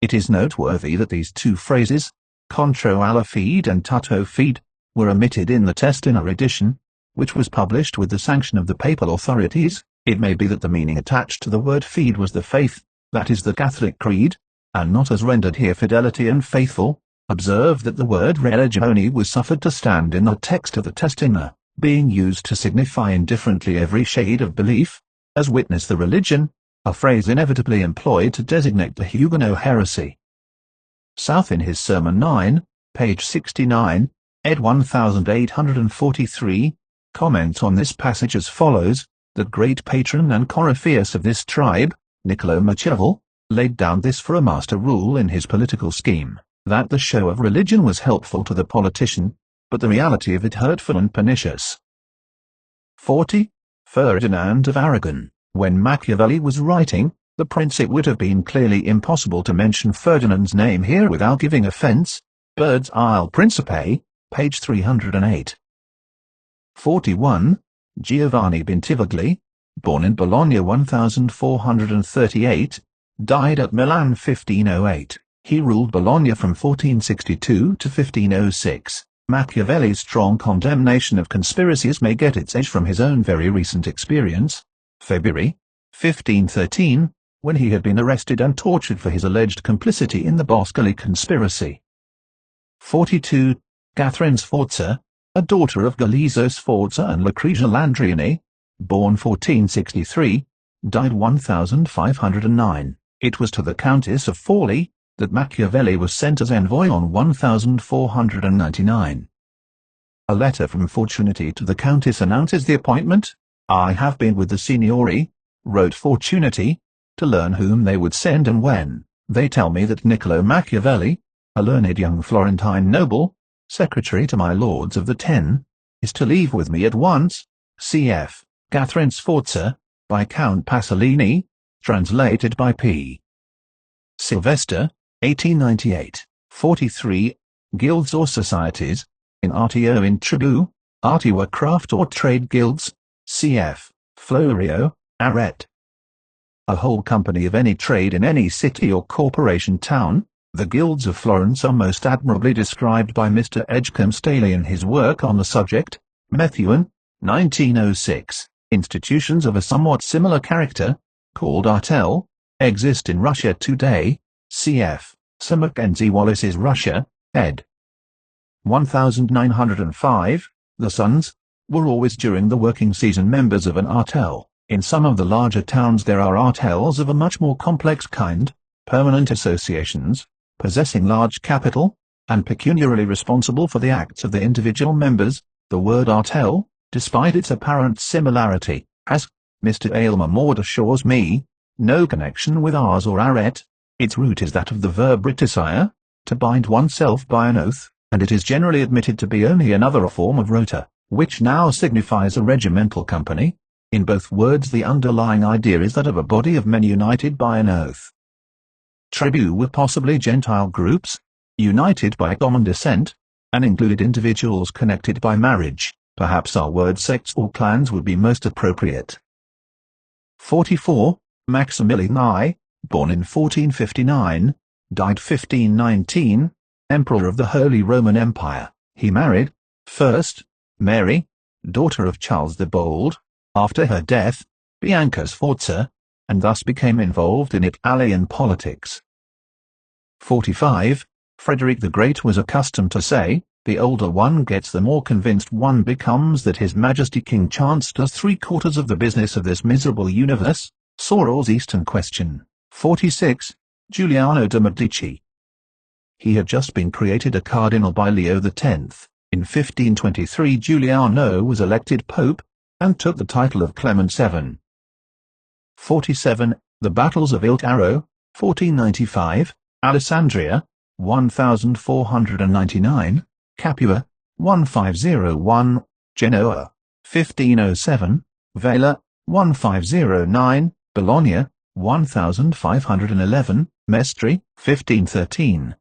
It is noteworthy that these two phrases, contro alla fide and tutto fide, were omitted in the Testina edition, which was published with the sanction of the papal authorities. It may be that the meaning attached to the word fide was the faith, that is the Catholic creed, and not as rendered here fidelity and faithful. Observe that the word religione was suffered to stand in the text of the Testina, being used to signify indifferently every shade of belief, as witness the religion, a phrase inevitably employed to designate the Huguenot heresy. South in his Sermon 9, page 69, ed. 1843, comments on this passage as follows: "That great patron and coryphaeus of this tribe, Niccolò Machiavelli, laid down this for a master rule in his political scheme, that the show of religion was helpful to the politician, but the reality of it hurtful and pernicious." 40. Ferdinand of Aragon. When Machiavelli was writing The Prince, it would have been clearly impossible to mention Ferdinand's name here without giving offence. Bird's Isle Principe, page 308. 41. Giovanni Bentivogli, born in Bologna 1438, died at Milan 1508. He ruled Bologna from 1462 to 1506. Machiavelli's strong condemnation of conspiracies may get its edge from his own very recent experience. February 1513, when he had been arrested and tortured for his alleged complicity in the Boscoli conspiracy. 42. Catherine Sforza, a daughter of Galeazzo Sforza and Lucrezia Landriani, born 1463, died 1509. It was to the Countess of Forli that Machiavelli was sent as envoy on 1499. A letter from Fortunati to the Countess announces the appointment. "I have been with the Signori," wrote Fortunati, "to learn whom they would send and when. They tell me that Niccolò Machiavelli, a learned young Florentine noble, secretary to my lords of the Ten, is to leave with me at once. Cf. Catherine Sforza, by Count Pasolini, translated by P. Sylvester, 1898. 43. Guilds or societies, in artio in tribu, artiwa craft or trade guilds, cf. Florio, Arret. A whole company of any trade in any city or corporation town. The guilds of Florence are most admirably described by Mr. Edgecombe Staley in his work on the subject, Methuen, 1906. Institutions of a somewhat similar character, called artel, exist in Russia today, cf. Sir Mackenzie Wallace's Russia, ed. 1905. The sons were always during the working season members of an artel. In some of the larger towns there are artels of a much more complex kind, permanent associations, possessing large capital, and pecuniarily responsible for the acts of the individual members. The word artel, despite its apparent similarity, has, Mr. Aylmer Maud assures me, no connection with ars or arret. Its root is that of the verb riticere, to bind oneself by an oath, and it is generally admitted to be only another form of rota, which now signifies a regimental company. In both words the underlying idea is that of a body of men united by an oath. Tribu were possibly Gentile groups, united by common descent, and included individuals connected by marriage. Perhaps our word sects or clans would be most appropriate. 44. Maximilian I, born in 1459, died 1519, Emperor of the Holy Roman Empire. He married, first, Mary, daughter of Charles the Bold, after her death, Bianca Sforza, and thus became involved in Italian politics. 45. Frederick the Great was accustomed to say, "The older one gets the more convinced one becomes that His Majesty King Chance does 3/4 of the business of this miserable universe." Sorrell's Eastern Question. 46. Giuliano de' Medici. He had just been created a cardinal by Leo X. In 1523 Giuliano was elected pope, and took the title of Clement VII. 47. The Battles of Il Taro, 1495, Alessandria, 1499, Capua, 1501, Genoa, 1507, Vela, 1509, Bologna, 1511, Mestre, 1513.